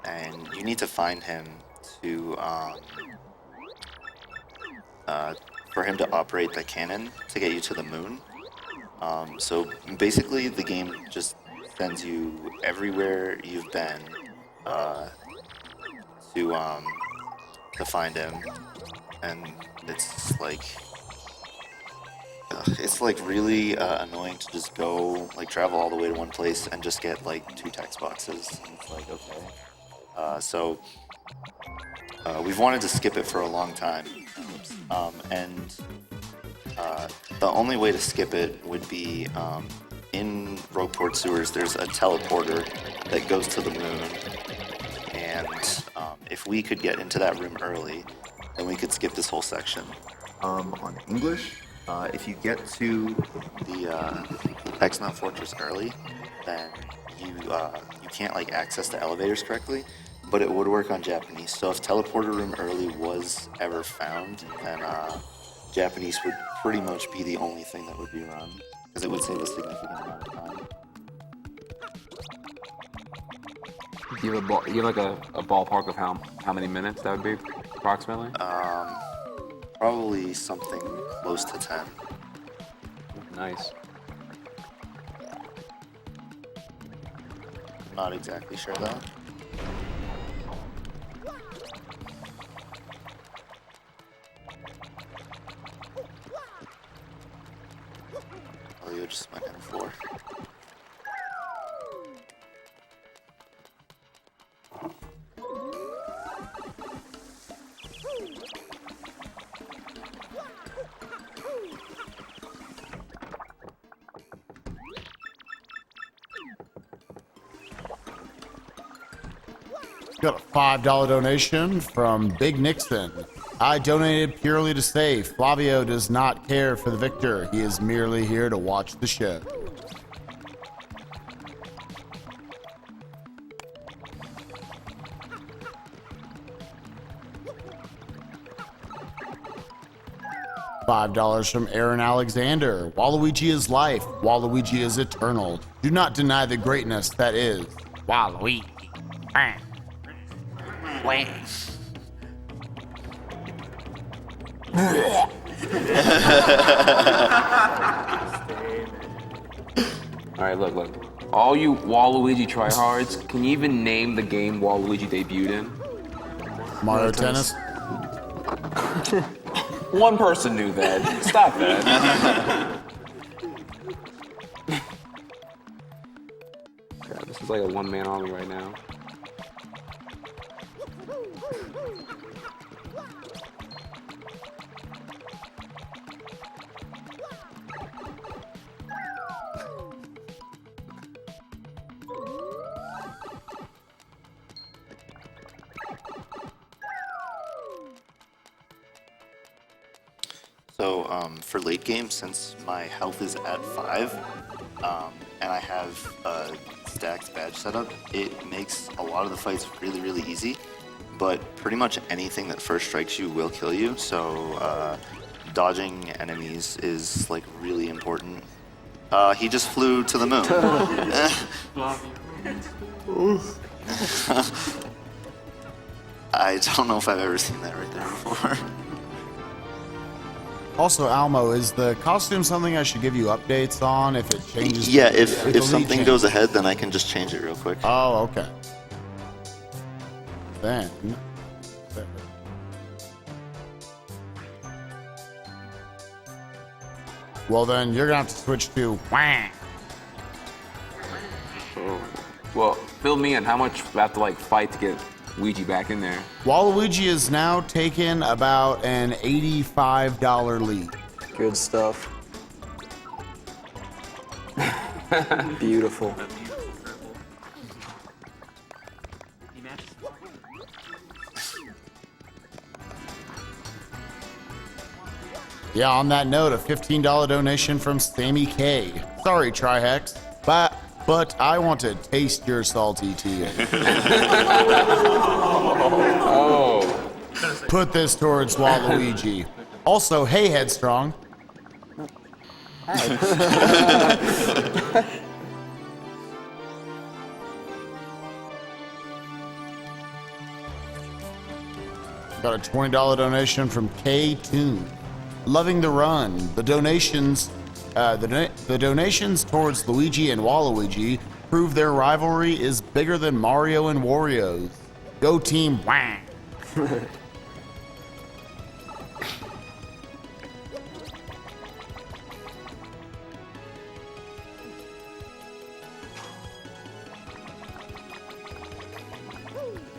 and you need to find him to for him to operate the cannon to get you to the moon. So basically, the game just sends you everywhere you've been to find him, and it's like really annoying to just go like travel all the way to one place and just get like 2 text boxes. And it's like, okay. So we've wanted to skip it for a long time, and the only way to skip it would be in Rogueport Sewers. There's a teleporter that goes to the moon, and if we could get into that room early, then we could skip this whole section. On English, if you get to the X-Mount Fortress early, then you can't like access the elevators correctly, but it would work on Japanese. So if teleporter room early was ever found, then Japanese would pretty much be the only thing that would be run, because it would save a significant amount of time. Do you have like a ballpark of how many minutes that would be approximately? Probably something close to 10. Nice. I'm not exactly sure though. Oh, you just went in for. Got a $5 donation from Big Nixon. I donated purely to say Flavio does not care for the victor. He is merely here to watch the show. $5 from Aaron Alexander. Waluigi is life. Waluigi is eternal. Do not deny the greatness that is Waluigi. Wait. Alright, look. All you Waluigi tryhards, can you even name the game Waluigi debuted in? Mario Tennis. One person knew that. Stop that. God, this is like a one-man army right now. So for late game, since my health is at 5, and I have a stacked badge setup, it makes a lot of the fights really, really easy. But pretty much anything that first strikes you will kill you. So dodging enemies is like really important. He just flew to the moon. I don't know if I've ever seen that right there before. Also, Almo, is the costume something I should give you updates on if it changes? Yeah, if something goes ahead, then I can just change it real quick. Oh, okay. Then... Well, then you're gonna have to switch to whang. Well, fill me in. How much do I have to like fight to get Ouija back in there? Waluigi is now taken about an $85 lead. Good stuff. Beautiful. Yeah, on that note, a $15 donation from Sammy K. Sorry, Trihex, but I want to taste your salty tea. Oh. Put this towards Waluigi. Also, hey, Headstrong. Got a $20 donation from K Toon. Loving the run. The donations towards Luigi and Waluigi prove their rivalry is bigger than Mario and Wario's. Go team! Wah!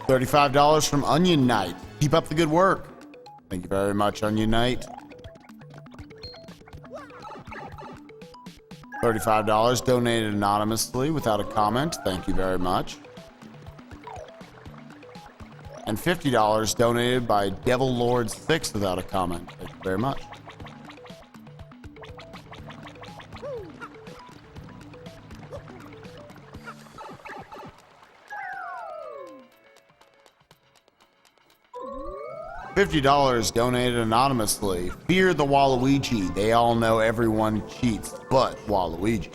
$35 from Onion Knight. Keep up the good work. Thank you very much, Onion Knight. $35 donated anonymously without a comment. Thank you very much. And $50 donated by Devil Lord 6 without a comment. Thank you very much. $50 donated anonymously. Fear the Waluigi. They all know everyone cheats but Waluigi.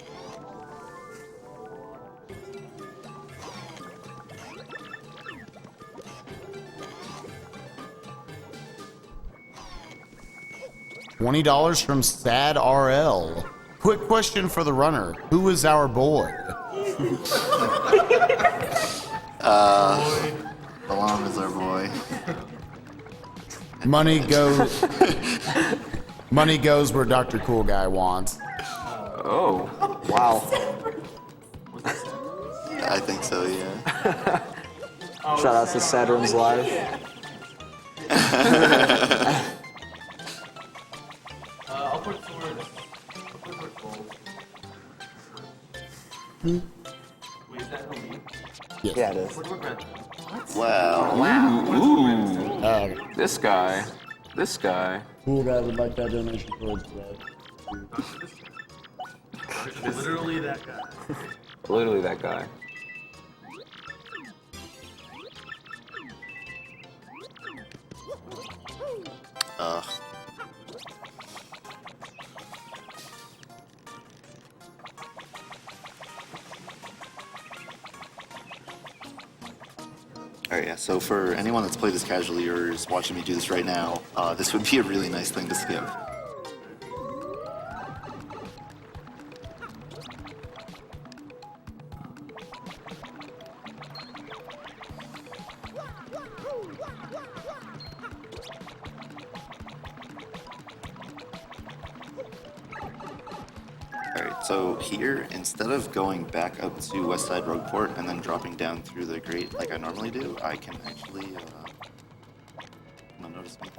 $20 from Sad RL. Quick question for the runner. Who is our boy? Balam is our boy. Money goes where Dr. Cool Guy wants. Oh. Wow. I think so, yeah. Shout out to Saturn's Live. I'll put towards gold. Wait, is that for me? Yes. Yeah, it is. Put toward red. Wow. Ooh. This guy. Cool Guy would like that donation towards Literally that guy. Literally that guy. Ugh. Alright, yeah, so for anyone that's played this casually or is watching me do this right now, this would be a really nice thing to skip. Alright, so here, instead of going back up to West Side Rogueport and then dropping down through the grate like I normally do, I can actually, notice me.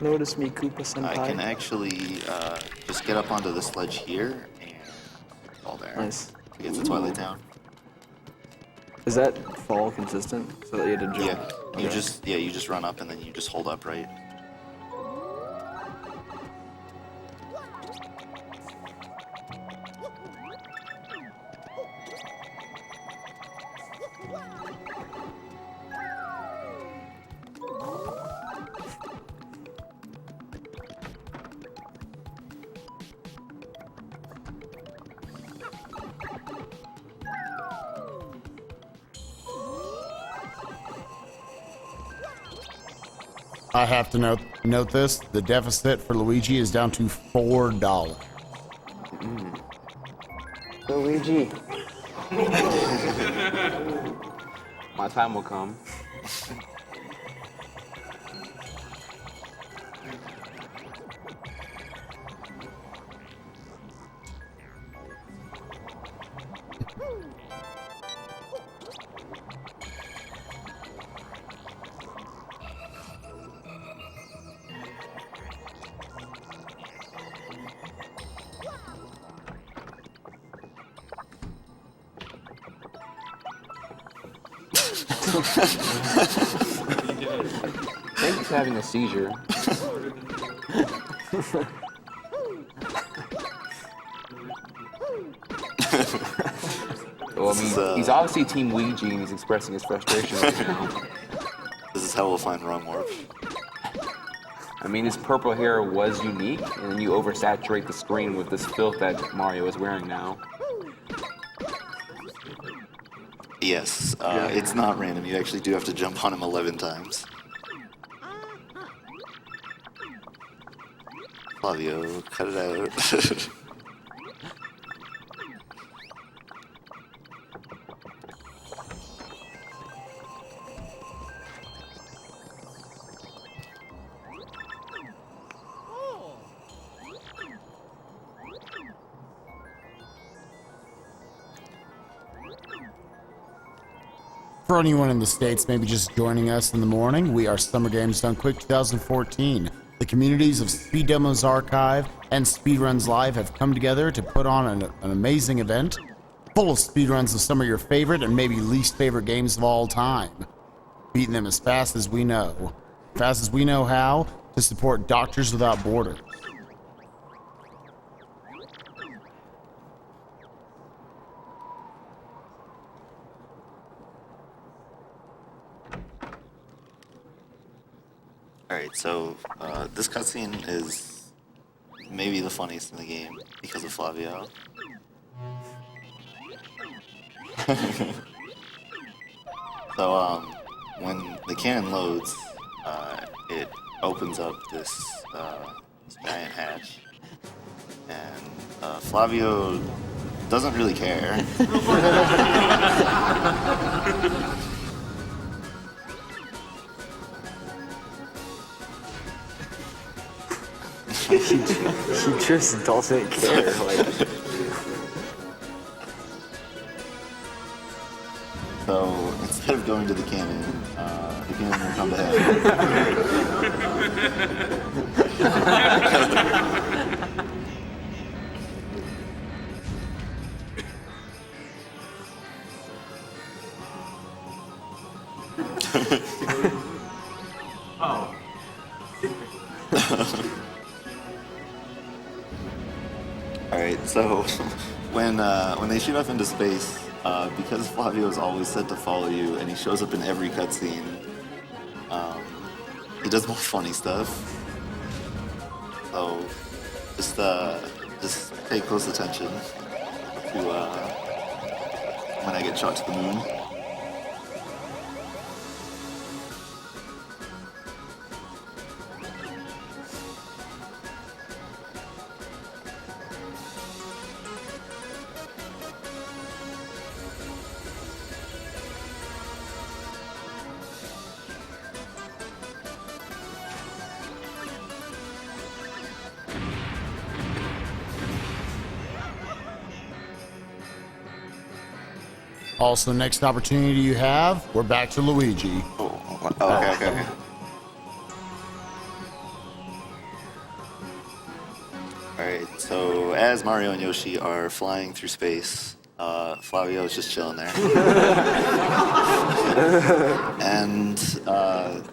Notice me, Koopa Senpai. I can actually just get up onto this ledge here and fall there. Nice. To get to Twilight Town. Is that fall consistent? So that you had to jump? Yeah, you just run up and then you just hold upright. I have to note this. The deficit for Luigi is down to $4. Luigi. My time will come. Thank you for having a seizure. Well, I mean, he's obviously Team Ouija and he's expressing his frustration right now. This is how we'll find Rum Warp. I mean, his purple hair was unique, and then you oversaturate the screen with this filth that Mario is wearing now. Yes, it's not random. You actually do have to jump on him 11 times. Flavio, cut it out. For anyone in the States maybe just joining us in the morning, we are Summer Games Done Quick 2014. The communities of Speed Demos Archive and Speedruns Live have come together to put on an amazing event full of speedruns of some of your favorite and maybe least favorite games of all time. Beating them as fast as we know. Fast as we know how, to support Doctors Without Borders. Alright, so this cutscene is maybe the funniest in the game because of Flavio. So, when the cannon loads, it opens up this giant hatch, and Flavio doesn't really care. He just doesn't care. Like, So instead of going to the cannon will come to him. Oh. Alright, so when they shoot off into space, because Flavio is always said to follow you and he shows up in every cutscene, he does more funny stuff. So just pay close attention to when I get shot to the moon. Also, next opportunity you have, we're back to Luigi. Okay. Alright, so as Mario and Yoshi are flying through space, Flavio is just chilling there. And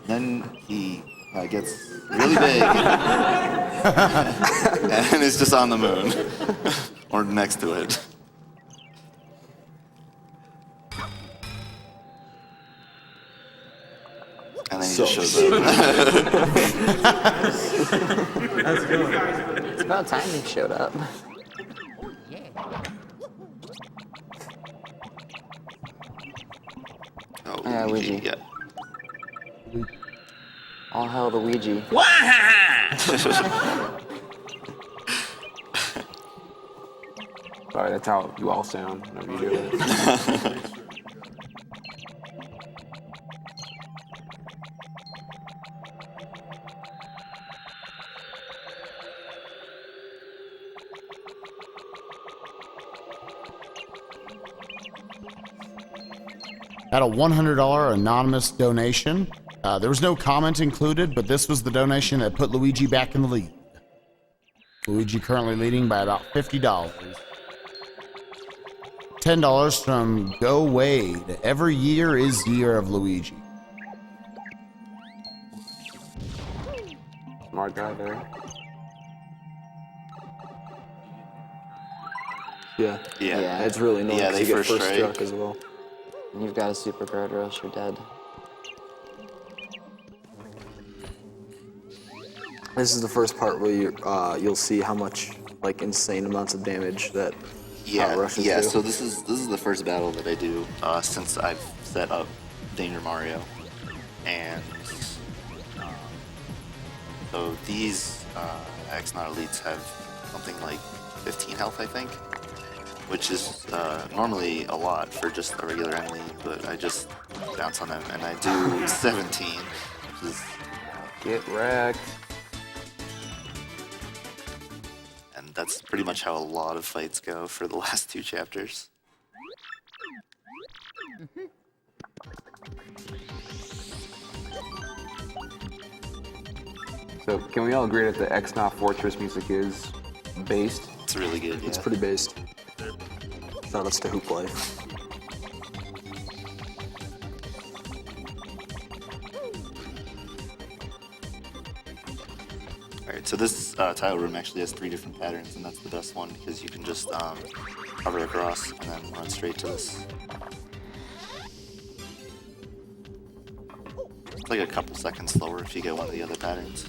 then he gets really big and is just on the moon, or next to it. And then he just shows up. It's about time he showed up. Oh, Yeah, Luigi. Yeah. All hell the Ouija. Sorry, that's how you all sound whenever you do it. At a $100 anonymous donation. There was no comment included, but this was the donation that put Luigi back in the lead. Luigi currently leading by about $50. $10 from Go Wade. Every year is year of Luigi. Smart guy there. yeah. Yeah. It's really annoying Yeah, 'cause they you get first first strike. struck as well. You've got a super guard or else you're dead. This is the first part where you'll see how much, like, insane amounts of damage that Yeah, Rushes yeah. too. So this is the first battle that I do since I've set up Danger Mario, and so these X-Not Elites have something like 15 health, I think, which is normally a lot for just a regular enemy, but I just bounce on them and I do 17, which is, Get wrecked. and that's pretty much how a lot of fights go for the last 2 chapters. So can we all agree that the X-Not Fortress music is based? It's really good. Yeah. It's pretty based. Shout outs to Hoop Life. Alright, so this tile room actually has 3 different patterns, and that's the best one because you can just hover across and then run straight to this. It's like a couple seconds slower if you get one of the other patterns.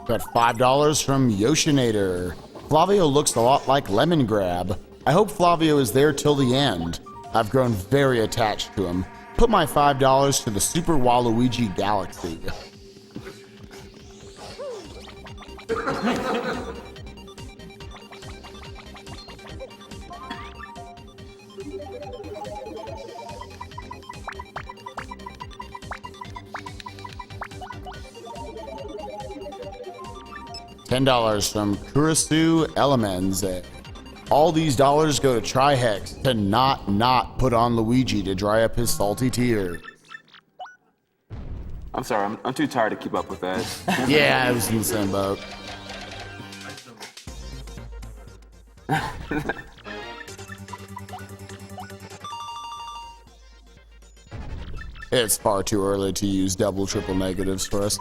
Got $5 from Yoshinator. Flavio looks a lot like Lemon Grab. I hope Flavio is there till the end. I've grown very attached to him. Put my $5 to the Super Waluigi Galaxy. $10 from Kurisu Elemenze. All these dollars go to Trihex to not put on Luigi to dry up his salty tears. I'm sorry, I'm too tired to keep up with that. Yeah, I was in the same boat. It's far too early to use double, triple negatives for us.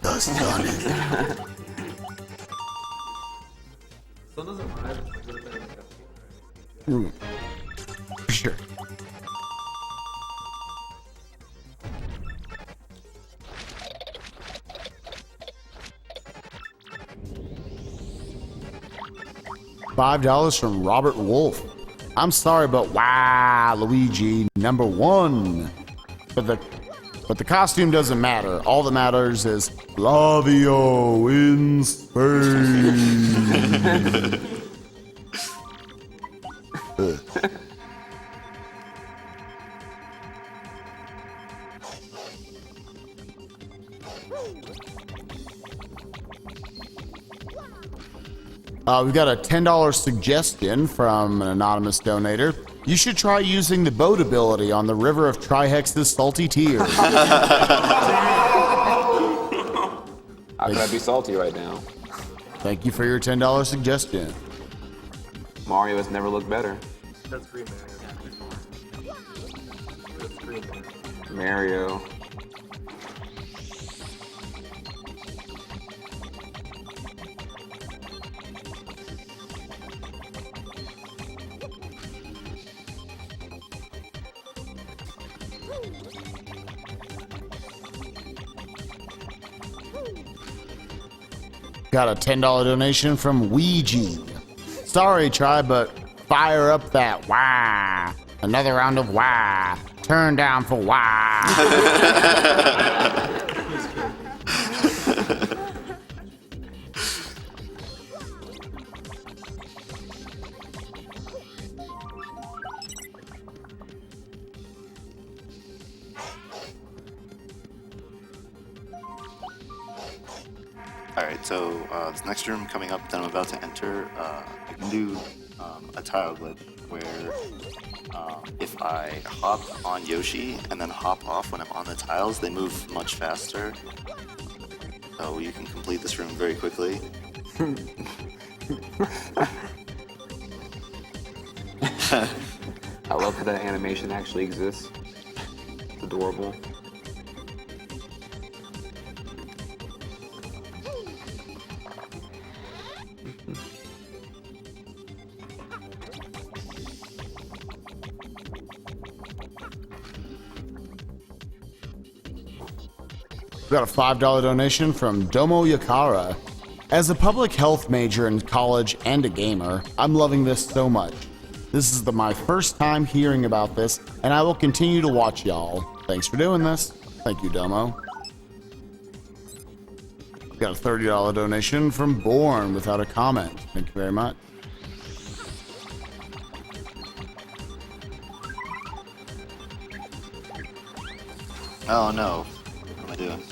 The sun is Sun doesn't rise, it's a little bit of a for sure. $5 from Robert Wolf. I'm sorry, but wow, Luigi, #1. But the costume doesn't matter. All that matters is Flavio in Spain. We've got a $10 suggestion from an anonymous donator. You should try using the boat ability on the river of Trihex's salty tears. How could I be salty right now? Thank you for your $10 suggestion. Mario has never looked better. That's Green Mario. That's Green Mario. Mario. Got a $10 donation from Ouija. Sorry, Tri, but fire up that wah. Another round of wah. Turn down for wah. Alright, so this next room coming up that I'm about to enter, I can do a tile glitch where if I hop on Yoshi and then hop off when I'm on the tiles, they move much faster. So you can complete this room very quickly. I love that that animation actually exists. It's adorable. We got a $5 donation from Domo Yakara. As a public health major in college and a gamer, I'm loving this so much. This is my first time hearing about this, and I will continue to watch y'all. Thanks for doing this. Thank you, Domo. We got a $30 donation from Born without a comment. Thank you very much. Oh no. What am I doing?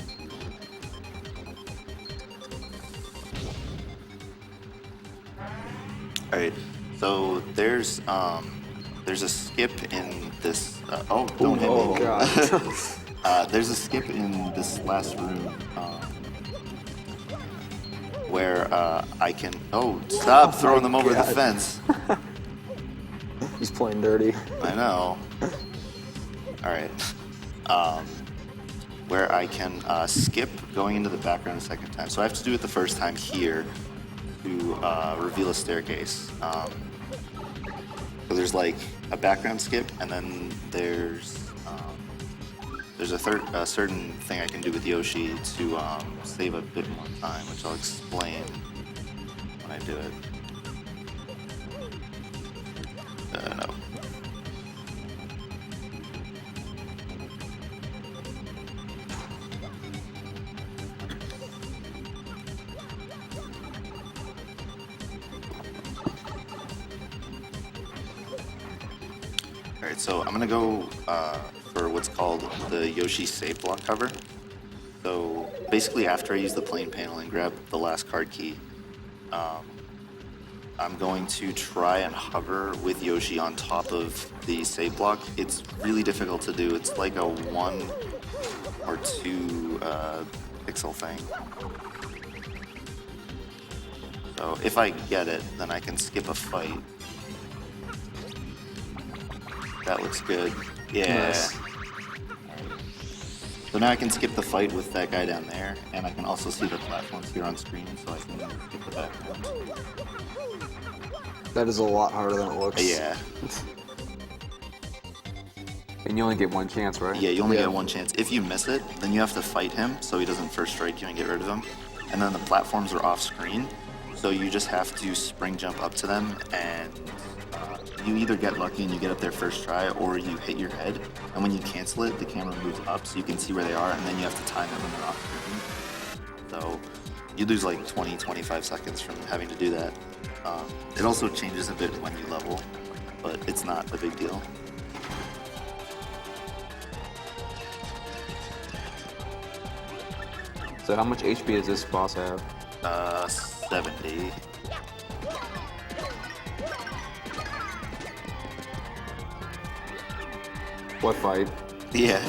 Alright, so there's a skip in this. Oh, don't hit me. God. There's a skip in this last room where I can. Oh, stop throwing them over the fence. He's playing dirty. I know. Alright. Where I can skip going into the background a second time. So I have to do it the first time here to reveal a staircase. So there's like a background skip, and then there's a certain thing I can do with Yoshi to save a bit more time, which I'll explain when I do it. No. Alright, so I'm gonna go for what's called the Yoshi save block cover. So basically after I use the plane panel and grab the last card key, I'm going to try and hover with Yoshi on top of the save block. It's really difficult to do. It's like a 1 or 2 pixel thing. So if I get it, then I can skip a fight. That looks good. Yeah. Nice. So now I can skip the fight with that guy down there, and I can also see the platforms here on screen, so I can skip the background. That is a lot harder than it looks. Yeah. And you only get one chance, right? Yeah, you only get one chance. If you miss it, then you have to fight him so he doesn't first strike you and get rid of him. And then the platforms are off screen, so you just have to spring jump up to them, and you either get lucky and you get up there first try, or you hit your head, and when you cancel it, the camera moves up so you can see where they are, and then you have to time it when they're off screen. So you lose like 20-25 seconds from having to do that. It also changes a bit when you level, but it's not a big deal. So how much HP does this boss have? 70. What fight? Yeah.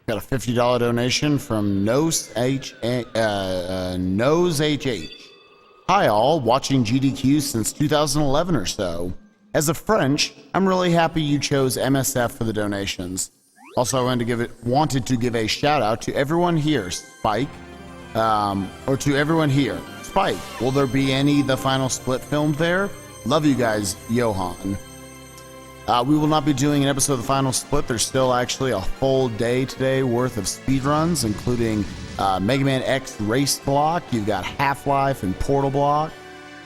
Got a $50 donation from Nose HH. Hi all, watching GDQ since 2011 or so. As a French, I'm really happy you chose MSF for the donations. Also, I wanted to give a shout out to everyone here, Spike, or to everyone here. Spike, will there be any The Final Split filmed there? Love you guys, Johan. We will not be doing an episode of The Final Split. There's still actually a full day today worth of speedruns, including Mega Man X Race Block. You've got Half-Life and Portal Block,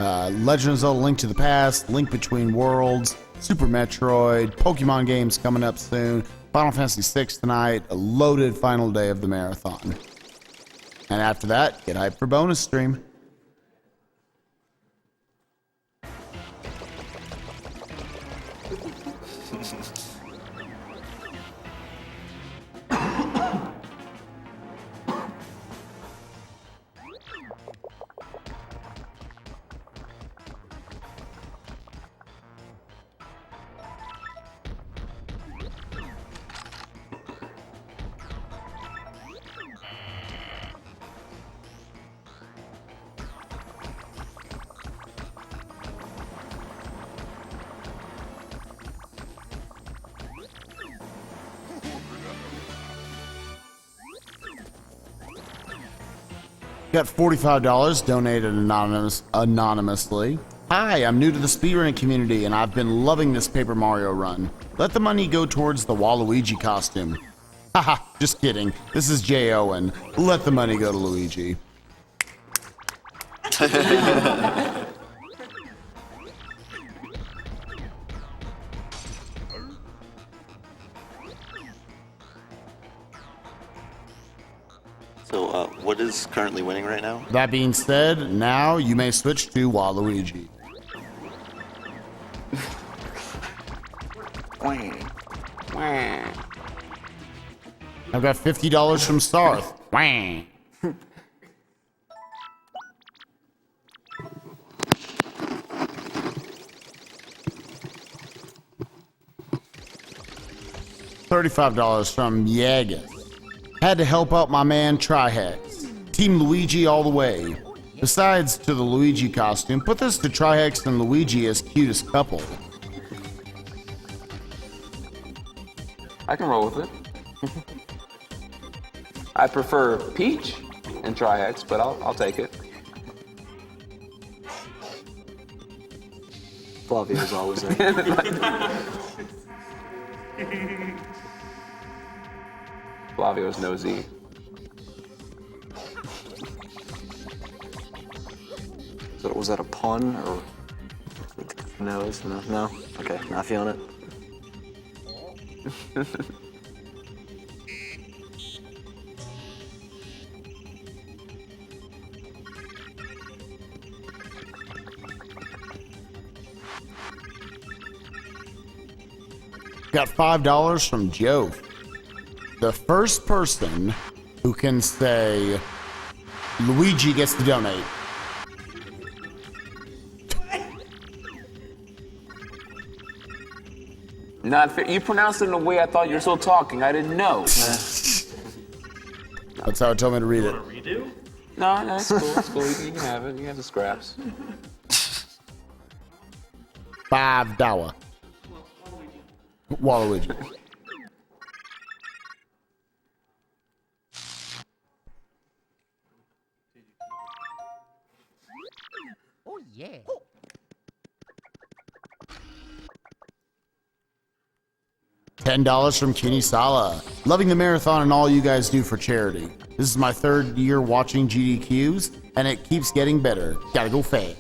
Legend of Zelda Link to the Past, Link Between Worlds, Super Metroid, Pokemon games coming up soon, Final Fantasy VI tonight, a loaded final day of the marathon. And after that, get hyped for bonus stream. Got $45 donated anonymously. Hi, I'm new to the speedrunning community and I've been loving this Paper Mario run. Let the money go towards the Waluigi costume. Haha, just kidding. This is Jay Owen. Let the money go to Luigi. So, what is currently winning right now? That being said, now you may switch to Waluigi. I've got $50 from Sarth. Wah. $35 from Yaga. Had to help out my man Trihex. Team Luigi all the way. Besides to the Luigi costume, put this to Trihex and Luigi as cutest couple. I can roll with it. I prefer Peach and Trihex, but I'll take it. Flavio's always there. Flavio's no Z. So was that a pun or nose? No, no. Okay, not feeling it. Got $5 from Joe. The first person who can say Luigi gets to donate. Not fair. You pronounced it in a way I thought you were still talking. I didn't know. That's how it told me to read it. Redo? No, that's cool. That's cool. You can have it. You can have the scraps. $5. Waluigi. Oh yeah. $10 from Kenny Sala. Loving the marathon and all you guys do for charity. This is my third year watching GDQs, and it keeps getting better. Gotta go fast.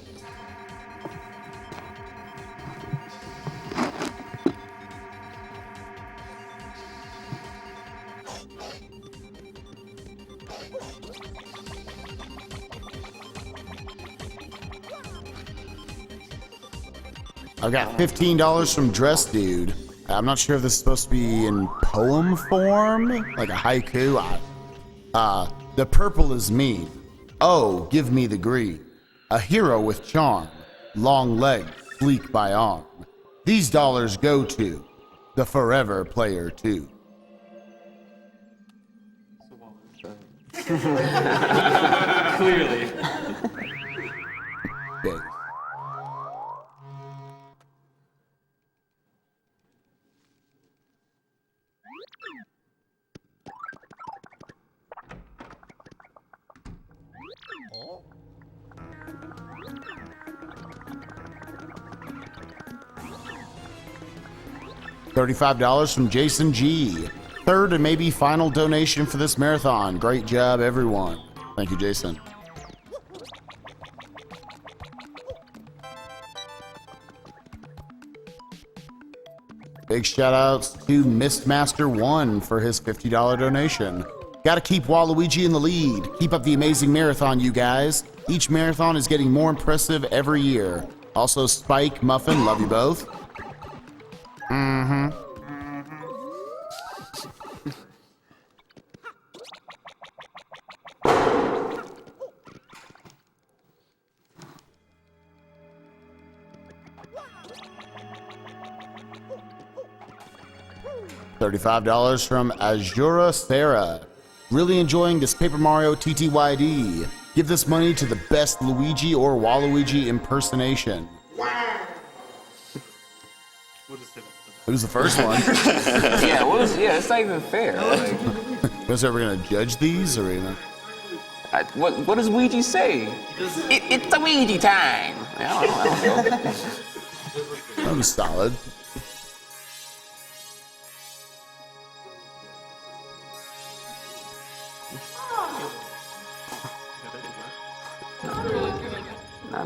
I've got $15 from Dress Dude. I'm not sure if this is supposed to be in poem form, like a haiku. The purple is me. Oh, give me the green. A hero with charm, long legs, sleek by arm. These dollars go to the forever player too. Clearly. Okay. $35 from Jason G. Third and maybe final donation for this marathon. Great job, everyone. Thank you, Jason. Big shout outs to Mistmaster1 for his $50 donation. Gotta keep Waluigi in the lead. Keep up the amazing marathon, you guys. Each marathon is getting more impressive every year. Also, Spike, Muffin, love you both. $35 from Azura Sarah. Really enjoying this Paper Mario TTYD. Give this money to the best Luigi or Waluigi impersonation. We'll just say It was the first one. Yeah, it's not even fair. Like, Was ever gonna judge these or even? What does Ouija say? It's a Ouija time. I don't know. That was solid.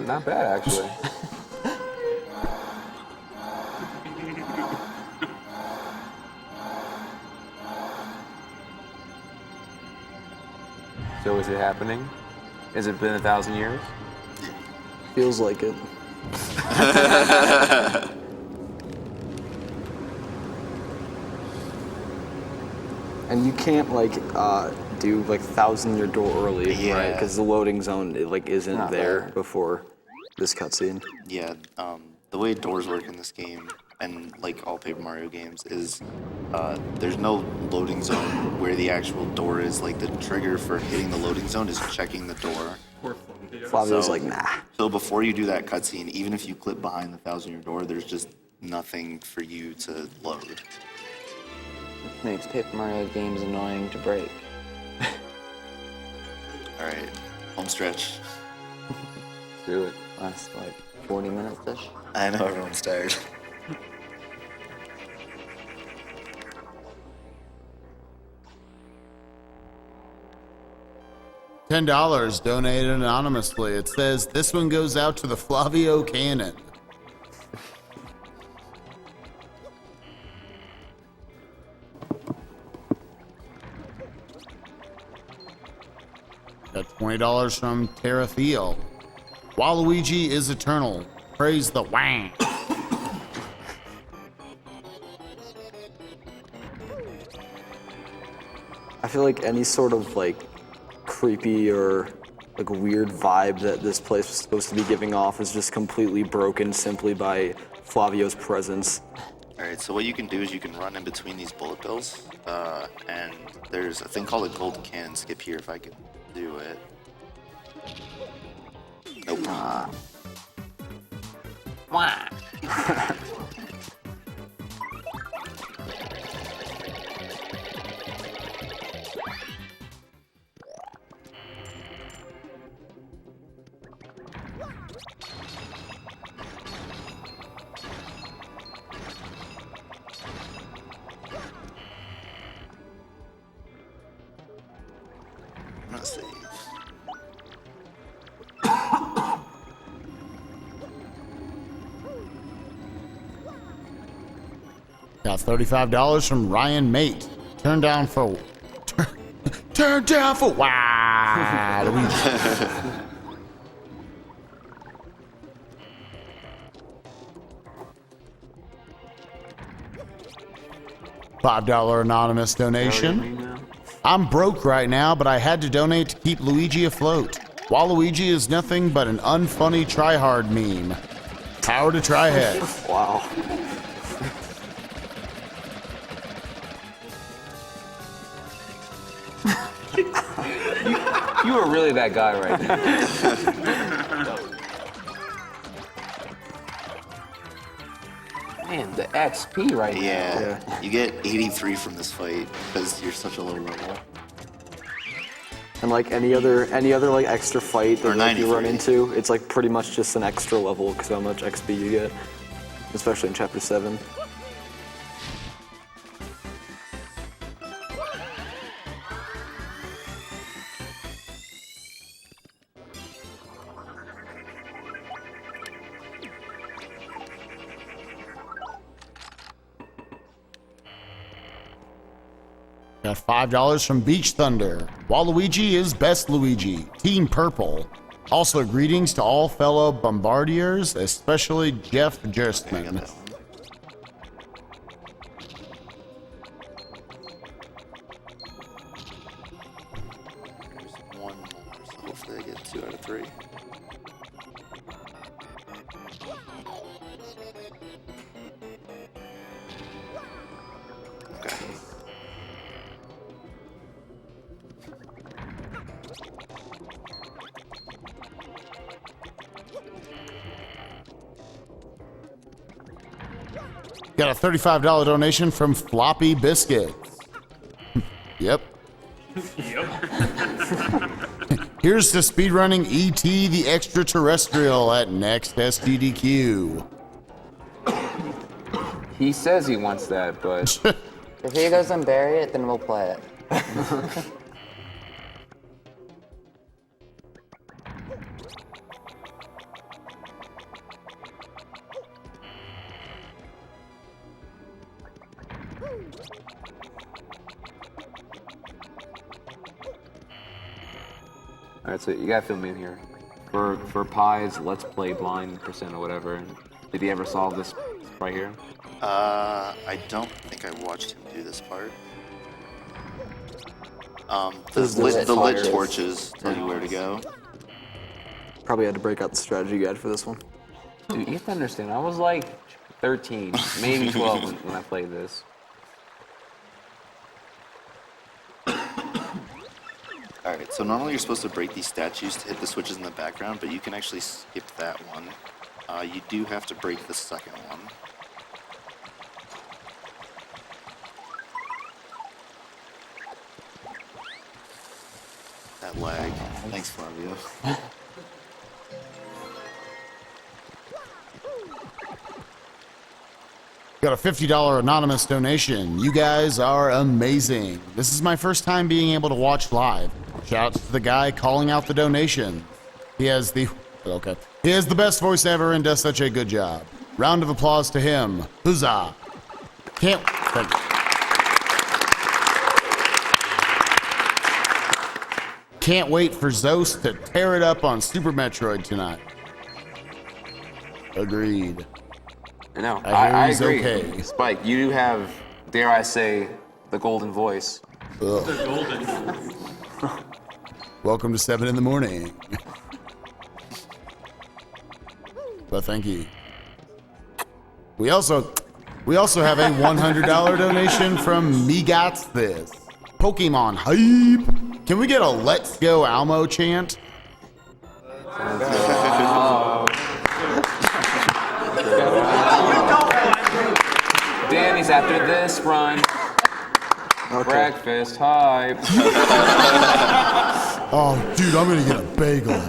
Not bad, actually. So is it happening? Has it been 1,000 years? Feels like it. And you can't like do like 1,000-year door early, Yeah. right? Because the loading zone isn't Not there bad. before this cutscene. Yeah, the way doors work in this game, and like all Paper Mario games, is there's no loading zone where the actual door is. Like the trigger for hitting the loading zone is checking the door. Flavio's So- like, nah. So before you do that cutscene, even if you clip behind the 1,000-year door, there's just nothing for you to load. Makes Paper Mario games annoying to break. All right, home stretch. Do it. Last like 40 minutes-ish. I know everyone's tired. $10 donated anonymously. It says this one goes out to the Flavio Cannon. Got $20 from Terrafiel. Waluigi is eternal. Praise the wang. I feel like any sort of like creepy or like weird vibe that this place was supposed to be giving off is just completely broken simply by Flavio's presence. All right, so what you can do is you can run in between these bullet bills, and there's a thing called a gold cannon skip here if I can do it. Nope. I'm not safe. Got $35 from Ryan Mate. Turn down for Waluigi. $5 anonymous donation. I'm broke right now, but I had to donate to keep Luigi afloat. Waluigi is nothing but an unfunny tryhard meme. Power to Tryhead. Wow. You are really that guy right now. Man, the XP right now. Yeah, you get 83 from this fight because you're such a low level. And like any other like extra fight Or that like, you run 93. into, it's like pretty much just an extra level because how much XP you get, especially in Chapter 7. Got $5 from Beach Thunder. Waluigi is best Luigi. Team Purple. Also, greetings to all fellow bombardiers, especially Jeff I got Gerstmann. that one. There's one more, so hopefully I get 2 out of 3. Okay. Got a $35 donation from Floppy Biscuit. Yep. Here's to speedrunning E.T. the Extraterrestrial at next Sgdq. He says he wants that, but If he doesn't bury it, then we'll play it. all right. So you gotta fill me in here. For Pies, let's play blind percent or whatever. Did he ever solve this right here? I don't think I watched him do this part. The lit torches tell you where to go. Probably had to break out the strategy guide for this one. Dude, you have to understand. I was like 13, maybe 12 when I played this. Alright, so normally you're supposed to break these statues to hit the switches in the background, but you can actually skip that one. You do have to break the second one. That lag. Thanks, Flavio. Got a $50 anonymous donation. You guys are amazing. This is my first time being able to watch live. Shout out to the guy calling out the donation. He has the best voice ever and does such a good job. Round of applause to him. Huzzah. Can't wait for Zos to tear it up on Super Metroid tonight. Agreed. No, I hear he's agree. okay. Spike, you do have, dare I say, the golden voice. Welcome to 7 in the morning. But thank you. We also have a $100 donation from Me Gots This. Pokemon hype. Can we get a Let's Go Almo chant? Danny's after this run. Okay. Breakfast hype. Oh, dude, I'm gonna get a bagel.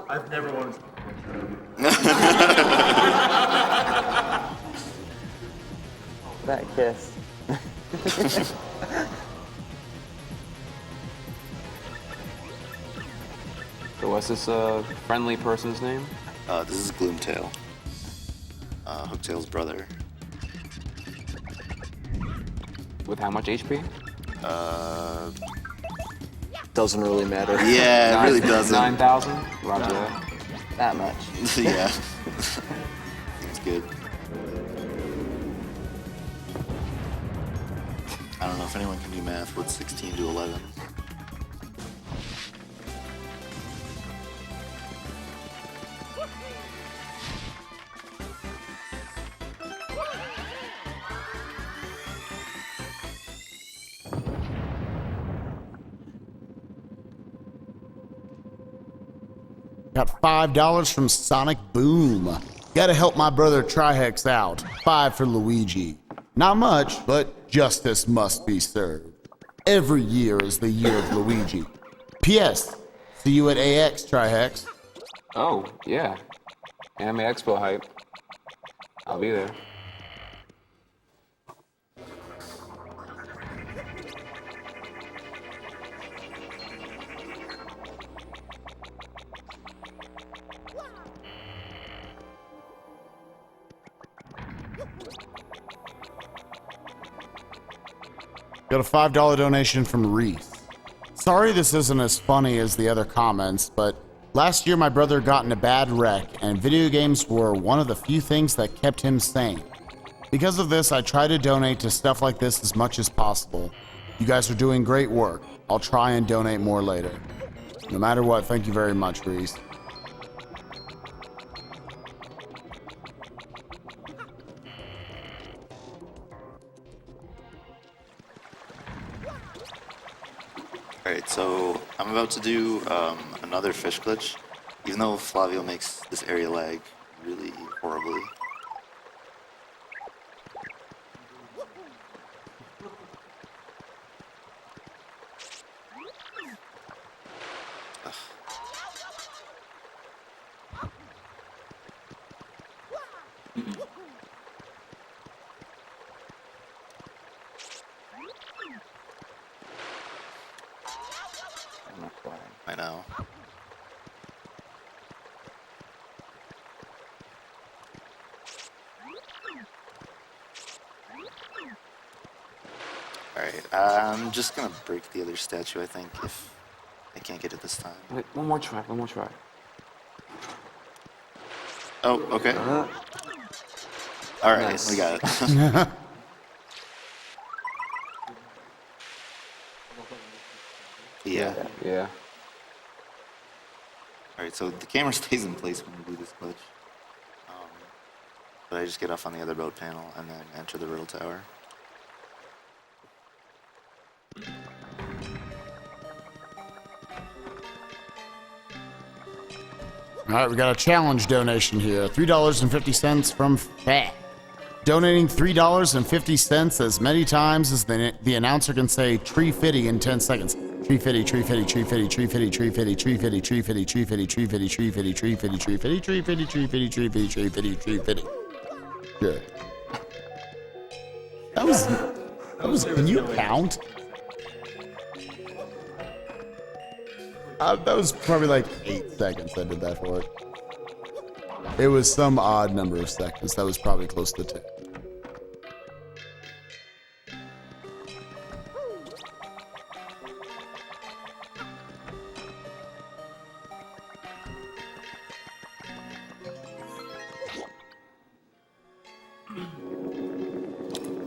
I've never wanted to. That kiss. So what's this friendly person's name? This is Gloomtail. Hooktail's brother. With how much HP? Doesn't really matter. Yeah, it really doesn't. 9,000? Roger that. That much. Yeah. It's good. I don't know if anyone can do math. What's 16 to 11? Got $5 from Sonic Boom. Gotta help my brother Trihex out. 5 for Luigi. Not much, but justice must be served. Every year is the year of Luigi. P.S. See you at AX, Trihex. Oh, yeah. Anime Expo hype. I'll be there. Got a $5 donation from Reese. Sorry this isn't as funny as the other comments, but last year my brother got in a bad wreck and video games were one of the few things that kept him sane. Because of this, I try to donate to stuff like this as much as possible. You guys are doing great work. I'll try and donate more later. No matter what, thank you very much, Reese. Alright, so I'm about to do another fish glitch, even though Flavio makes this area lag really horribly. Alright, I'm just gonna break the other statue, I think, if I can't get it this time. Wait, one more try. Oh, okay. Alright, Nice. we got it. Yeah. Yeah. Alright, so the camera stays in place when we do this glitch. But I just get off on the other boat panel and then enter the real tower. All right, we got a challenge donation here. $3.50 from Fat. Donating $3.50 as many times as the announcer can say tree fitty in 10 seconds. Tree fitty, tree fitty, tree fitty, tree fitty, tree fitty, tree fitty, tree fitty, tree fitty, tree fitty, tree fitty, tree fitty, tree fitty, tree fitty, tree fitty, tree fitty, tree fitty, tree fitty. Good. That was, can you count? That was probably like 8 seconds I did that for it. It was some odd number of seconds. That was probably close to 10.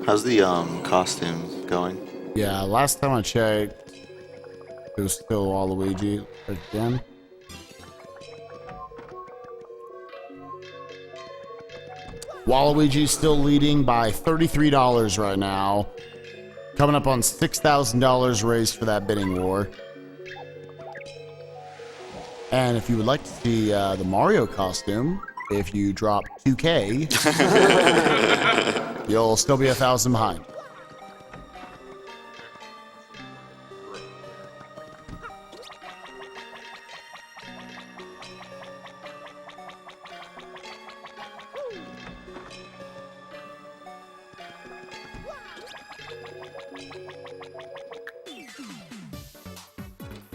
How's the costume going? Yeah, last time I checked, it was still Waluigi again. Waluigi's still leading by $33 right now. Coming up on $6,000 raised for that bidding war. And if you would like to see the Mario costume, if you drop 2K, you'll still be 1,000 behind.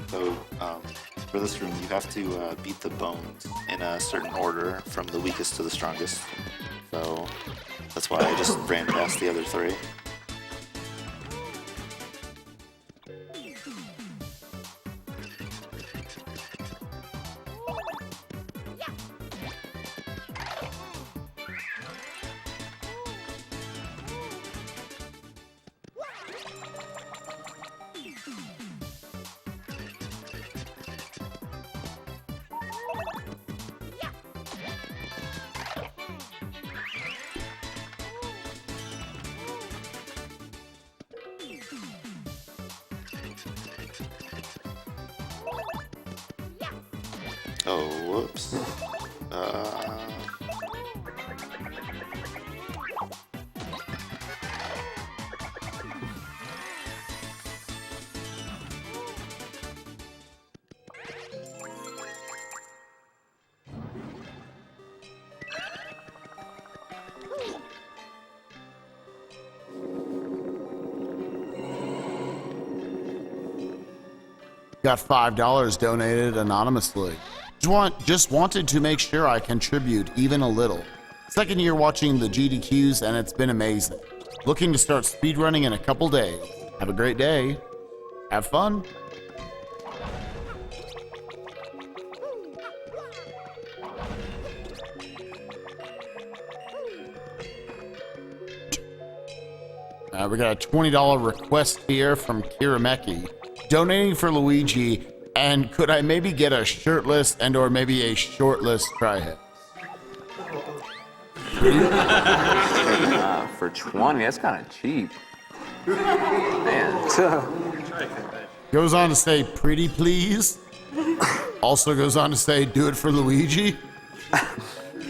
So, for this room, you have to beat the bones in a certain order from the weakest to the strongest. So, that's why I just ran past the other three. Oh, whoops. Got $5 donated anonymously. Just wanted to make sure I contribute even a little. Second year watching the GDQs and it's been amazing. Looking to start speedrunning in a couple days. Have a great day. Have fun. We got a $20 request here from Kirameki. Donating for Luigi, and could I maybe get a shirtless and or maybe a shortless try-hit? For 20, that's kind of cheap. Man. Goes on to say, pretty please. Also goes on to say, do it for Luigi.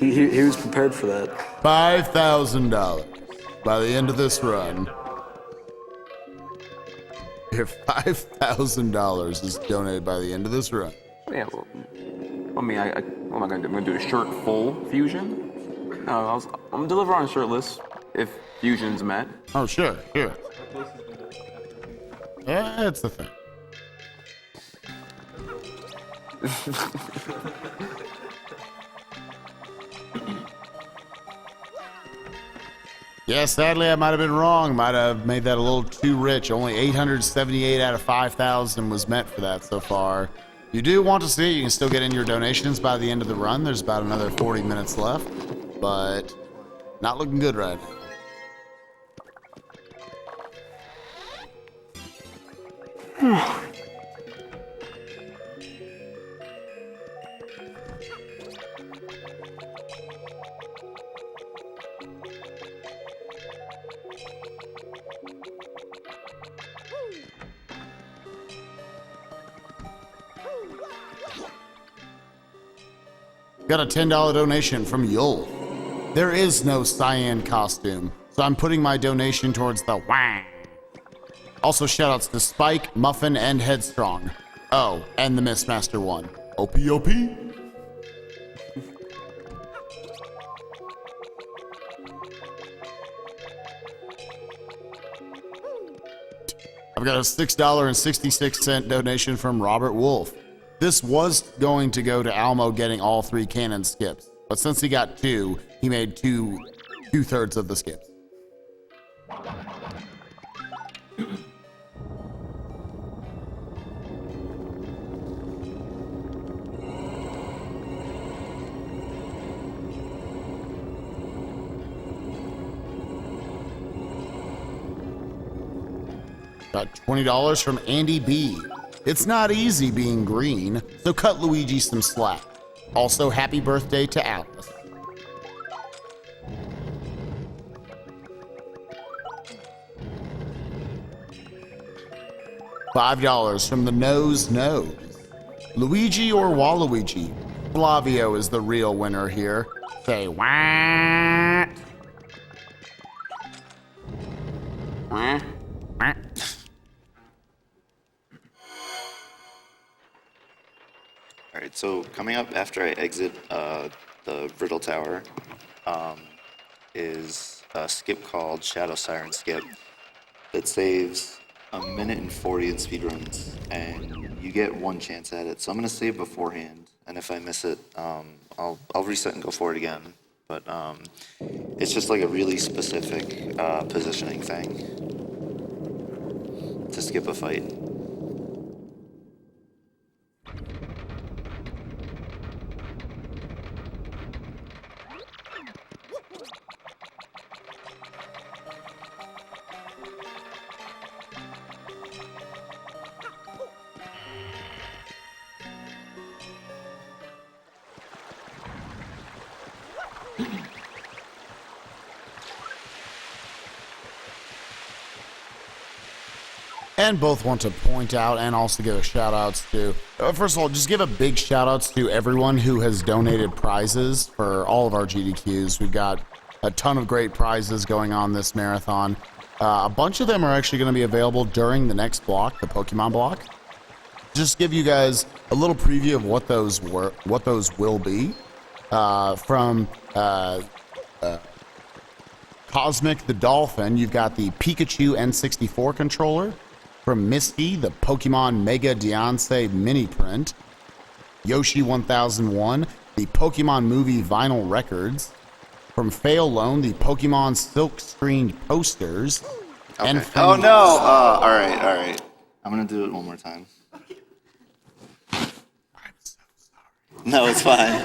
He was prepared for that. $5,000 by the end of this run. If $5,000 is donated by the end of this run. Yeah, well, I mean, what am I going to do? I'm going to do a shirt full fusion? No, I'm going to deliver on shirtless if fusion's met. Oh, sure. Yeah, it's the thing. Yeah, sadly, I might have been wrong. Might have made that a little too rich. Only 878 out of 5,000 was meant for that so far. If you do want to see it, you can still get in your donations by the end of the run. There's about another 40 minutes left, but not looking good right now. Got a $10 donation from Yul. There is no cyan costume, so I'm putting my donation towards the wang. Also shoutouts to Spike, Muffin, and Headstrong. Oh, and the Mistmaster one. OP. I've got a $6.66 donation from Robert Wolf. This was going to go to Almo getting all 3 cannon skips, but since he got 2, he made two-thirds of the skips. Got $20 from Andy B. It's not easy being green, so cut Luigi some slack. Also, happy birthday to Alice. $5 from the Nose. Luigi or Waluigi? Flavio is the real winner here. Say what? Alright, so coming up after I exit the Riddle Tower is a skip called Shadow Siren Skip that saves 1 minute and 40 in speedruns, and you get 1 chance at it. So I'm going to save beforehand, and if I miss it, I'll reset and go for it again. But it's just like a really specific positioning thing to skip a fight. And both want to point out and also give a shout outs to, first of all, just give a big shout outs to everyone who has donated prizes for all of our GDQs. We've got a ton of great prizes going on this marathon. A bunch of them are actually going to be available during the next block, the Pokemon block. Just give you guys a little preview of what those will be. From Cosmic the Dolphin, you've got the Pikachu N64 controller. From Misty, the Pokemon Mega Deoncé mini print. Yoshi 1001, the Pokemon movie vinyl records. From Fail Loan, the Pokemon silk screened posters. Okay. And Oh no! All right. I'm gonna do it one more time. I'm so sorry. No, it's fine.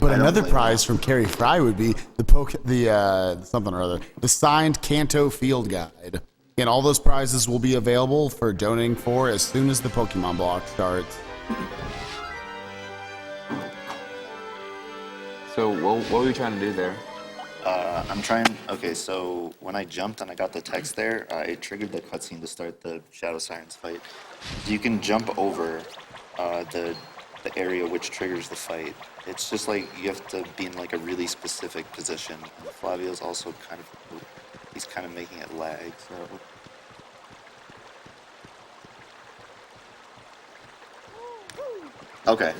But another prize from Carrie Fry would be the signed Kanto Field Guide. And all those prizes will be available for donating for as soon as the Pokemon block starts. So what were you trying to do there? Okay, so when I jumped and I got the text there, it triggered the cutscene to start the Shadow Sirens fight. You can jump over the area which triggers the fight. It's just like you have to be in like a really specific position. And Flavio's also he's kind of making it lag, so. Okay.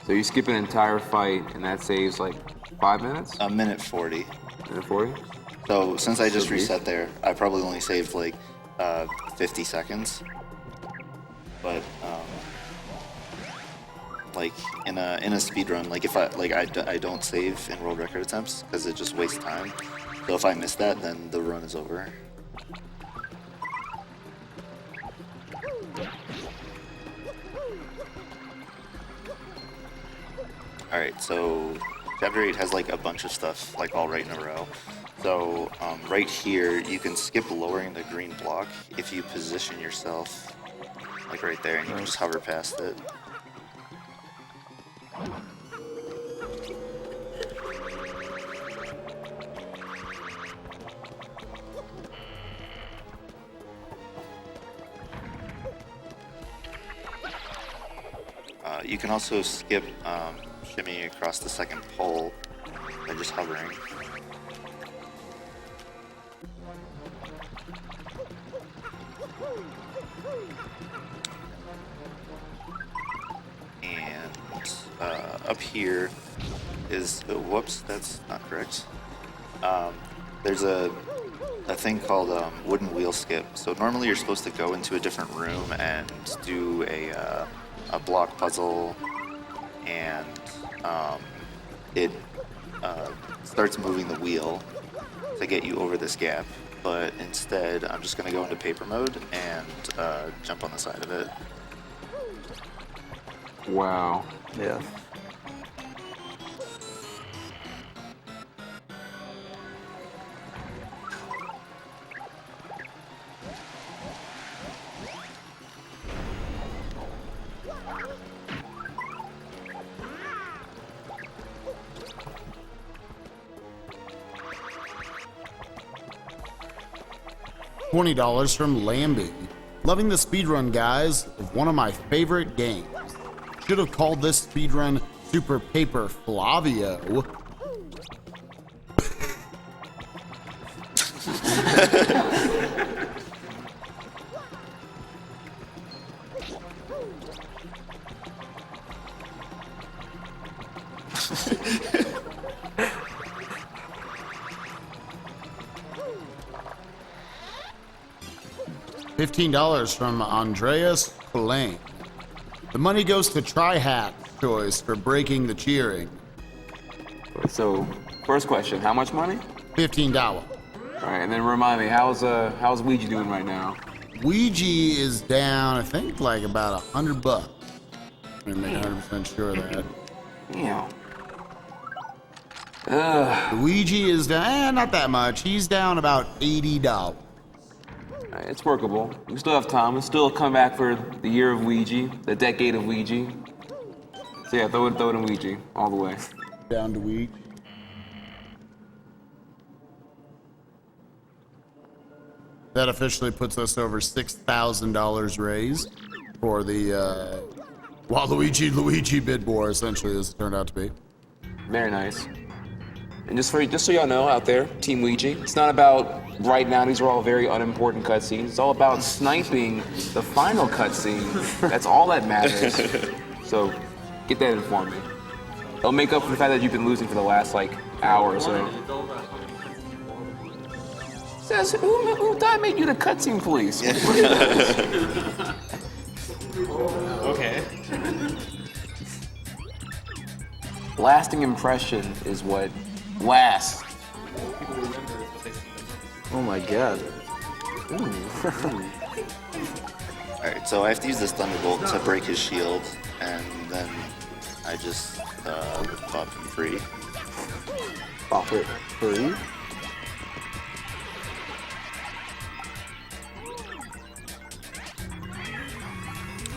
So you skip an entire fight, and that saves like 5 minutes? 1 minute 40. Minute 40? So since I just reset there, I probably only saved like 50 seconds. but like in a speed run, like if I don't save in world record attempts because it just wastes time. So if I miss that, then the run is over. Alright, so Chapter 8 has like a bunch of stuff like all right in a row. So right here, you can skip lowering the green block if you position yourself like right there, and you can just hover past it. You can also skip shimmying across the second pole by just hovering. And up here is, whoops, that's not correct. There's a thing called wooden wheel skip. So normally you're supposed to go into a different room and do a block puzzle, and it starts moving the wheel to get you over this gap. But instead, I'm just going to go into paper mode and jump on the side of it. Wow. Yeah. $20 from Lambie. Loving the speedrun, guys, of one of my favorite games. Should have called this speedrun Super Paper Flavio. $15 from Andreas Plain. The money goes to Tri-Hat choice for breaking the cheering. So, first question, how much money? $15. All right, and then remind me, how's Ouija doing right now? Ouija is down, I think, like about $100. I'm gonna make 100% sure of that. Damn. Ouija is down, not that much. He's down about $80. It's workable. We still have time. We'll still come back for the year of Ouija, the decade of Ouija. So yeah, throw it in Ouija all the way. Down to Ouija. That officially puts us over $6,000 raised for the Waluigi bid war, essentially, as it turned out to be. Very nice. And just so y'all know out there, Team Ouija, it's not about right now, these are all very unimportant cutscenes. It's all about sniping the final cutscene. That's all that matters. So get that in for me. It'll make up for the fact that you've been losing for the last hour or so. Says who thought made you the cutscene police? Okay. Lasting impression is what lasts. Oh my god. Alright, so I have to use this Thunderbolt to break his shield, and then I just pop him free. Pop it free?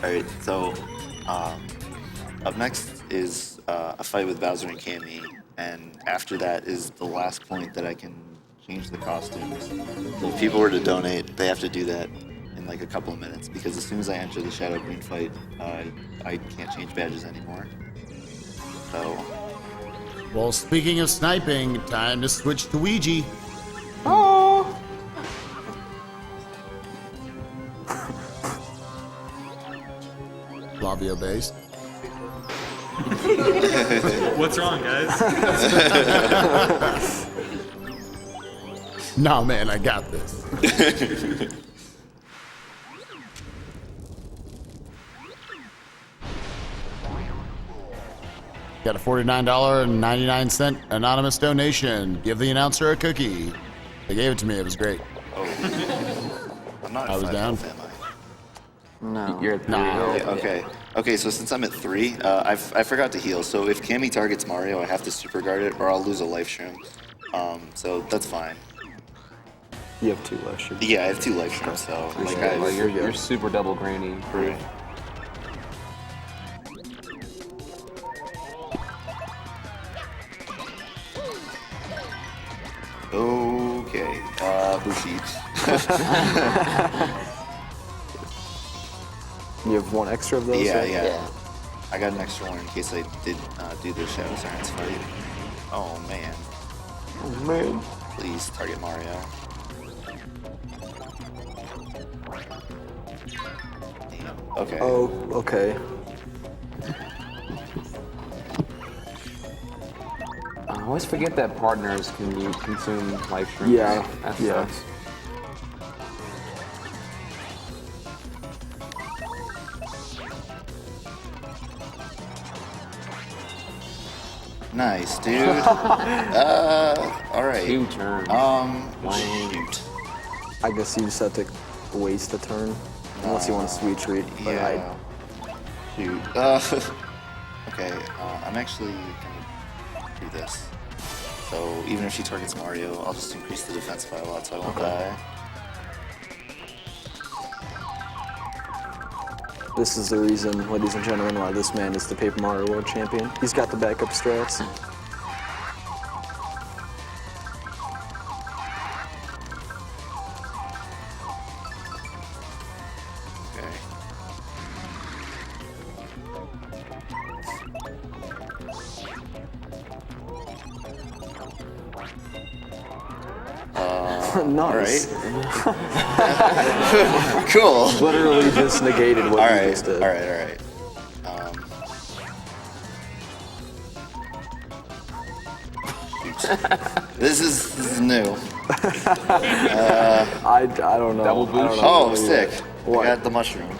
Alright, so up next is a fight with Bowser and Cammy, and after that is the last point that I can change the costumes. So if people were to donate, they have to do that in a couple of minutes, because as soon as I enter the Shadow Green fight, I can't change badges anymore. So. Well, speaking of sniping, time to switch to Ouija. Oh! Flavio based. What's wrong, guys? Nah, man, I got this. Got a $49.99 anonymous donation. Give the announcer a cookie. They gave it to me. It was great. I'm not. I was down. Am I? No. You're at 3. Okay. Okay. So since I'm at 3, I forgot to heal. So if Cammy targets Mario, I have to super guard it, or I'll lose a life stream. So that's fine. You have 2 life streams. Yeah, I have 2 life streams. So like, You're super double granny. Right. Okay. Bushids. You have 1 extra of those? Yeah, right? yeah. I got an extra one in case I did do the Shadow Sirens fight. Oh man. Oh, man. Please target Mario. Damn. Okay. Oh, okay. I always forget that partners can consume life streams. Yeah, That yeah. sucks. Nice, dude. All right. 2 turns. Shoot. I guess you just have to waste a turn. Unless you want a sweet treat. But Yeah. Shoot. Okay. I'm actually gonna do this. So even if she targets Mario, I'll just increase the defense by a lot, so I won't die. This is the reason, ladies and gentlemen, why this man is the Paper Mario World Champion. He's got the backup strats. Okay. Nice. Cool. Literally just negated what All you right. just did. All right. All right. Shoot. This is new. I don't know. Double I don't boost? know. Oh, sick. What? I got the mushroom.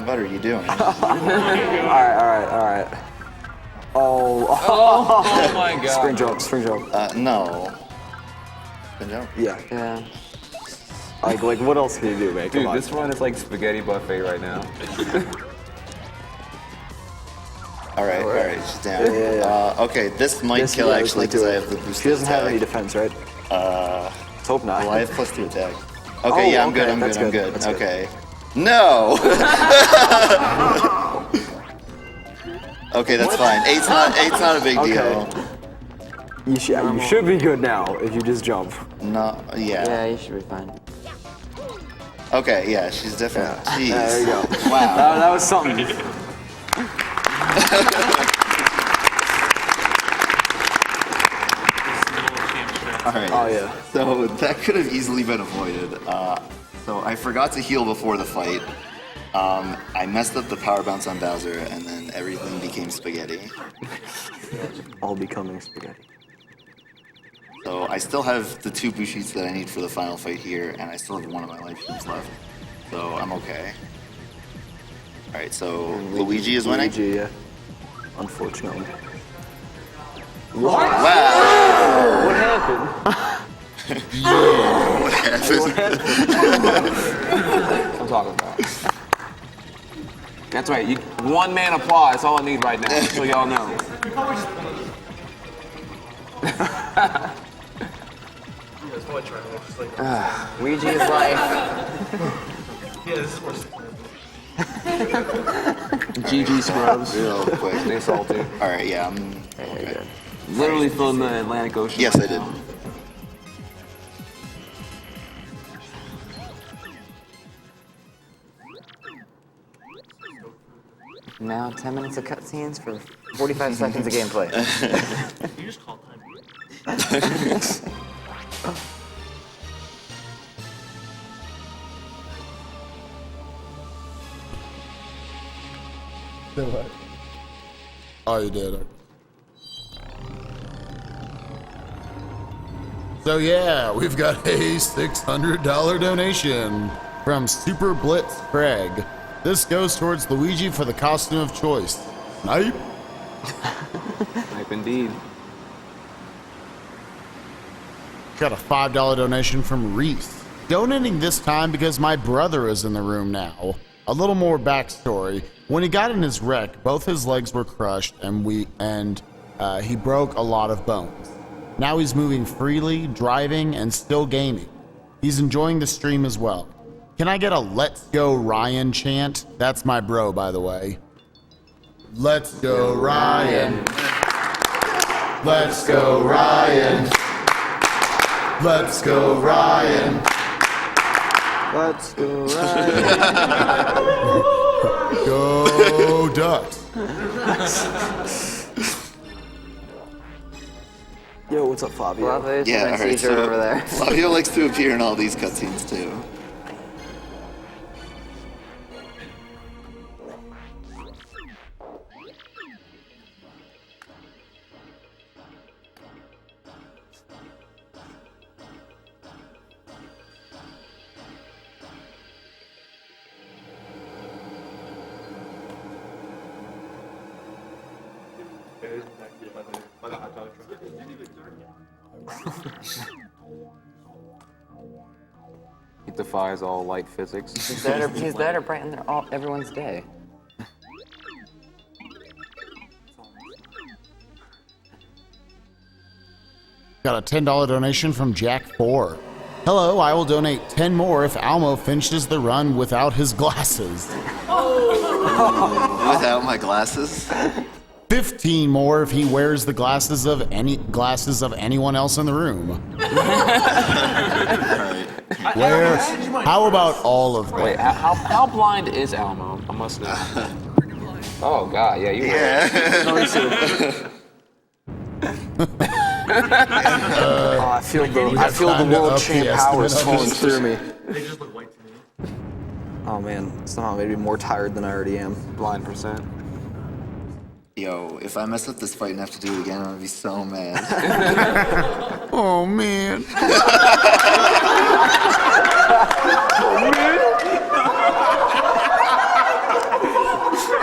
What are you doing? Alright. Oh, Oh my god. spring jump. No. Spin jump? Yeah. Yeah. Like what else can you do, man? Come Dude, on. this run is like spaghetti buffet right now. All right, she's down. Yeah. Okay, this might This- kill yeah, actually let's do because I it. have the boosted She doesn't have attack. any defense, right? Let's hope not. Well, I have +2 attack. Okay, Oh, yeah, I'm okay, good. I'm that's good. I'm good, good. that's good. Okay. No. Okay, that's fine. Eight's not a big Okay. deal. You should be good now if you just jump. No, Yeah, yeah. you should be fine. Okay, yeah, she's definitely. Jeez. There you go. Wow. That was something. All right. Oh yeah. So that could have easily been avoided. So I forgot to heal before the fight. I messed up the power bounce on Bowser, and then everything became spaghetti. All becoming spaghetti. So I still have the 2 Bushids that I need for the final fight here, and I still have one of my life cubes left. So I'm okay. All right, so Luigi is winning. Luigi, yeah. Unfortunately. Wow! What happened? What happened? I'm talking about. That's right. One man applause. That's all I need right now. So y'all know. Luigi is life. Yeah, this is worse. GG Scrubs. Real quick. They salty. All right, yeah, I'm okay. Literally filling the Atlantic Ocean. Yes, I did. Now 10 minutes of cutscenes for 45 seconds of gameplay. You just call time. Oh, you did. So yeah, we've got a $600 donation from Super Blitz Craig. This goes towards Luigi for the costume of choice. Snipe. Snipe indeed. Got a $5 donation from Reese. Donating this time because my brother is in the room now. A little more backstory. When he got in his wreck, both his legs were crushed and he broke a lot of bones. Now he's moving freely, driving, and still gaming. He's enjoying the stream as well. Can I get a "Let's Go Ryan" chant? That's my bro, by the way. Let's go Ryan. Let's go Ryan. Let's go Ryan. Let's go Ryan. Go Ducks. Yo, what's up, Fabio? Flavio's Yeah, in a alright, t-shirt so over there. Flavio likes to appear in all these cutscenes too. By the hot dog truck. He defies all light physics. He's there to brighten everyone's day. Got a $10 donation from Jack4. Hello, I will donate 10 more if Almo finishes the run without his glasses. Without my glasses? 15 more if he wears the glasses of anyone else in the room. Alright. How about all of them? Wait, how blind is Elmo? I must know. Oh God, yeah, you're right. I feel the world champ powers flowing through me. They just look white to me. Oh man, somehow made me more tired than I already am. Blind percent. Yo, if I mess up this fight and have to do it again, I'm gonna be so mad. Oh man.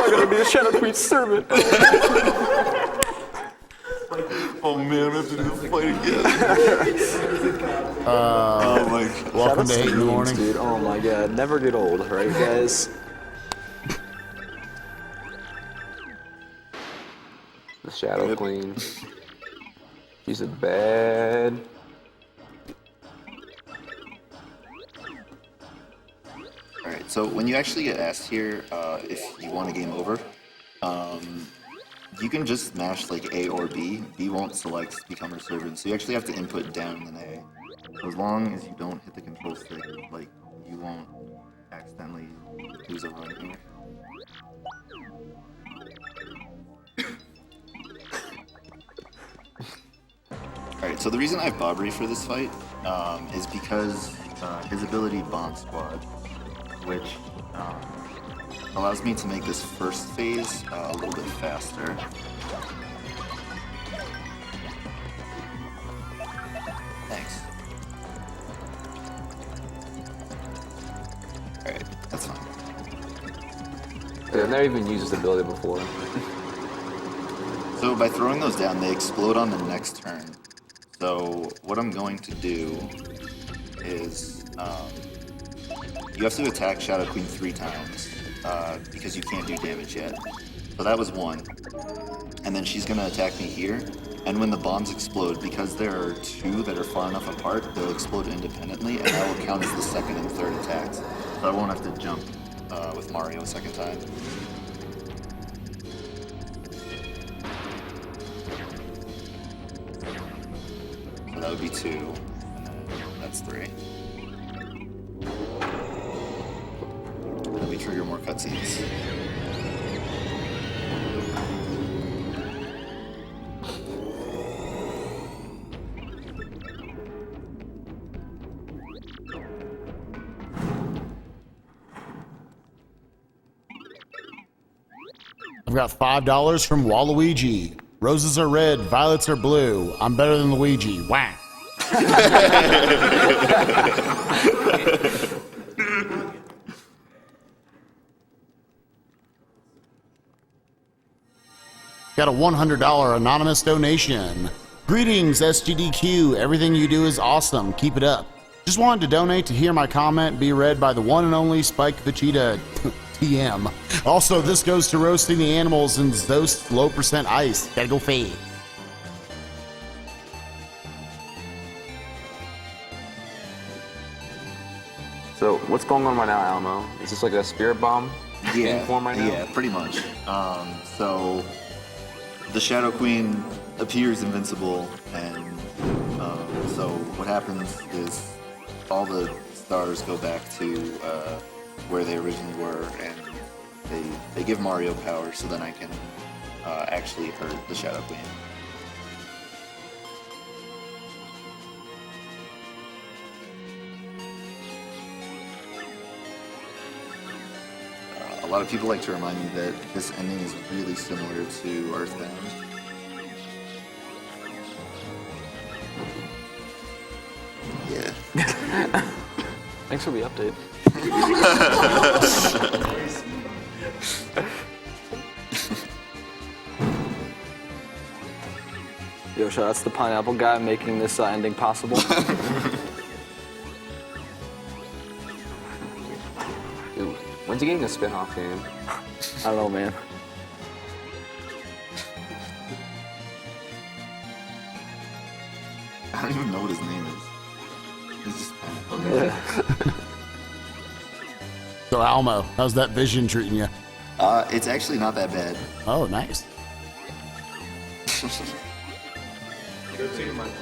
I'm gonna be a Shenanagans servant. Oh man, I have to do the fight again. Oh my god. Welcome to 8 in the morning. Dude. Oh my god, never get old, right guys? The Shadow Queen. She's a bad. Alright, so when you actually get asked here if you want a game over, you can just mash like A or B. B won't select become her servant, so you actually have to input down and then A. So as long as you don't hit the control stick, like, you won't accidentally lose a run here. Alright, so the reason I have Bobbery for this fight is because his ability Bond Squad, which allows me to make this first phase a little bit faster. Thanks. Alright, that's fine. I've never even used this ability before. So by throwing those down, they explode on the next turn. So what I'm going to do is you have to attack Shadow Queen 3 times because you can't do damage yet. So that was one. And then she's gonna attack me here. And when the bombs explode, because there are 2 that are far enough apart, they'll explode independently, and that will count as the second and third attacks. So I won't have to jump with Mario a second time. So that would be 2, and then that's 3. Let me trigger more cutscenes. I've got $5 from Waluigi. Roses are red, violets are blue. I'm better than Luigi. Whack. Got a $100 anonymous donation. Greetings, Sgdq. Everything you do is awesome. Keep it up. Just wanted to donate to hear my comment be read by the one and only Spike the Cheetah TM. Also, this goes to roasting the animals in Zost low percent ice. Gotta go fade. So what's going on right now, Alamo? Is this like a spirit bomb in form right now? Yeah, pretty much. So the Shadow Queen appears invincible, and so what happens is all the stars go back to where they originally were, and they give Mario power, so then I can actually hurt the Shadow Queen. A lot of people like to remind me that this ending is really similar to Earthbound. Yeah. Thanks for the update. Yo, shout outs to the pineapple guy making this ending possible. Dude, when's he getting a spin-off game? I don't know, man. I don't even know what his name is. He's just So Almo, how's that vision treating you? it's actually not that bad. Oh, nice. Go to my class.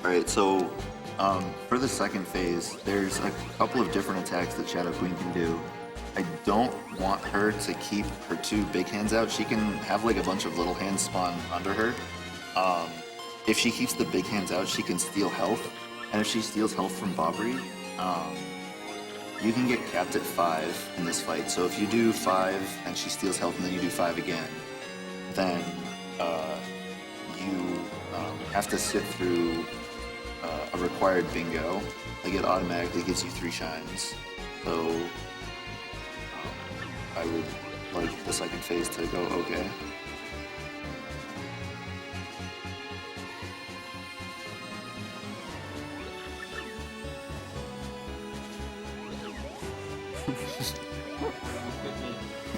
Alright, so for the second phase, there's a couple of different attacks that Shadow Queen can do. I don't want her to keep her two big hands out. She can have like a bunch of little hands spawn under her. If she keeps the big hands out, she can steal health. And if she steals health from Bobbery, you can get capped at 5 in this fight. So if you do 5 and she steals health and then you do 5 again, then you have to sit through a required bingo. Like it automatically gives you 3 shines. So I would like the second phase to go okay.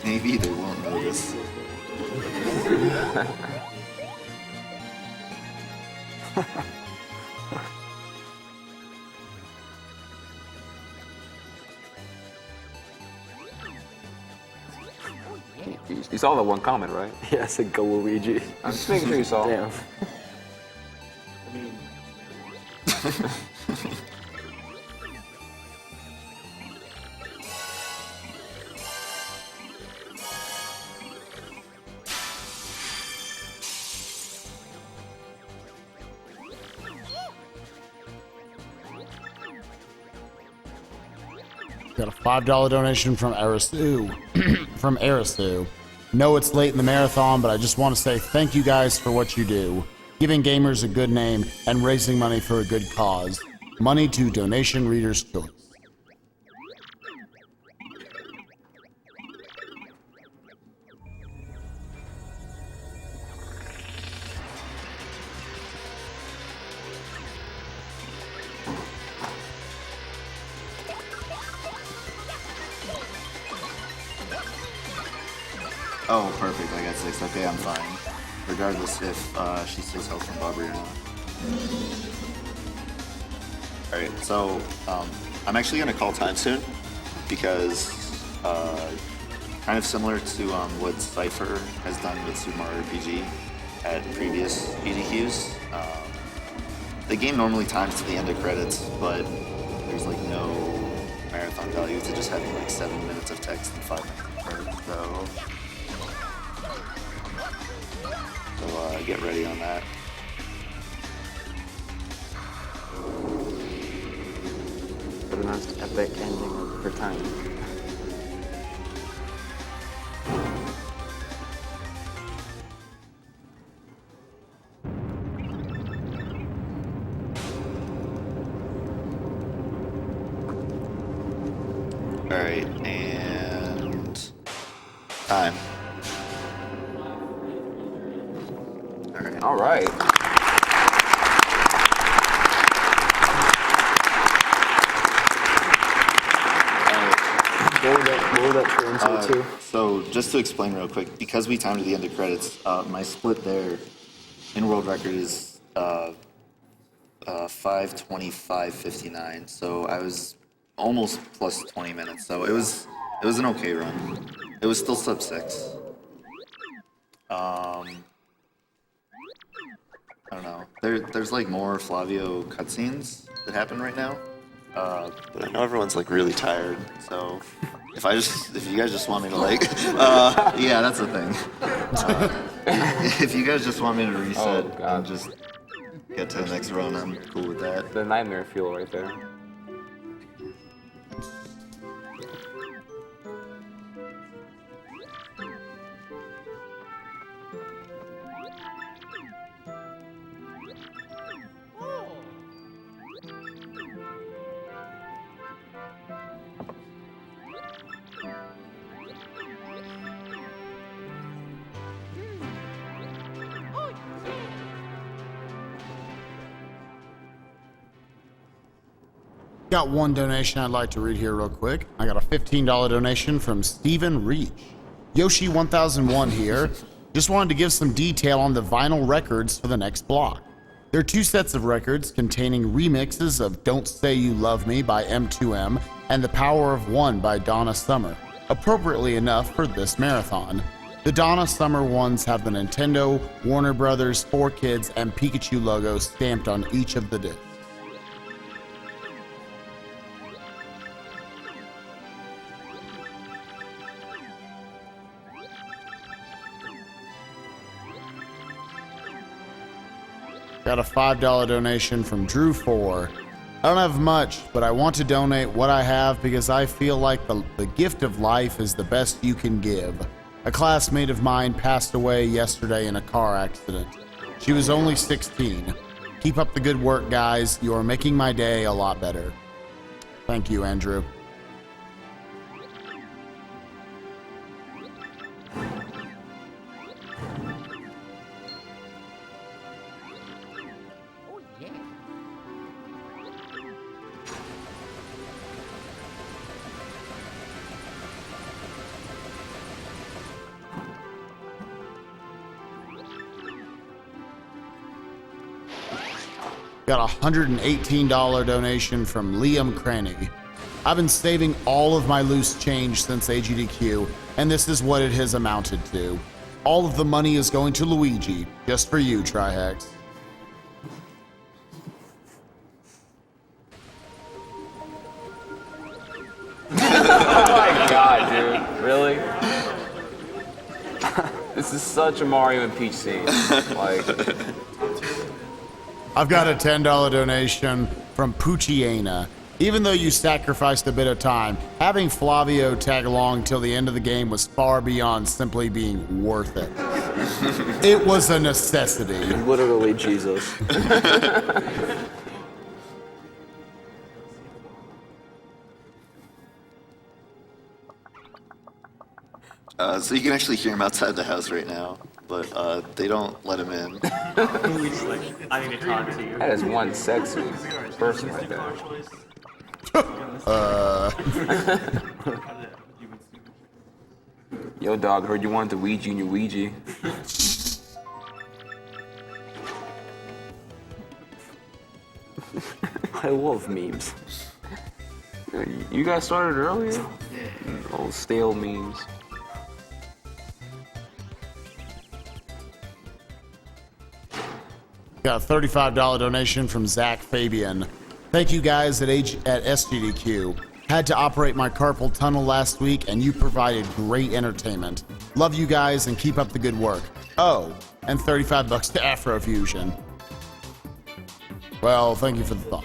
Maybe they won't notice. You saw that one comment, right? Yeah, I said go Luigi. I'm just making sure you saw. Damn. I mean, Got a $5 donation from Arisu. From Arisu. Know it's late in the marathon, but I just want to say thank you guys for what you do. Giving gamers a good name and raising money for a good cause. Money to donation readers' choice. Oh, perfect. I got 6. Okay, I'm fine. Regardless if she steals health from Bobbery or not. Alright, so I'm actually going to call time soon because kind of similar to what Cypher has done with Super Mario RPG at previous EDQs. The game normally times to the end of credits, but there's like no marathon value to just having like 7 minutes of text and 5 minutes of credits, so get ready on that. for the most epic ending for time. All right, and time. All right. What would that translate to? So just to explain real quick, because we timed to the end of credits, my split there in world record is 5:25:59. So I was almost plus 20 minutes. So it was an okay run. It was still sub 6. I don't know. There's like more Flavio cutscenes that happen right now. But I know everyone's like really tired, so if you guys just want me to like, yeah, that's the thing. If you guys just want me to reset and just get to the next run, I'm cool with that. The nightmare fuel right there. Got one donation I'd like to read here real quick. I got a $15 donation from Stephen Reach. Yoshi1001 here. Just wanted to give some detail on the vinyl records for the next block. There are 2 sets of records containing remixes of Don't Say You Love Me by M2M and The Power of One by Donna Summer, appropriately enough for this marathon. The Donna Summer ones have the Nintendo, Warner Brothers, 4Kids, and Pikachu logos stamped on each of the discs. Got a $5 donation from Drew4. I don't have much, but I want to donate what I have because I feel like the gift of life is the best you can give. A classmate of mine passed away yesterday in a car accident. She was only 16. Keep up the good work, guys. You are making my day a lot better. Thank you, Andrew. Got a $118 donation from Liam Cranny. I've been saving all of my loose change since Sgdq, and this is what it has amounted to. All of the money is going to Luigi, just for you, Trihex. Oh my god, dude. Really? This is such a Mario and Peach scene. Like... I've got a $10 donation from Pucciana. Even though you sacrificed a bit of time, having Flavio tag along till the end of the game was far beyond simply being worth it. It was a necessity. Literally Jesus. So you can actually hear him outside the house right now, but they don't let him in. I need to talk to you. That is one sexy person right there. Yo, dog, heard you wanted the Ouija in your Ouija. I love memes. You guys started earlier? Old stale memes. Got a $35 donation from Zach Fabian. Thank you guys at Sgdq. Had to operate my carpal tunnel last week, and you provided great entertainment. Love you guys and keep up the good work. Oh, and $35 to Afrofusion. Well, thank you for the thought.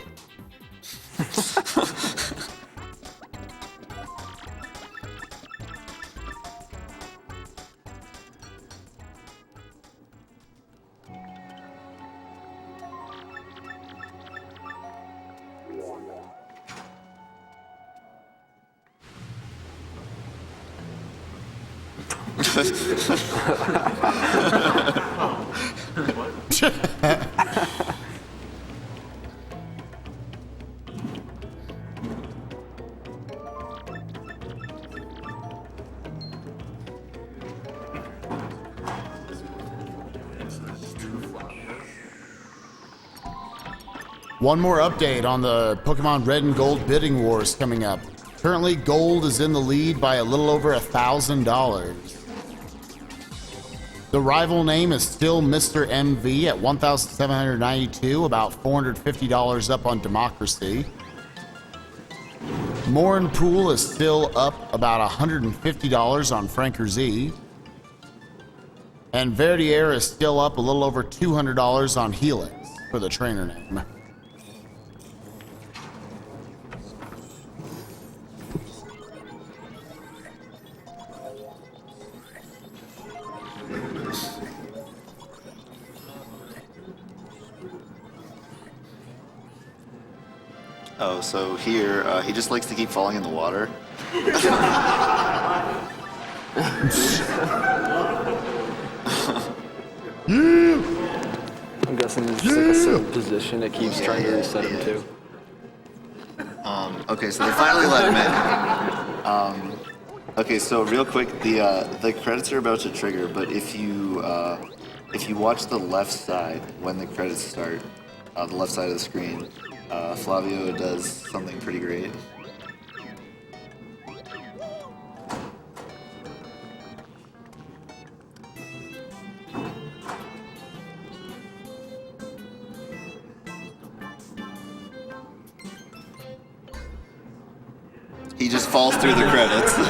One more update on the Pokemon Red and Gold bidding wars coming up. Currently, Gold is in the lead by a little over $1,000. The rival name is still Mr. MV at $1,792, about $450 up on Democracy. Morin Pool is still up about $150 on Franker Z. And Verdier is still up a little over $200 on Helix for the trainer name. Oh, so here, he just likes to keep falling in the water. I'm guessing there's just like a certain position it keeps trying to reset him to. Okay, so they finally let him in. Okay, so real quick, the credits are about to trigger, but if you watch the left side when the credits start, the left side of the screen, Flavio does something pretty great. He just falls through the credits. All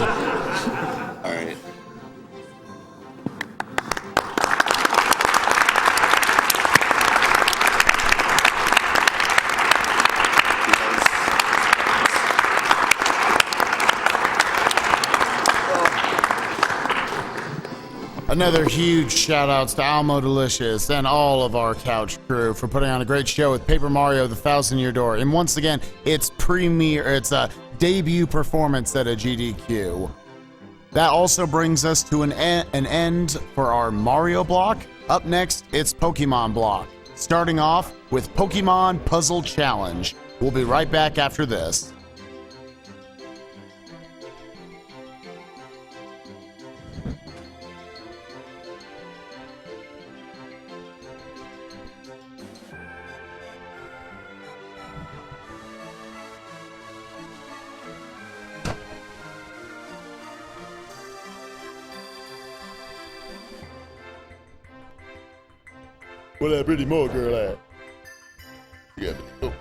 right. Another huge shout outs to Almo Delicious and all of our couch crew for putting on a great show with Paper Mario the Thousand Year Door. And once again, it's a debut performance at a GDQ. That also brings us to an end for our Mario block. Up next, it's Pokemon block. Starting off with Pokemon Puzzle Challenge. We'll be right back after this. Where that pretty more girl at? You got me. Oh.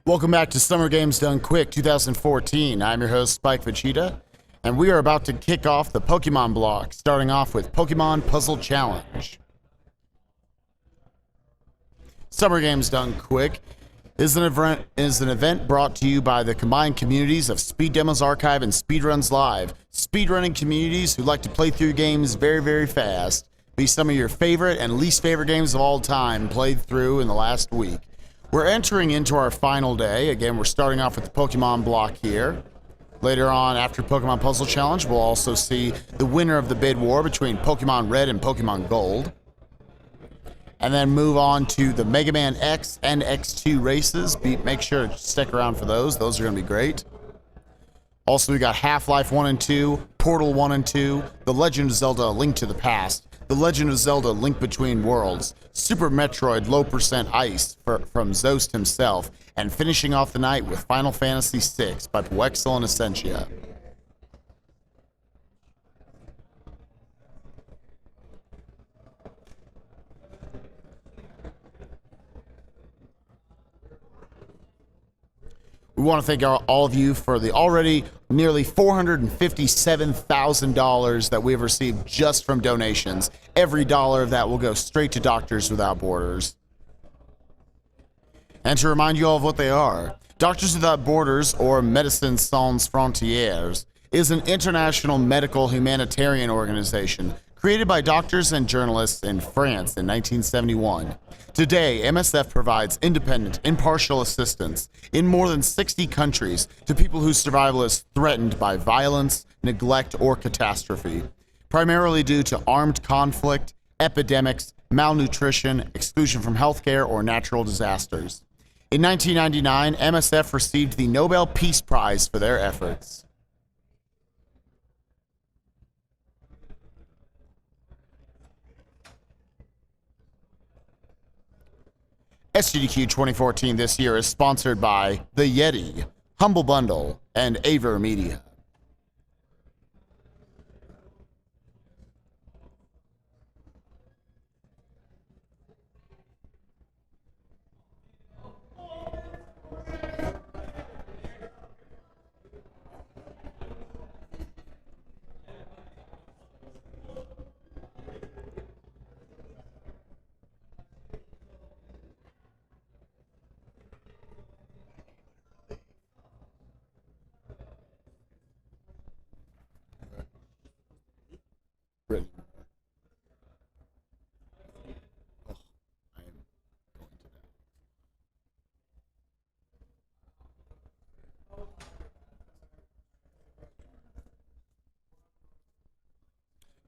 Welcome back to Summer Games Done Quick 2014. I'm your host, Spike Vegeta, and we are about to kick off the Pokemon block, starting off with Pokemon Puzzle Challenge. Summer Games Done Quick is an event brought to you by the combined communities of Speed Demos Archive and Speedruns Live, speedrunning communities who like to play through games very, very fast. Be some of your favorite and least favorite games of all time played through in the last week. We're entering into our final day. Again, we're starting off with the Pokemon block here. Later on, after Pokemon Puzzle Challenge, we'll also see the winner of the bid war between Pokemon Red and Pokemon Gold. and then move on to the Mega Man X and X2 races. Make sure to stick around for those. Those are going to be great. Also, we got Half-Life 1 and 2, Portal 1 and 2, The Legend of Zelda: A Link to the Past, The Legend of Zelda: Link Between Worlds, Super Metroid Low Percent Ice from Zost himself, and finishing off the night with Final Fantasy VI by Poexel and Essentia. We want to thank all of you for the already nearly $457,000 that we have received just from donations. Every dollar of that will go straight to Doctors Without Borders. And to remind you all of what they are, Doctors Without Borders, or Médecins Sans Frontières, is an international medical humanitarian organization created by doctors and journalists in France in 1971. Today, MSF provides independent, impartial assistance in more than 60 countries to people whose survival is threatened by violence, neglect, or catastrophe, primarily due to armed conflict, epidemics, malnutrition, exclusion from healthcare, or natural disasters. In 1999, MSF received the Nobel Peace Prize for their efforts. Sgdq 2014 this year is sponsored by The Yeti, Humble Bundle, and Aver Media.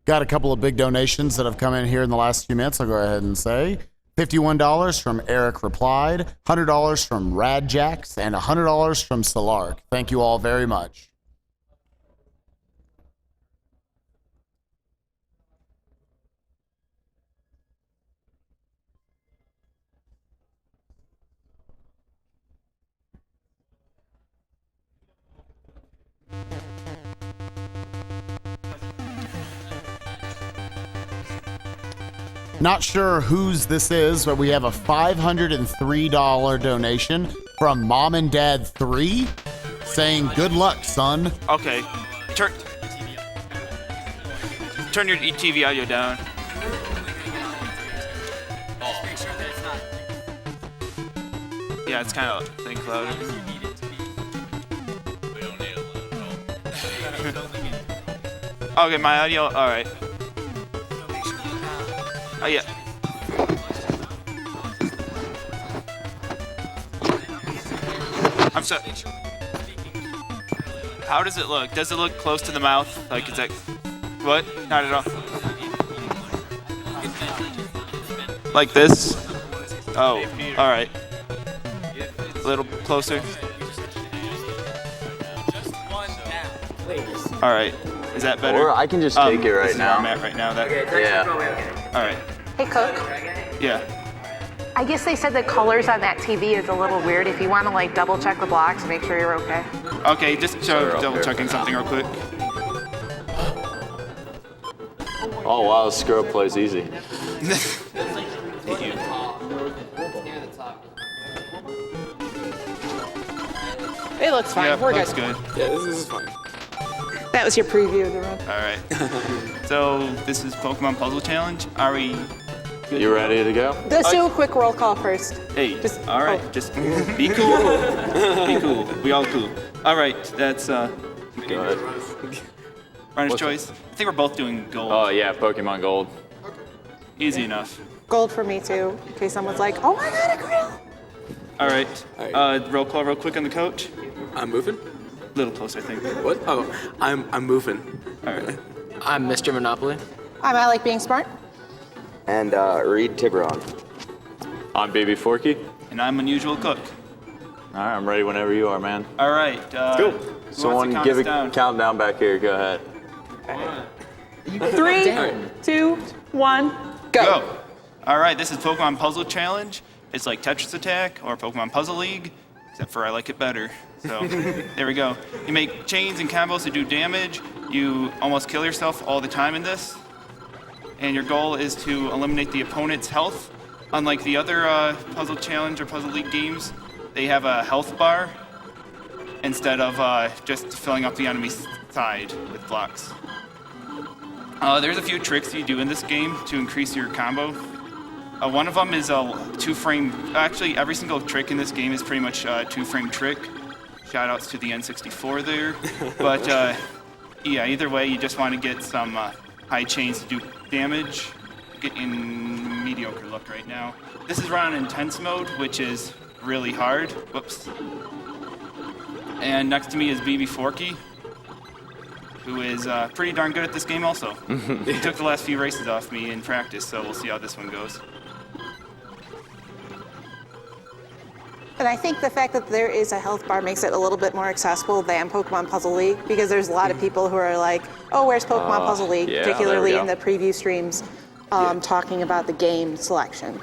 Got a couple of big donations that have come in here in the last few minutes. I'll go ahead and say $51 from Eric Replied, $100 from Radjax, and $100 from Solark. Thank you all very much. Not sure whose this is, but we have a $503 donation from Mom and Dad 3 saying, "Good luck, son." Okay. Turn your TV audio down. Yeah, it's kind of think louder. Okay, my audio. All right. Oh yeah. I'm so. How does it look? Does it look close to the mouth? Like, is that what? Not at all. Like this? Oh, all right. A little closer. All right. Is that better? Or I can just take it right now. Where I'm at right now. That. Yeah. All right. Hey, Cook. Yeah. I guess they said the colors on that TV is a little weird. If you want to like double check the blocks and make sure you're okay. Okay, just double checking something real quick. Oh wow, this screw up plays easy. It looks fine. Yeah, We're looks good. good. Yeah, this is fine. That was your preview of the run. All right. So this is Pokemon Puzzle Challenge. Are we? Good? You ready to go? Let's do a quick roll call first. Hey. Just- all right. oh. Just be cool. Be cool. We all cool. All right. That's Go ahead. runner's choice. I think we're both doing gold. Oh yeah, Pokemon Gold. Easy enough. Gold for me too, in case someone's like, "Oh my God, a grill!" All right. Roll call real quick on the coach. I'm moving. A little close, I think. What? Oh, I'm moving. All right. I'm Mr. Monopoly. I like being smart. And Reed Tiburon. I'm Bbforky. And I'm Unusual Cook. All right, I'm ready whenever you are, man. All right. Go. Someone give a countdown back here. Go ahead. 3, 2, 1, go. All right, this is Pokemon Puzzle Challenge. It's like Tetris Attack or Pokemon Puzzle League, except for I like it better. So there we go. You make chains and combos to do damage. You almost kill yourself all the time in this. And your goal is to eliminate the opponent's health. Unlike the other Puzzle Challenge or Puzzle League games, they have a health bar instead of just filling up the enemy's side with blocks. There's a few tricks you do in this game to increase your combo. One of them is a 2-frame. Actually, every single trick in this game is pretty much a 2-frame trick. Shoutouts to the N64 there. But yeah, either way, you just want to get some high chains to do damage. Getting mediocre luck right now. This is run on intense mode, which is really hard. Whoops. And next to me is Bbforky, who is pretty darn good at this game also. He took the last few races off me in practice, so we'll see how this one goes. And I think the fact that there is a health bar makes it a little bit more accessible than Pokemon Puzzle League, because there's a lot of people who are like, oh, where's Pokemon Puzzle League? Yeah, particularly in the preview streams talking about the game selection.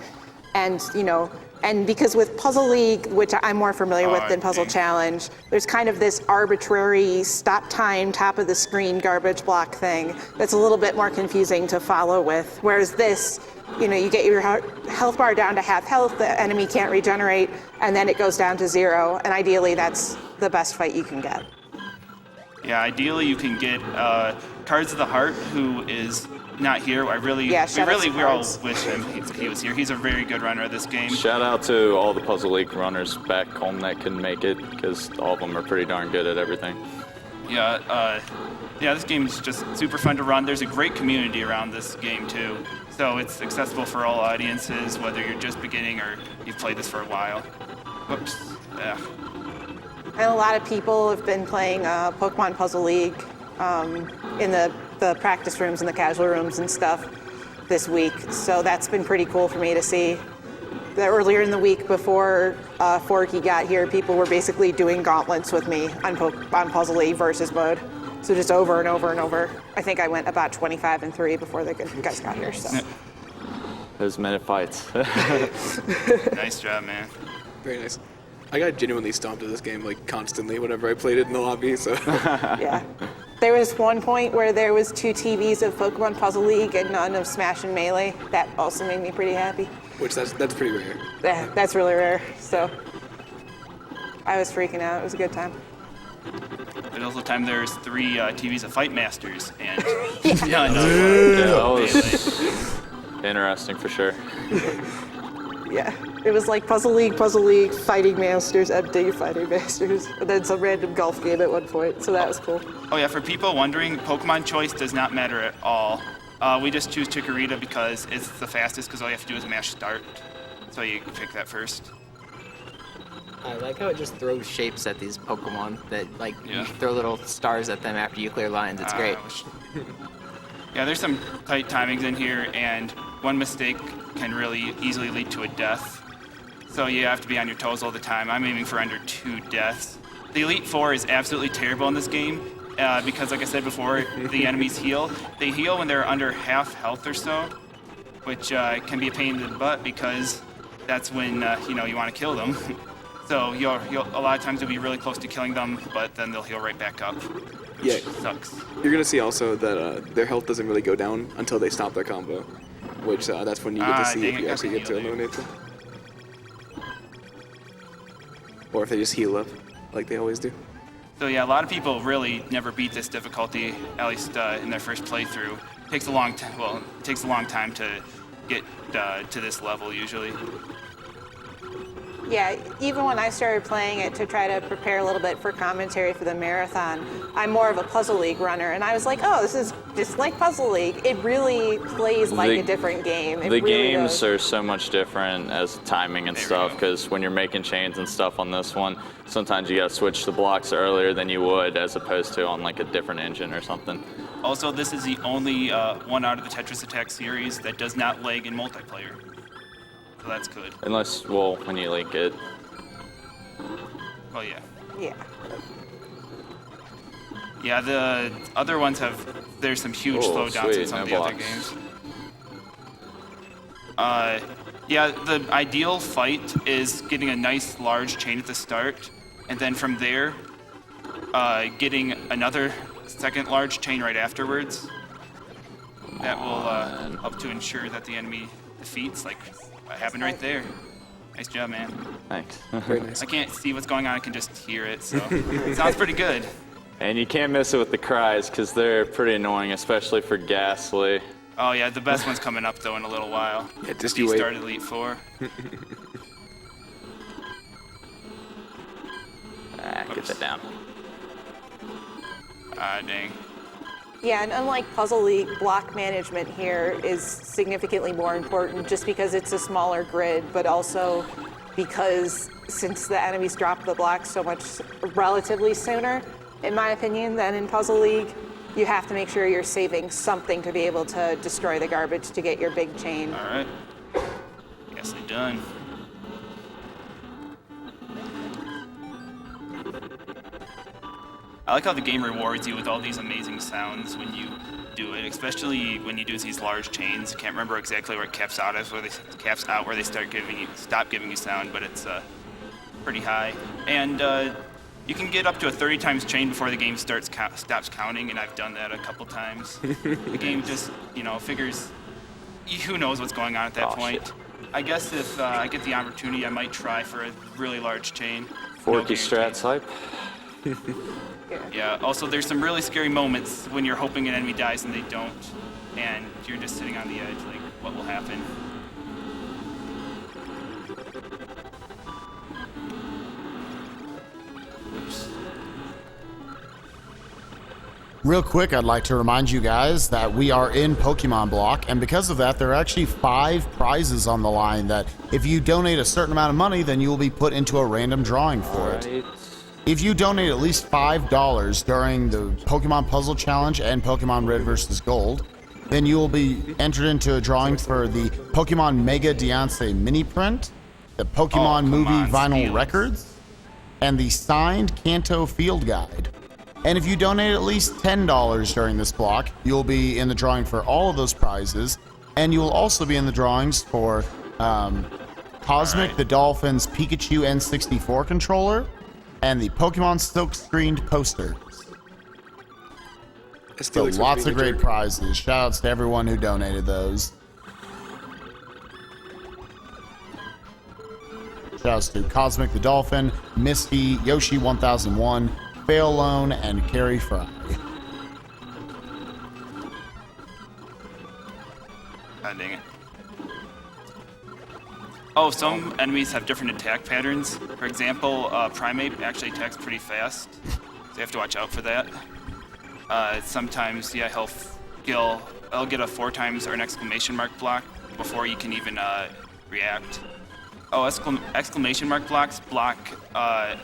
And, you know, and because with Puzzle League, which I'm more familiar with than Puzzle Challenge, there's kind of this arbitrary stop time, top of the screen garbage block thing that's a little bit more confusing to follow with. Whereas this, you know, you get your health bar down to half health, the enemy can't regenerate, and then it goes down to 0, and ideally that's the best fight you can get. Yeah, ideally you can get Karmarz of the Heart, who is not here. We all wish he was here. He's a very good runner of this game. Shout out to all the Puzzle League runners back home that couldn't make it, because all of them are pretty darn good at everything. Yeah, this game is just super fun to run. There's a great community around this game too, so it's accessible for all audiences, whether you're just beginning or you've played this for a while. Whoops. Yeah. And a lot of people have been playing Pokemon Puzzle League in the practice rooms and the casual rooms and stuff this week. So that's been pretty cool for me to see. Earlier in the week before Forky got here, people were basically doing gauntlets with me on Puzzle League versus mode. So just over and over and over. I think I went about 25-3 before the guys got here. So. Those minute fights. Nice job, man. Very nice. I got genuinely stomped at this game like constantly whenever I played it in the lobby. So. Yeah. There was one point where there was 2 TVs of Pokemon Puzzle League and none of Smash and Melee. That also made me pretty happy. Which that's pretty rare. Yeah, that's really rare. So I was freaking out. It was a good time. There's also time there's 3 TVs of Fight Masters and that was interesting for sure. Yeah, it was like Puzzle League, Fighting Masters, empty Fighting Masters, and then some random golf game at one point, so that was cool. Oh yeah, for people wondering, Pokemon choice does not matter at all. We just choose Chikorita because it's the fastest, because all you have to do is mash start. So you pick that first. I like how it just throws shapes at these Pokemon that, like, you throw little stars at them after you clear lines. It's great. Yeah, there's some tight timings in here, and one mistake can really easily lead to a death. So you have to be on your toes all the time. I'm aiming for under 2 deaths. The Elite Four is absolutely terrible in this game because, like I said before, the enemies heal. They heal when they're under half health or so, which can be a pain in the butt because that's when you want to kill them. So you'll a lot of times you'll be really close to killing them, but then they'll heal right back up. Which sucks. You're gonna see also that their health doesn't really go down until they stop their combo, which that's when you get to see if you actually get to eliminate them, or if they just heal up like they always do. So yeah, a lot of people really never beat this difficulty, at least in their first playthrough. It takes a long time. Well, it takes a long time to get to this level usually. Yeah, even when I started playing it to try to prepare a little bit for commentary for the marathon, I'm more of a Puzzle League runner, and I was like, oh, this is just like Puzzle League. It really plays like a different game. The games are so much different as timing and stuff, because when you're making chains and stuff on this one, sometimes you gotta switch the blocks earlier than you would as opposed to on like a different engine or something. Also, this is the only one out of the Tetris Attack series that does not lag in multiplayer. So that's good. Unless, well, when you link it. Well, yeah. Yeah. Yeah, the other ones there's some huge slowdowns in some of the other games. Yeah, the ideal fight is getting a nice large chain at the start, and then from there, getting another second large chain right afterwards. That will help to ensure that the enemy defeats, like what happened right there. Nice job, man. Thanks. Very nice. I can't see what's going on, I can just hear it, so it sounds pretty good. And you can't miss it with the cries, because they're pretty annoying, especially for Ghastly. Oh yeah, the best one's coming up though in a little while. Yeah, just he you wait. started Elite 4. Get that down. Dang. Yeah, and unlike Puzzle League, block management here is significantly more important just because it's a smaller grid, but also because since the enemies drop the blocks so much relatively sooner, in my opinion, than in Puzzle League, you have to make sure you're saving something to be able to destroy the garbage to get your big chain. All right. Guess they're done. I like how the game rewards you with all these amazing sounds when you do it, especially when you do these large chains. I can't remember exactly where it caps out where they stop giving you sound, but it's pretty high. And you can get up to a 30 times chain before the game stops counting, and I've done that a couple times. The game just, figures who knows what's going on at that point. Shit. I guess if I get the opportunity, I might try for a really large chain. Forky strats hype. Yeah, also there's some really scary moments when you're hoping an enemy dies and they don't, and you're just sitting on the edge, like, what will happen? Oops. Real quick, I'd like to remind you guys that we are in Pokemon Block, and because of that, there are actually 5 prizes on the line that if you donate a certain amount of money, then you will be put into a random drawing for it. If you donate at least $5 during the Pokemon Puzzle Challenge and Pokemon Red vs. Gold, then you will be entered into a drawing for the Pokemon Mega Deontay mini print, the Pokemon Movie Vinyl Records, and the signed Kanto Field Guide. And if you donate at least $10 during this block, you'll be in the drawing for all of those prizes, and you will also be in the drawings for Cosmic the Dolphin's Pikachu N64 controller, and the Pokemon Silk Screened poster. So lots of great prizes. Shoutouts to everyone who donated those. Shoutouts to Cosmic the Dolphin, Misty, Yoshi 1001, Fail Lone, and Carrie Fry. God dang it. Oh, some enemies have different attack patterns. For example, Primate actually attacks pretty fast, so you have to watch out for that. Sometimes, yeah, he'll get a 4 times or an exclamation mark block before you can even react. Oh, exclamation mark blocks block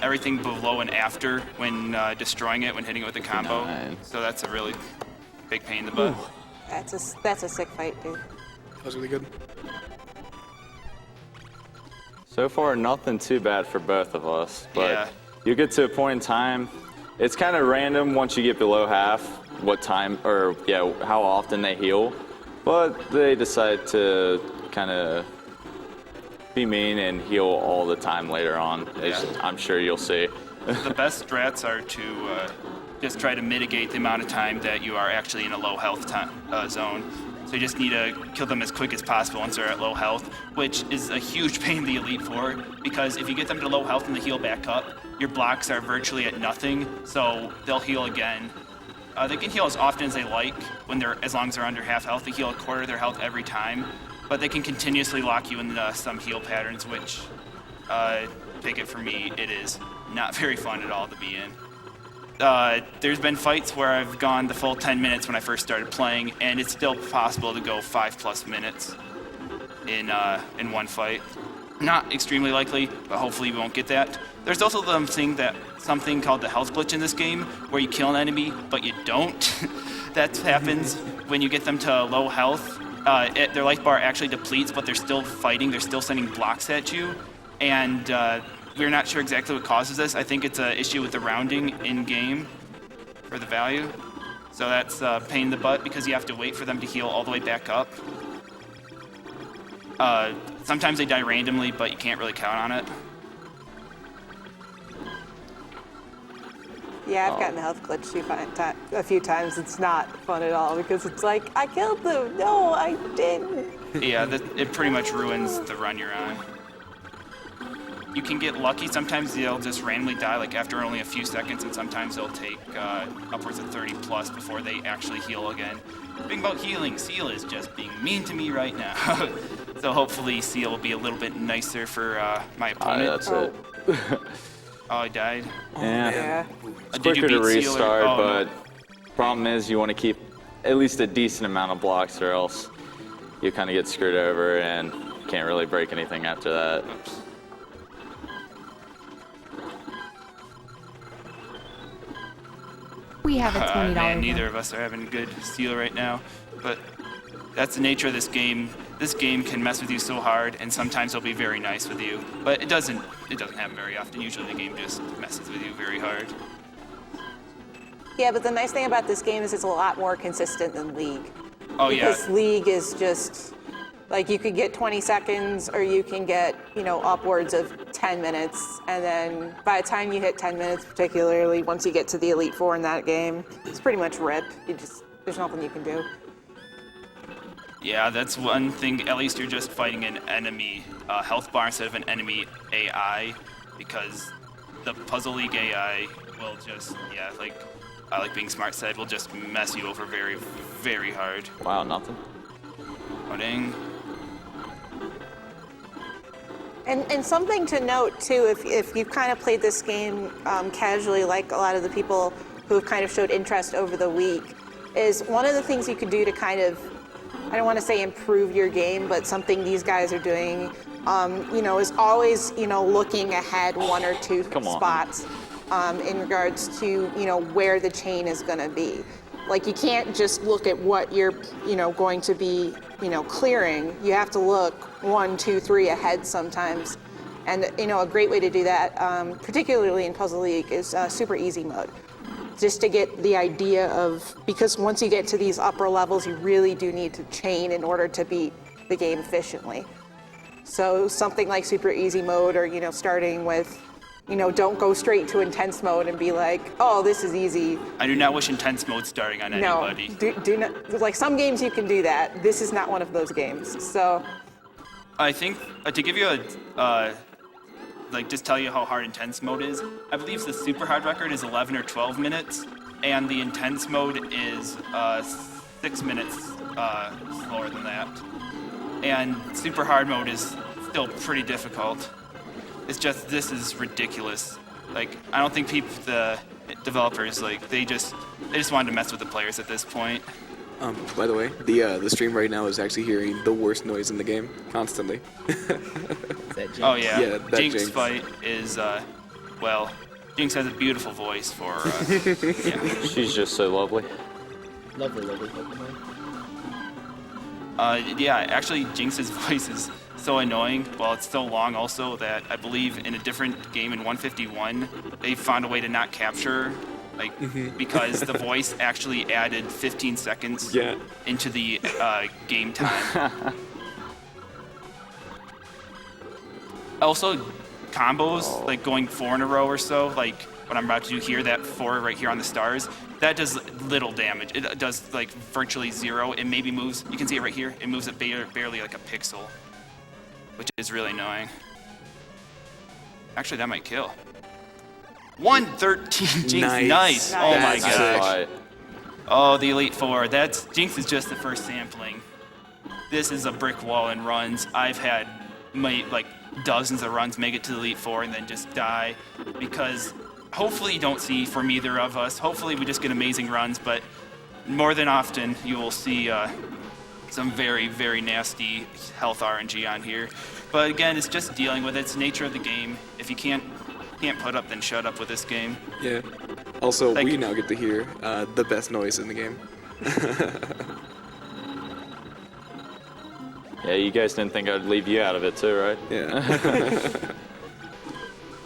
everything below and after when destroying it, when hitting it with a combo. So that's a really big pain in the butt. That's a sick fight, dude. That was really good. So far, nothing too bad for both of us, but you get to a point in time, it's kind of random once you get below half what time, or how often they heal, but they decide to kind of be mean and heal all the time later on, as I'm sure you'll see. The best strats are to just try to mitigate the amount of time that you are actually in a low health zone. So you just need to kill them as quick as possible once they're at low health, which is a huge pain in the Elite Four, because if you get them to low health and they heal back up, your blocks are virtually at nothing, so they'll heal again. They can heal as often as they like, as long as they're under half health. They heal a quarter of their health every time, but they can continuously lock you into some heal patterns, which, take it from me, it is not very fun at all to be in. There's been fights where I've gone the full 10 minutes when I first started playing, and it's still possible to go 5+ minutes in one fight. Not extremely likely, but hopefully we won't get that. There's also something called the health glitch in this game, where you kill an enemy, but you don't. that happens when you get them to low health. Their life bar actually depletes, but they're still fighting. They're still sending blocks at you. And we're not sure exactly what causes this. I think it's an issue with the rounding in-game for the value. So that's a pain in the butt because you have to wait for them to heal all the way back up. Sometimes they die randomly, but you can't really count on it. Yeah, I've gotten a health glitch a few times. It's not fun at all because it's like, I killed them. No, I didn't. Yeah, it pretty much ruins the run you're on. You can get lucky. Sometimes they'll just randomly die like after only a few seconds, and sometimes they'll take upwards of 30 plus before they actually heal again. Speaking about healing, Seal is just being mean to me right now. So hopefully Seal will be a little bit nicer for my opponent. That's it. Oh, I died. Yeah. It's Did you quicker to beat Seal restart, or- but problem is you want to keep at least a decent amount of blocks, or else you kind of get screwed over and can't really break anything after that. Oops. We have a $20 Man, bill. neither of us are having a good Seal right now, but that's the nature of this game. This game can mess with you so hard, and sometimes it'll be very nice with you. But it doesn't happen very often. Usually the game just messes with you very hard. Yeah, but the nice thing about this game is it's a lot more consistent than League. Oh, yeah. Because League is just, like, you could get 20 seconds or you can get, upwards of 10 minutes. And then by the time you hit 10 minutes, particularly once you get to the Elite Four in that game, it's pretty much rip. There's nothing you can do. Yeah, that's one thing. At least you're just fighting an enemy health bar instead of an enemy AI, because the Puzzle League AI will just, like Being Smart said, will just mess you over very, very hard. Wow, nothing. Oh, dang. And something to note too, if you've kind of played this game casually, like a lot of the people who have kind of showed interest over the week, is one of the things you could do to kind of, I don't want to say improve your game, but something these guys are doing, is always, looking ahead one or two spots in regards to, where the chain is going to be. Like, you can't just look at what you're, going to be, clearing. You have to look 1, 2, 3 ahead sometimes. And, a great way to do that, particularly in Puzzle League, is super easy mode. Just to get the idea of, because once you get to these upper levels, you really do need to chain in order to beat the game efficiently. So something like super easy mode, or, starting with, don't go straight to intense mode and be like, oh, this is easy. I do not wish intense mode starting on anybody. No, do not. Like, some games you can do that. This is not one of those games. So I think to give you just tell you how hard intense mode is, I believe the super hard record is 11 or 12 minutes, and the intense mode is 6 minutes slower than that. And super hard mode is still pretty difficult. It's just, this is ridiculous. Like, I don't think the developers, they just wanted to mess with the players at this point. By the way, the stream right now is actually hearing the worst noise in the game constantly. Is that Jinx? Oh yeah, that Jinx fight is, Jinx has a beautiful voice for, yeah. She's just so lovely. Lovely Pokemon. Yeah, actually Jinx's voice is so annoying. Well, it's so long also that I believe in a different game in 151, they found a way to not capture, because the voice actually added 15 seconds into the game time. Also, combos, like going 4 in a row or so, like what I'm about to do here, that 4 right here on the stars, that does little damage. It does virtually 0. It maybe moves, you can see it right here, it moves it barely like a pixel, which is really annoying. Actually, that might kill. 113, Jinx, nice. Oh my gosh. Oh, the Elite Four, Jinx is just the first sampling. This is a brick wall in runs. I've had dozens of runs make it to the Elite Four and then just die, because hopefully you don't see from either of us. Hopefully we just get amazing runs, but more than often you will see some very, very nasty health RNG on here. But again, it's just dealing with it. It's the nature of the game. If you can't put up, then shut up with this game. Yeah. Also, we now get to hear the best noise in the game. Yeah, you guys didn't think I'd leave you out of it too, right? Yeah.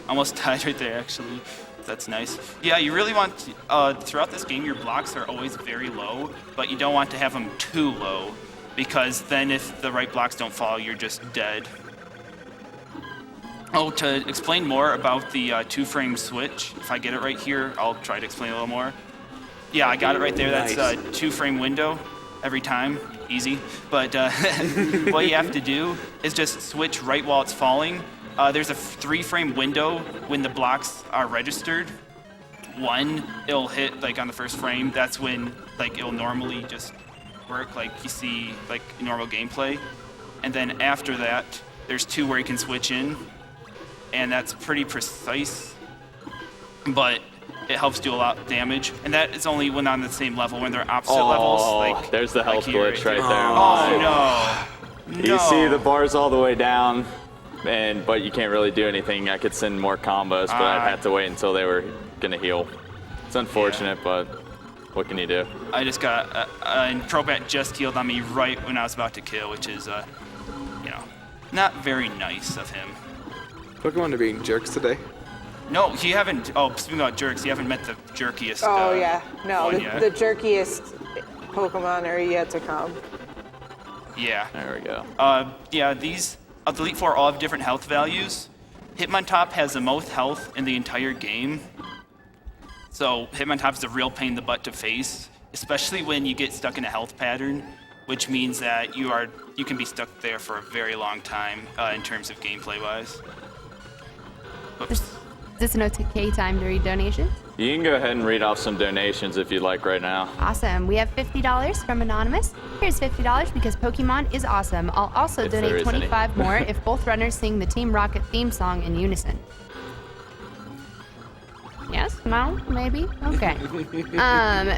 Almost died right there, actually. That's nice. Yeah, you really want throughout this game, your blocks are always very low, but you don't want to have them too low, because then if the right blocks don't fall, you're just dead. Oh, to explain more about the 2-frame switch, if I get it right here, I'll try to explain a little more. Yeah, I got it right there. That's a 2-frame window every time. Easy. But what you have to do is just switch right while it's falling. There's a 3-frame window when the blocks are registered. 1, it'll hit like on the first frame. That's when like it'll normally just work like you see like normal gameplay. And then after that, there's 2 where you can switch in. And that's pretty precise, but it helps do a lot of damage. And that is only when on the same level, when they're opposite levels. Like there's the health like glitch right there. Oh no. You see the bars all the way down, but you can't really do anything. I could send more combos, but I'd have to wait until they were gonna heal. It's unfortunate, but what can you do? I just got, and Crobat just healed on me right when I was about to kill, which is, you know, not very nice of him. Pokemon are being jerks today. No, you haven't. Oh, speaking about jerks, you haven't met the jerkiest. Oh yeah, no, one yet. the jerkiest Pokemon are yet to come. Yeah. There we go. Yeah, these of the Elite Four all have different health values. Hitmontop has the most health in the entire game. So Hitmontop is a real pain in the butt to face, especially when you get stuck in a health pattern, which means that you can be stuck there for a very long time in terms of gameplay wise. Is this an OTK time to read donations? You can go ahead and read off some donations if you'd like right now. Awesome. We have $50 from Anonymous. Here's $50 because Pokemon is awesome. I'll also donate 25 more if both runners sing the Team Rocket theme song in unison. Yes? No? Maybe? Okay.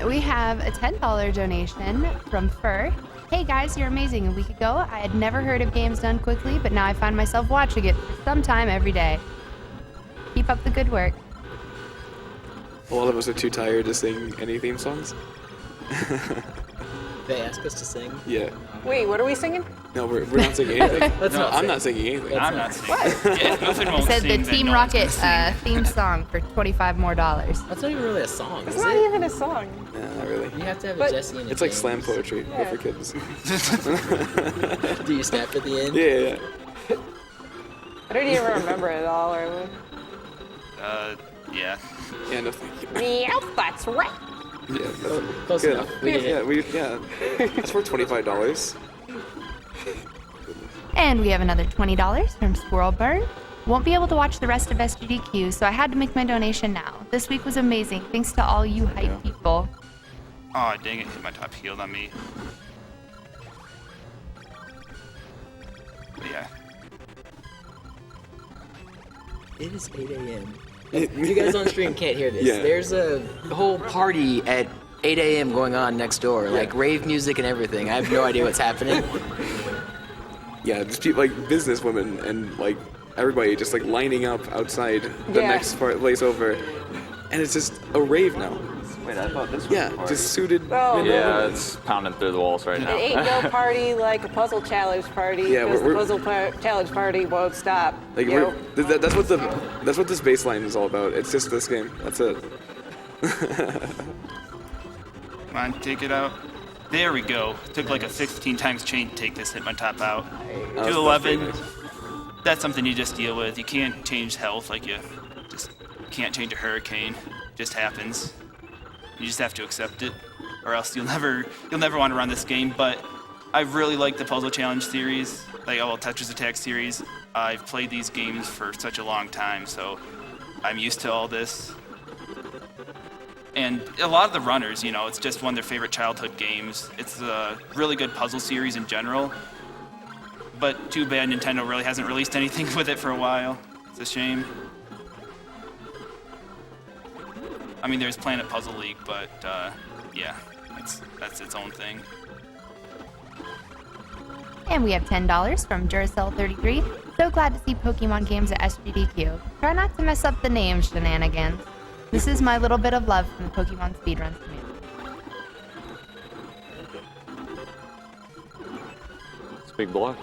We have a $10 donation from Fur. Hey guys, you're amazing. A week ago, I had never heard of games done quickly, but now I find myself watching it sometime every day. Keep up the good work. A lot of us are too tired to sing any theme songs. They ask us to sing? Yeah. Wait, what are we singing? No, we're not singing anything. I'm not singing anything. I'm not singing. What? I said the Team Rocket theme song for $25 more. That's not even really a song, It's is not it? even a song. Nah, not really. You have to have But- a Jesse and a It's like James. slam poetry, but for kids. Do you snap at the end? Yeah. I don't even remember it all, or Yeah. Yeah, no thank you. meow, that's right. Yeah, Close good. enough. We did it. Yeah. That's worth $25. And we have another $20 from Squirrel Burn. Won't be able to watch the rest of Sgdq, so I had to make my donation now. This week was amazing. Thanks to all you hype people. Oh, dang it, Hitmontop healed on me. But yeah. It is 8 a.m. You guys on stream can't hear this. Yeah. There's a whole party at 8 a.m. going on next door, like rave music and everything. I have no idea what's happening. Yeah, just people like business women and like everybody just like lining up outside the next place over, and it's just a rave now. Wait, I thought this was Yeah, just suited. Oh, men and Yeah, women. it's pounding through the walls right It now. ain't no party like a puzzle challenge party. Yeah, because the we're- puzzle challenge party won't stop. Like you know? that's what this baseline is all about. It's just this game. That's it. Come on, take it out. There we go. Took like a 16 times chain to take this Hitmontop out. That's 211. pretty nice. That's something you just deal with. You can't change health like you just can't change a hurricane. It just happens. You just have to accept it, or else you'll never want to run this game. But I really like the Puzzle Challenge series, like Tetris Attack series. I've played these games for such a long time, so I'm used to all this. And a lot of the runners, you know, it's just one of their favorite childhood games. It's a really good puzzle series in general. But too bad Nintendo really hasn't released anything with it for a while. It's a shame. I mean, there's Planet Puzzle League, but yeah, that's its own thing. And we have $10 from Duracell33. So glad to see Pokemon games at Sgdq. Try not to mess up the name, Shenanagans. This is my little bit of love from the Pokemon speedruns community. Big block.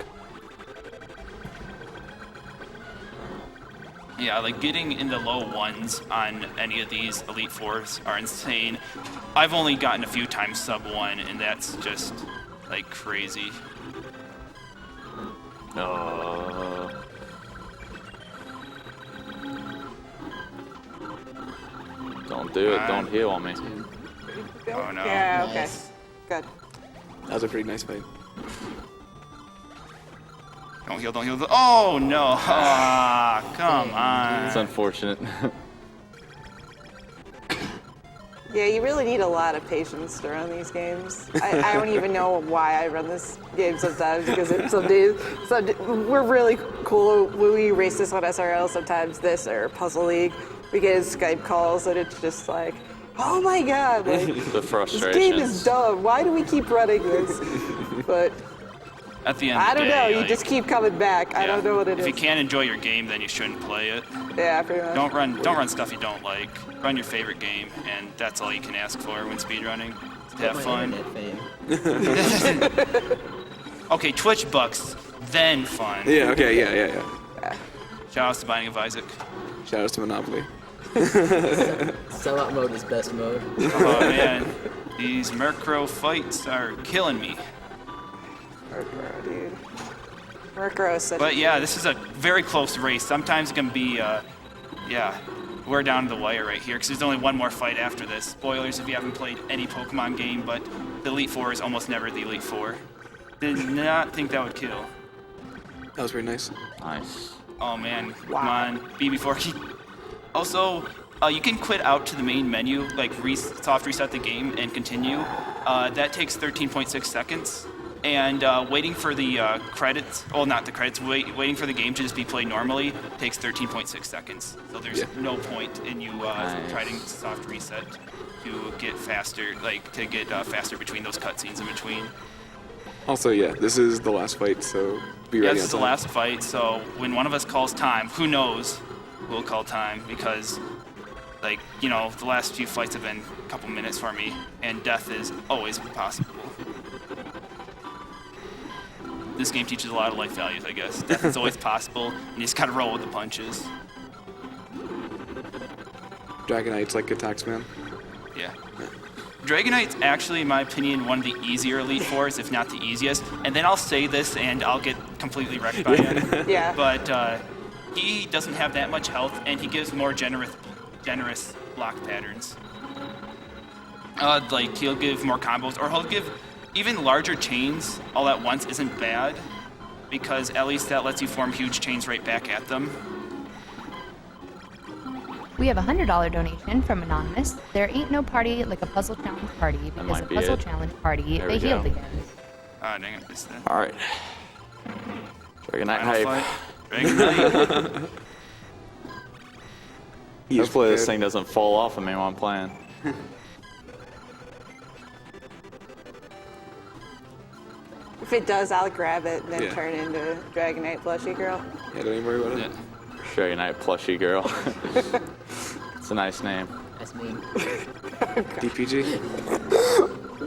Yeah, like getting in the low ones on any of these Elite Fours are insane. I've only gotten a few times sub 1, and that's just like crazy. Don't do it. Don't heal on me. Oh no. Yeah, okay. Good. That was a pretty nice fight. Don't heal, don't heal. Oh no! Ah, come on. It's unfortunate. Yeah, you really need a lot of patience to run these games. I don't even know why I run this game sometimes, because some days we're really cool when we race this on SRL, sometimes this or Puzzle League. We get Skype calls and it's just like, oh my god, like, The frustrations. this game is dumb. Why do we keep running this? But At the end I of the don't day, know, you like, just keep coming back. I don't know what it is. If you can't enjoy your game, then you shouldn't play it. Yeah, pretty much. Don't run stuff you don't like. Run your favorite game, and that's all you can ask for when speedrunning. To have fun. Okay, Twitch bucks, then fun. Yeah, okay, yeah. Shout outs to Binding of Isaac. Shout outs to Monopoly. Sellout mode is best mode. Oh man, these Murkrow fights are killing me. Murkrow, dude. Murkrow is such But yeah, this is a very close race. Sometimes it can be, yeah, we're down to the wire right here because there's only one more fight after this. Spoilers if you haven't played any Pokemon game, but the Elite Four is almost never the Elite Four. Did not think that would kill. That was very nice. Nice. Oh man, come on, Bbforky. Also, you can quit out to the main menu, like soft reset the game and continue. That takes 13.6 seconds. And waiting for the credits, well, not the credits, waiting for the game to just be played normally takes 13.6 seconds. So there's no point in you trying to soft reset to get faster, faster between those cutscenes in between. Also, yeah, this is the last fight, so be ready. Yeah, this is the last fight, so when one of us calls time, who knows who will call time, because, like, you know, the last few fights have been a couple minutes for me, and death is always possible. This game teaches a lot of life values, I guess. Death is always possible, and you just gotta roll with the punches. Dragonite's like attacks, man. Yeah. Dragonite's actually, in my opinion, one of the easier Elite Fours, if not the easiest. And then I'll say this, and I'll get completely wrecked by him. Yeah. But he doesn't have that much health, and he gives more generous block patterns. Like, he'll give more combos, or he'll give even larger chains all at once isn't bad, because at least that lets you form huge chains right back at them. We have a $100 donation from Anonymous. There ain't no party like a puzzle challenge party, because a puzzle challenge party, they healed again. Ah, dang it, missed that. Alright. Dragonite hype. Dragonite. Hopefully this thing doesn't fall off of me while I'm playing. If it does, I'll grab it and then turn into Dragonite Plushie Girl. Yeah, don't even worry about it. Dragonite Plushie Girl. It's a nice name. That's me. DPG.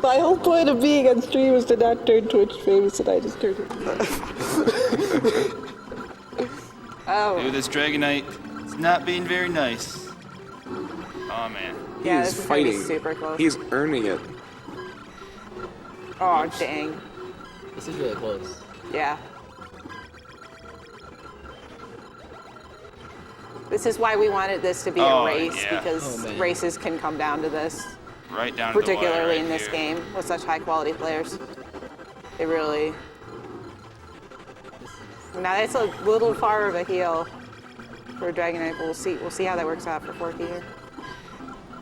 My whole point of being on stream was to not turn Twitch famous, and I just turned it. Oh. Dude, this Dragonite is not being very nice. Oh man. He is fighting. Super close. He's earning it. Oh, dang. This is really close. Yeah. This is why we wanted this to be a race, because races can come down to this. Right down particularly to the wire in this game with such high quality players. It really. Now that's a little far of a heal for Dragonite. We'll see how that works out for Forky here.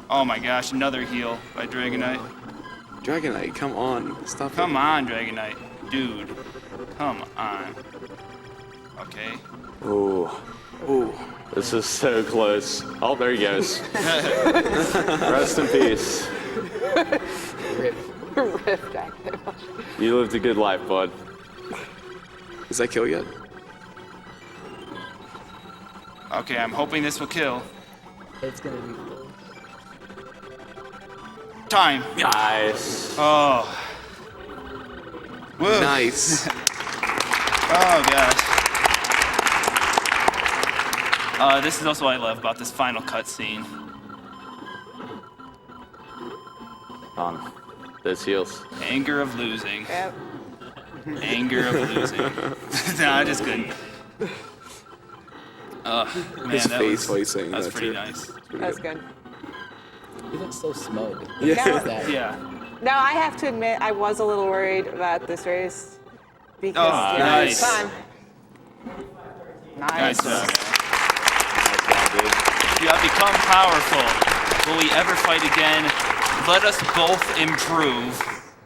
Oh my gosh, another heal by Dragonite. Dragonite, come on. Stop Come on, Dragonite. Dude. Come on. Okay. Ooh. Ooh. This is so close. Oh, there he goes. Rest in peace. Rip Dragonite. You lived a good life, bud. Is that kill yet? Okay, I'm hoping this will kill. It's gonna be cool. Time. Nice. Oh. Woo. Nice. Oh gosh. This is also what I love about this final cutscene. On. This heals. Anger of losing. Yep. Anger of losing. Nah, I just couldn't. Man, His that face was, while he's saying that was that, pretty too. nice. That's good. He looks so smug. Yeah. No. What's that? Yeah. Now I have to admit, I was a little worried about this race because Oh, nice. time. Nice Nice. job. You have become powerful. Will we ever fight again? Let us both improve,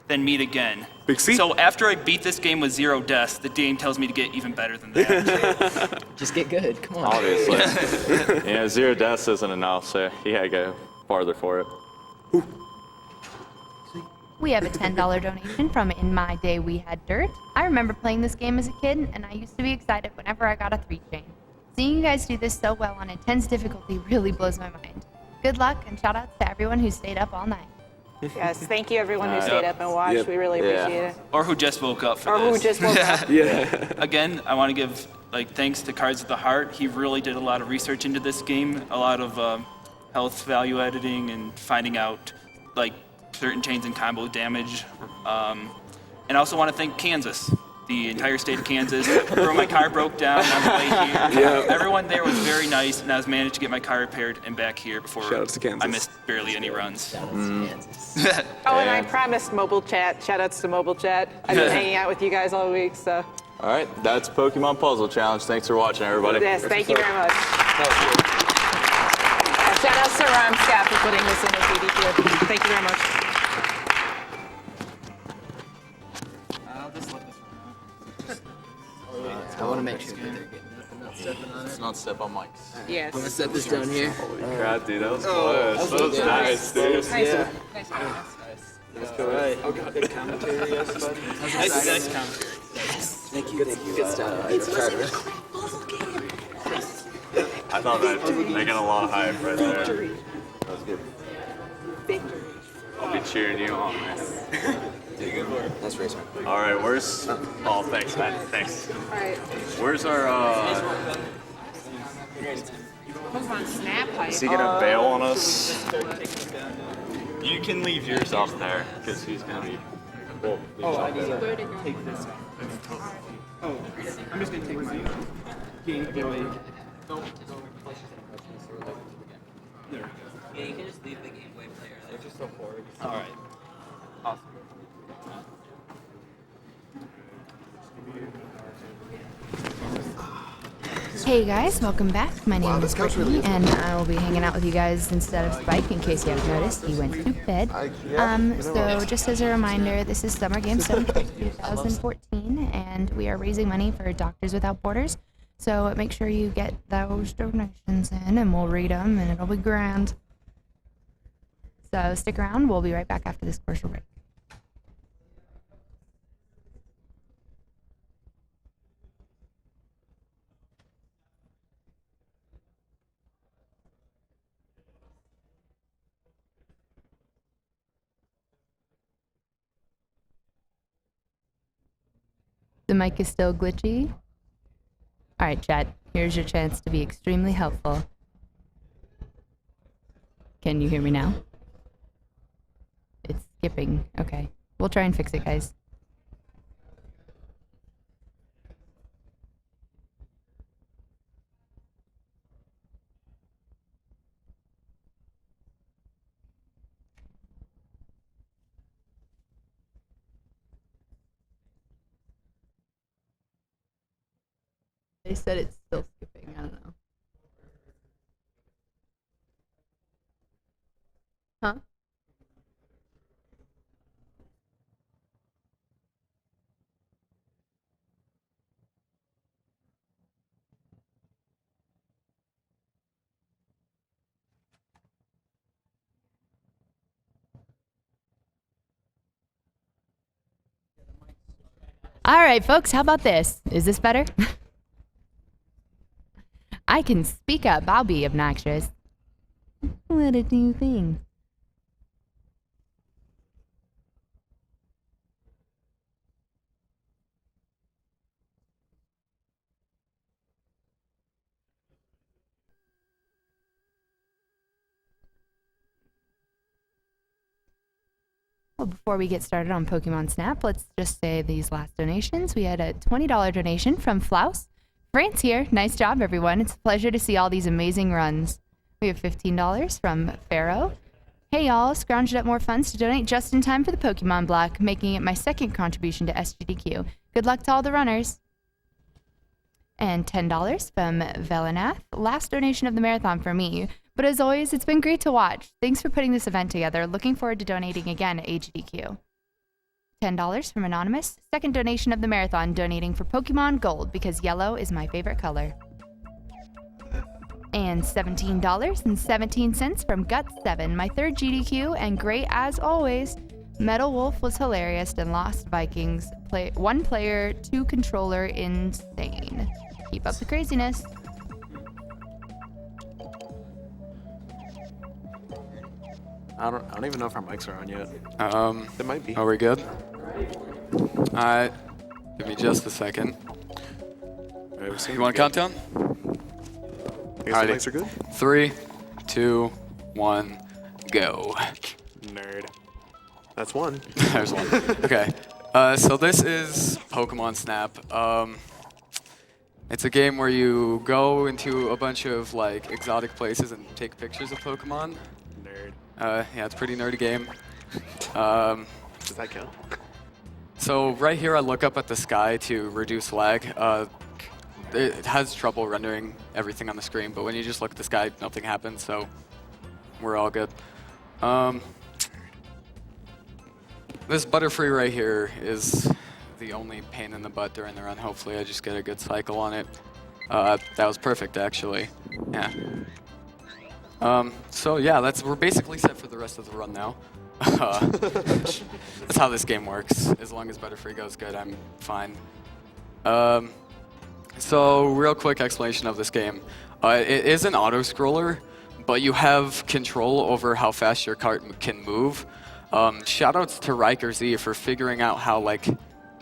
then meet again. Big C. So after I beat this game with 0 deaths, the game tells me to get even better than that. Just get good. Come on. Obviously. 0 deaths isn't enough, so you gotta go farther for it. We have a $10 donation from In My Day We Had Dirt. I remember playing this game as a kid, and I used to be excited whenever I got a 3-chain. Seeing you guys do this so well on intense difficulty really blows my mind. Good luck, and shout outs to everyone who stayed up all night. Yes, thank you everyone who stayed up and watched. Yep. We really appreciate it. Or who just woke up for Or this. who just woke up. Yeah. Again, I want to give thanks to Cards of the Heart. He really did a lot of research into this game, a lot of health value editing and finding out certain chains and combo damage. And I also want to thank Kansas, the entire state of Kansas, where my car broke down on the way here. Yeah. Everyone there was very nice, and I was managed to get my car repaired and back here before Shoutouts to Kansas. I missed barely any runs. Oh, and I promised mobile chat. Shout outs to mobile chat. I've been hanging out with you guys all week, so. All right, that's Pokemon Puzzle Challenge. Thanks for watching, everybody. Yes, thank you very much. Shout outs to Ron Scott for putting this in the Sgdq. Thank you very much. I want to make sure that they're getting up and not stepping on it. Let's not step on mics. Yes. I'm gonna set this down here. Holy crap, dude, that was close. That was nice, dude. Nice. Yeah. Let's go. Right. Oh, God, good commentary, yes, bud. Nice commentary. Thank you. Good stuff. I thought that making a lot of hype right there. That was good. I'll be cheering you on, man. Nice race. All right, where's... Oh, thanks, man. Thanks. All right. Where's our... Pokemon Snap Hype. Is he gonna bail on us? You can leave yours off there, because he's gonna be... Well, I need to take this. Oh, I'm just gonna take my Game Boy. There we go. Yeah, you can just leave the Game Boy player there. Just so forward. All right. Awesome. Hey guys, welcome back. My name is Brittany, and I will be hanging out with you guys instead of Spike, in case you haven't noticed. He went to bed. So just as a reminder, this is Summer Games Done 2014, and we are raising money for Doctors Without Borders. So make sure you get those donations in, and we'll read them, and it'll be grand. So stick around. We'll be right back after this commercial break. The mic is still glitchy. All right, chat, here's your chance to be extremely helpful. Can you hear me now? It's skipping. Okay. We'll try and fix it, guys. They said it's still skipping. I don't know. Huh? All right, folks, how about this? Is this better? I can speak up. I'll be obnoxious. What a new thing. Well, before we get started on Pokemon Snap, let's just say these last donations. We had a $20 donation from Flaus. France here. Nice job, everyone. It's a pleasure to see all these amazing runs. We have $15 from Pharaoh. Hey, y'all. Scrounged up more funds to donate just in time for the Pokemon block, making it my second contribution to Sgdq. Good luck to all the runners. And $10 from Velanath. Last donation of the marathon for me. But as always, it's been great to watch. Thanks for putting this event together. Looking forward to donating again at HDQ. $10 from Anonymous. Second donation of the marathon, donating for Pokemon Gold because yellow is my favorite color. And $17.17 from Gut7, my third GDQ, and great as always. Metal Wolf was hilarious and Lost Vikings. One player, two controller, insane. Keep up the craziness. I don't even know if our mics are on yet. They might be. Are we good? Alright. Give me just a second. You want a countdown? I guess the mics are good. 3, 2, 1, go. Nerd. That's one. There's one. Okay. So this is Pokemon Snap. It's a game where you go into a bunch of like exotic places and take pictures of Pokemon. Nerd. Yeah, it's a pretty nerdy game. Does that count? So right here I look up at the sky to reduce lag. It has trouble rendering everything on the screen, but when you just look at the sky, nothing happens, so we're all good. This Butterfree right here is the only pain in the butt during the run. Hopefully I just get a good cycle on it. That was perfect, actually. Yeah. So yeah, we're basically set for the rest of the run now. That's how this game works. As long as Butterfree goes good, I'm fine. So real quick explanation of this game. It is an auto-scroller, but you have control over how fast your cart can move. Shoutouts to Riker Z for figuring out how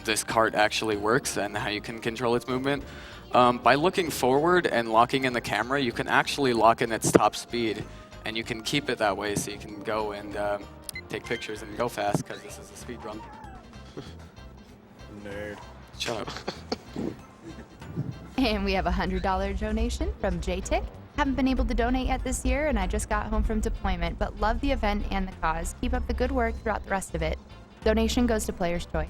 this cart actually works and how you can control its movement. By looking forward and locking in the camera, you can actually lock in its top speed, and you can keep it that way so you can go and take pictures and go fast, because this is a speed run. Nerd. Shut up. And we have a $100 donation from JTick. Haven't been able to donate yet this year, and I just got home from deployment, but love the event and the cause. Keep up the good work throughout the rest of it. Donation goes to Player's Choice.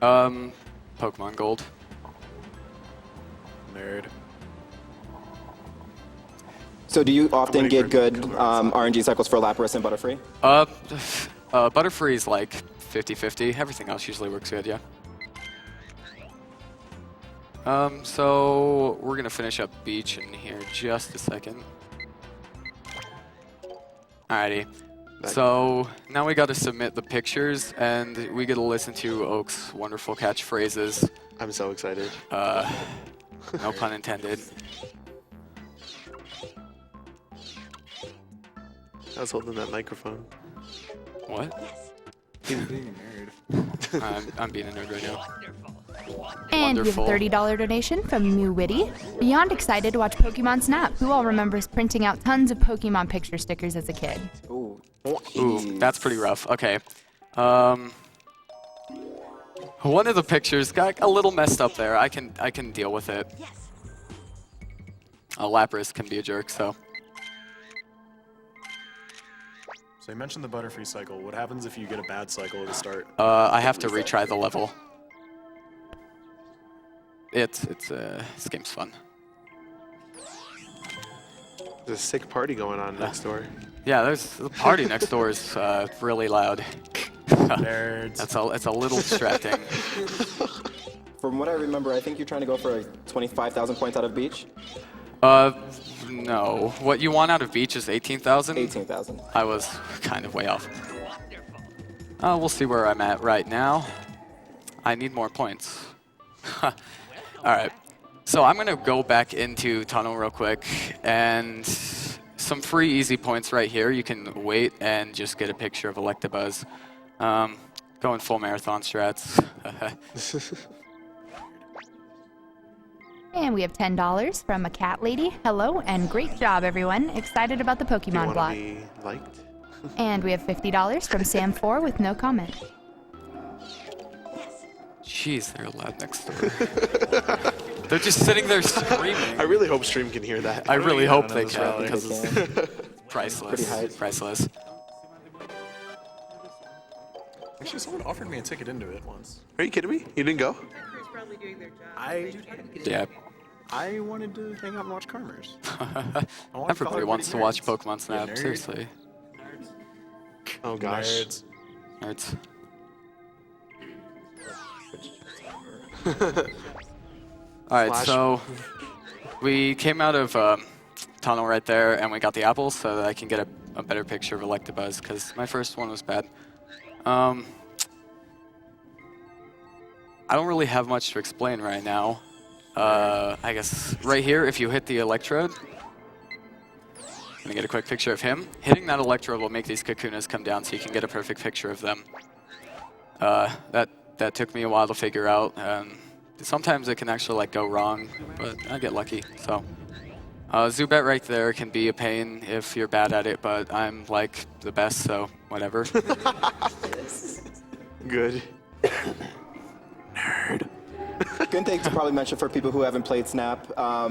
Pokemon Gold. Nerd. So do you often get good RNG cycles for Lapras and Butterfree? Butterfree is like 50-50. Everything else usually works good, yeah. So we're gonna finish up Beach in here just a second. Alrighty. So now we gotta submit the pictures, and we get to listen to Oak's wonderful catchphrases. I'm so excited. No pun intended. I was holding that microphone. What? He's being a nerd. I'm being a nerd right now. And Wonderful. we have a $30 donation from New Witty. Beyond excited to watch Pokemon Snap. Who all remembers printing out tons of Pokemon picture stickers as a kid? Ooh. Ooh, that's pretty rough. Okay. One of the pictures got a little messed up there. I can deal with it. Lapras can be a jerk, so. So you mentioned the Butterfree cycle. What happens if you get a bad cycle at the start? I have to retry the level. This game's fun. There's a sick party going on next door. Yeah, there's the party next door is really loud. Nerds. It's a little distracting. From what I remember, I think you're trying to go for 25,000 points out of Beach. No. What you want out of Beach is 18,000? 18,000. I was kind of way off. We'll see where I'm at right now. I need more points. Alright. So I'm going to go back into Tunnel real quick, and some free easy points right here. You can wait and just get a picture of Electabuzz. Going full marathon strats. And we have $10 from a cat lady. Hello, and great job, everyone. Excited about the Do you Pokemon want block. to be liked? And we have $50 from Sam4 with no comment. Jeez, they're loud next door. They're just sitting there screaming. I really hope stream can hear that. I really hope they can rally. because it's priceless. Priceless. Actually, someone offered me a ticket into it once. Are you kidding me? You didn't go? Yeah. I wanted to hang out and watch Karmarz. Everybody wants to watch Pokemon Snap, nerd. seriously. Oh gosh. Nerds. Alright, so we came out of tunnel right there and we got the apples so that I can get a better picture of Electabuzz because my first one was bad. I don't really have much to explain right now. I guess right here, if you hit the electrode, I'm gonna get a quick picture of him. Hitting that electrode will make these Kakunas come down so you can get a perfect picture of them. That took me a while to figure out. Sometimes it can actually like go wrong, but I get lucky. So Zubat right there can be a pain if you're bad at it, but I'm like the best, so whatever. Good. Nerd. Good thing to probably mention for people who haven't played Snap. A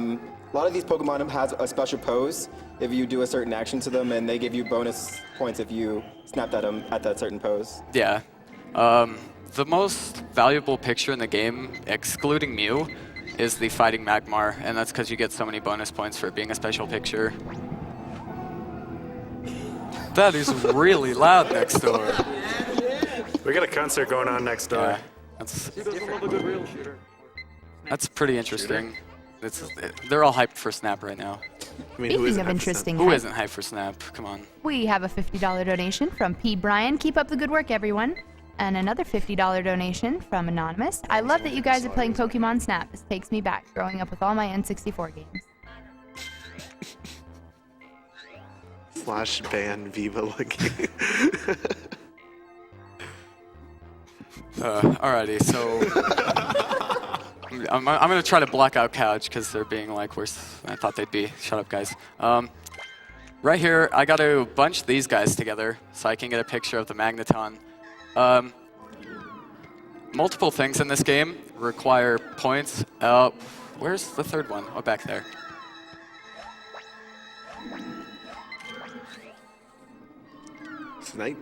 lot of these Pokemon has a special pose if you do a certain action to them, and they give you bonus points if you snapped at them at that certain pose. Yeah. The most valuable picture in the game, excluding Mew, is the Fighting Magmar, and that's because you get so many bonus points for it being a special picture. That is really loud next door. We got a concert going on next door. Yeah, that's pretty interesting. They're all hyped for Snap right now. Speaking of interesting Who hype, isn't hyped for Snap? Come on. we have a $50 donation from P. Brian. Keep up the good work, everyone. And another $50 donation from Anonymous. I love that you guys are playing Pokemon Snap. This takes me back, growing up with all my N64 games. Slash ban Viva looking. Alrighty, so I'm gonna try to block out Couch because they're being like worse than I thought they'd be. Shut up, guys. Right here, I got to bunch these guys together so I can get a picture of the Magneton. Multiple things in this game require points. Where's the third one? Oh, back there. Snipe.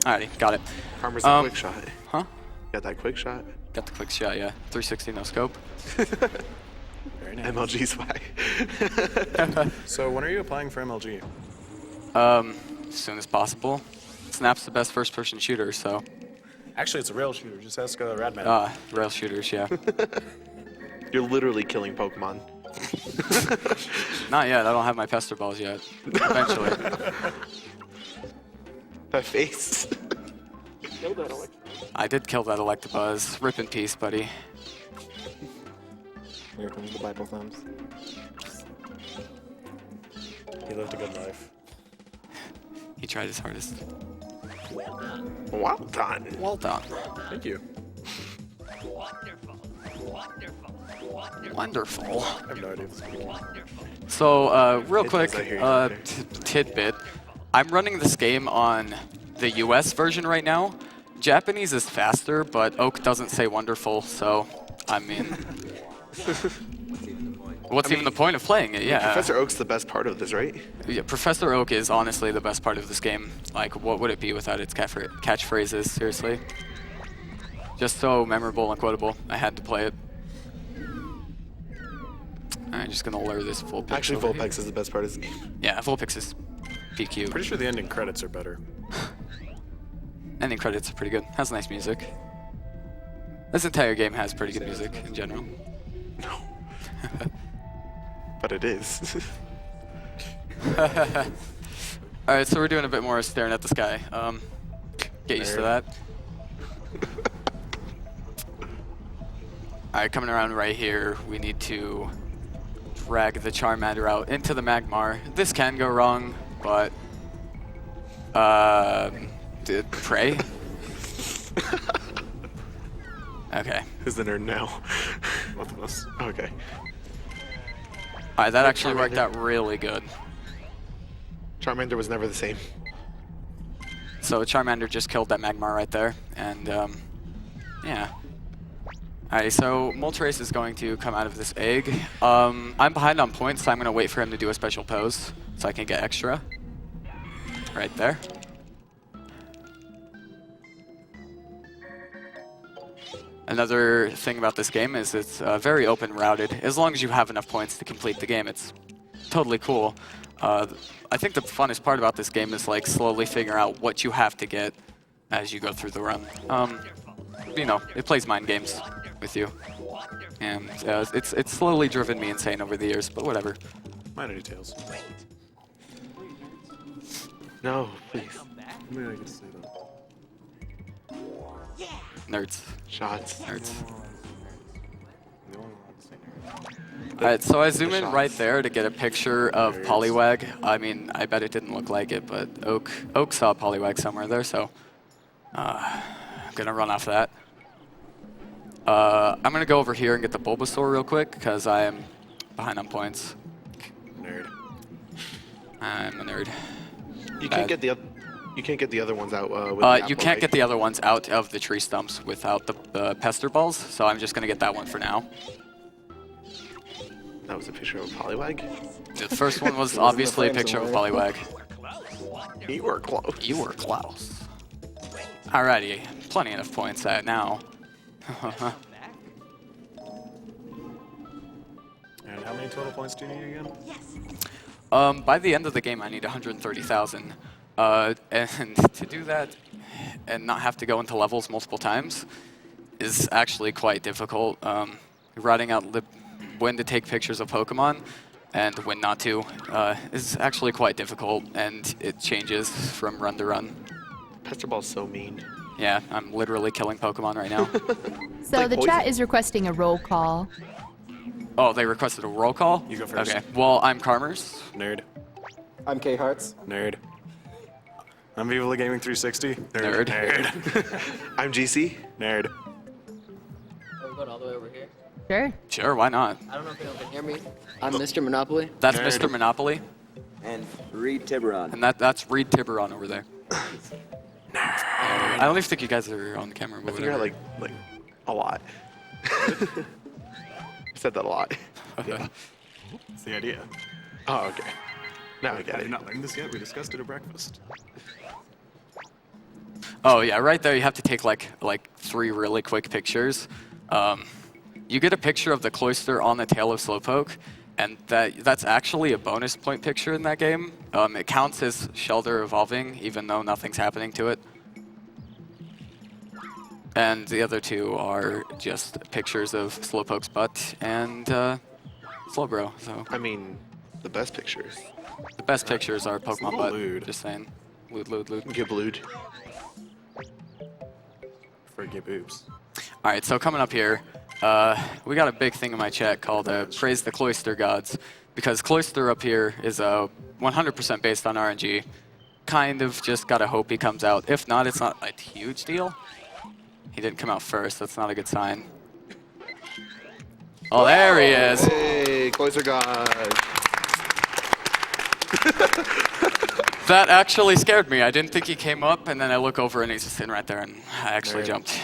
Alrighty, got it. Karmarz a quick shot. Huh? Got that quick shot. Got the quick shot, yeah. 360 no scope. Very nice. MLG swag. So when are you applying for MLG? As soon as possible. Snap's the best first-person shooter, so. Actually, it's a rail shooter. Just ask Radman. Rail shooters, yeah. You're literally killing Pokemon. Not yet. I don't have my pester balls yet. Eventually. That face. I did kill that Electabuzz. Rip in peace, buddy. Here comes the Bible thumbs. He lived a good life. He tried his hardest. Well done. Well done. Thank you. Wonderful. I have no idea. So, real It quick, does, I hear you. tidbit. I'm running this game on the US version right now. Japanese is faster, but Oak doesn't say wonderful, so, I mean... What's even the point of playing it? Yeah. Professor Oak's the best part of this, right? Yeah, Professor Oak is honestly the best part of this game. Like, what would it be without its catchphrases? Seriously. Just so memorable and quotable. I had to play it. I'm just gonna lure this Vulpix. Actually, over here. Vulpix is the best part of this game. Yeah, Vulpix is PQ. Pretty sure the ending credits are better. Ending credits are pretty good. Has nice music. This entire game has pretty good music in general. No. But it is. Alright, so we're doing a bit more staring at the sky. Get used to that. Alright, coming around right here, we need to drag the Charmander out into the Magmar. This can go wrong, but... Pray? Okay. Who's the nerd now? Both of us. Okay. All right, that actually worked out really good. Charmander was never the same. So Charmander just killed that Magmar right there, and yeah. Alright, so Moltres is going to come out of this egg. I'm behind on points, so I'm going to wait for him to do a special pose, so I can get extra. Right there. Another thing about this game is it's very open routed. As long as you have enough points to complete the game, it's totally cool. I think the funnest part about this game is like slowly figuring out what you have to get as you go through the run. You know, it plays mind games with you, and it's slowly driven me insane over the years. But whatever. Minor details. No, please. Maybe I can say that. Nerds. Shots. Nerds. Alright, so I zoom in right there to get a picture of Poliwag. I mean, I bet it didn't look like it, but Oak saw Poliwag somewhere there, so I'm gonna run off that. I'm gonna go over here and get the Bulbasaur real quick because I am behind on points. Nerd. I'm a nerd. You can't get the other ones out. With the you can't get the other ones out of the tree stumps without the pester balls, so I'm just gonna get that one for now. That was a picture of a Poliwag? The first one was obviously a picture of a Poliwag. You were close. You were close. Alrighty, plenty enough points at now. And how many total points do you need again? By the end of the game, I need 130,000. And to do that and not have to go into levels multiple times is actually quite difficult. Writing out when to take pictures of Pokemon and when not to is actually quite difficult, and it changes from run to run. Pester Ball's so mean. Yeah, I'm literally killing Pokemon right now. So the chat is requesting a roll call. Oh, they requested a roll call? You go first. Okay. Well, I'm Karmarz. Nerd. I'm K-Hearts. Nerd. I'm Viva La Gaming 360. Nerd. Nerd. I'm GC. Nerd. Are we going all the way over here? Sure. Sure, why not? I don't know if anyone can hear me. I'm Mr. Monopoly. That's Mr. Monopoly. And Reed Tiburon. And that's Reed Tiburon over there. I don't even think you guys are on camera, but I think you're like a lot. I said that a lot. Yeah. That's the idea. Oh, okay. Now I get I it. did not learn this yet. We discussed it at breakfast. Oh yeah, right there you have to take like 3 really quick pictures. You get a picture of the cloister on the tail of Slowpoke, and that's actually a bonus point picture in that game. It counts as Shelter evolving, even though nothing's happening to it. And the other 2 are just pictures of Slowpoke's butt and Slowbro. So I mean, the best pictures. the best pictures are Pokemon butt. Lewd. Just saying. Lewd. Get blued. For gay boobs. All right, so coming up here, we got a big thing in my chat called Praise the Cloister Gods, because Cloister up here is 100% based on RNG. Kind of just gotta hope he comes out. If not, it's not a huge deal. He didn't come out first. That's not a good sign. Oh, there he is. Hey, Cloister God. That actually scared me. I didn't think he came up, and then I look over and he's just sitting right there, and I actually jumped.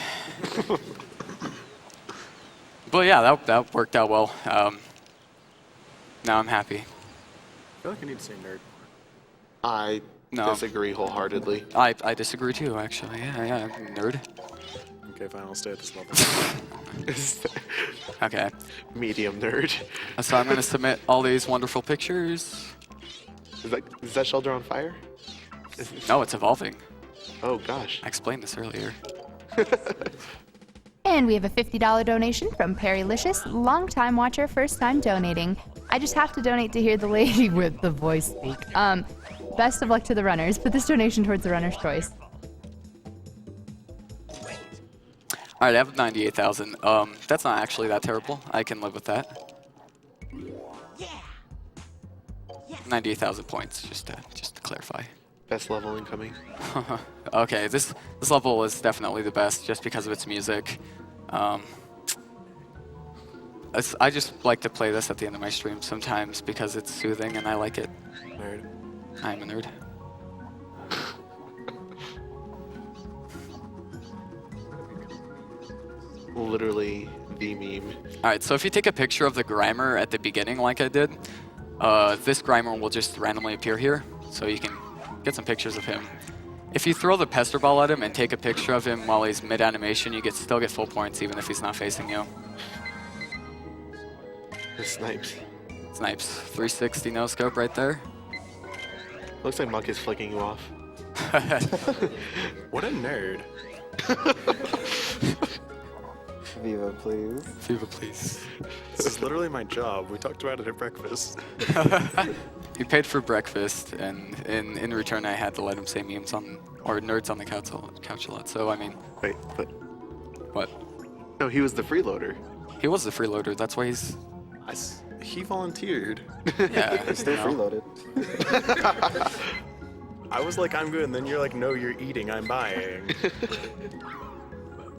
But yeah, that worked out well. Now I'm happy. I feel like I need to say nerd. I disagree wholeheartedly. I disagree too, actually. Yeah, nerd. Okay, fine, I'll stay at this level. Okay. Medium nerd. So I'm going to submit all these wonderful pictures. Is that Shelter on fire? No, it's evolving. Oh, gosh. I explained this earlier. And we have a $50 donation from Perrylicious, longtime watcher, first time donating. I just have to donate to hear the lady with the voice speak. Best of luck to the runners. Put this donation towards the runner's choice. All right, I have 98,000. That's not actually that terrible. I can live with that. 98,000 points, just to clarify. Best level incoming. Okay, this level is definitely the best just because of its music. I just like to play this at the end of my stream sometimes because it's soothing and I like it. Nerd. I'm a nerd. Literally the meme. All right, so if you take a picture of the Grimer at the beginning like I did, this Grimer will just randomly appear here, so you can get some pictures of him. If you throw the Pester Ball at him and take a picture of him while he's mid-animation, you still get full points even if he's not facing you. The snipes. Snipes. 360 no-scope right there. Looks like Muck is flicking you off. What a nerd. Viva, please. Viva, please. This is literally my job. We talked about it at breakfast. He paid for breakfast, and in return, I had to let him say memes on, or nerds on the couch a lot. So, I mean... Wait, but... What? No, he was the freeloader. He was the freeloader. That's why he's... He volunteered. Yeah. He's still freeloaded. I was like, I'm good, and then you're like, no, you're eating, I'm buying.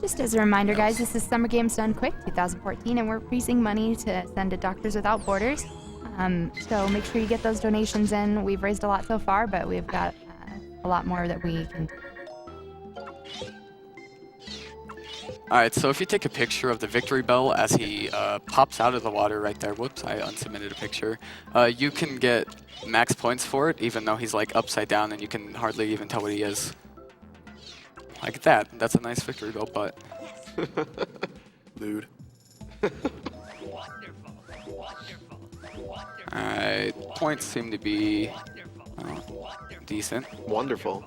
Just as a reminder, guys, this is Summer Games Done Quick 2014, and we're raising money to send to Doctors Without Borders. So make sure you get those donations in. We've raised a lot so far, but we've got a lot more that we can. All right, so if you take a picture of the Victory Bell as he pops out of the water right there, whoops, I unsubmitted a picture, you can get max points for it, even though he's like upside down and you can hardly even tell what he is. Like that. That's a nice Victory Bell, but... Lewd. Alright, points seem to be decent. Wonderful.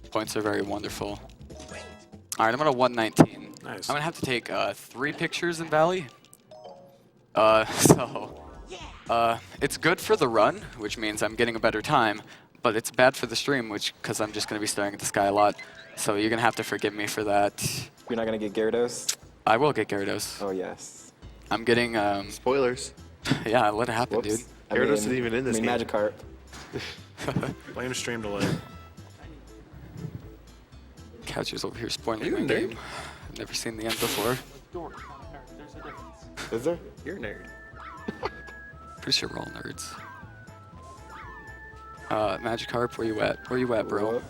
Points are very wonderful. Alright, I'm at a 119. Nice. I'm gonna have to take 3 pictures in Valley. It's good for the run, which means I'm getting a better time, but it's bad for the stream, because I'm just gonna be staring at the sky a lot. So you're gonna have to forgive me for that. You're not gonna get Gyarados? I will get Gyarados. Oh, yes. I'm getting, Spoilers. Yeah, let it happen, Whoops. dude. Gyarados isn't even in this game. Magikarp. Blame stream delay. Couch is over here spoiling You my a nerd? game. I've never seen the end before. There's a difference. Is there? You're a nerd. Pretty sure we're all nerds. Magikarp, where you at? Where you at, bro?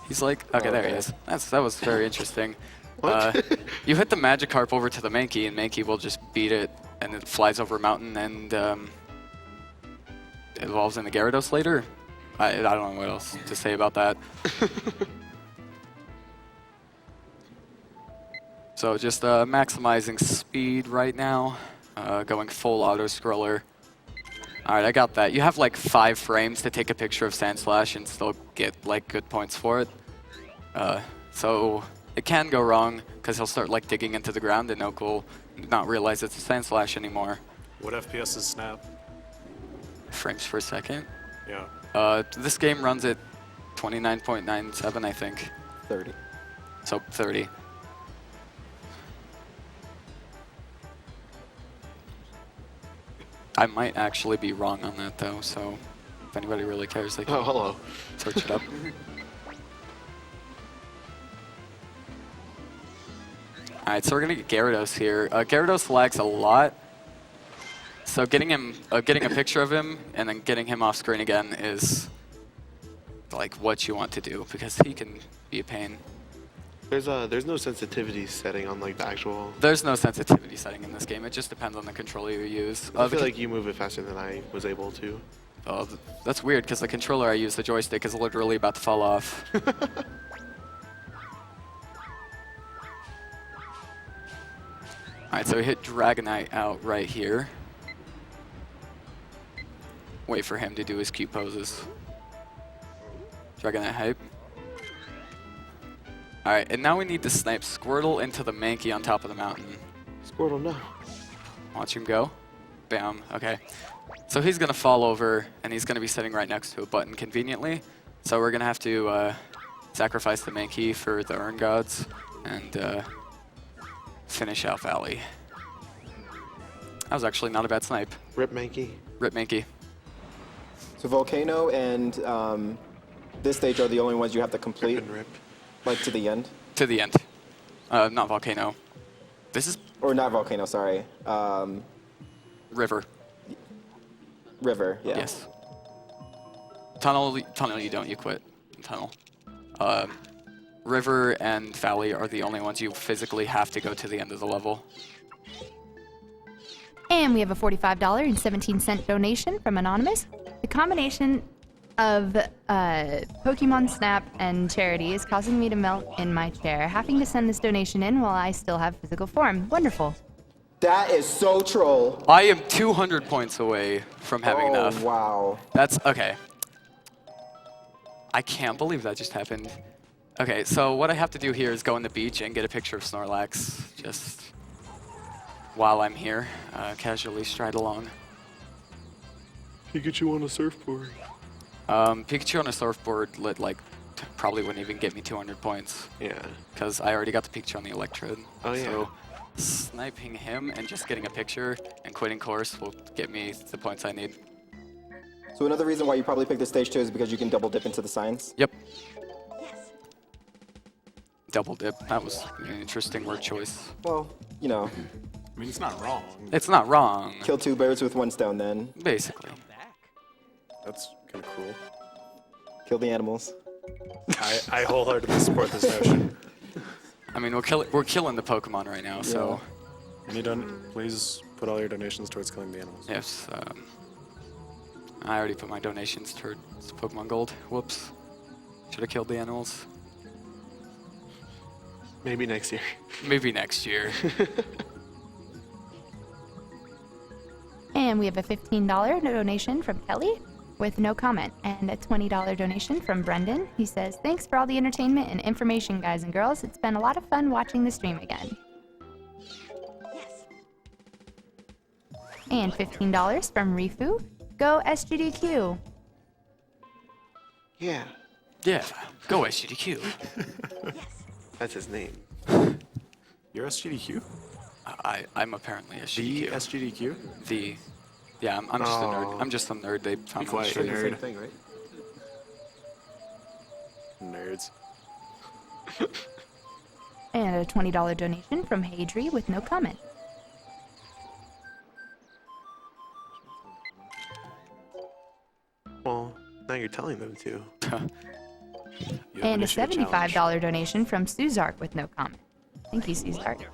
He's like, okay, there he is. That was very interesting. You hit the Magikarp over to the Mankey, and Mankey will just beat it, and it flies over a mountain, and it evolves into Gyarados later. I don't know what else to say about that. So just maximizing speed right now, going full auto-scroller. Alright, I got that. You have like 5 frames to take a picture of Sandslash and still get like good points for it. So it can go wrong, because he'll start like digging into the ground and Oak will not realize it's a Sandslash anymore. What FPS is Snap? Frames per second? Yeah. This game runs at 29.97, I think. 30. So 30. I might actually be wrong on that though, so if anybody really cares, they can hello. Search it up. Alright, so we're gonna get Gyarados here. Gyarados lags a lot, so getting a picture of him and then getting him off screen again is like what you want to do, because he can be a pain. There's no sensitivity setting on like the actual. There's no sensitivity setting in this game. It just depends on the controller you use. I feel like you move it faster than I was able to. Oh, that's weird, because the controller I use, the joystick, is literally about to fall off. Alright, so we hit Dragonite out right here. Wait for him to do his cute poses. Dragonite hype. Alright, and now we need to snipe Squirtle into the Mankey on top of the mountain. Squirtle, no. Watch him go. Bam. Okay. So he's going to fall over, and he's going to be sitting right next to a button conveniently. So we're going to have to sacrifice the Mankey for the Urn Gods and finish out Valley. That was actually not a bad snipe. Rip Mankey. Rip Mankey. So Volcano and this stage are the only ones you have to complete? Rip. Like to the end? To the end. Not Volcano. This is... Or not Volcano, sorry. River. River, yeah. Yes. Tunnel, you don't. You quit. Tunnel. River and Valley are the only ones you physically have to go to the end of the level. And we have a $45.17 donation from Anonymous. The combination of Pokemon Snap and Charity is causing me to melt in my chair. Having to send this donation in while I still have physical form. Wonderful. That is so troll. I am 200 points away from having enough. Wow. That's okay. I can't believe that just happened. Okay, so what I have to do here is go on the beach and get a picture of Snorlax just while I'm here, casually stride along. Pikachu on a surfboard. Pikachu on a surfboard probably wouldn't even get me 200 points. Yeah. Because I already got the Pikachu on the Electrode. Oh, yeah. So sniping him and just getting a picture and quitting course will get me the points I need. So another reason why you probably picked this stage 2 is because you can double dip into the signs? Yep. Double dip. That was an interesting word choice. Well, you know. I mean, it's not wrong. It's not wrong. Kill 2 birds with 1 stone then. Basically. That's kind of cool. Kill the animals. I wholeheartedly support this notion. I mean, we're killing the Pokemon right now, so. Please put all your donations towards killing the animals. Yes. I already put my donations towards Pokemon Gold. Whoops. Should have killed the animals. Maybe next year. Maybe next year. And we have a $15 donation from Kelly with no comment, and a $20 donation from Brendan. He says, thanks for all the entertainment and information, guys and girls. It's been a lot of fun watching the stream again. Yes. And $15 from Rifu. Go Sgdq. Yeah. Yeah, go Sgdq. That's his name. You're Sgdq? I'm apparently Sgdq. The Sgdq? The. Yeah, I'm just a nerd. I'm just a nerd. They found me on the street. Same thing, right? Nerds. And a $20 donation from Hadri with no comment. Well, now you're telling them to. And a $75 donation from Suzark with no comment. Thank you, Suzark.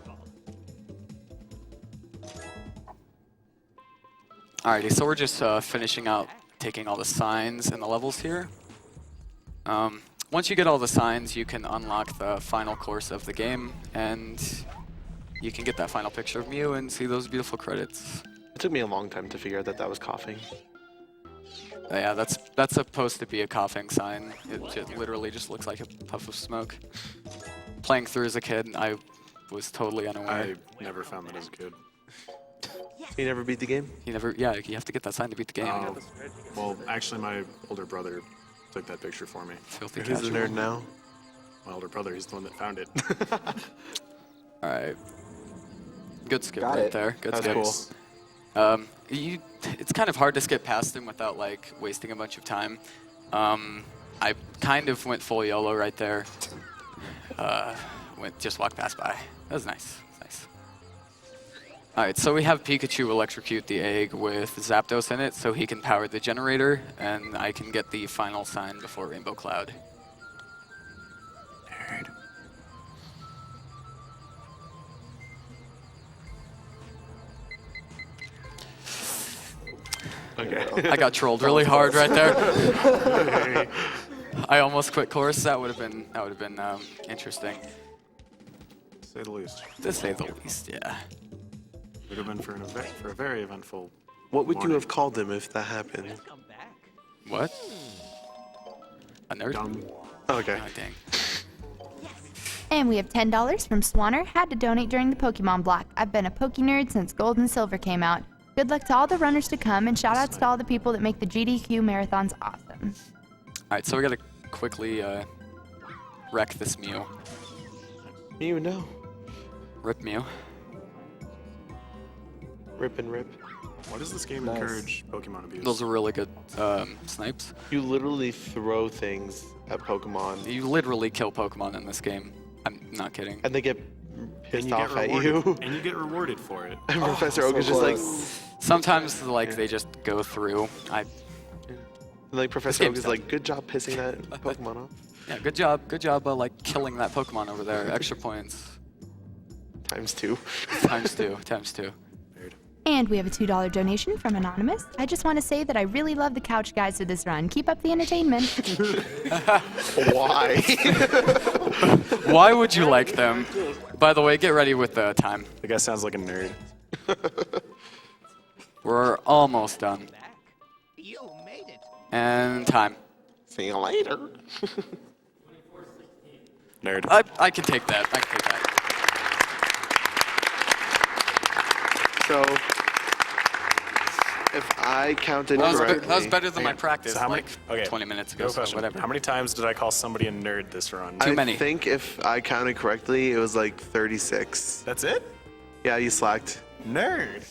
Alrighty, so we're just finishing out taking all the signs and the levels here. Once you get all the signs, you can unlock the final course of the game, and you can get that final picture of Mew and see those beautiful credits. It took me a long time to figure out that that was coughing. Yeah, that's supposed to be a coughing sign. It literally just looks like a puff of smoke. Playing through as a kid, I was totally unaware. I never found that as a kid. You never beat the game? Yeah, you have to get that sign to beat the game. Oh, well, actually, my older brother took that picture for me. Filthy Who's the nerd now? My older brother, he's the one that found it. Alright. Good skip Got right it. there. Good That's skip. cool. It's kind of hard to skip past him without like wasting a bunch of time. I kind of went full YOLO right there. Just walked past by. That was nice. Nice. Alright, so we have Pikachu electrocute the egg with Zapdos in it so he can power the generator, and I can get the final sign before Rainbow Cloud. Nerd. Okay. I got trolled really hard right there. I almost quit course. That would have been interesting. To say the least. To say the least, yeah. Would have been for a very eventful. What would you morning. have called him if that happened? What? A nerd? Dumb. Okay. Oh, dang. And we have $10 from Swanner. Had to donate during the Pokemon block. I've been a Poke nerd since Gold and Silver came out. Good luck to all the runners to come, and shout outs to all the people that make the GDQ marathons awesome. Alright, so we gotta quickly wreck this Mew. Mew, no. Rip Mew. Rip and rip. Why does this game encourage Pokemon abuse? Those are really good snipes. You literally throw things at Pokemon. You literally kill Pokemon in this game. I'm not kidding. And they get pissed and you off get at rewarded, you. And you get rewarded for it. And Professor Oak is just like, Sometimes like they just go through. Like Professor Oak is like, good job pissing that Pokemon off. Yeah, good job, like killing that Pokemon over there. Extra points. Times 2. Times 2. Times 2. And we have a $2 donation from Anonymous. I just want to say that I really love the couch guys of this run. Keep up the entertainment. Why? Why would you like them? By the way, get ready with the time. The guy sounds like a nerd. We're almost done. You made it. And time. See you later. Nerd. I can take that. I can take that. So, if I counted correctly... That was better than my practice, So how many, like 20 minutes ago, so question. whatever. How many times did I call somebody a nerd this run? Too many. I think if I counted correctly, it was like 36. That's it? Yeah, you slacked. Nerd.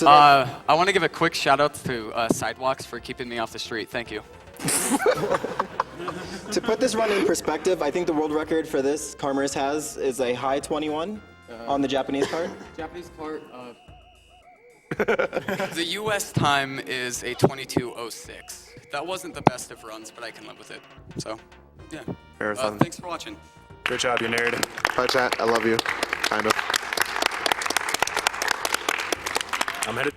I want to give a quick shout out to Sidewalks for keeping me off the street. Thank you. To put this run in perspective, I think the world record for this Karmarz has is a high 21 on the Japanese card. Japanese card. The U.S. time is a 22:06. That wasn't the best of runs, but I can live with it. So, yeah. Marathon. Thanks for watching. Good job, you nerd. Bye, chat. I love you. Kind of. I'm headed.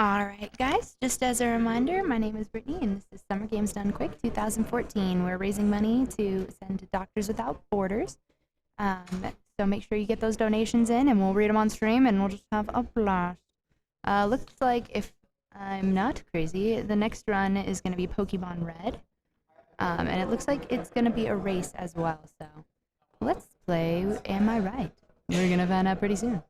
All right, guys, just as a reminder, my name is Brittany, and this is Summer Games Done Quick 2014. We're raising money to send to Doctors Without Borders. So make sure you get those donations in, and we'll read them on stream, and we'll just have a blast. Looks like, if I'm not crazy, the next run is going to be Pokemon Red. And it looks like it's going to be a race as well, so let's play Am I Right? We're going to find out pretty soon.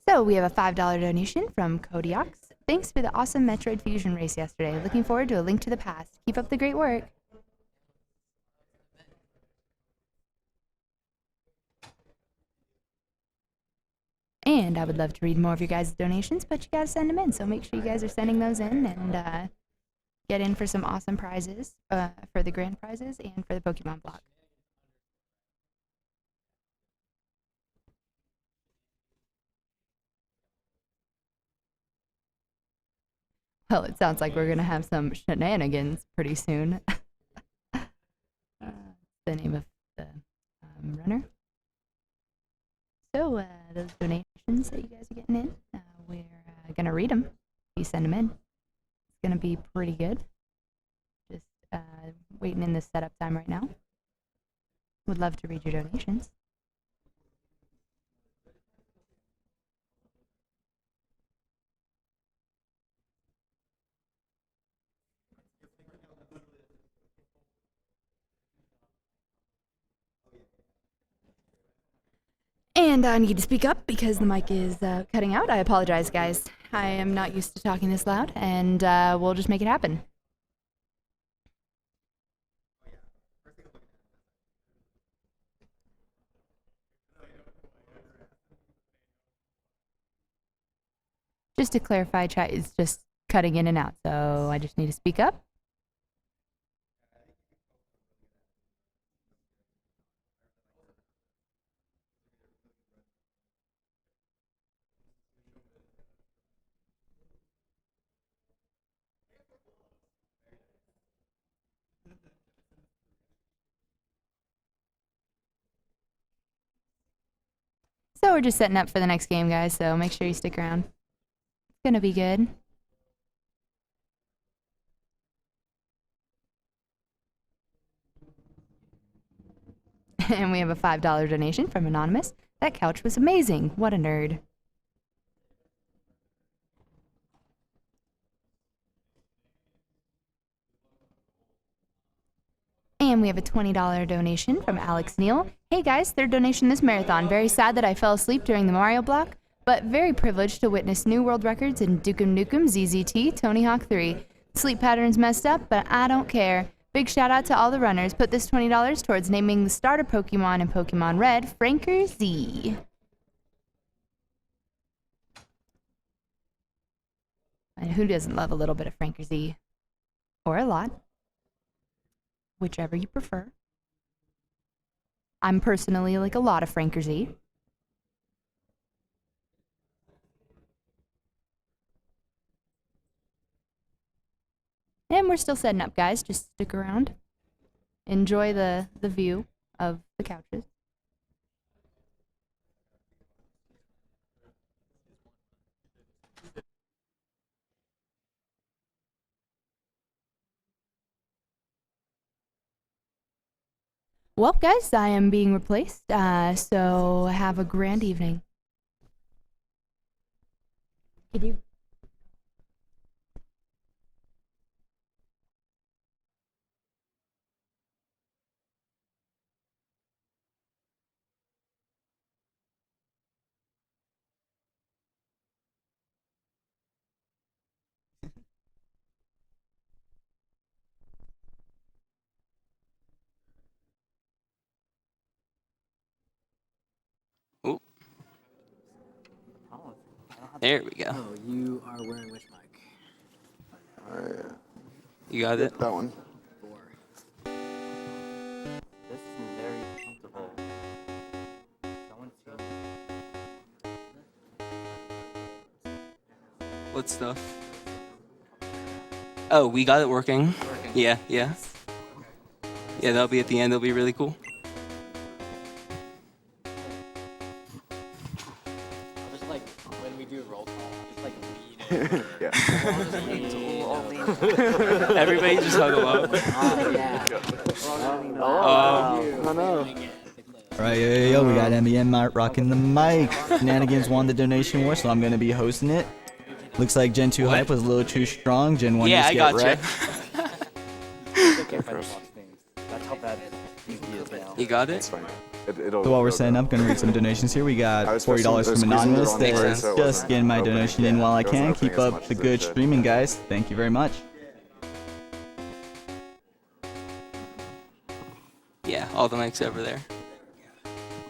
So we have a $5 donation from Kodiox. Thanks for the awesome Metroid Fusion race yesterday. Looking forward to A Link to the Past. Keep up the great work. And I would love to read more of your guys' donations, but you gotta send them in. So make sure you guys are sending those in and get in for some awesome prizes, for the grand prizes and for the Pokemon block. Well, it sounds like we're going to have some shenanigans pretty soon. The name of the runner. So, those donations that you guys are getting in, we're going to read them. You send them in. It's going to be pretty good. Just waiting in this setup time right now. Would love to read your donations. And I need to speak up because the mic is cutting out. I apologize, guys. I am not used to talking this loud, and we'll just make it happen. Just to clarify, chat is just cutting in and out, so I just need to speak up. So we're just setting up for the next game, guys, so make sure you stick around. It's gonna be good. And we have a $5 donation from Anonymous. That couch was amazing. What a nerd. And we have a $20 donation from Alex Neal. Hey guys, third donation this marathon. Very sad that I fell asleep during the Mario block, but very privileged to witness new world records in Dukem Nukem, ZZT, Tony Hawk 3. Sleep pattern's messed up, but I don't care. Big shout out to all the runners. Put this $20 towards naming the starter Pokemon in Pokemon Red, Franker Z. And who doesn't love a little bit of Franker Z? or a lot, whichever you prefer. I'm personally like a lot of Frankerzy. And we're still setting up, guys. Just stick around. Enjoy the view of the couches. Well, guys, I am being replaced, so have a grand evening. Could you? Ooh. There we go. Oh, you are wearing which mic? You got it? That one. This is very comfortable. What stuff? Oh, we got it working. Yeah, yeah. Yeah, that'll be at the end. That'll be really cool. Just like when we do a roll call, just like lean in. Yeah. Everybody just huddle up. Oh no. Alright, yo, we got MBM rocking the mic. Shenanagans won the donation war, so I'm gonna be hosting it. Looks like Gen 2 hype was a little too strong. Gen 1 Yeah, just I get got wrecked. That's how bad Tiki is now. You got it? It's fine. So while we're setting up, gonna read some donations here. We got $40 from Anonymous. That's just getting my donation in while I can. Keep up the good streaming, guys. Thank you very much. Yeah, all the mics over there.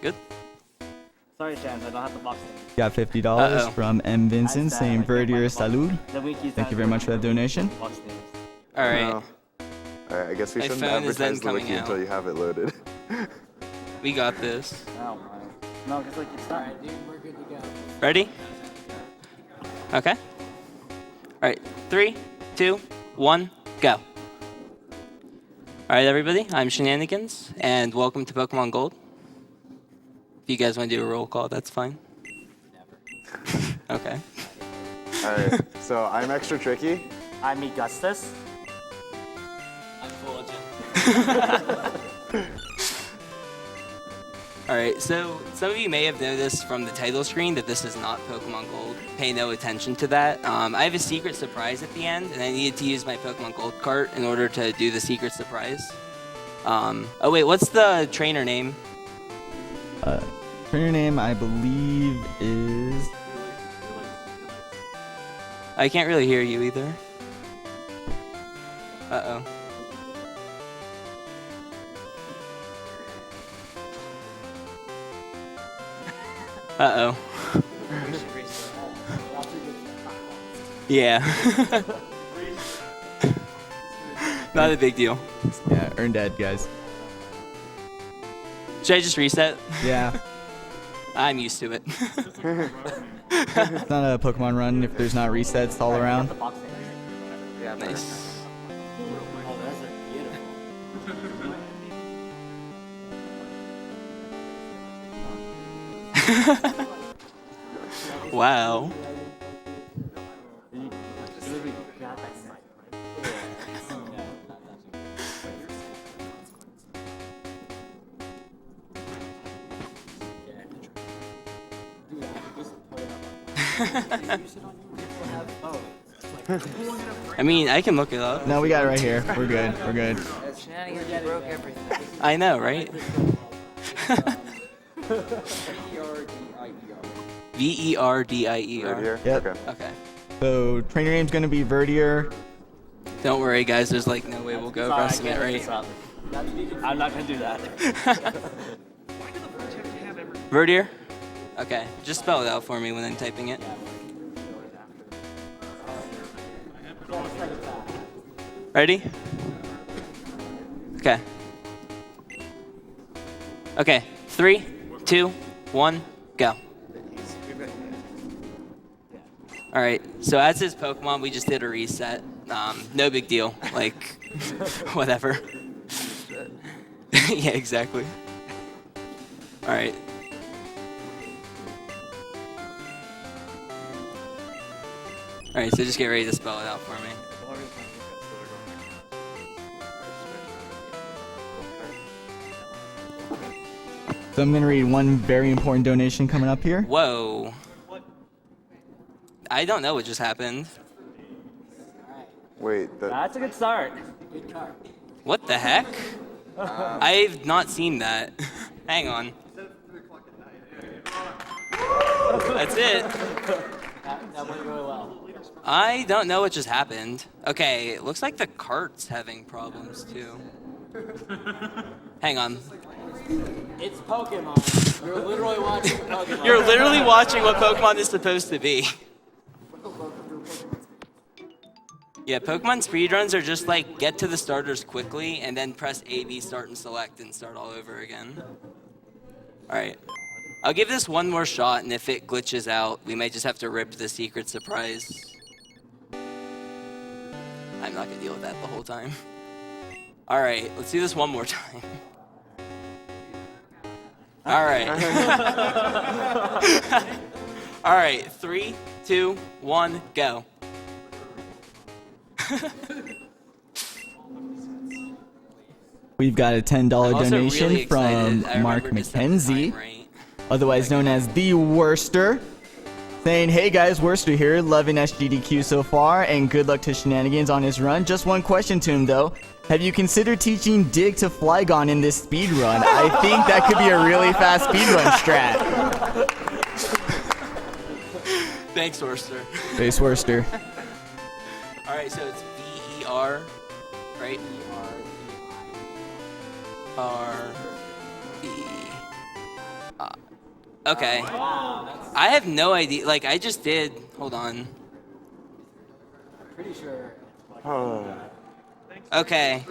Good. Sorry, Chance, I don't have the box thing. Got $50 from M. Vincent saying Verdier Salud. Thank you very much for that donation. All right. All right, I guess we My shouldn't phone is then advertise the coming wiki out. until you have it loaded. We got this. Oh my. No, because like it's not. Dude, we're good to go. Ready? Okay. All right, 3, 2, 1, go. All right, everybody, I'm Shenanagans, and welcome to Pokemon Gold. If you guys want to do a roll call, that's fine. Never. Okay. Alright, so I'm extra tricky. I'm Augustus. I'm Fulgent. Alright, so some of you may have noticed from the title screen that this is not Pokemon Gold. Pay no attention to that. I have a secret surprise at the end, and I needed to use my Pokemon Gold cart in order to do the secret surprise. Oh wait, what's the trainer name? Trainer name, I believe, is... I can't really hear you either. Uh-oh. Uh-oh. Yeah. Not a big deal. Yeah, earn dead, guys. Should I just reset? Yeah. I'm used to it. It's not a Pokemon run if there's not resets all around. Yeah, nice. Oh, those are beautiful. Wow. I mean, I can look it up. No, we got it right here. We're good. We're good. Shenanigans broke everything. I know, right? Verdier. Yep. Okay. So trainer name's gonna be Verdier. Don't worry, guys. There's like no way we'll go across the net, right? I'm not gonna do that. Verdier? Okay. Just spell it out for me when I'm typing it. Ready? Okay. Okay, 3, 2, 1, go. All right, so as his Pokemon, we just did a reset. No big deal, like, whatever. Yeah, exactly. All right. All right, so just get ready to spell it out for me. So I'm gonna read one very important donation coming up here. Whoa. I don't know what just happened. Wait, That's a good start. What the heck? I've not seen that. Hang on. That's it. That went really well. I don't know what just happened. Okay, it looks like the cart's having problems too. Hang on. It's Pokemon. You're literally watching Pokemon. You're literally watching what Pokemon is supposed to be. Yeah, Pokemon speedruns are just like get to the starters quickly and then press A, B, start and select and start all over again. Alright. I'll give this one more shot, and if it glitches out, we might just have to rip the secret surprise. I'm not gonna deal with that the whole time. Alright, let's do this one more time. Alright. Alright, 3, 2, 1, go. We've got a $10 donation really from excited. Mark McKenzie, otherwise known as the Worster, saying, "Hey guys, Worster here, loving Sgdq so far, and good luck to Shenanagans on his run. Just one question to him though. Have you considered teaching Dig to Flygon in this speed run? I think that could be a really fast speed run strat." Thanks, Worster. Thanks, Worster. Alright, so it's V-E-R, right? R-E. Okay. I have no idea. Like, I just did. Hold on. Pretty sure. Okay.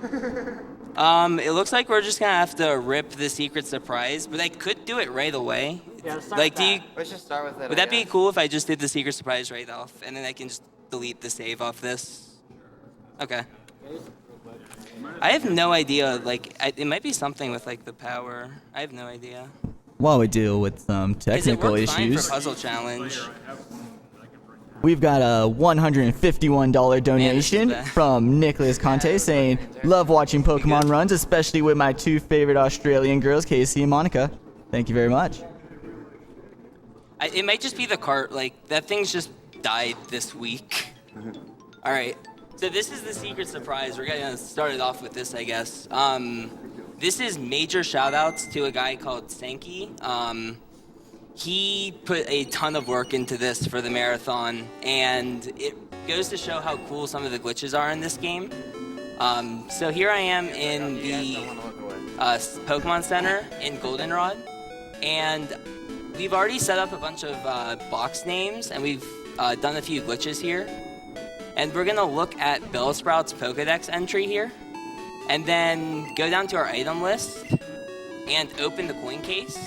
It looks like we're just gonna have to rip the secret surprise, but I could do it right away. Yeah, let's start like, with do you? that. Let's just start with it. Would that be cool if I just did the secret surprise right off, and then I can just delete the save off this? Okay. I have no idea. Like, it might be something with like the power. I have no idea. While we deal with some technical it worked fine issues, for puzzle challenge. we've got a $151 donation from Nicholas Conte saying, "Love watching Pokemon runs, especially with my two favorite Australian girls, Casey and Monica." Thank you very much. It might just be the cart. Like, that thing's just died this week. All right. So this is the secret surprise. We're gonna start it off with this, I guess. This is major shout-outs to a guy called Sankey. He put a ton of work into this for the marathon, and it goes to show how cool some of the glitches are in this game. So here I am in the Pokemon Center in Goldenrod, and we've already set up a bunch of box names, and we've done a few glitches here. And we're gonna look at Bellsprout's Pokedex entry here, and then go down to our item list and open the coin case.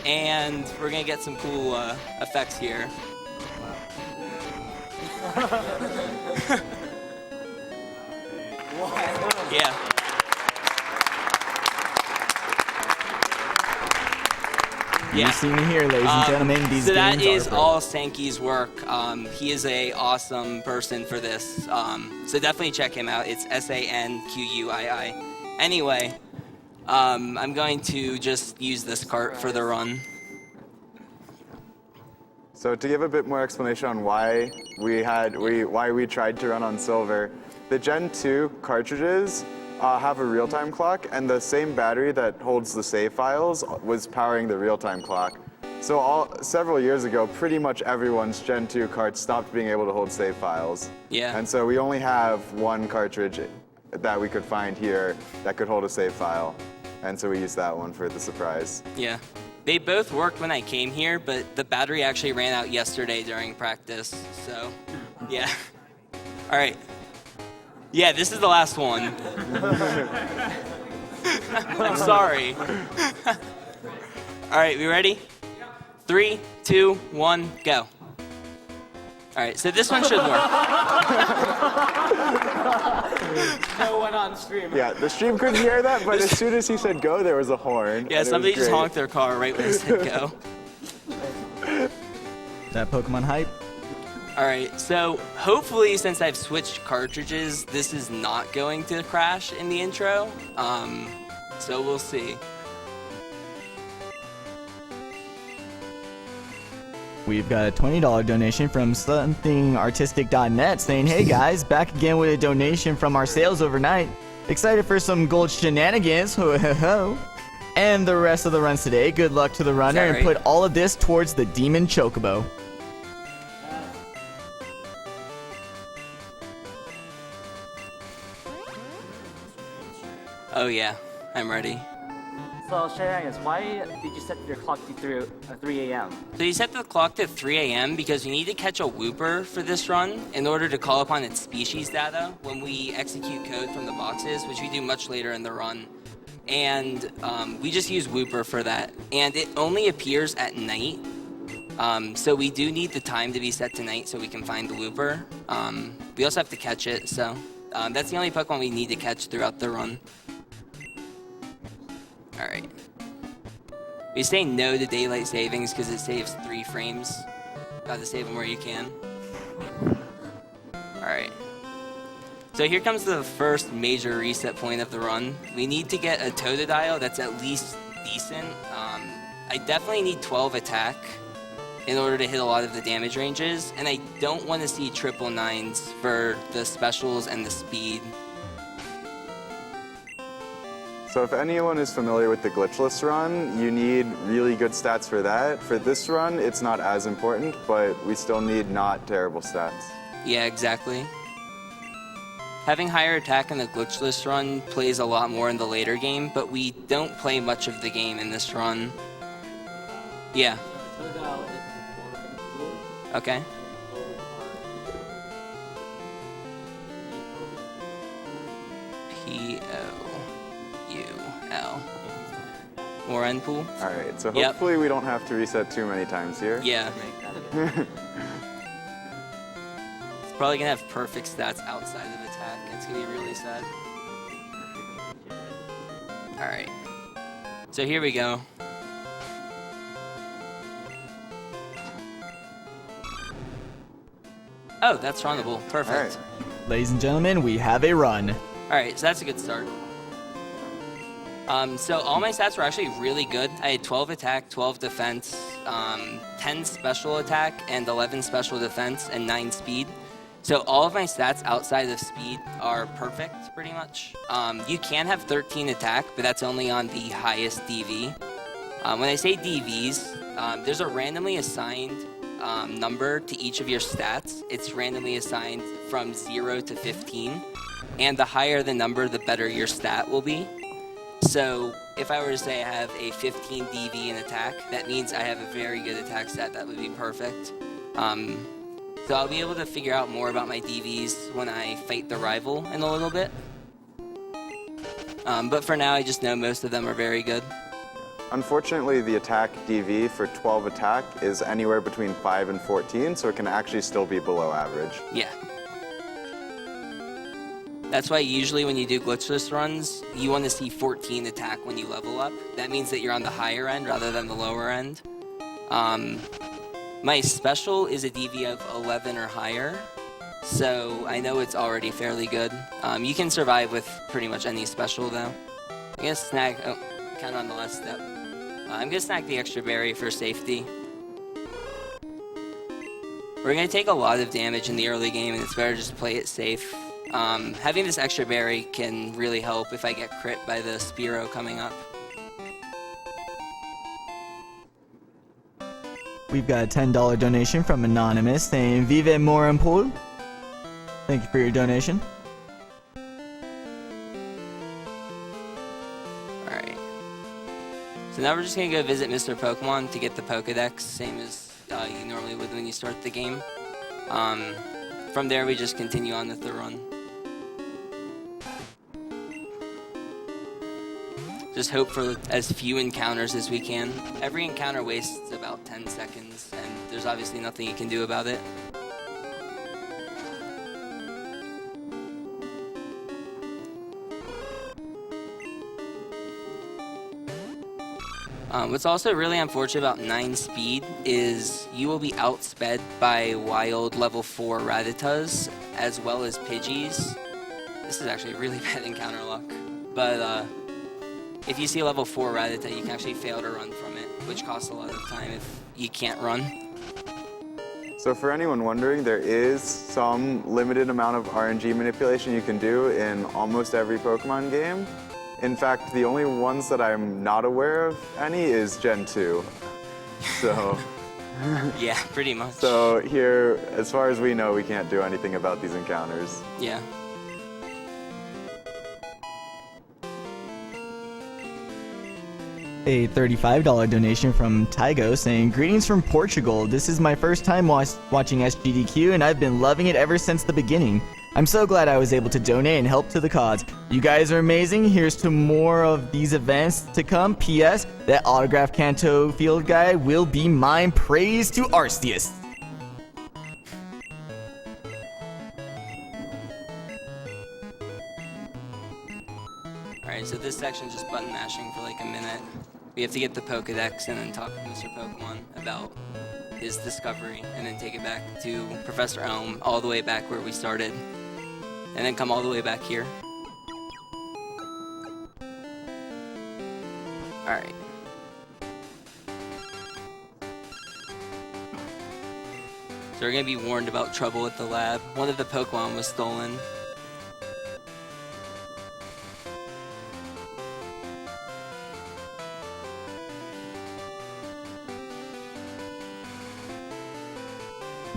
And we're gonna get some cool effects here. Yeah. You see me here, ladies and gentlemen. These so that games is are all Sankey's work. He is a awesome person for this. So definitely check him out. It's Sanquii. Anyway, I'm going to just use this cart for the run. So to give a bit more explanation on why we tried to run on silver, the Gen 2 cartridges have a real-time clock, and the same battery that holds the save files was powering the real-time clock. So several years ago, pretty much everyone's Gen 2 carts stopped being able to hold save files. Yeah. And so we only have one cartridge that we could find here that could hold a save file. And so we used that one for the surprise. Yeah. They both worked when I came here, but the battery actually ran out yesterday during practice, so yeah. All right. Yeah, this is the last one. I'm sorry. All right, we ready? 3, 2, 1, go. All right, so this one should work. No one on stream. Yeah, the stream couldn't hear that, but as soon as he said go, there was a horn. Yeah, somebody just honked their car right when he said go. That Pokemon hype. All right, so hopefully since I've switched cartridges, this is not going to crash in the intro. So we'll see. We've got a $20 donation from somethingartistic.net saying, hey guys, back again with a donation from our sales overnight. Excited for some gold shenanigans, ho ho ho. And the rest of the runs today. Good luck to the runner and put all of this towards the Demon Chocobo. Oh yeah, I'm ready. So, Shenanagans, why did you set your clock to 3 a.m.? So you set the clock to 3 a.m. because you need to catch a Wooper for this run in order to call upon its species data when we execute code from the boxes, which we do much later in the run. And we just use Wooper for that. And it only appears at night. So we do need the time to be set to night so we can find the Wooper. We also have to catch it, so that's the only Pokemon we need to catch throughout the run. Alright. We say no to daylight savings because it saves 3 frames. Gotta save them where you can. Alright. So here comes the first major reset point of the run. We need to get a Totodile that's at least decent. I definitely need 12 attack in order to hit a lot of the damage ranges, and I don't want to see triple 9s for the specials and the speed. So if anyone is familiar with the glitchless run, you need really good stats for that. For this run, it's not as important, but we still need not terrible stats. Yeah, exactly. Having higher attack in the glitchless run plays a lot more in the later game, but we don't play much of the game in this run. Yeah. Okay. P-O-U-L. More end pool? Alright, so hopefully we don't have to reset too many times here. Yeah. It's probably gonna have perfect stats outside of attack. It's gonna be really sad. Alright. So here we go. Oh, that's runnable. Perfect. Ladies and gentlemen, we have a run. Alright, so that's a good start. So all my stats were actually really good. I had 12 attack, 12 defense, 10 special attack, and 11 special defense, and 9 speed. So all of my stats outside of speed are perfect, pretty much. You can have 13 attack, but that's only on the highest DV. When I say DVs, there's a randomly assigned number to each of your stats. It's randomly assigned from 0 to 15. And the higher the number, the better your stat will be. So if I were to say I have a 15 DV in attack, that means I have a very good attack stat. That would be perfect. So I'll be able to figure out more about my DVs when I fight the rival in a little bit. But for now, I just know most of them are very good. Unfortunately, the attack DV for 12 attack is anywhere between 5 and 14, so it can actually still be below average. Yeah. That's why usually when you do glitchless runs, you want to see 14 attack when you level up. That means that you're on the higher end rather than the lower end. My special is a DV of 11 or higher, so I know it's already fairly good. You can survive with pretty much any special though. I'm gonna snag, oh, kind of on the last step. I'm gonna snag the extra berry for safety. We're gonna take a lot of damage in the early game, and it's better just to play it safe. Having this extra berry can really help if I get crit by the Spearow coming up. We've got a $10 donation from Anonymous saying, Vive Morampol. Thank you for your donation. Alright. So now we're just gonna go visit Mr. Pokemon to get the Pokedex, same as you normally would when you start the game. from there, we just continue on with the run. Just hope for as few encounters as we can. Every encounter wastes about 10 seconds, and there's obviously nothing you can do about it. What's also really unfortunate about 9 speed is you will be outsped by wild level 4 Ratatas as well as Pidgeys. This is actually really bad encounter luck. But if you see a level 4 Rattata, you can actually fail to run from it, which costs a lot of time if you can't run. So for anyone wondering, there is some limited amount of RNG manipulation you can do in almost every Pokemon game. In fact, the only ones that I'm not aware of any is Gen 2. So. Yeah, pretty much. So here, as far as we know, we can't do anything about these encounters. Yeah. A $35 donation from Tygo saying, "Greetings from Portugal. This is my first time watching Sgdq, and I've been loving it ever since the beginning. I'm so glad I was able to donate and help to the cause. You guys are amazing. Here's to more of these events to come. P.S. That autograph Kanto field guide will be mine. Praise to Arceus." Alright, so this section is just button mashing for like a minute. We have to get the Pokedex and then talk to Mr. Pokemon about his discovery, and then take it back to Professor Elm, all the way back where we started, and then come all the way back here. Alright. So we're gonna be warned about trouble at the lab. One of the Pokemon was stolen.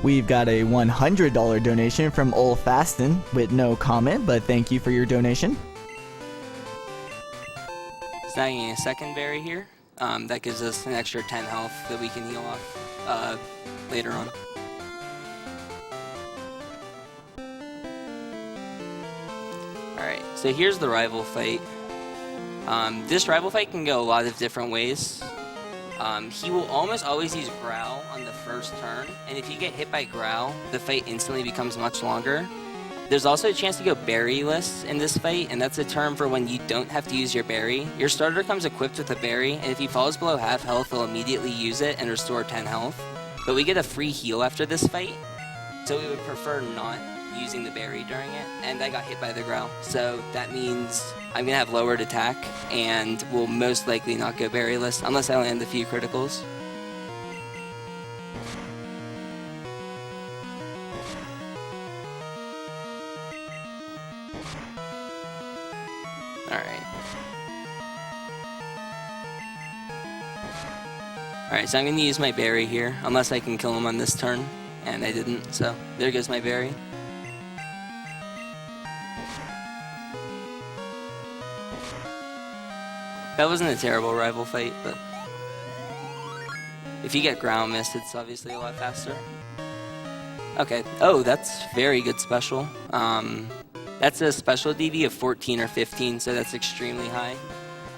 We've got a $100 donation from Ol Fasten with no comment, but thank you for your donation. Snagging a second berry here. That gives us an extra 10 health that we can heal off later on. Alright, so here's the rival fight. This rival fight can go a lot of different ways. He will almost always use Growl on the first turn, and if you get hit by Growl, the fight instantly becomes much longer. There's also a chance to go berryless in this fight, and that's a term for when you don't have to use your berry. Your starter comes equipped with a berry, and if he falls below half health, he'll immediately use it and restore 10 health. But we get a free heal after this fight, so we would prefer not using the berry during it, and I got hit by the Growl. So that means I'm gonna have lowered attack, and will most likely not go berryless, unless I land a few criticals. Alright, so I'm going to use my berry here, unless I can kill him on this turn, and I didn't, so there goes my berry. That wasn't a terrible rival fight, but if you get ground mist, it's obviously a lot faster. Okay, oh, that's very good special. That's a special DV of 14 or 15, so that's extremely high.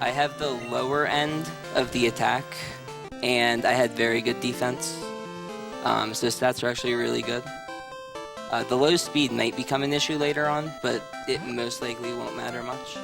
I have the lower end of the attack, and I had very good defense. So stats are actually really good. The low speed might become an issue later on, but it most likely won't matter much.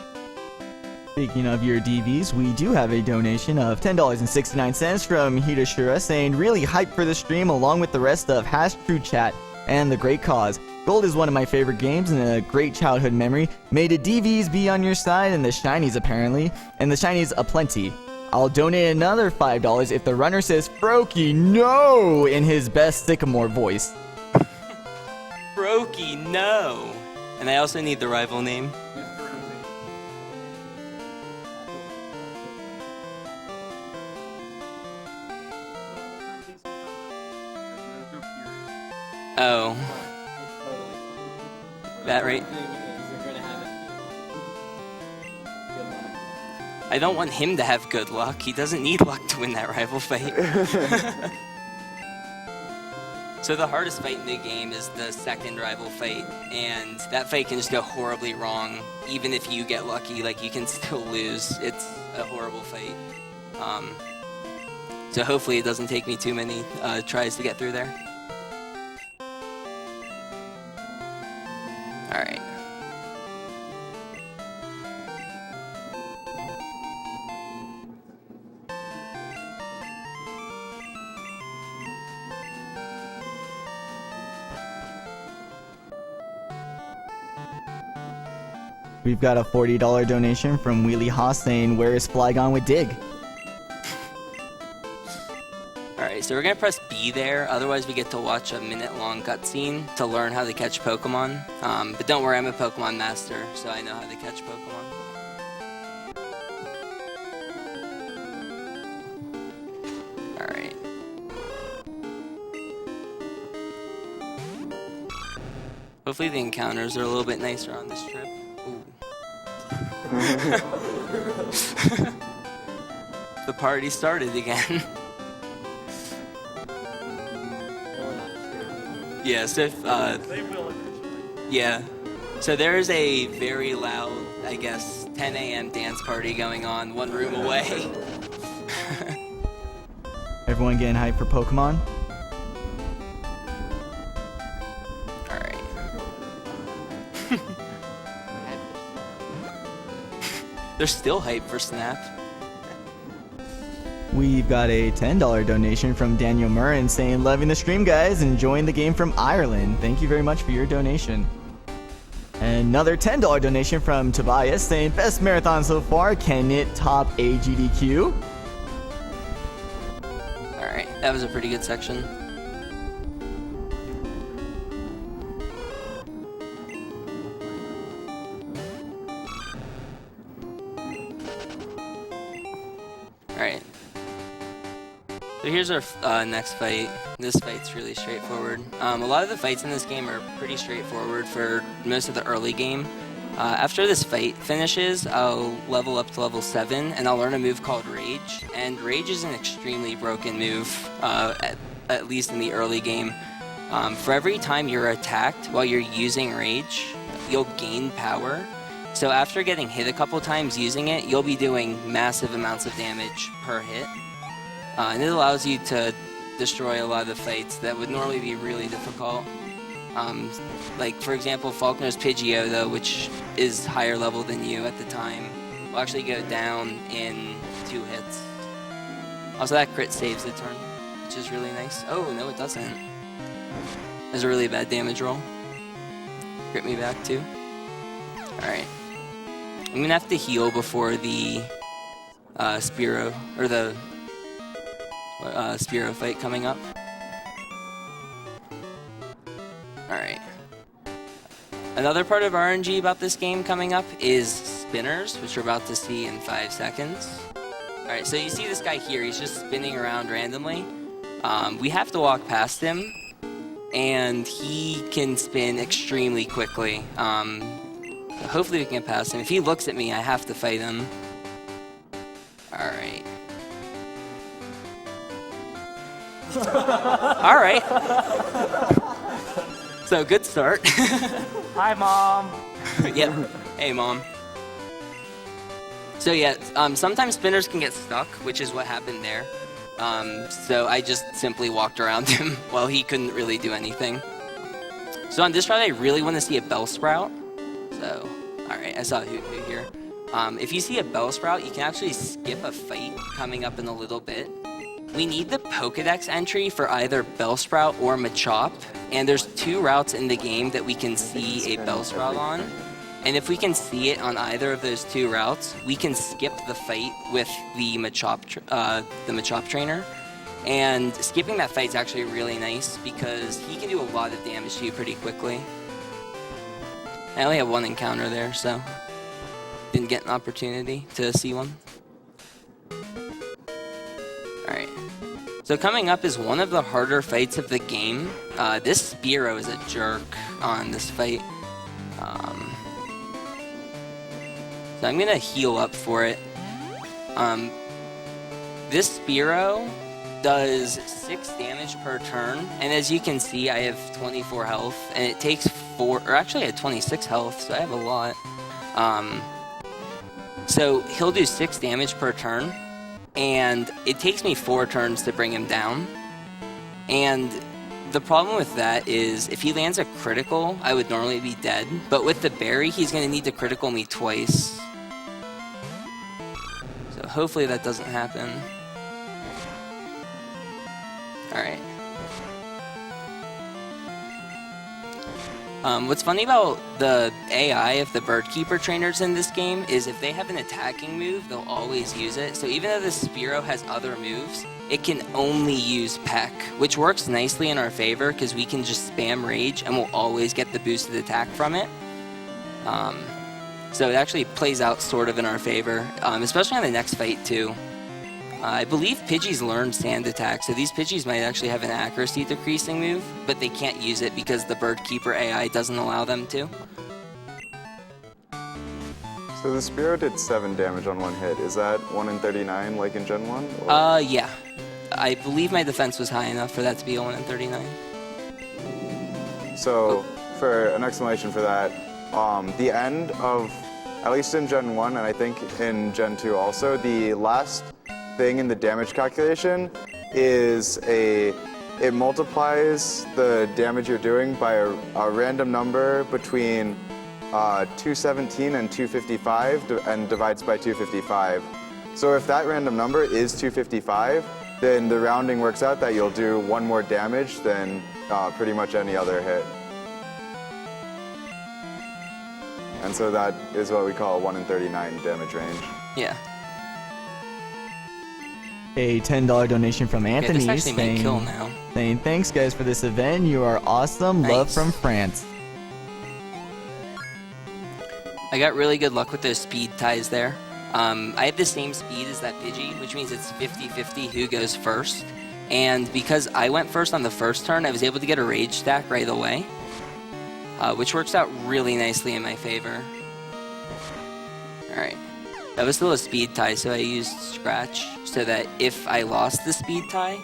Speaking of your DVs, we do have a donation of $10.69 from Hidashura saying, "Really hyped for the stream along with the rest of #TrueChat and the great cause. Gold is one of my favorite games and a great childhood memory. May the DVs be on your side and the shinies apparently, and the shinies aplenty. I'll donate another $5 if the runner says Froakie no in his best Sycamore voice." Froakie no! And I also need the rival name. Oh. That right? I don't want him to have good luck. He doesn't need luck to win that rival fight. So the hardest fight in the game is the second rival fight, and that fight can just go horribly wrong. Even if you get lucky, like, you can still lose. It's a horrible fight. So hopefully it doesn't take me too many tries to get through there. All right. We've got a $40 donation from Wheelie Haas saying, "Where is Flygon with Dig?" Alright, so we're gonna press B there, otherwise we get to watch a minute-long cutscene to learn how to catch Pokemon. But don't worry, I'm a Pokemon master, so I know how to catch Pokemon. Alright. Hopefully the encounters are a little bit nicer on this trip. Ooh. The party started again. Yeah, so yeah. So there's a very loud, I guess, 10 a.m. dance party going on one room away. Everyone getting hyped for Pokemon? Alright. They're still hyped for Snap. We've got a $10 donation from Daniel Murren saying, "Loving the stream, guys. Enjoying the game from Ireland." Thank you very much for your donation. Another $10 donation from Tobias saying, "Best marathon so far. Can it top AGDQ?" Alright, that was a pretty good section. Alright. So here's our next fight. This fight's really straightforward. A lot of the fights in this game are pretty straightforward for most of the early game. After this fight finishes, I'll level up to level 7, and I'll learn a move called Rage. And Rage is an extremely broken move, at least in the early game. For every time you're attacked while you're using Rage, you'll gain power. So after getting hit a couple times using it, you'll be doing massive amounts of damage per hit. And it allows you to destroy a lot of the fights that would normally be really difficult. Like, for example, Faulkner's Pidgeotto, which is higher level than you at the time, will actually go down in 2 hits. Also, that crit saves the turn, which is really nice. Oh, no, it doesn't. There's a really bad damage roll. Crit me back, too. Alright. I'm gonna have to heal before the Spearow, or the Spearow fight coming up. Alright. Another part of RNG about this game coming up is spinners, which we're about to see in 5 seconds. Alright, so you see this guy here, he's just spinning around randomly. We have to walk past him, and he can spin extremely quickly. Hopefully we can get past him. If he looks at me, I have to fight him. Alright. Alright. So, good start. Hi, Mom. Yep. Hey, Mom. So yeah, sometimes spinners can get stuck, which is what happened there. So I just simply walked around him while he couldn't really do anything. So on this route, I really want to see a Bellsprout. So, alright, I saw who here. If you see a Bellsprout, you can actually skip a fight coming up in a little bit. We need the Pokedex entry for either Bellsprout or Machop, and there's 2 routes in the game that we can see a Bellsprout on. And if we can see it on either of those 2 routes, we can skip the fight with the Machop trainer. And skipping that fight's actually really nice because he can do a lot of damage to you pretty quickly. I only have 1 encounter there, so didn't get an opportunity to see one. Alright. So coming up is one of the harder fights of the game. This Spearow is a jerk on this fight. So I'm gonna heal up for it. This Spearow does 6 damage per turn, and as you can see, I have 24 health, and it takes 4, or actually I had 26 health, so I have a lot. So he'll do 6 damage per turn, and it takes me 4 turns to bring him down. And the problem with that is if he lands a critical, I would normally be dead, but with the berry, he's going to need to critical me twice. So hopefully that doesn't happen. Alright. What's funny about the AI of the Birdkeeper trainers in this game is if they have an attacking move, they'll always use it. So even though the Spearow has other moves, it can only use Peck, which works nicely in our favor because we can just spam Rage and we'll always get the boosted attack from it. So it actually plays out sort of in our favor, especially on the next fight too. I believe Pidgeys learned Sand Attack, so these Pidgeys might actually have an accuracy decreasing move, but they can't use it because the Birdkeeper AI doesn't allow them to. So the Spearow did 7 damage on 1 hit. Is that 1 in 39 like in Gen 1? Or? Yeah. I believe my defense was high enough for that to be a 1 in 39. So, for an explanation for that, the end of, at least in Gen 1, and I think in Gen 2 also, the last thing in the damage calculation is it multiplies the damage you're doing by a random number between 217 and 255 and divides by 255. So if that random number is 255, then the rounding works out that you'll do 1 more damage than pretty much any other hit. And so that is what we call a 1 in 39 damage range. Yeah. A $10 donation from Anthony this actually might kill now. saying, thanks guys for this event. You are awesome. Love from France. I got really good luck with those speed ties there. I have the same speed as that Pidgey, which means it's 50-50 who goes first. And because I went first on the first turn, I was able to get a Rage stack right away, which works out really nicely in my favor. Alright. That was still a speed tie, so I used Scratch so that if I lost the speed tie,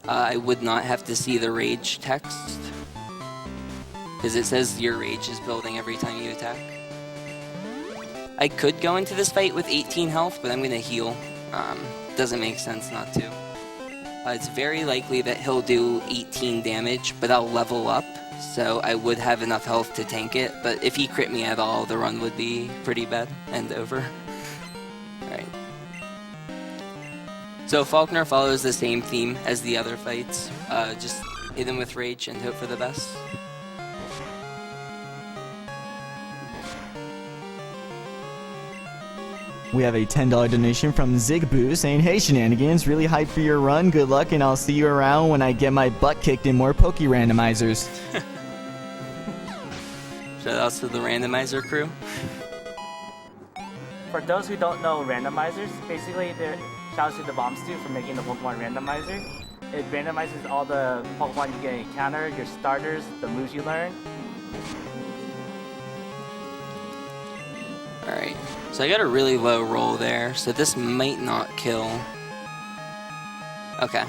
I would not have to see the Rage text. Because it says your Rage is building every time you attack. I could go into this fight with 18 health, but I'm going to heal. Doesn't make sense not to. It's very likely that he'll do 18 damage, but I'll level up, so I would have enough health to tank it. But if he crit me at all, the run would be pretty bad and over. Alright. So Faulkner follows the same theme as the other fights. Just hit him with Rage and hope for the best. We have a $10 donation from Zigbu saying, hey Shenanagans, really hyped for your run. Good luck, and I'll see you around when I get my butt kicked in more Poke randomizers. Shoutouts to the randomizer crew. For those who don't know randomizers, basically they're shoutouts to the Bomb Stew for making the Pokemon randomizer. It randomizes all the Pokemon you get encounter, your starters, the moves you learn. Alright, so I got a really low roll there, so this might not kill. Okay.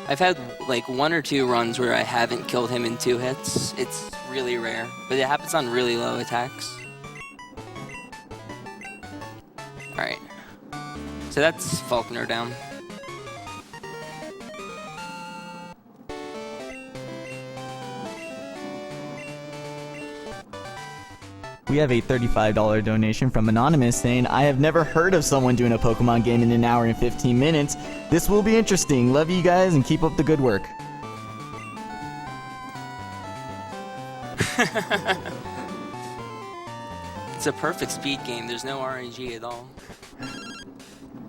I've had like 1 or 2 runs where I haven't killed him in 2 hits. It's really rare, but it happens on really low attacks. Alright. So that's Faulkner down. We have a $35 donation from Anonymous saying, I have never heard of someone doing a Pokemon game in 1 hour and 15 minutes. This will be interesting. Love you guys and keep up the good work. It's a perfect speed game. There's no RNG at all.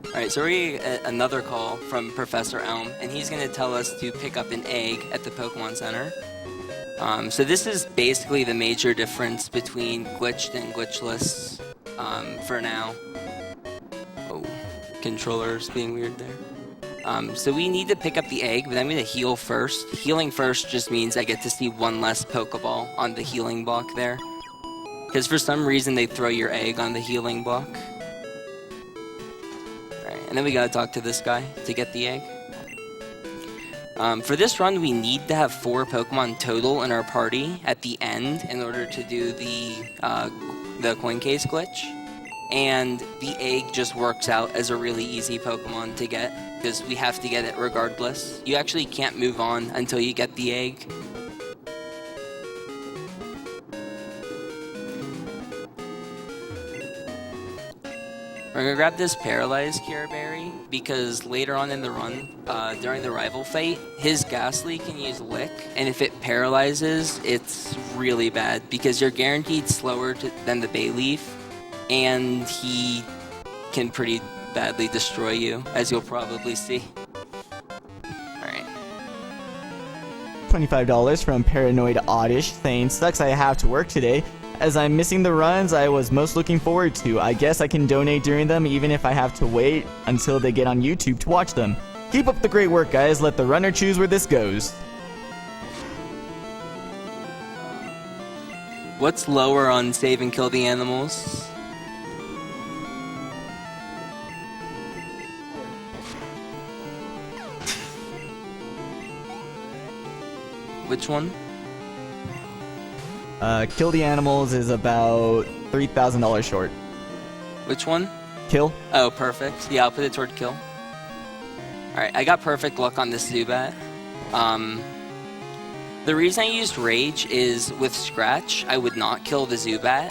Alright, so we get another call from Professor Elm, and he's going to tell us to pick up an egg at the Pokemon Center. So this is basically the major difference between glitched and glitchless for now. Oh, controller's being weird there. So we need to pick up the egg, but I'm going to heal first. Healing first just means I get to see 1 less Pokeball on the healing block there. Because for some reason they throw your egg on the healing block. Alright, and then we gotta talk to this guy to get the egg. For this run, we need to have 4 Pokemon total in our party at the end in order to do the coin case glitch. And the egg just works out as a really easy Pokemon to get, because we have to get it regardless. You actually can't move on until you get the egg. We're gonna grab this Paralyzed Cure Berry, because later on in the run, during the rival fight, his Ghastly can use Lick, and if it paralyzes, it's really bad, because you're guaranteed slower than the Bayleaf, and he can pretty badly destroy you, as you'll probably see. Alright. $25 from Paranoid Oddish saying, sucks I have to work today, as I'm missing the runs I was most looking forward to. I guess I can donate during them even if I have to wait until they get on YouTube to watch them. Keep up the great work, guys. Let the runner choose where this goes. What's lower on Save and Kill the Animals? Which one? Kill the Animals is about $3,000 short. Which one? Kill. Oh, perfect. Yeah, I'll put it toward kill. Alright, I got perfect luck on this Zubat. The reason I used Rage is with Scratch, I would not kill the Zubat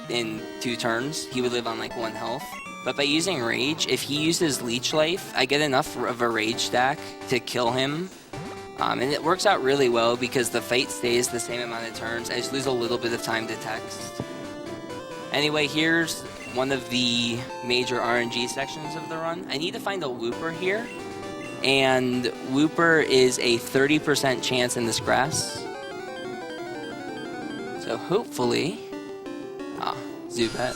in 2 turns. He would live on like 1 health. But by using Rage, if he uses Leech Life, I get enough of a Rage stack to kill him. And it works out really well because the fight stays the same amount of turns. I just lose a little bit of time to text. Anyway, here's one of the major RNG sections of the run. I need to find a Wooper here. And Wooper is a 30% chance in this grass. So hopefully... Zubat.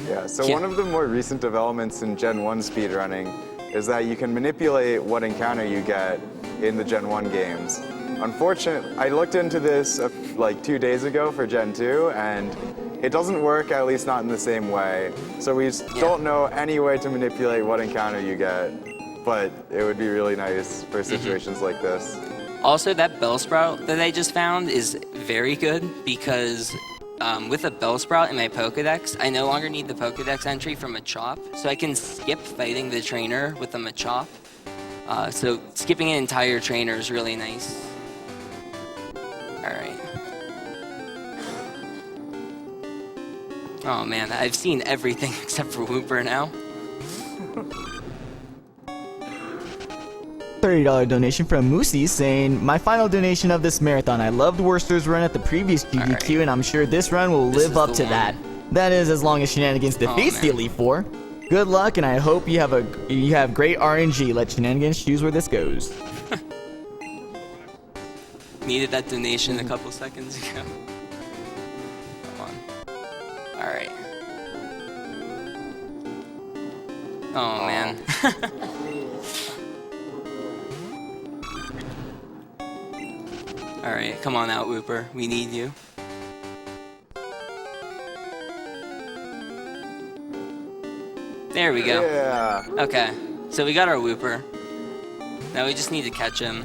Yeah, so one of the more recent developments in Gen 1 speedrunning is that you can manipulate what encounter you get in the Gen 1 games. Unfortunately, I looked into this like 2 days ago for Gen 2, and it doesn't work, at least not in the same way. So we don't know any way to manipulate what encounter you get, but it would be really nice for situations like this. Also, that Bellsprout that I just found is very good because with a Bellsprout in my Pokedex, I no longer need the Pokedex entry from Machop, so I can skip fighting the trainer with a Machop. So skipping an entire trainer is really nice. Alright. Oh man, I've seen everything except for Wooper now. $30 donation from Moosey saying, my final donation of this marathon. I loved Worcester's run at the previous Sgdq, and I'm sure this run will live up to that. That is as long as Shenanagans defeats the Elite Four. Good luck, and I hope you have great RNG. Let Shenanagans choose where this goes. Needed that donation a couple seconds ago. Come on. Alright. Oh man. Alright, come on out, Wooper. We need you. There we go. Yeah. Okay, so we got our Wooper. Now we just need to catch him.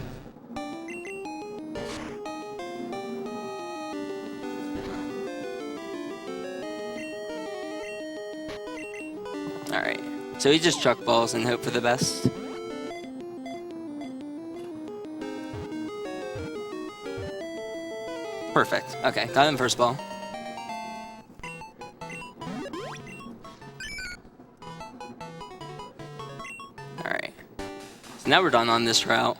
Alright, so we just chuck balls and hope for the best. Perfect. Okay, got him first ball. Alright. So now we're done on this route.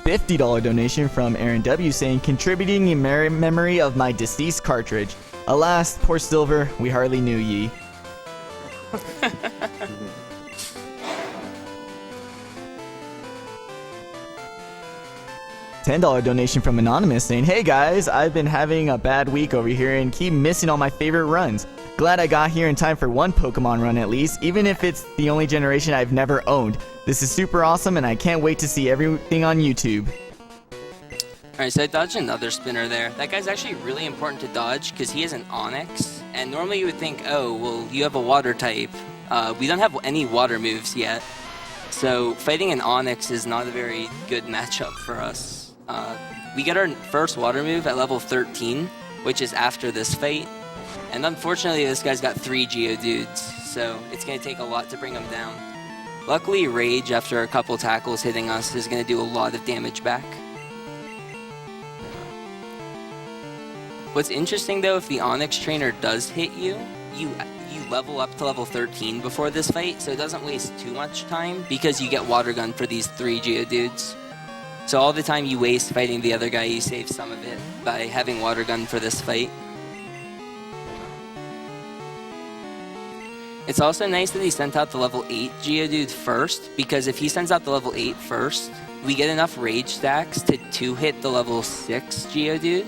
$50 donation from Aaron W. saying, contributing in memory of my deceased cartridge. Alas, poor Silver, we hardly knew ye. $10 donation from Anonymous saying, hey guys, I've been having a bad week over here and keep missing all my favorite runs. Glad I got here in time for one Pokemon run at least, even if it's the only generation I've never owned. This is super awesome and I can't wait to see everything on YouTube. Alright, so I dodged another spinner there. That guy's actually really important to dodge because he has an Onyx. And normally you would think, oh, well, you have a water type. We don't have any water moves yet. So fighting an Onyx is not a very good matchup for us. We get our first water move at level 13, which is after this fight. And unfortunately, this guy's got 3 Geodudes, so it's going to take a lot to bring him down. Luckily, Rage, after a couple tackles hitting us, is going to do a lot of damage back. What's interesting though, if the Onyx trainer does hit you, you level up to level 13 before this fight, so it doesn't waste too much time because you get Water Gun for these 3 Geodudes. So all the time you waste fighting the other guy, you save some of it by having Water Gun for this fight. It's also nice that he sent out the level 8 Geodude first, because if he sends out the level 8 first, we get enough Rage stacks to 2-hit the level 6 Geodude,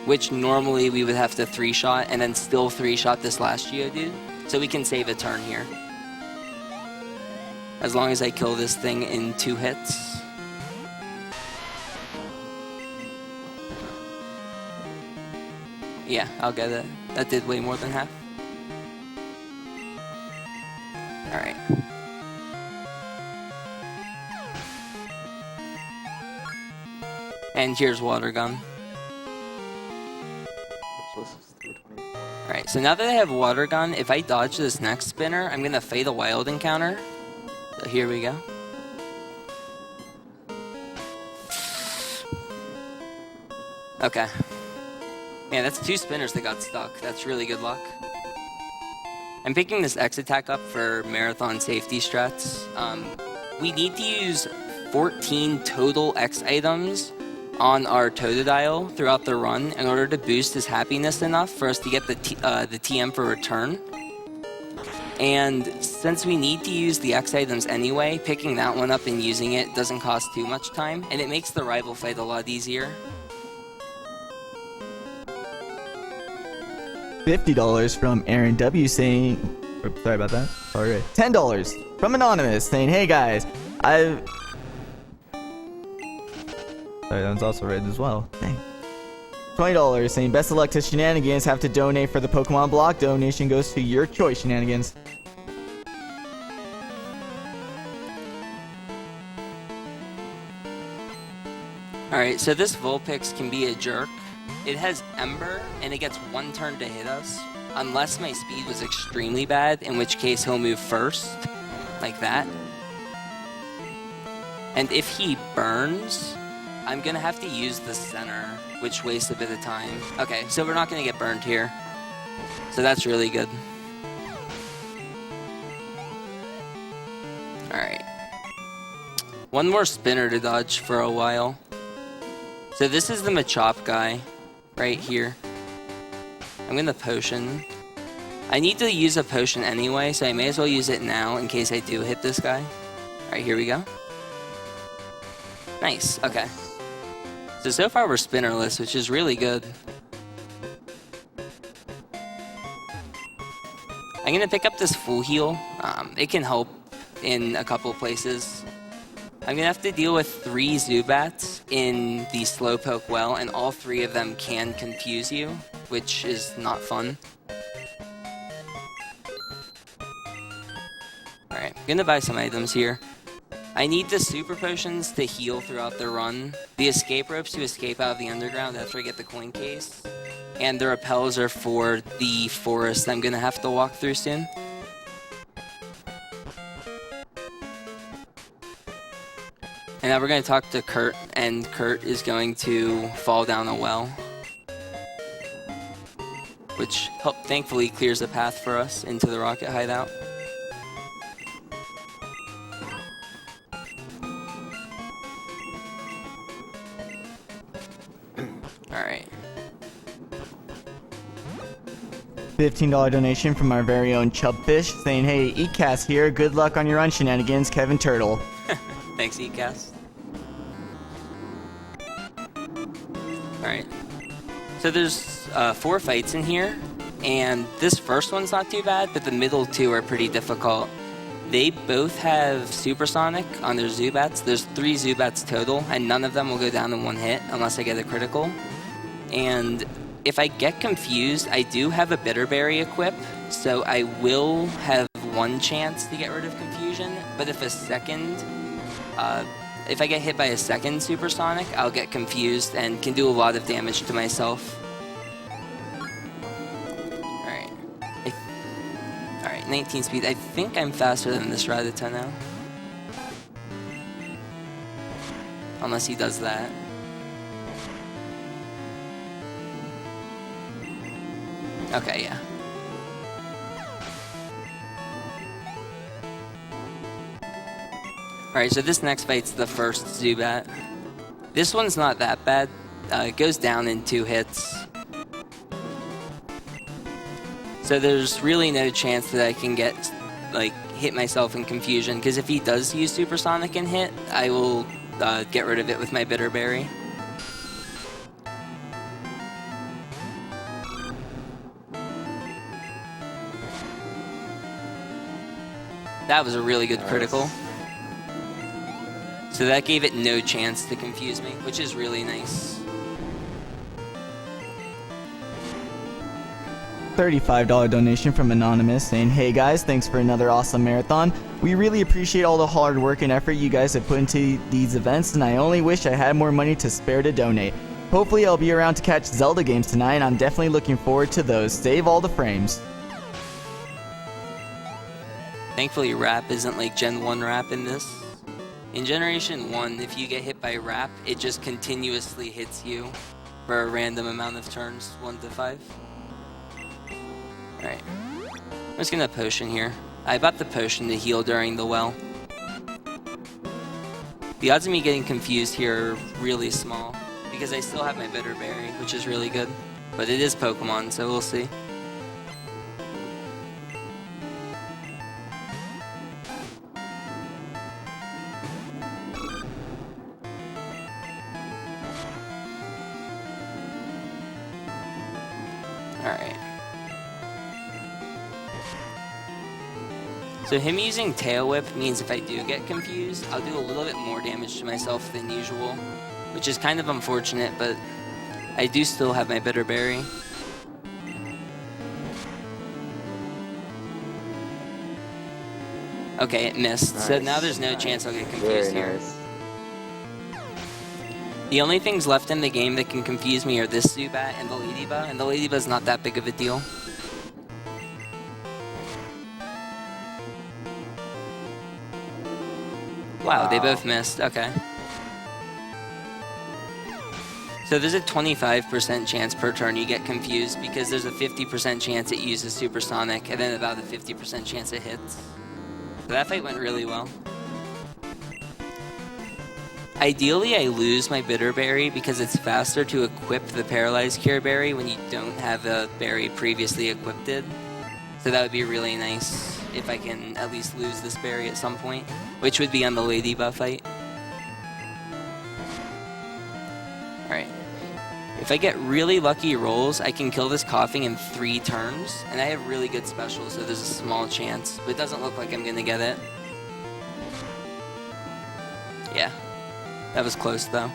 which normally we would have to 3-shot and then still 3-shot this last Geodude. So we can save a turn here. As long as I kill this thing in 2 hits. Yeah, I'll get it. That did way more than half. Alright. And here's Water Gun. Alright, so now that I have Water Gun, if I dodge this next spinner, I'm gonna Fade a Wild encounter. So here we go. Okay. Yeah, that's 2 spinners that got stuck. That's really good luck. I'm picking this X attack up for marathon safety strats. We need to use 14 total X items on our Totodile throughout the run in order to boost his happiness enough for us to get the TM for return. And since we need to use the X items anyway, picking that one up and using it doesn't cost too much time, and it makes the rival fight a lot easier. $50 from Aaron W saying, sorry about that. Sorry. $10 from Anonymous saying, hey guys, sorry, that one's also red as well. Dang. $20 saying, best of luck to Shenanagans. Have to donate for the Pokemon block. Donation goes to your choice, Shenanagans. Alright, so this Vulpix can be a jerk. It has Ember, and it gets 1 turn to hit us, unless my speed was extremely bad, in which case he'll move first, like that. And if he burns, I'm gonna have to use the center, which wastes a bit of time. Okay, so we're not gonna get burned here. So that's really good. Alright. 1 more spinner to dodge for a while. So this is the Machop guy, right here. I'm gonna potion. I need to use a potion anyway, so I may as well use it now in case I do hit this guy. Alright, here we go. Nice, okay. So far we're spinnerless, which is really good. I'm gonna pick up this Full Heal. It can help in a couple places. I'm gonna have to deal with 3 Zubats in the Slowpoke well, and all 3 of them can confuse you, which is not fun. Alright, I'm gonna buy some items here. I need the Super Potions to heal throughout the run, the Escape Ropes to escape out of the underground after I get the coin case, and the Repels are for the forest I'm gonna have to walk through soon. And now we're going to talk to Kurt, and Kurt is going to fall down a well, which thankfully clears a path for us into the rocket hideout. Alright. $15 donation from our very own Chubfish saying, hey, Ecast here. Good luck on your run, Shenanagans. Kevin Turtle. Thanks, Ecast. Alright. So there's 4 fights in here, and this first one's not too bad, but the middle 2 are pretty difficult. They both have supersonic on their Zubats. There's 3 Zubats total, and none of them will go down in 1 hit unless I get a critical. And if I get confused, I do have a Bitterberry equip, so I will have 1 chance to get rid of confusion. But if I get hit by a second supersonic, I'll get confused and can do a lot of damage to myself. Alright, 19 speed. I think I'm faster than this Rattata now. Unless he does that. Okay, yeah. Alright, so this next fight's the first Zubat. This one's not that bad. It goes down in 2 hits. So there's really no chance that I can hit myself in confusion, because if he does use supersonic and hit, I will get rid of it with my Bitterberry. That was a really good critical. So that gave it no chance to confuse me, which is really nice. $35 donation from Anonymous saying, hey guys, thanks for another awesome marathon. We really appreciate all the hard work and effort you guys have put into these events, and I only wish I had more money to spare to donate. Hopefully I'll be around to catch Zelda games tonight, and I'm definitely looking forward to those. Save all the frames. Thankfully Rap isn't like Gen 1 Rap in this. In Generation 1, if you get hit by Rap, it just continuously hits you for a random amount of turns, 1 to 5. Alright, I'm just gonna potion here. I bought the potion to heal during the well. The odds of me getting confused here are really small, because I still have my Bitterberry, which is really good. But it is Pokemon, so we'll see. Alright. So him using Tail Whip means if I do get confused, I'll do a little bit more damage to myself than usual, which is kind of unfortunate, but I do still have my Bitterberry. Okay, it missed, nice. So now there's no chance I'll get confused here. Nice. The only things left in the game that can confuse me are this Zubat and the Ladybug, and the Ladybug's not that big of a deal. Wow, they both missed. Okay. So there's a 25% chance per turn you get confused, because there's a 50% chance it uses Supersonic, and then about a 50% chance it hits. So that fight went really well. Ideally, I lose my Bitterberry because it's faster to equip the Paralyzed Cure Berry when you don't have a berry previously equipped. So that would be really nice if I can at least lose this berry at some point, which would be on the Ladybug fight. Alright. If I get really lucky rolls, I can kill this Coughing in 3 turns, and I have really good specials, so there's a small chance, but it doesn't look like I'm gonna get it. Yeah. That was close, though.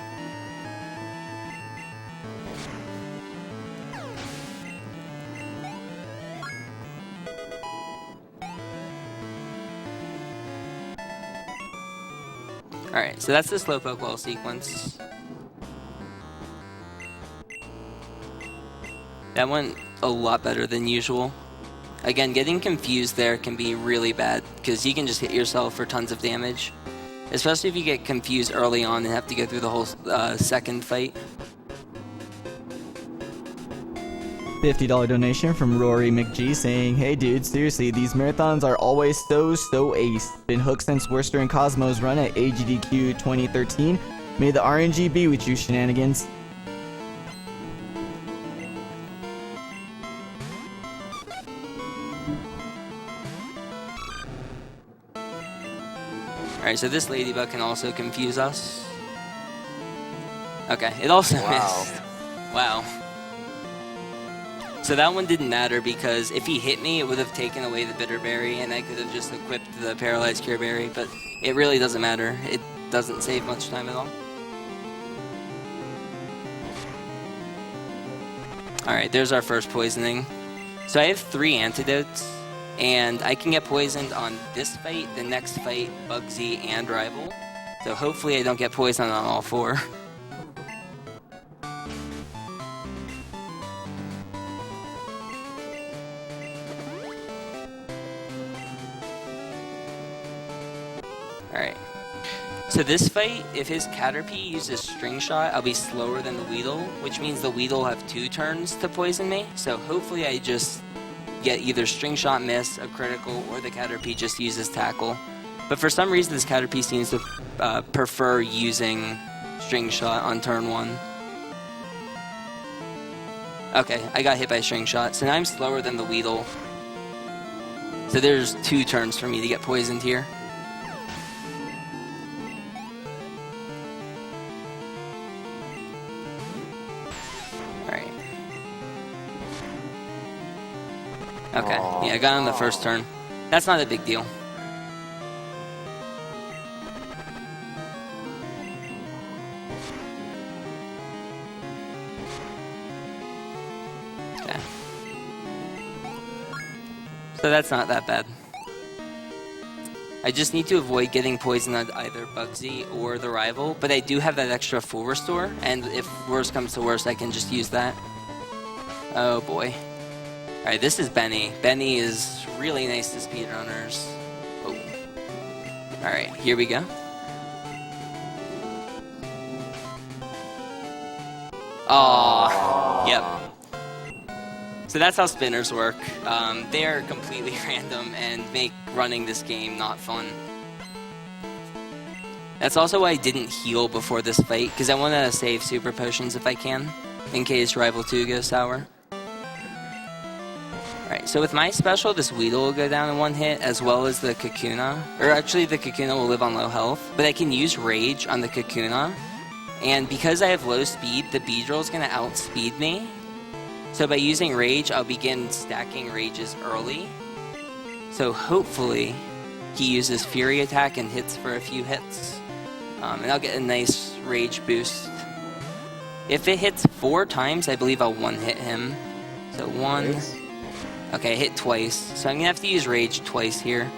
Alright, so that's the Slowpoke Well sequence. That went a lot better than usual. Again, getting confused there can be really bad, because you can just hit yourself for tons of damage. Especially if you get confused early on and have to go through the whole second fight. $50 donation from Rory McG saying, hey dude, seriously, these marathons are always so ace. Been hooked since Worcester and Cosmo's run at Sgdq 2013. May the RNG be with you, Shenanagans. Alright, so this Ladybug can also confuse us. Okay, it also missed. Wow. So that one didn't matter because if he hit me, it would have taken away the Bitter Berry, and I could have just equipped the Paralyzed Cure Berry, but it really doesn't matter. It doesn't save much time at all. Alright, there's our first poisoning. So I have 3 antidotes, and I can get poisoned on this fight, the next fight, Bugsy, and Rival. So hopefully I don't get poisoned on all 4. Alright. So this fight, if his Caterpie uses String Shot, I'll be slower than the Weedle, which means the Weedle will have 2 turns to poison me. So hopefully I just get either String Shot miss, a critical, or the Caterpie just uses Tackle. But for some reason this Caterpie seems to prefer using String Shot on turn 1. Okay, I got hit by String Shot, so now I'm slower than the Weedle. So there's 2 turns for me to get poisoned here. Okay, yeah, I got on the first turn. That's not a big deal. Okay. So that's not that bad. I just need to avoid getting poisoned on either Bugsy or the Rival, but I do have that extra full restore, and if worst comes to worst, I can just use that. Oh boy. Alright, this is Benny. Benny is really nice to speedrunners. Oh. Alright, here we go. Aww. Yep. So that's how spinners work. They are completely random and make running this game not fun. That's also why I didn't heal before this fight, because I want to save super potions if I can, in case Rival 2 goes sour. Alright, so with my special, this Weedle will go down in 1 hit, as well as the Kakuna. Or actually, the Kakuna will live on low health, but I can use Rage on the Kakuna. And because I have low speed, the Beedrill is going to outspeed me. So by using Rage, I'll begin stacking Rages early. So hopefully, he uses Fury Attack and hits for a few hits. And I'll get a nice Rage boost. If it hits 4 times, I believe I'll 1-hit him. So 1... Okay, I hit twice, so I'm going to have to use Rage twice here.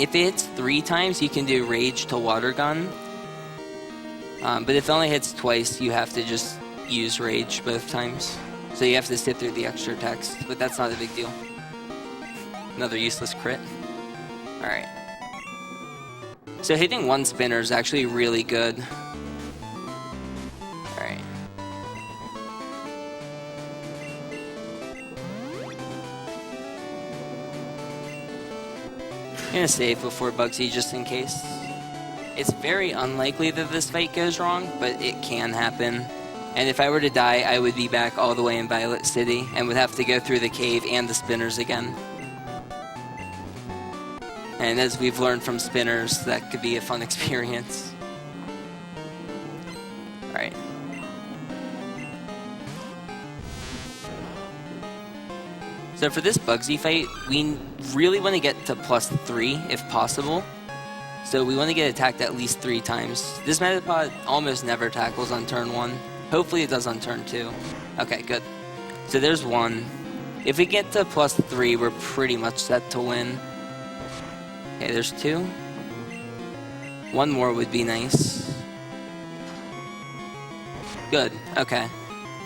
If it hits 3 times, you can do Rage to Water Gun. But if it only hits twice, you have to just use Rage both times. So you have to sit through the extra text, but that's not a big deal. Another useless crit. Alright. So hitting 1 spinner is actually really good. Alright. I'm gonna save before Bugsy just in case. It's very unlikely that this fight goes wrong, but it can happen. And if I were to die, I would be back all the way in Violet City and would have to go through the cave and the spinners again. And as we've learned from spinners, that could be a fun experience. Alright. So for this Bugsy fight, we really want to get to +3 if possible. So we want to get attacked at least 3 times. This Metapod almost never tackles on turn 1. Hopefully it does on turn 2. Okay, good. So there's 1. If we get to +3, we're pretty much set to win. Okay, there's 2. 1 more would be nice. Good, okay.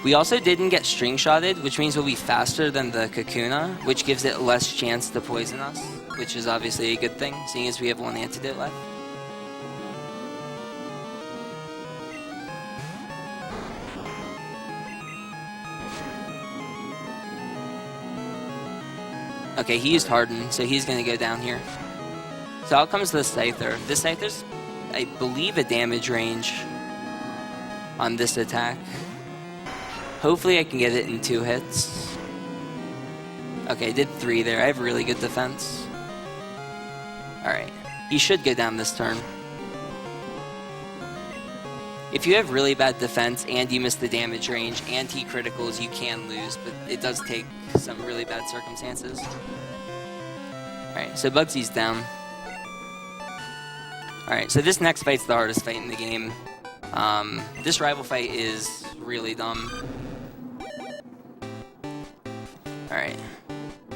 We also didn't get string shotted, which means we'll be faster than the Kakuna, which gives it less chance to poison us, which is obviously a good thing, seeing as we have 1 antidote left. Okay, he used Harden, so he's going to go down here. So out comes the Scyther. This Scyther's, I believe, a damage range on this attack. Hopefully I can get it in 2 hits. Okay, I did 3 there. I have really good defense. Alright. He should go down this turn. If you have really bad defense and you miss the damage range and he criticals, you can lose, but it does take some really bad circumstances. Alright, so Bugsy's down. Alright, so this next fight's the hardest fight in the game. This rival fight is really dumb. Alright.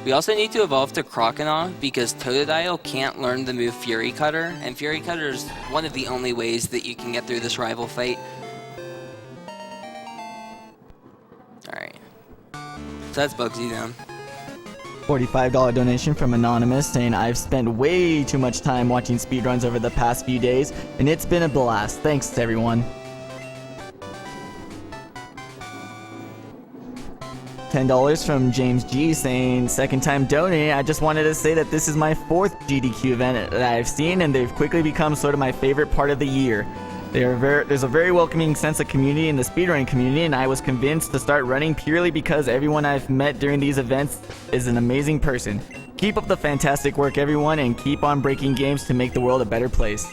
We also need to evolve to Crocodile because Totodile can't learn the move Fury Cutter, and Fury Cutter is one of the only ways that you can get through this rival fight. Alright. So that's Bugsy down. $45 donation from Anonymous saying, I've spent way too much time watching speedruns over the past few days, and it's been a blast. Thanks to everyone. $10 from James G saying, second time donating. I just wanted to say that this is my 4th GDQ event that I've seen, and they've quickly become sort of my favorite part of the year. There's a very welcoming sense of community in the speedrunning community, and I was convinced to start running purely because everyone I've met during these events is an amazing person. Keep up the fantastic work, everyone, and keep on breaking games to make the world a better place.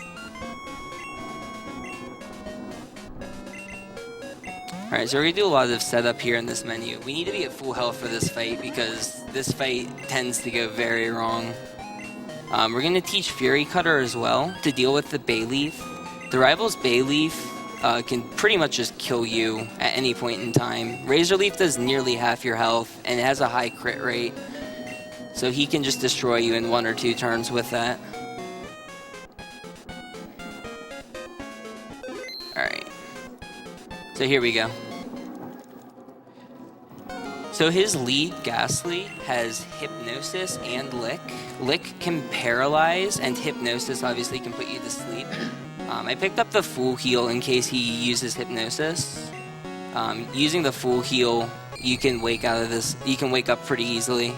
Alright, so we're going to do a lot of setup here in this menu. We need to be at full health for this fight because this fight tends to go very wrong. We're going to teach Fury Cutter as well to deal with the Bayleaf. The rival's Bayleaf can pretty much just kill you at any point in time. Razor Leaf does nearly half your health and it has a high crit rate. So he can just destroy you in 1 or 2 turns with that. Alright. So here we go. So his lead, Ghastly, has Hypnosis and Lick. Lick can paralyze, and Hypnosis obviously can put you to sleep. I picked up the full heal in case he uses Hypnosis. Using the full heal, you can wake out of this. You can wake up pretty easily.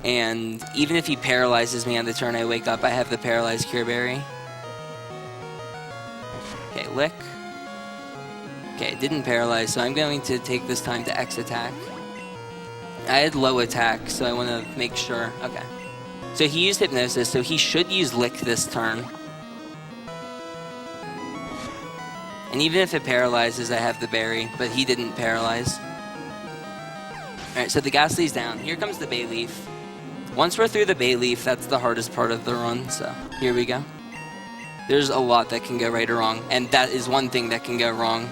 And even if he paralyzes me on the turn I wake up, I have the Paralyzed Cure Berry. Okay, Lick. Okay, it didn't paralyze, so I'm going to take this time to X attack. I had low attack, so I want to make sure. Okay. So he used Hypnosis, so he should use Lick this turn. And even if it paralyzes, I have the berry, but he didn't paralyze. Alright, so the Ghastly's down. Here comes the Bayleaf. Once we're through the Bayleaf, that's the hardest part of the run, so here we go. There's a lot that can go right or wrong, and that is one thing that can go wrong.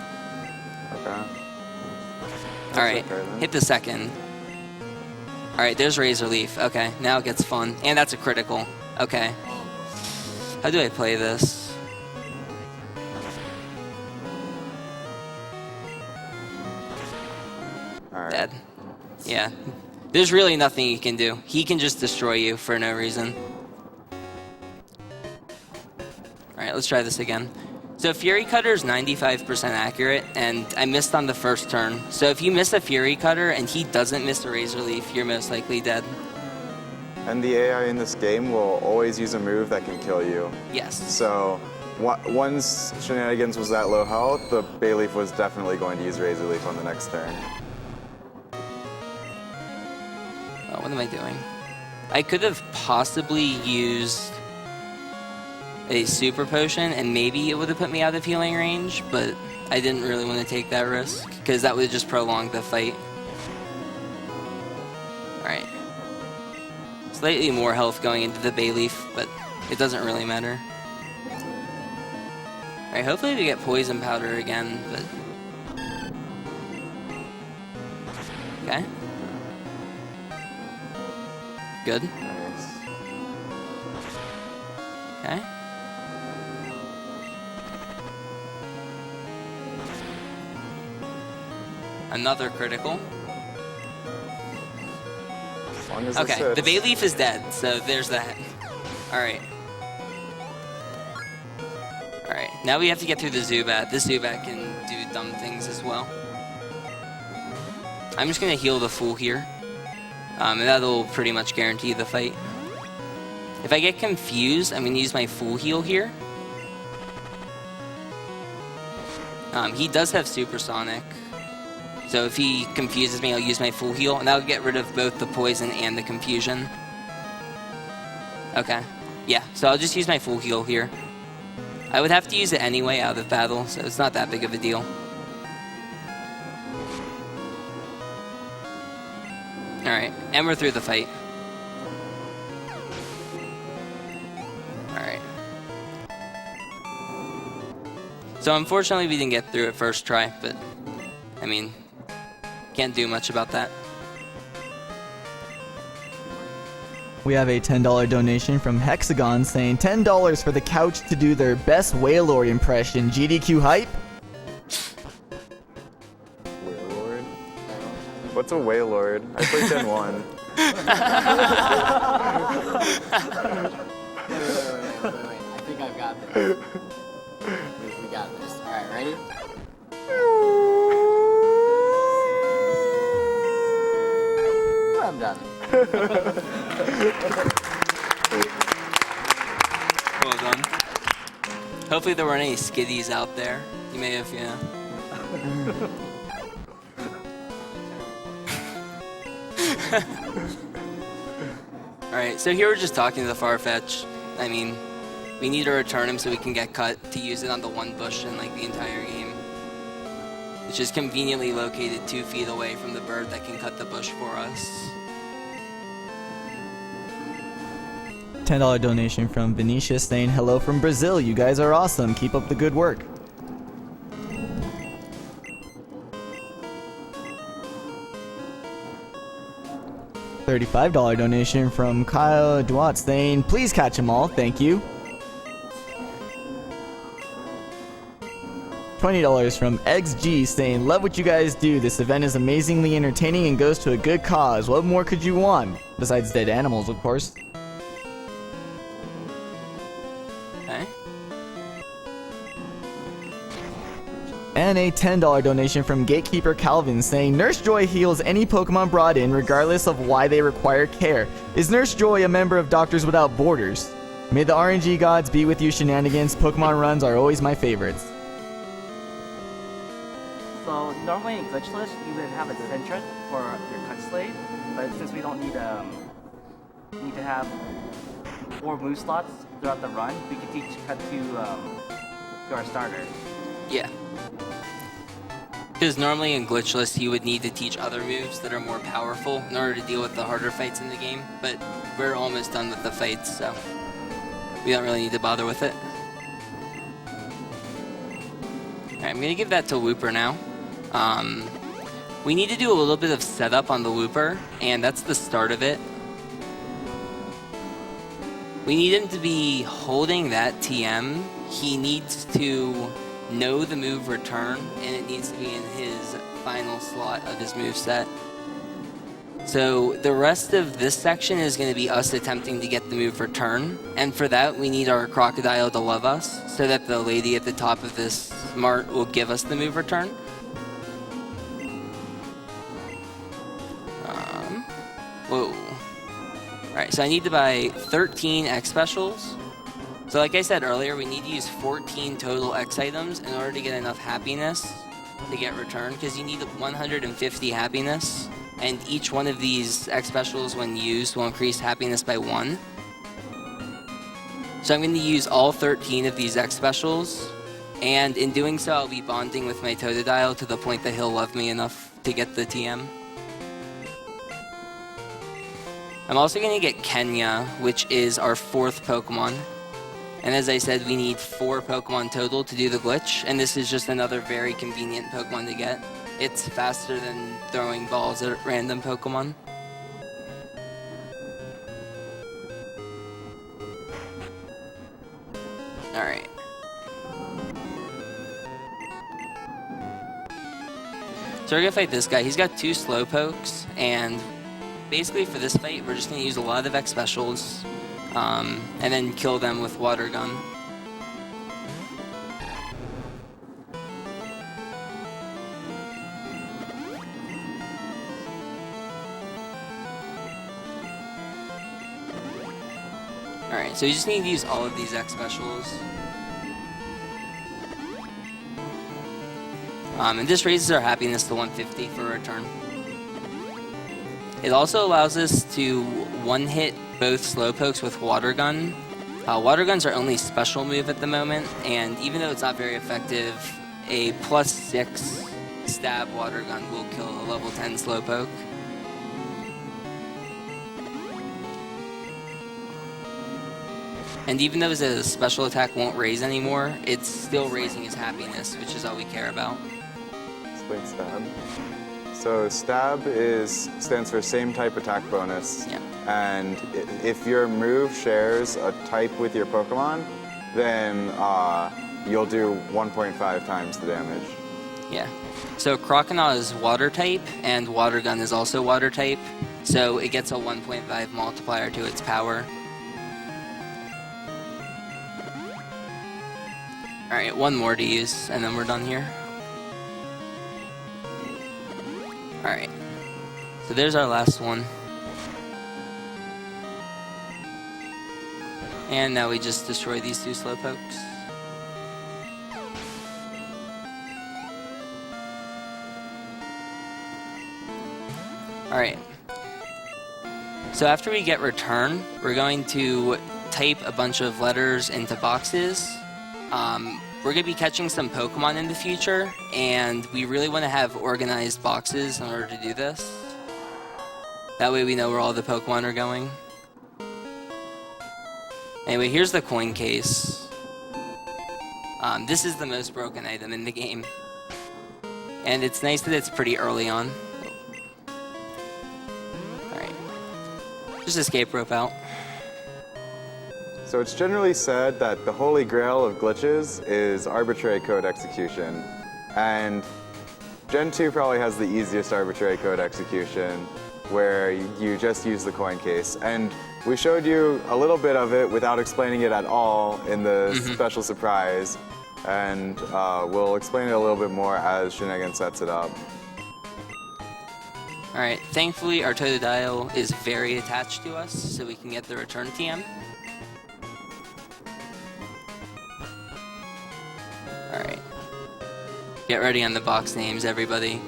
Okay. Alright, hit the second. Alright, there's Razor Leaf. Okay, now it gets fun. And that's a critical. Okay. How do I play this? Alright. Dead. Yeah. There's really nothing he can do. He can just destroy you for no reason. Alright, let's try this again. So Fury Cutter is 95% accurate, and I missed on the first turn. So if you miss a Fury Cutter and he doesn't miss a Razor Leaf, you're most likely dead. And the AI in this game will always use a move that can kill you. Yes. So once Shenanagans was at low health, the Bayleaf was definitely going to use Razor Leaf on the next turn. Oh, what am I doing? I could have possibly used a super potion and maybe it would have put me out of healing range, but I didn't really want to take that risk because that would have just prolonged the fight. Alright. Slightly more health going into the Bayleaf, but it doesn't really matter. Alright, hopefully we get Poison Powder again, but... Okay. Good. Okay. Another critical. Okay, the Bayleaf is dead, so there's that. Alright. Alright, now we have to get through the Zubat. This Zubat can do dumb things as well. I'm just gonna heal the Fool here. And that'll pretty much guarantee the fight. If I get confused, I'm gonna use my Fool heal here. He does have Supersonic. So if he confuses me, I'll use my Full Heal, and that'll get rid of both the poison and the confusion. Okay. Yeah, so I'll just use my Full Heal here. I would have to use it anyway out of battle, so it's not that big of a deal. Alright, and we're through the fight. Alright. So unfortunately we didn't get through it first try, but I mean, can't do much about that. We have a $10 donation from Hexagon saying $10 for the couch to do their best Wailord impression. GDQ hype? Wailord? What's a Wailord? I played Gen 1. Wait. I think I've got this. We got this. Alright, ready? I'm done. Well done. Hopefully there weren't any skiddies out there. You may have, yeah. Alright, so here we're just talking to the Farfetch. I mean, we need to return him so we can get cut to use it on the one bush in like the entire game. Which is conveniently located 2 feet away from the bird that can cut the bush for us. $10 donation from Venetia saying hello from Brazil. You guys are awesome. Keep up the good work. $35 donation from Kyle Duat saying please catch them all. Thank you. $20 from XG saying love what you guys do. This event is amazingly entertaining and goes to a good cause. What more could you want? Besides dead animals, of course. Okay. And a $10 donation from Gatekeeper Calvin saying Nurse Joy heals any Pokemon brought in regardless of why they require care. Is Nurse Joy a member of Doctors Without Borders? May the RNG gods be with you, Shenanagans. Pokemon runs are always my favorites. So normally in Glitchless you would have a Centret for your cut slave, but since we don't need to have 4 move slots throughout the run, we can teach cut to our starter. Yeah. Because normally in Glitchless you would need to teach other moves that are more powerful in order to deal with the harder fights in the game, but we're almost done with the fights, so we don't really need to bother with it. Alright, I'm going to give that to Wooper now. We need to do a little bit of setup on the Wooper, and that's the start of it. We need him to be holding that TM. He needs to know the move return, and it needs to be in his final slot of his moveset. So the rest of this section is going to be us attempting to get the move return, and for that we need our crocodile to love us, so that the lady at the top of this mart will give us the move return. Whoa. Alright, so I need to buy 13 X specials. So like I said earlier, we need to use 14 total X items in order to get enough happiness to get returned, because you need 150 happiness, and each one of these X specials when used will increase happiness by 1. So I'm going to use all 13 of these X specials, and in doing so I'll be bonding with my Totodile to the point that he'll love me enough to get the TM. I'm also going to get Kenya, which is our 4th Pokemon. And as I said, we need 4 Pokemon total to do the glitch, and this is just another very convenient Pokemon to get. It's faster than throwing balls at random Pokemon. Alright. So we're going to fight this guy. He's got 2 Slowpokes, and basically for this fight, we're just going to use a lot of X specials, and then kill them with Water Gun. Alright, so you just need to use all of these X specials. And this raises our happiness to 150 for a return. It also allows us to one-hit both Slowpokes with Water Gun, Water guns are only special move at the moment, and even though it's not very effective, a +6 stab water gun will kill a level 10 slowpoke. And even though the special attack won't raise anymore, it's still raising his happiness, which is all we care about. Explain stab. So stab stands for same type attack bonus. Yeah. And if your move shares a type with your Pokemon, then you'll do 1.5 times the damage. Yeah. So Croconaw is water type, and Water Gun is also water type, so it gets a 1.5 multiplier to its power. Alright, one more to use, and then we're done here. Alright. So there's our last one. And now we just destroy these two Slowpokes. Alright. So after we get return, we're going to type a bunch of letters into boxes. We're going to be catching some Pokemon in the future, and we really want to have organized boxes in order to do this. That way we know where all the Pokemon are going. Anyway, here's the coin case. This is the most broken item in the game. And it's nice that it's pretty early on. Alright. Just escape rope out. So it's generally said that the holy grail of glitches is arbitrary code execution. And Gen 2 probably has the easiest arbitrary code execution, where you just use the coin case. And we showed you a little bit of it without explaining it at all in the special surprise. And we'll explain it a little bit more as Shenanagans sets it up. Alright, thankfully our Totodile is very attached to us, so we can get the return TM. Alright. Get ready on the box names, everybody.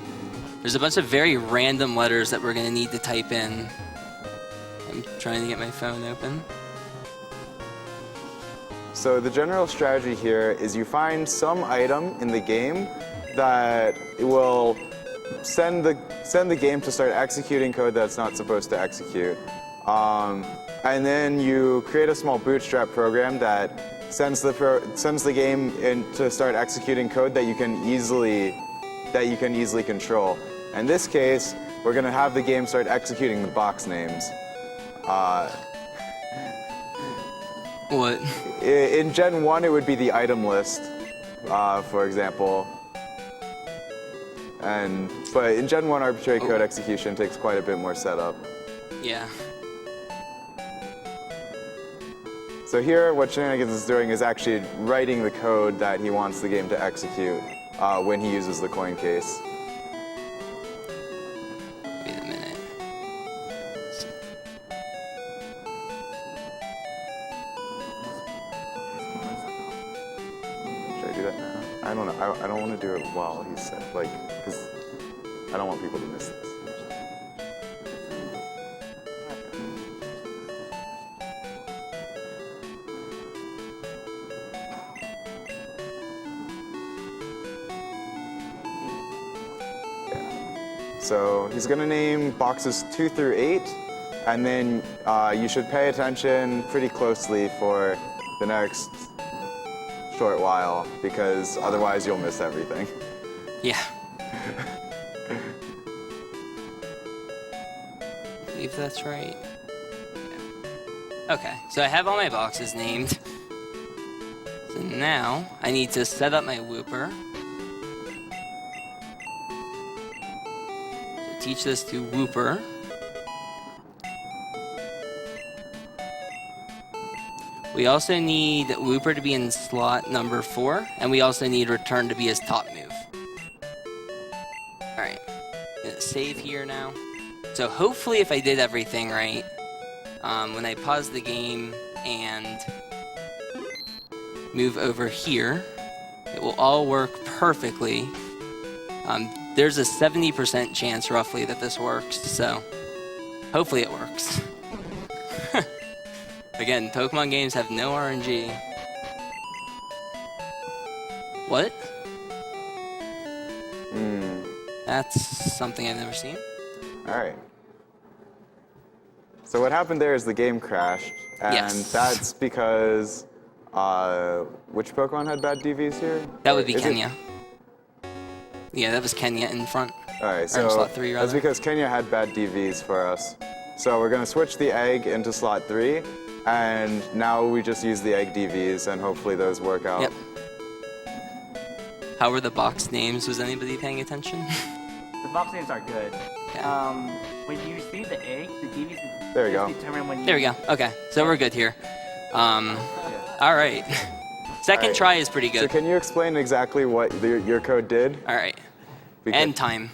There's a bunch of very random letters that we're going to need to type in. I'm trying to get my phone open. So the general strategy here is you find some item in the game that will send the game to start executing code that's not supposed to execute. And then you create a small bootstrap program that sends the game in to start executing code that you can easily control. In this case, we're going to have the game start executing the box names. What? In Gen 1, it would be the item list, for example. But in Gen 1, arbitrary code execution takes quite a bit more setup. Yeah. So here, what Shenanagans is doing is actually writing the code that he wants the game to execute when he uses the coin case. Wait a minute. Should I do that now? I don't know. I don't want to do it while he's because I don't want people to miss this. So he's going to name boxes 2 through 8, and then you should pay attention pretty closely for the next short while, because otherwise you'll miss everything. Yeah. I believe that's right. Okay, so I have all my boxes named. So now I need to set up my Wooper. Teach this to Wooper. We also need Wooper to be in slot number 4, and we also need Return to be his top move. Alright, gonna save here now. So hopefully if I did everything right, when I pause the game and move over here, it will all work perfectly. There's a 70% chance, roughly, that this works, so hopefully it works. Again, Pokemon games have no RNG. What? That's something I've never seen. All right. So what happened there is the game crashed, and Yes. that's because which Pokemon had bad DVs here? That would be Is it- Kenya. Yeah, that was Kenya in front. All right, Or so slot 3, that's rather. because Kenya had bad DVs for us. So we're gonna switch the egg into slot 3, and now we just use the egg DVs, and hopefully those work out. Yep. How were the box names? Was anybody paying attention? The box names are good. When you receive the egg, the DVs There you go. determine when you... There we go. Okay, so we're good here. All right. Second All right. try is pretty good. So can you explain exactly what your code did? All right. And time.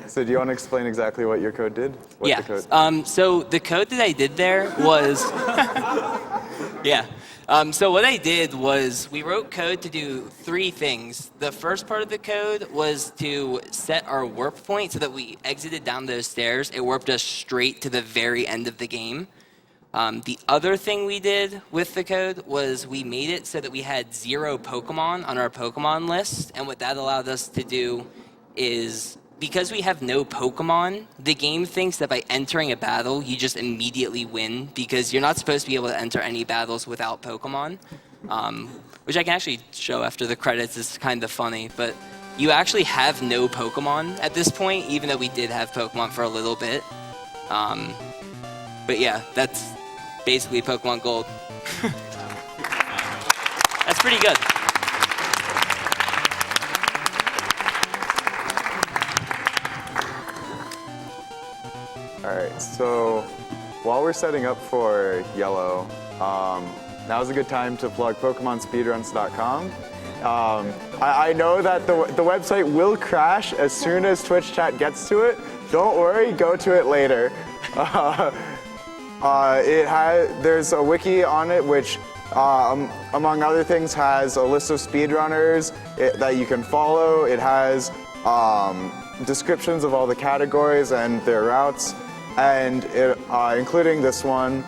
So do you want to explain exactly what your code did? What Yeah. the code? So the code that I did there was, yeah. So what I did was we wrote code to do 3 things. The first part of the code was to set our warp point so that we exited down those stairs. It warped us straight to the very end of the game. The other thing we did with the code was we made it so that we had 0 Pokemon on our Pokemon list. And what that allowed us to do is, because we have no Pokemon, the game thinks that by entering a battle, you just immediately win, because you're not supposed to be able to enter any battles without Pokemon, which I can actually show after the credits. It's kind of funny, but you actually have no Pokemon at this point, even though we did have Pokemon for a little bit. But yeah, that's basically Pokemon Gold. That's pretty good. All right, so while we're setting up for yellow, now's a good time to plug PokemonSpeedruns.com. I know that the website will crash as soon as Twitch chat gets to it. Don't worry, go to it later. There's a wiki on it which, among other things, has a list of speedrunners that you can follow. It has descriptions of all the categories and their routes, and including this one.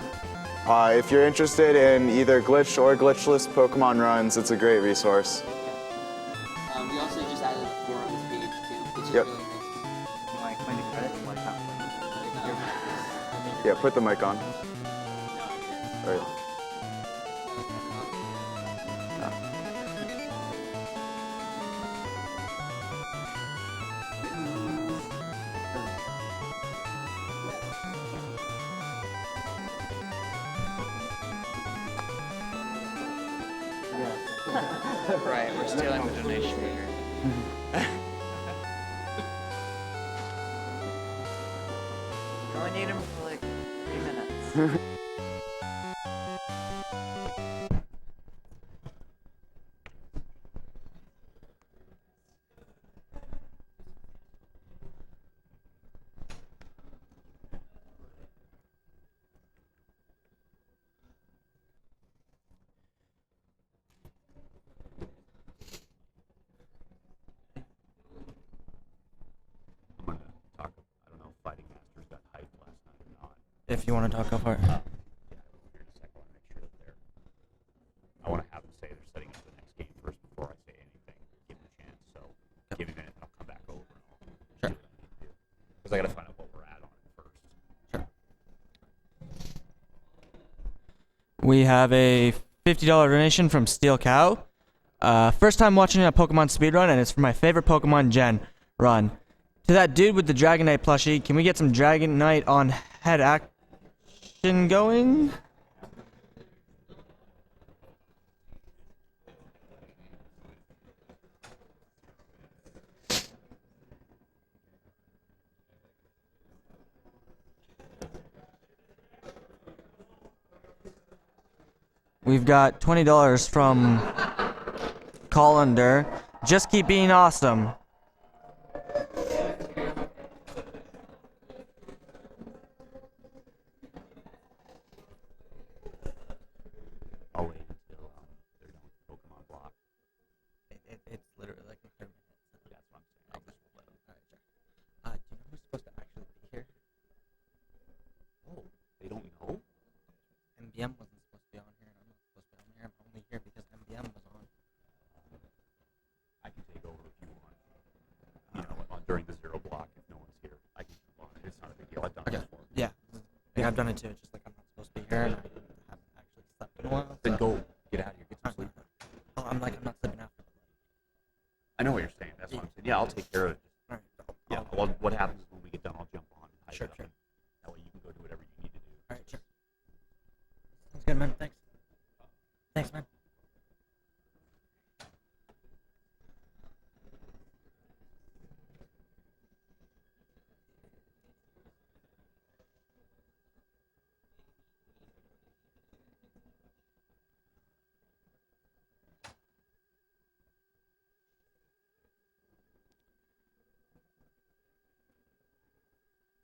If you're interested in either glitched or glitchless Pokemon runs, it's a great resource. We also just added a forums page too, which is Yep. really nice. Yeah, put the mic on. All right. Right, we're stealing the donation meter. We only need him for like 3 minutes. If you want to talk, go for it. I want to have them say they're setting up the next game first before I say anything. Give them a chance. So give me a minute and I'll come back over and I'll do what I need to do. Because I got to find out what we're at on it first. We have a $50 donation from Steel Cow. First time watching a Pokemon speedrun, and it's for my favorite Pokemon gen run. To that dude with the Dragonite plushie, can we get some Dragonite on head action going? We've got $20 from Colander. Just keep being awesome. I'll wait until they're done with Pokemon block. It's literally like a 30 minutes. That's what I'm saying. I'll just let them. Alright, sure. Do you know who's supposed to actually be here? think I've done it too. It's just like I'm not supposed to be here and I haven't actually slept in a while. Then go get out of here, get some sleep. Oh, I'm not sleeping after. I know what you're saying. That's what I'm saying. Yeah, I'll take care of it. All right. Yeah. Well, what happens is when we get done, I'll jump on. Sure. That way you can go do whatever you need to do. All right, sure. Sounds good, man. Thanks. Thanks, man.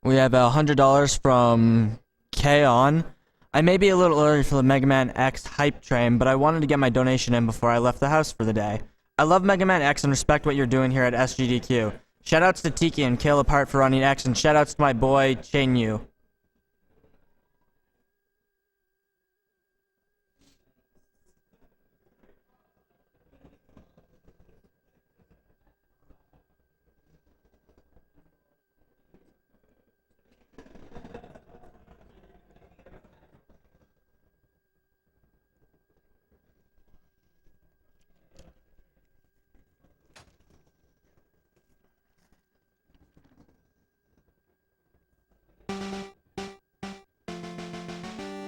We have $100 from K-On. I may be a little early for the Mega Man X hype train, but I wanted to get my donation in before I left the house for the day. I love Mega Man X and respect what you're doing here at Sgdq. Shoutouts to Tiki and CalebHart for running X, and shoutouts to my boy, Chain Yu.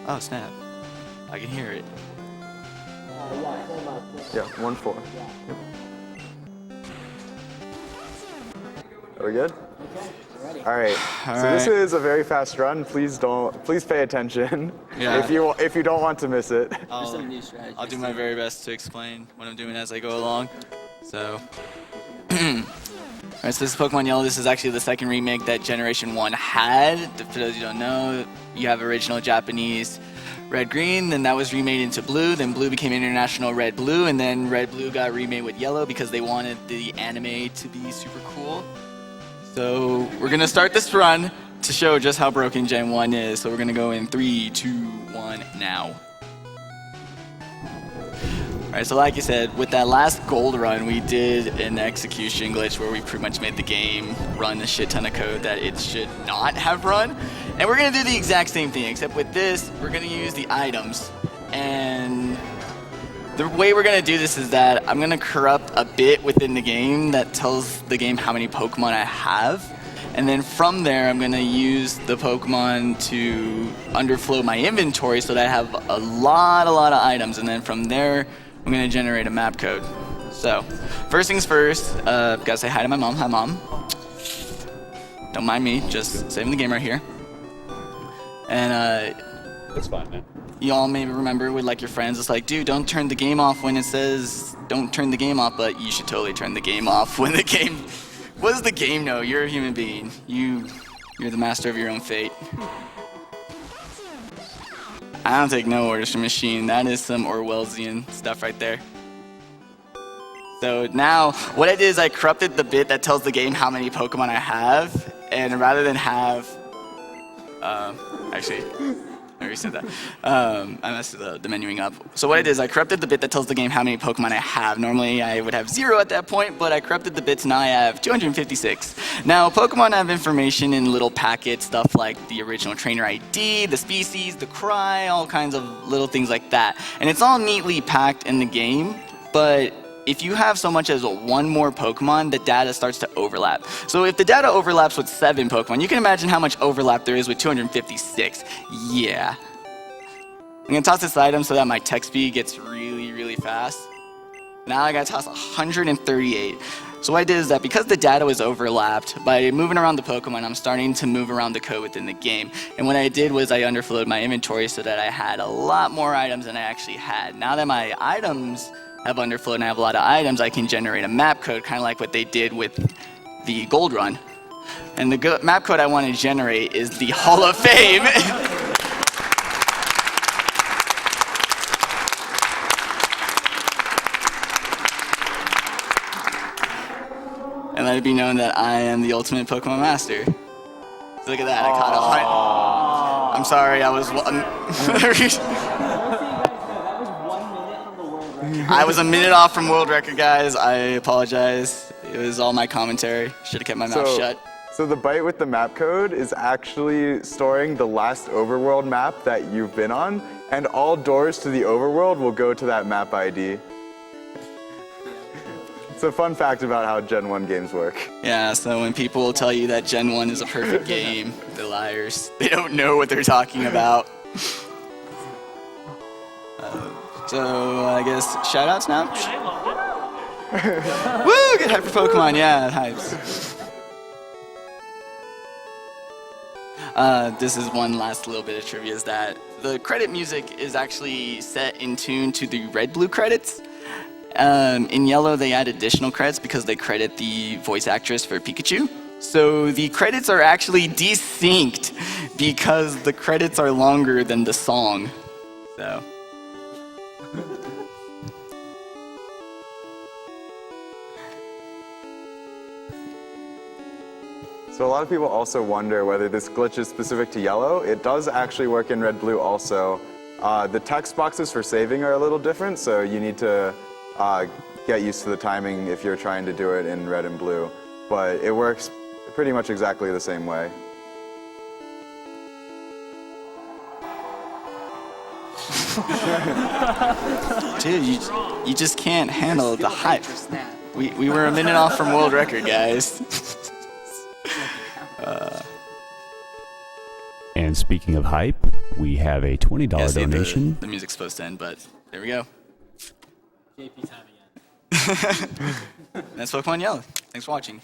Oh snap! I can hear it. Yeah, 1-4. Are we good? All right. So this is a very fast run. Please pay attention. Yeah. If you don't want to miss it. I'll do my very best to explain what I'm doing as I go along. So. Alright, so this is Pokemon Yellow. This is actually the second remake that Generation 1 had. For those who don't know, you have original Japanese Red Green, then that was remade into Blue, then Blue became International Red Blue, and then Red Blue got remade with Yellow because they wanted the anime to be super cool. So we're going to start this run to show just how broken Gen 1 is. So we're going to go in 3, 2, 1, now. Alright, so like I said, with that last gold run, we did an execution glitch where we pretty much made the game run a shit ton of code that it should not have run. And we're going to do the exact same thing, except with this, we're going to use the items. And the way we're going to do this is that I'm going to corrupt a bit within the game that tells the game how many Pokemon I have. And then from there, I'm going to use the Pokemon to underflow my inventory so that I have a lot of items. And then from there, I'm going to generate a map code. So, first things first, gotta say hi to my mom. Hi, Mom. Don't mind me, just saving the game right here. And, That's fine, man. You all maybe remember with like your friends, it's like, dude, don't turn the game off when it says don't turn the game off, but you should totally turn the game off when the game... What does the game know? You're a human being. You're the master of your own fate. I don't take no orders from machine. That is some Orwellsian stuff right there. So now, what I did is I corrupted the bit that tells the game how many Pokemon I have, and rather than have, actually, I already said that. I messed the menuing up. So what I did is I corrupted the bit that tells the game how many Pokemon I have. Normally I would have 0 at that point, but I corrupted the bit, so now I have 256. Now Pokemon have information in little packets, stuff like the original trainer ID, the species, the cry, all kinds of little things like that. And it's all neatly packed in the game, but if you have so much as one more Pokemon, the data starts to overlap. So if the data overlaps with 7 Pokemon, you can imagine how much overlap there is with 256. Yeah. I'm gonna toss this item so that my tech speed gets really fast. Now I gotta toss 138. So what I did is that because the data was overlapped, by moving around the Pokemon, I'm starting to move around the code within the game. And what I did was I underflowed my inventory so that I had a lot more items than I actually had. Now that my items have underflow and I have a lot of items, I can generate a map code, kind of like what they did with the gold run. And the map code I want to generate is the Hall of Fame. And let it be known that I am the ultimate Pokemon master. So look at that, I caught 100. I'm sorry, I was I was a minute off from world record, guys. I apologize. It was all my commentary. Should have kept my mouth shut. So So the byte with the map code is actually storing the last overworld map that you've been on, and all doors to the overworld will go to that map ID. It's a fun fact about how Gen 1 games work. Yeah, so when people tell you that Gen 1 is a perfect game, they're liars. They don't know what they're talking about. So I guess shoutouts now? Woo! Get hype for Pokemon, yeah, hypes. This is one last little bit of trivia, is that the credit music is actually set in tune to the red-blue credits. In yellow, they add additional credits because they credit the voice actress for Pikachu. So the credits are actually desynced because the credits are longer than the song. So. So a lot of people also wonder whether this glitch is specific to yellow. It does actually work in red-blue also. The text boxes for saving are a little different, so you need to get used to the timing if you're trying to do it in red and blue. But it works pretty much exactly the same way. Dude, you just can't handle the hype. We were a minute off from world record, guys. And speaking of hype, we have a $20 donation. The music's supposed to end, but there we go. JP's having it. That's Pokemon Yellow. Thanks for watching.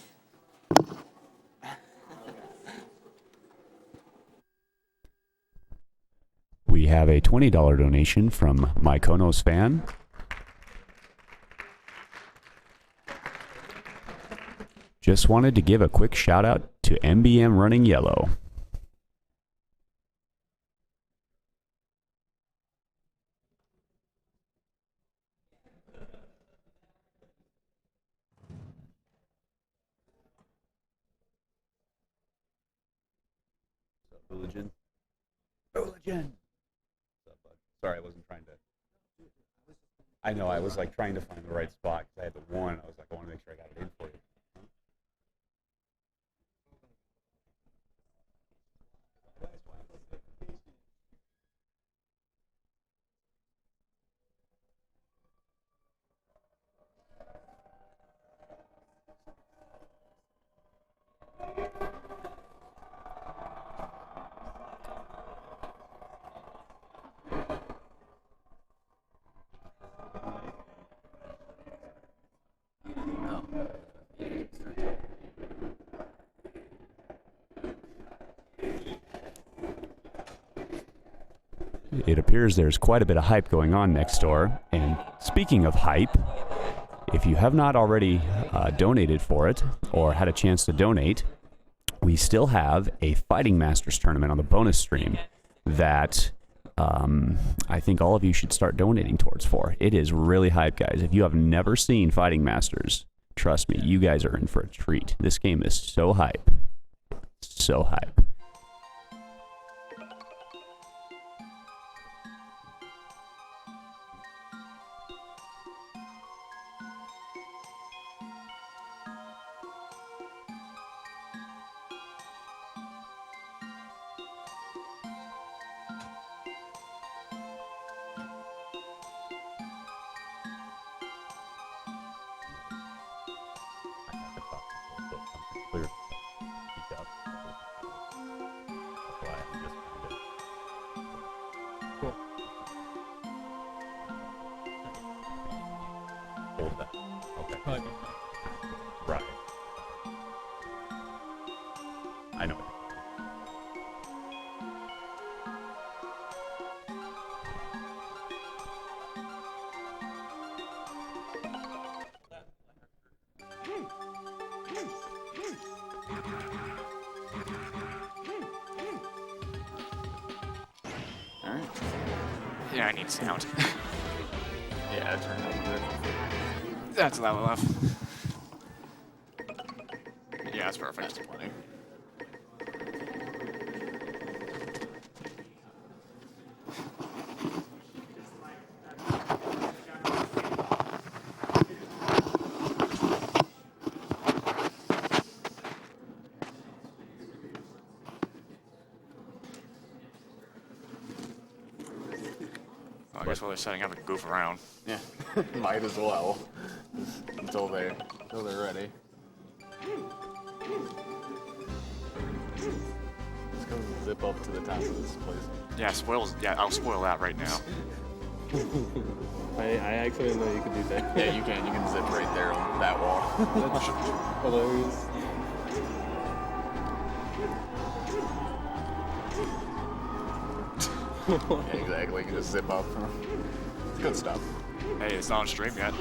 We have a $20 donation from Mykonos fan. Just wanted to give a quick shout out to MBM Running Yellow. Hooligan. Hooligan. Sorry, I wasn't trying to. I know, I was like trying to find the right spot because I had the one. I was like, I want to make sure I got it in for you. It appears there's quite a bit of hype going on next door. And speaking of hype, if you have not already donated for it or had a chance to donate, we still have a Fighting Masters tournament on the bonus stream that I think all of you should start donating towards for. It is really hype, guys. If you have never seen Fighting Masters, trust me, you guys are in for a treat. This game is so hype. So hype. Right. I know. Alright. Yeah, I need sound. Yeah, turn up a bit. That's loud enough. Yeah, that's perfect. guess while they're setting up and goof around. Yeah, might as well. Until they're ready. Let's go zip up to the top of this place. Yeah, I'll spoil that right now. I actually didn't know you could do that. Yeah, you can. You can zip right there on that wall. That's hilarious. Yeah, exactly. You can just zip up. It's good stuff. Hey, it's not on stream yet.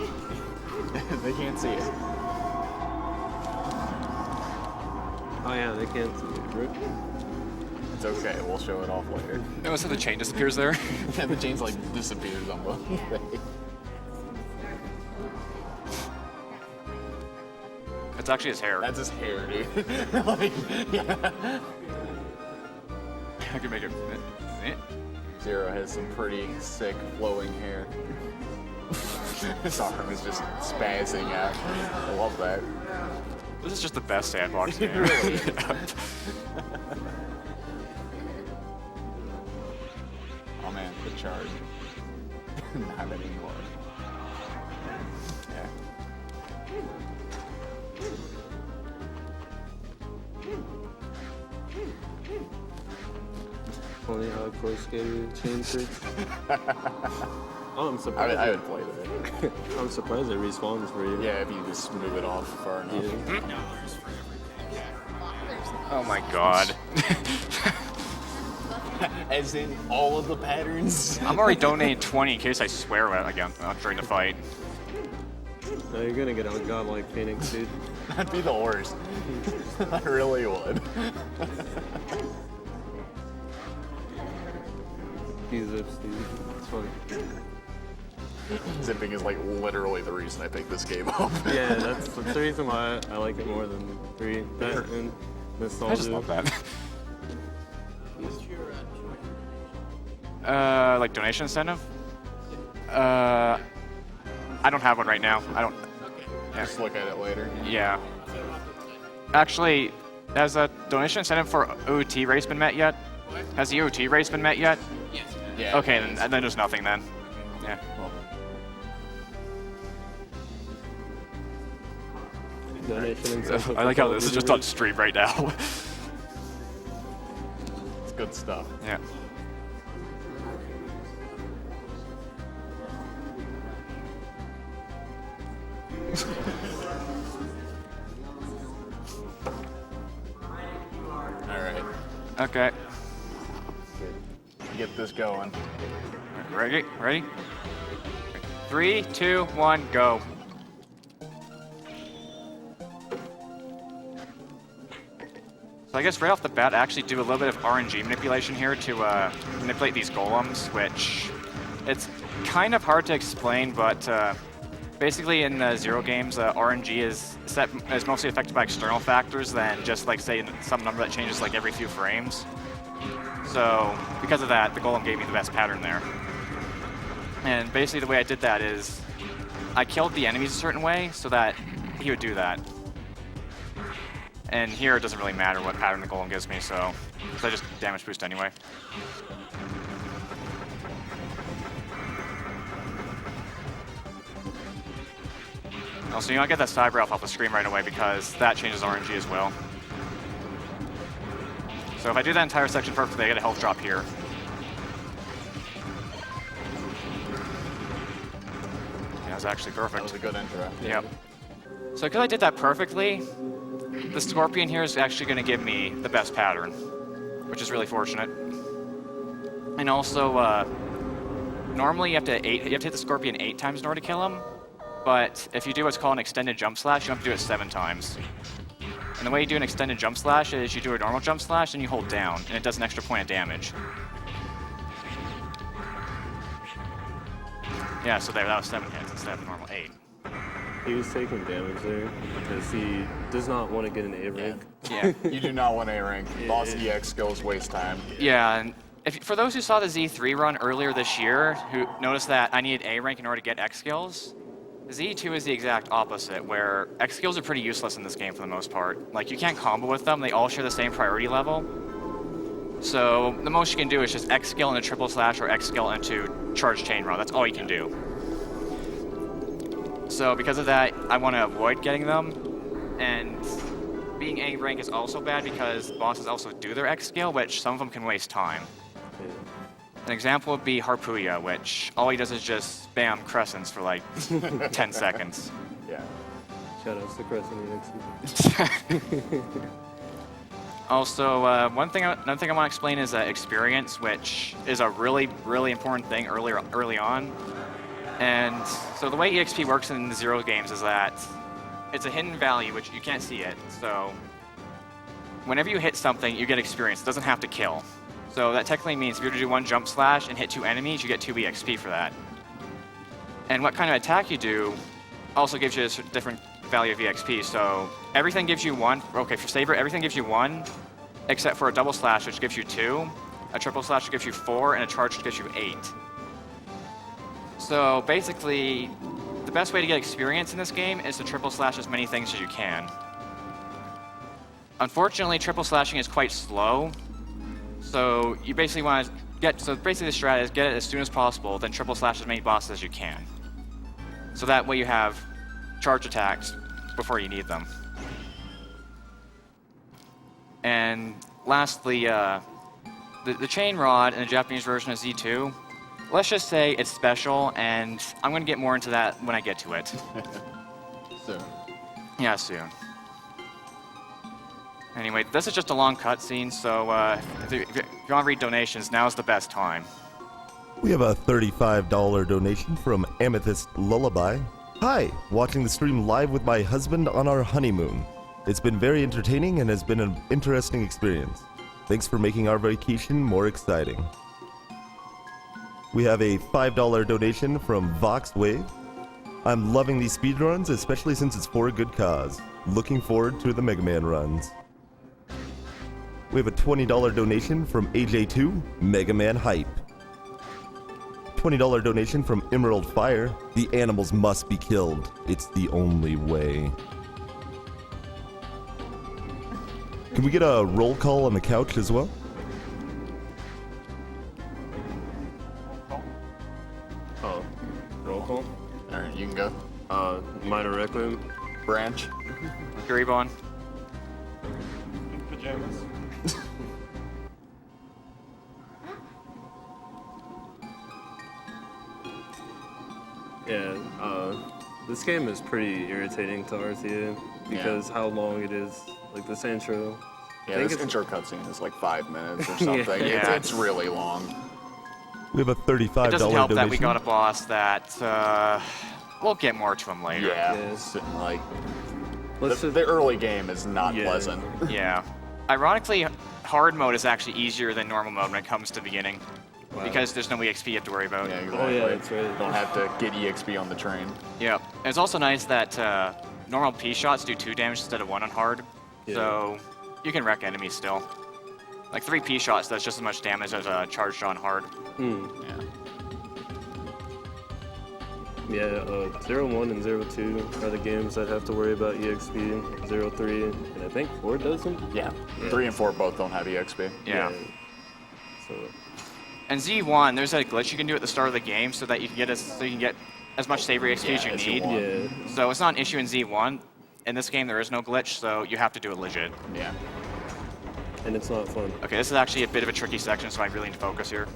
They can't see it. Oh yeah, they can't see it. Rip. It's okay. We'll show it off later. Notice how the chain disappears there? Yeah, the chain's like disappears on the thing. It's actually his hair. That's his hair, dude. Like, yeah. I can make it. Zero has some pretty sick flowing hair. His arm is just spazzing out. I love that. This is just the best sandbox game. Really? Oh man, the charge. Not anymore. Yeah. Funny how close game changed it. Oh, I'm surprised. I would play that. I'm surprised it respawns for you. Yeah, if you just move it off far enough. Yeah. Oh my god. As in all of the patterns. I'm already donating 20 in case I swear again during the fight. No, you're gonna get on godlike Phoenix, dude. That'd be the worst. I really would. He zips, dude. It's funny. Zipping is like literally the reason I picked this game up. Yeah, that's the reason why I like it more than 3. That and nostalgia. I just love that. Like donation incentive? I don't have one right now. I don't. Yeah. Just look at it later. Yeah. Actually, has a donation incentive for OT race been met yet? Has the OT race been met yet? Yes. Yeah. Okay, then there's nothing then. Yeah. Donation incentive. I like how this is just on stream right now. It's good stuff. Yeah. All right. Okay. Get this going. Ready? Ready? 3, 2, 1, go. So I guess right off the bat, I actually do a little bit of RNG manipulation here to manipulate these golems, which it's kind of hard to explain, but basically in the Zero games, RNG is mostly affected by external factors than just like say some number that changes like every few frames. So because of that, the golem gave me the best pattern there. And basically the way I did that is I killed the enemies a certain way so that he would do that. And here it doesn't really matter what pattern the golem gives me, so I just damage boost anyway. Also, you don't get that cyber elf off the screen right away because that changes RNG as well. So if I do that entire section perfectly, I get a health drop here. Yeah, that was actually perfect. That was a good intro. Yep. So because I did that perfectly, the scorpion here is actually going to give me the best pattern, which is really fortunate. And also, normally you have to hit the scorpion 8 times in order to kill him, but if you do what's called an extended jump slash, you have to do it 7 times. And the way you do an extended jump slash is you do a normal jump slash and you hold down, and it does an extra point of damage. Yeah, so there, that was 7 hits instead of the normal 8. He was taking damage there because he does not want to get an A rank. Yeah. You do not want A rank. Boss EX skills waste time. Yeah, and for those who saw the Z3 run earlier this year, who noticed that I needed A rank in order to get X skills, Z2 is the exact opposite, where X skills are pretty useless in this game for the most part. Like, you can't combo with them, they all share the same priority level. So the most you can do is just X skill into triple slash or X skill into charge chain rod. That's all you can do. So because of that, I want to avoid getting them. And being A rank is also bad because bosses also do their X skill, which some of them can waste time. An example would be Harpuya, which all he does is just spam crescents for like 10 seconds. Yeah. Shout out to Crescent. Also, another thing I want to explain is experience, which is a really, really important thing early on. And so the way EXP works in the Zero games is that it's a hidden value, which you can't see it. So whenever you hit something, you get experience. It doesn't have to kill. So that technically means if you were to do one jump slash and hit 2 enemies, you get 2 EXP for that. And what kind of attack you do also gives you a different value of EXP. So everything gives you 1. Okay, for Saber, everything gives you 1, except for a double slash, which gives you 2, a triple slash, which gives you 4, and a charge, which gives you 8. So basically, the best way to get experience in this game is to triple slash as many things as you can. Unfortunately, triple slashing is quite slow. So you basically want to basically the strat is get it as soon as possible, then triple slash as many bosses as you can. So that way you have charge attacks before you need them. And lastly, the chain rod in the Japanese version of Z2, let's just say it's special, and I'm going to get more into that when I get to it. Soon. Yeah, soon. Anyway, this is just a long cutscene, so if you want to read donations, now's the best time. We have a $35 donation from Amethyst Lullaby. Hi, watching the stream live with my husband on our honeymoon. It's been very entertaining and has been an interesting experience. Thanks for making our vacation more exciting. We have a $5 donation from Voxwave. I'm loving these speedruns, especially since it's for a good cause. Looking forward to the Mega Man runs. We have a $20 donation from AJ2, Mega Man Hype. $20 donation from Emerald Fire. The animals must be killed. It's the only way. Can we get a roll call on the couch as well? Oh, roll call? Alright, you can go. Minor Requiem. Branch. Kuribon. Pajamas. Yeah, this game is pretty irritating to RTA because how long it is. Like this intro. Yeah, this intro cutscene is like 5 minutes or something. Yeah. It's really long. We have a $35 donation. It doesn't help that we got a boss that we'll get more to him later. Yeah, like the early game is not pleasant. Yeah. Ironically, hard mode is actually easier than normal mode when it comes to beginning. Wow. Because there's no EXP you have to worry about. Yeah, exactly. Oh yeah, that's right. Don't have to get EXP on the train. Yeah. And it's also nice that normal P shots do 2 damage instead of 1 on hard. Yeah. So you can wreck enemies still. Like 3 P shots does just as much damage as a charged on hard. Yeah. Yeah, 01 and 02 are the games that have to worry about EXP. 03 and I think 4 doesn't? Yeah. 3 and 4 both don't have EXP. Yeah. So. And Z1, there's a glitch you can do at the start of the game so that you can get as much Saber EXP as you need. Yeah. So it's not an issue in Z1. In this game, there is no glitch, so you have to do it legit. Yeah. And it's not fun. Okay, this is actually a bit of a tricky section, so I really need to focus here.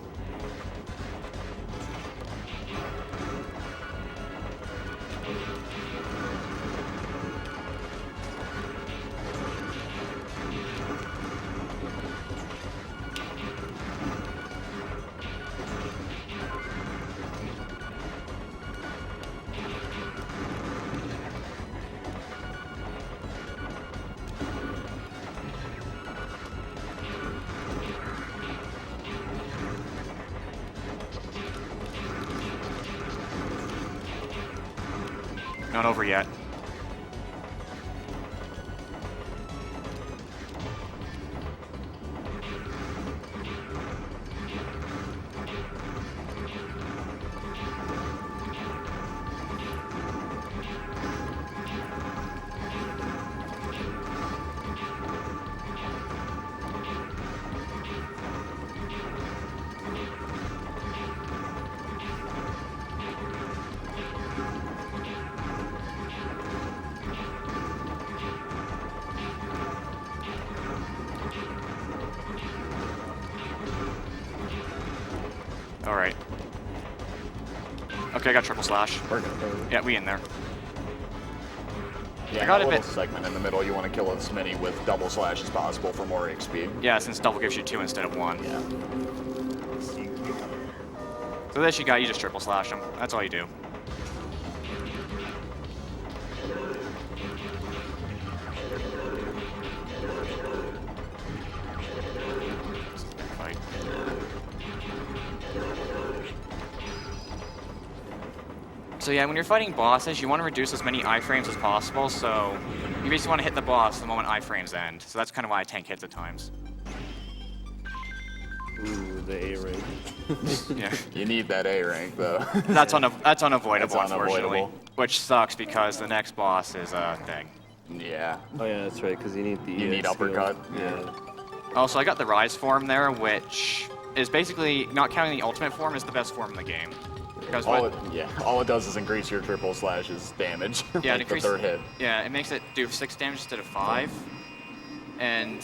Not over yet. Okay, I got triple slash. We're good. Yeah, we in there. Yeah, I got that a little bit. segment in the middle, you want to kill as many with double slash as possible for more XP. Yeah, since double gives you 2 instead of 1. Yeah. So this you got, you just triple slash them. That's all you do. Fight. So yeah, when you're fighting bosses, you want to reduce as many iframes as possible, so you basically want to hit the boss the moment iframes end. So that's kind of why I tank hits at times. Ooh, the A rank. Yeah. You need that A rank, though. That's unavoidable, That's unfortunately. unavoidable. Which sucks because the next boss is a thing. Yeah. Oh yeah, that's right, because you need the You need skill. uppercut. Yeah. Also, I got the Rise form there, which is basically, not counting the ultimate form, is the best form in the game. Because all it does is increase your triple slash's damage. Yeah, like the third hit. Yeah, it makes it do 6 damage instead of 5, and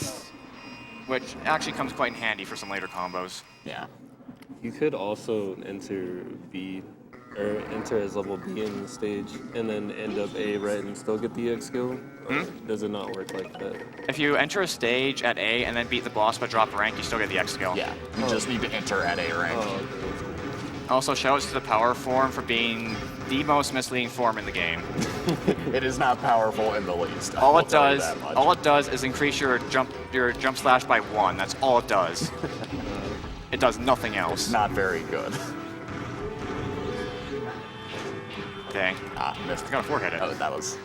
which actually comes quite in handy for some later combos. Yeah. You could also enter B, or enter as level B in the stage, and then end up A right and still get the EX skill. Or does it not work like that? If you enter a stage at A and then beat the boss but drop rank, you still get the X skill. Yeah, you just need to enter at A rank. Oh, okay. Also, shoutouts to the power form for being the most misleading form in the game. It is not powerful in the least. All it does is increase your jump slash by 1. That's all it does. It does nothing else. It's not very good. Dang. Missed. I got a 4-hit it. Oh, that was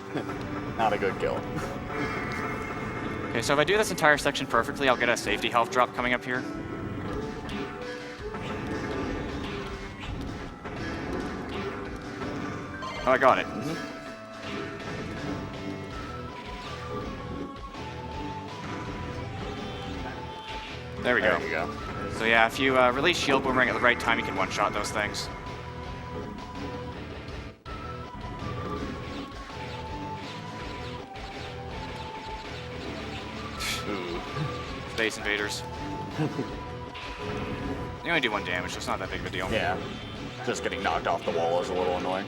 not a good kill. Okay, so if I do this entire section perfectly, I'll get a safety health drop coming up here. Oh, I got it. There we go. There you go. So yeah, if you release Shield Boomerang at the right time, you can one-shot those things. Ooh. Space Invaders. They only do 1 damage, so it's not that big of a deal. Yeah. Just getting knocked off the wall is a little annoying.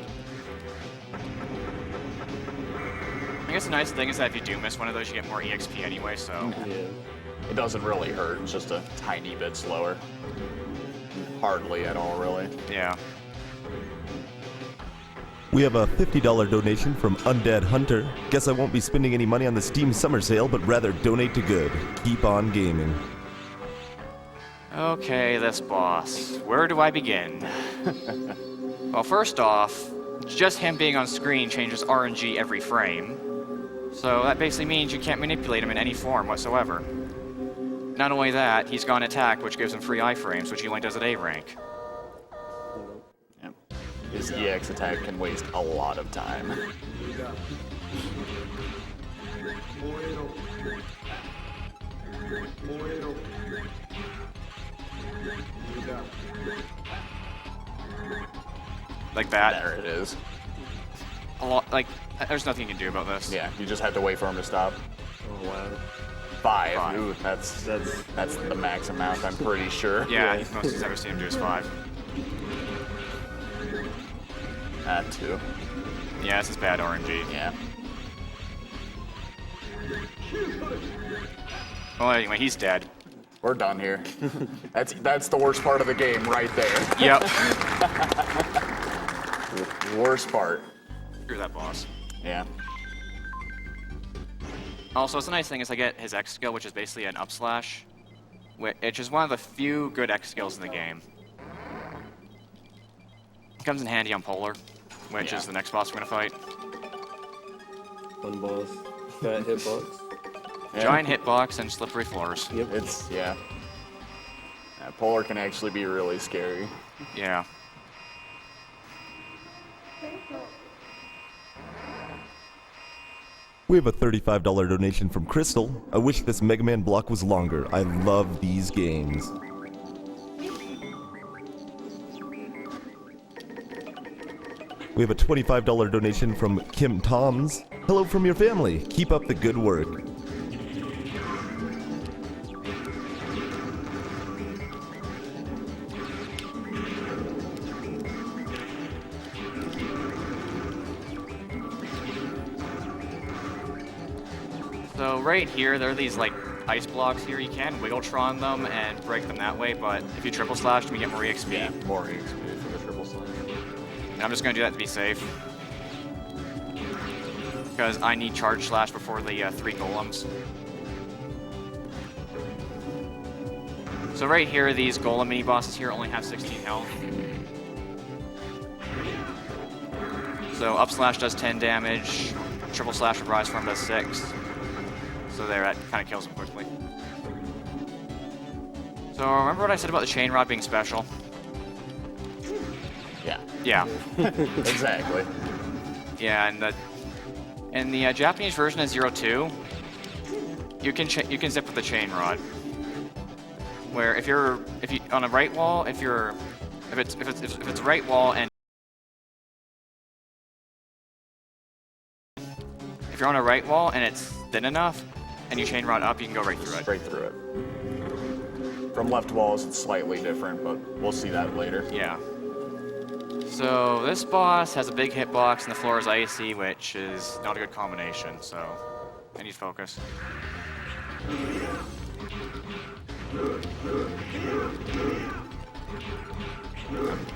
I guess the nice thing is that if you do miss one of those, you get more EXP anyway, so... Yeah. It doesn't really hurt, it's just a tiny bit slower. Hardly at all, really. Yeah. We have a $50 donation from Undead Hunter. Guess I won't be spending any money on the Steam Summer Sale, but rather donate to good. Keep on gaming. Okay, this boss. Where do I begin? Well, first off, just him being on screen changes RNG every frame. So that basically means you can't manipulate him in any form whatsoever. Not only that, he's got an attack which gives him free iframes, which he only does at A rank. Yep. His EX attack can waste a lot of time. Like that. There it is. A lot, like, there's nothing you can do about this. Yeah, you just have to wait for him to stop. Oh wow. 5. Ooh, that's the max amount, I'm pretty sure. Yeah, most he's ever seen him do is 5. 2. Yeah, this is bad RNG. Yeah. Well, anyway, he's dead. We're done here. That's the worst part of the game right there. Yep. Worst part. Screw that boss. Yeah. Also, what's the nice thing is I get his X skill, which is basically an up slash, which is one of the few good X skills in the game. It comes in handy on Polar, which is the next boss we're gonna fight. Fun boss. Fat hitbox. Yeah. Giant hitbox and slippery floors. Yep. Yeah, Polar can actually be really scary. Yeah. We have a $35 donation from Crystal. I wish this Mega Man block was longer. I love these games. We have a $25 donation from Kim Toms. Hello from your family. Keep up the good work. So right here, there are these like ice blocks here. You can Wiggletron them and break them that way, but if you triple slash them, you get more EXP. Yeah, more EXP for the triple slash. And I'm just gonna do that to be safe. Because I need charge slash before the 3 golems. So right here, these golem mini bosses here only have 16 health. So up slash does 10 damage, triple slash with rise form does 6. So there, that kind of kills him quickly. So remember what I said about the chain rod being special? Yeah. Yeah. Exactly. Yeah, and the Japanese version of 02, you can zip with the chain rod. Where if you on a right wall, if it's right wall and if you're on a right wall and it's thin enough and you chain rod up, you can go right through it. Straight through it. From left walls, it's slightly different, but we'll see that later. Yeah. So this boss has a big hitbox and the floor is icy, which is not a good combination, so I need focus.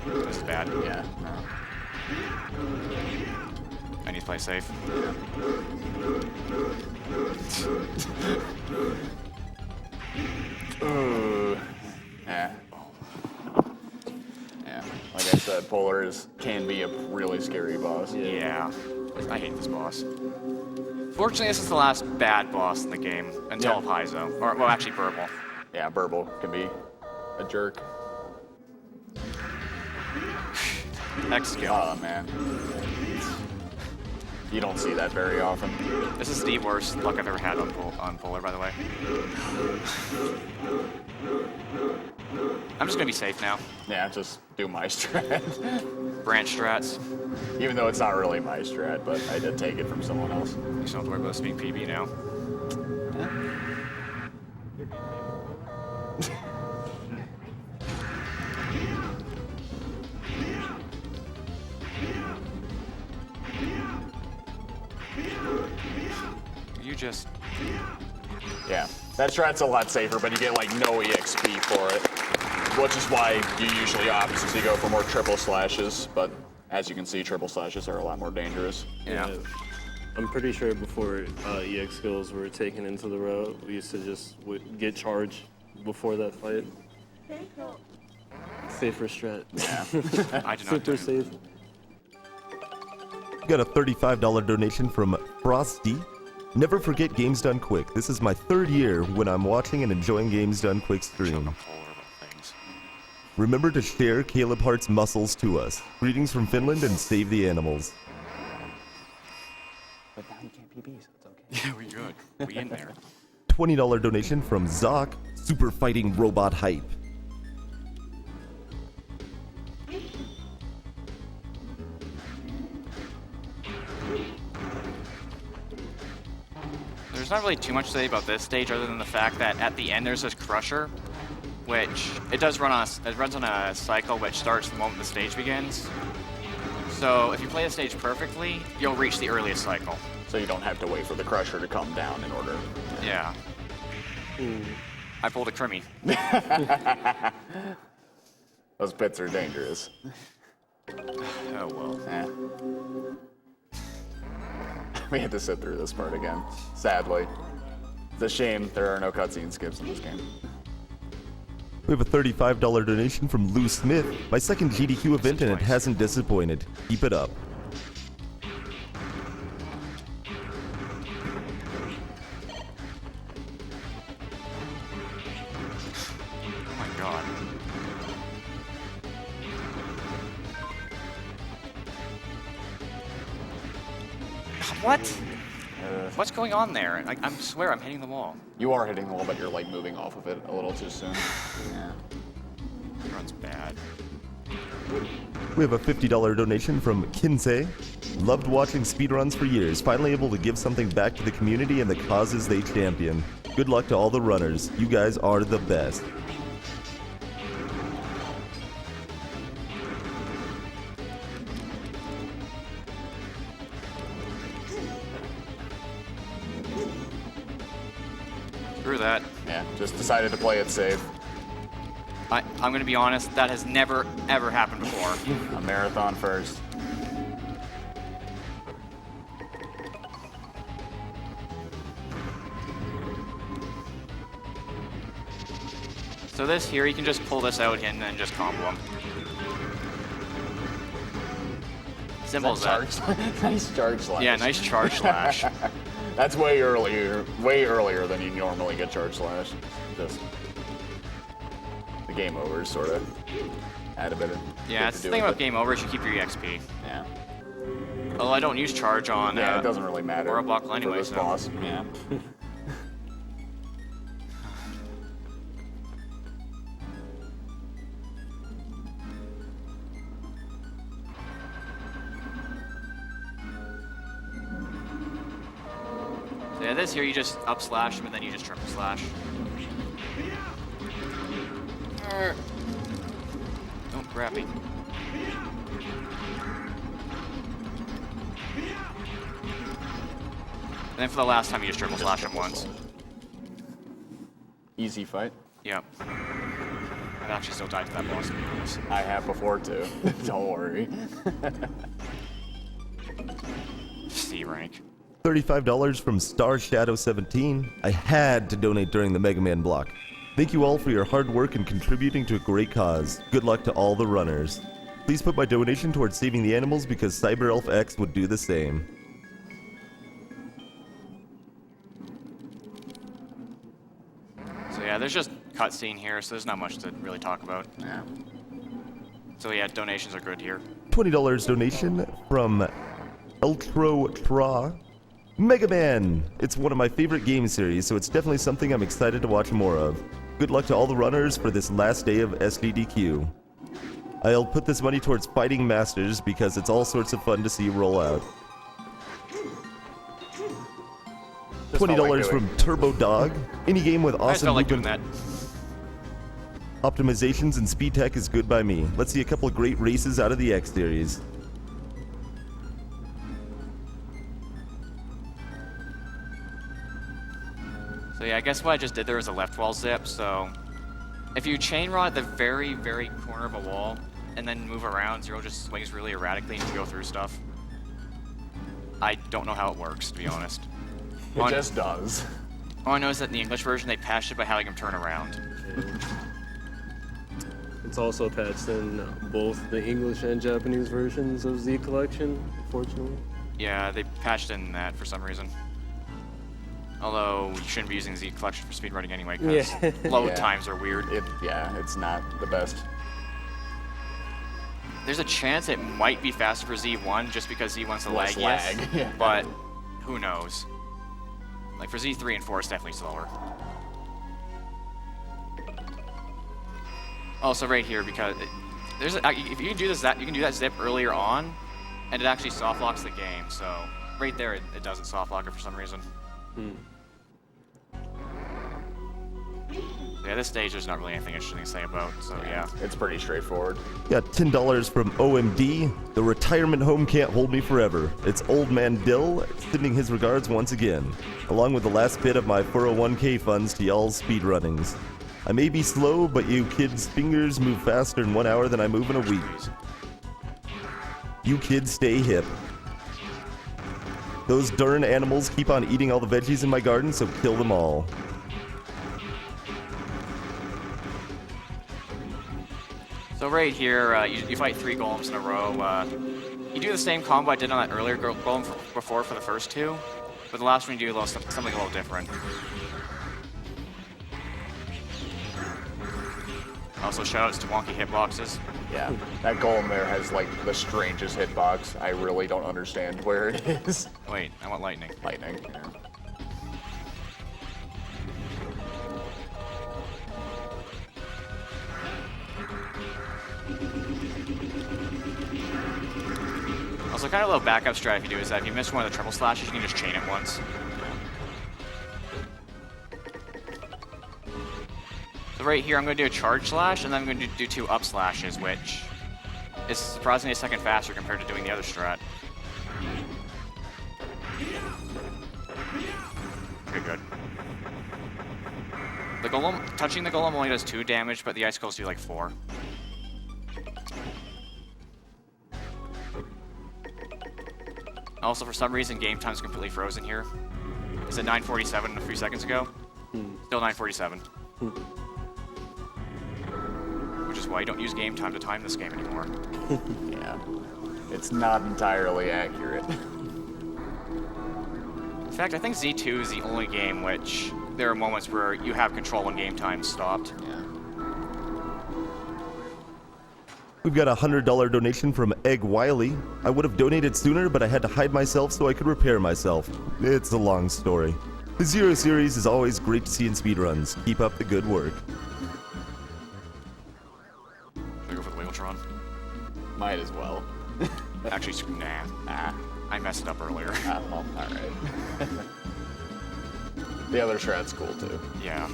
This is bad. Yeah. No. I need to play safe. Ooh. Yeah. Yeah. Like I said, Polars can be a really scary boss. Yeah. I hate this boss. Fortunately, this is the last bad boss in the game until Paizo. Or, well, actually, Burble. Yeah, Burble can be a jerk. X skill. Oh, man. You don't see that very often. This is the worst luck I've ever had on Polar, by the way. I'm just gonna be safe now. Yeah, just do my strat. Branch strats. Even though it's not really my strat, but I did take it from someone else. You don't have to worry about this being PB now. You just... Yeah, that strat's a lot safer, but you get like no EXP for it. Which is why you usually opt to go for more triple slashes, but as you can see, triple slashes are a lot more dangerous. Yeah. I'm pretty sure before EX skills were taken into the route, we used to just get charged before that fight. Safer strat. Yeah. I do not Super safe. Got a $35 donation from Frosty. Never forget Games Done Quick. This is my 3rd year when I'm watching and enjoying Games Done Quick stream. Remember to share CalebHart's muscles to us. Greetings from Finland and save the animals. But now you can't PB, so it's okay. Yeah, we good. We in there. $20 donation from Zoc, Super Fighting Robot Hype. There's not really too much to say about this stage other than the fact that at the end there's this crusher, which it does run on it runs on a cycle which starts the moment the stage begins. So if you play the stage perfectly, you'll reach the earliest cycle. So you don't have to wait for the crusher to come down in order. Yeah. I pulled a Crimmy. Those pits are dangerous. Oh well. Eh. We had to sit through this part again, sadly. It's a shame there are no cutscene skips in this game. We have a $35 donation from Lou Smith. My second GDQ event and it hasn't disappointed. Keep it up. Oh my god. What? What's going on there? Like, I swear I'm hitting the wall. You are hitting the wall, but you're like moving off of it a little too soon. Yeah. This run's bad. We have a $50 donation from Kinsey. Loved watching speedruns for years. Finally able to give something back to the community and the causes they champion. Good luck to all the runners. You guys are the best. Screw that. Yeah, just decided to play it safe. I'm going to be honest, that has never, ever happened before. A marathon first. So this here, you can just pull this out and then just combo him. Simple as that. Nice charge slash. Yeah, nice charge slash. That's way earlier than you normally get charge slash. Just the game overs sort of add a bit of. Yeah, that's the thing about game over is you keep your EXP. Yeah. Although I don't use charge on. Yeah, it doesn't really matter. Or a buckle for anyway. this boss. Yeah. So yeah, this here you just up slash him and then you just triple slash. Don't grab me. And then for the last time you just triple slash him once. Easy fight. Yep. I've actually still died to that boss. I have before too. Don't worry. C rank. $35 from Star Shadow 17. I had to donate during the Mega Man block. Thank you all for your hard work and contributing to a great cause. Good luck to all the runners. Please put my donation towards saving the animals because Cyber Elf X would do the same. So yeah, there's just cutscene here, so there's not much to really talk about. Yeah. So yeah, donations are good here. $20 donation from Ultra Mega Man! It's one of my favorite game series, so it's definitely something I'm excited to watch more of. Good luck to all the runners for this last day of Sgdq. I'll put this money towards Fighting Masters because it's all sorts of fun to see roll out. $20 from Turbo Dog. Any game with awesome movement optimizations and speed tech is good by me. Let's see a couple of great races out of the X series. So yeah, I guess what I just did there was a left wall zip, so if you chain run at the very, very corner of a wall and then move around, Zero just swings really erratically and you go through stuff. I don't know how it works, to be honest. It just does. All I know is that in the English version, they patched it by having him turn around. It's also patched in both the English and Japanese versions of Z Collection, unfortunately. Yeah, they patched in that for some reason. Although, you shouldn't be using Z Collection for speedrunning anyway, because load times are weird. It's not the best. There's a chance it might be faster for Z1 just because Z1's the Less laggiest, lag. but who knows? Like for Z3 and 4, it's definitely slower. Also, right here, because there's if you can do this, you can do that zip earlier on, and it actually soft locks the game. So right there, it doesn't soft lock it for some reason. Yeah, this stage there's not really anything interesting to say about, so yeah. It's pretty straightforward. Got $10 from OMD. The retirement home can't hold me forever. It's Old Man Dill sending his regards once again, along with the last bit of my 401k funds to y'all's speedrunnings. I may be slow, but you kids' fingers move faster in 1 hour than I move in a week. You kids stay hip. Those darn animals keep on eating all the veggies in my garden, so kill them all. So right here, you fight 3 golems in a row. You do the same combo I did on that earlier golem before for the first 2, but the last one you do something a little different. Also, shoutouts to wonky hitboxes. Yeah, that golem there has like the strangest hitbox. I really don't understand where it is. Wait, I want lightning. Lightning. Yeah. Also, kind of a little backup strat you do is that if you miss one of the triple slashes, you can just chain it once. So right here, I'm going to do a charge slash, and then I'm going to do 2 up slashes, which is surprisingly a second faster compared to doing the other strat. Okay, good. The golem, touching the golem only does 2 damage, but the icicles do like 4. Also, for some reason, game time's completely frozen here. It said 9:47 a few seconds ago. Still 9:47. Which is why you don't use game time to time this game anymore. Yeah. It's not entirely accurate. In fact, I think Z2 is the only game which there are moments where you have control when game time stopped. Yeah. We've got a $100 donation from Egg Wiley. I would have donated sooner, but I had to hide myself so I could repair myself. It's a long story. The Zero series is always great to see in speedruns. Keep up the good work. Should I go for the Wheeltron? Might as well. Actually, nah. I messed it up earlier. Well, alright. The other shred's cool too. Yeah.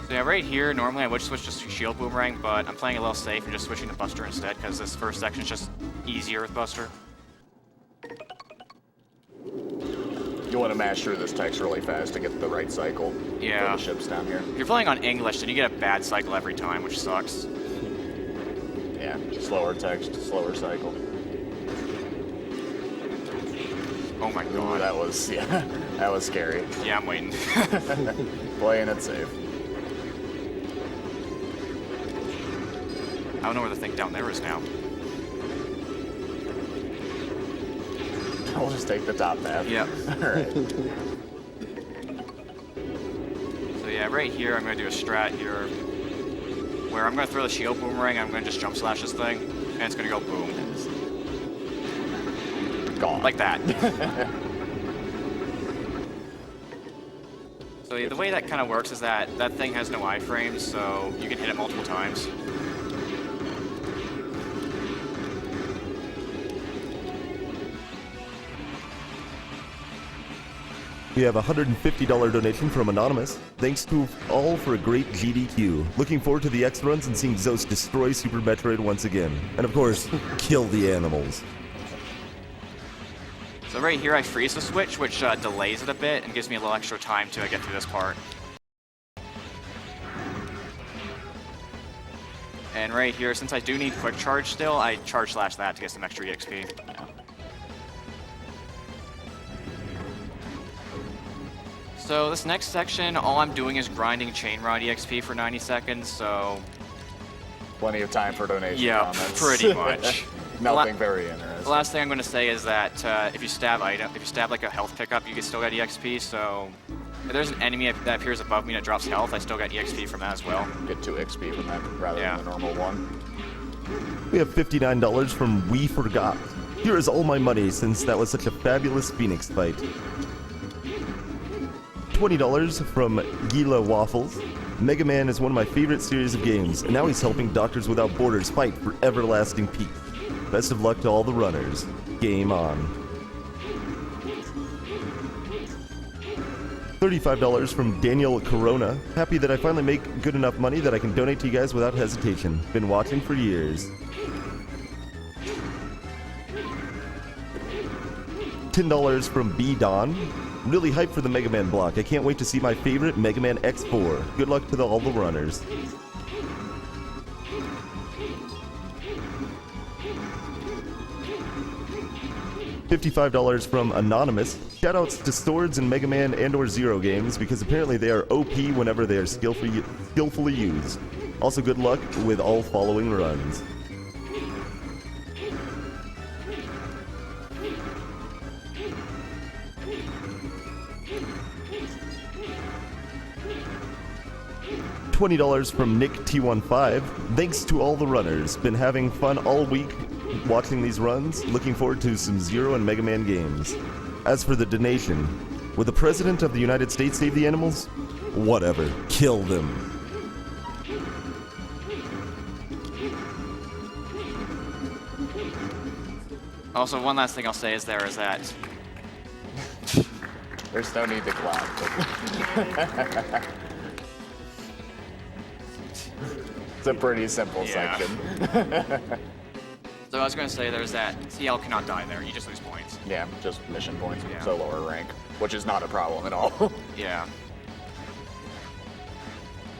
So yeah, right here, normally I would switch just to Shield Boomerang, but I'm playing a little safe and just switching to Buster instead, because this first section is just easier with Buster. You want to mash through this text really fast to get the right cycle for the ships down here. If you're playing on English, then you get a bad cycle every time, which sucks. Yeah, slower text, slower cycle. Oh my god. Ooh, that was, that was scary. Yeah, I'm waiting. Playing it safe. I don't know where the thing down there is now. I'll just take the top path. Yep. Alright. So yeah, right here, I'm going to do a strat here, where I'm going to throw the Shield Boomerang, I'm going to just jump slash this thing, and it's going to go boom. Gone. Like that. So the way that kind of works is that that thing has no iframes, so you can hit it multiple times. We have a $150 donation from Anonymous. Thanks to all for a great GDQ. Looking forward to the X runs and seeing Zeus destroy Super Metroid once again. And of course, kill the animals. So right here I freeze the switch, which delays it a bit and gives me a little extra time to get through this part. And right here, since I do need quick charge still, I charge slash that to get some extra EXP. Yeah. So this next section, all I'm doing is grinding Chain Rod EXP for 90 seconds, so... Plenty of time for donation comments. Pretty much. Nothing very interesting. The last thing I'm going to say is that if you stab like a health pickup, you can still get EXP, so... If there's an enemy that appears above me that drops health, I still get EXP from that as well. Get 2 XP from that rather than the normal one. We have $59 from We Forgot. Here is all my money since that was such a fabulous Phoenix fight. $20 from Gila Waffles. Mega Man is one of my favorite series of games, and now he's helping Doctors Without Borders fight for everlasting peace. Best of luck to all the runners. Game on. $35 from Daniel Corona. Happy that I finally make good enough money that I can donate to you guys without hesitation. Been watching for years. $10 from B Don. Really hyped for the Mega Man block. I can't wait to see my favorite Mega Man X4. Good luck to all the runners. $55 from Anonymous. Shoutouts to Swords and Mega Man and or Zero games because apparently they are OP whenever they are skillfully used. Also good luck with all following runs. $20 from Nick T15. Thanks to all the runners. Been having fun all week watching these runs. Looking forward to some Zero and Mega Man games. As for the donation, would the President of the United States save the animals? Whatever. Kill them. Also, one last thing I'll say is that there's no need to clap. It's a pretty simple section. So I was going to say there's that CL cannot die there. You just lose points. Yeah, just mission points. Yeah. So lower rank, which is not a problem at all. Yeah.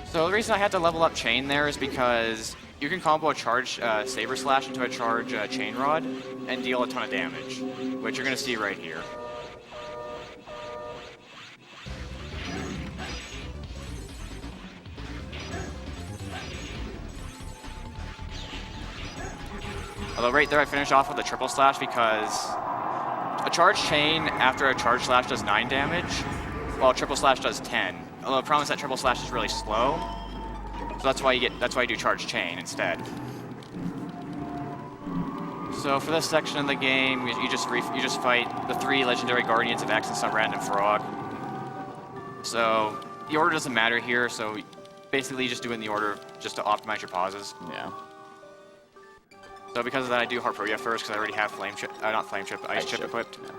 So the reason I had to level up Chain there is because you can combo a charge Saber Slash into a charge Chain Rod and deal a ton of damage, which you're going to see right here. Although right there I finished off with a triple slash because a charge chain after a charge slash does 9 damage, while a triple slash does 10. Although the problem is that triple slash is really slow, so that's why you do charge chain instead. So for this section of the game, you just fight the 3 legendary guardians of X and some random frog. So the order doesn't matter here, so basically you just do it in the order just to optimize your pauses. Yeah. So because of that, I do Harporia first because I already have Flame Chip, not Flame Chip, Ice Chip equipped. Yeah.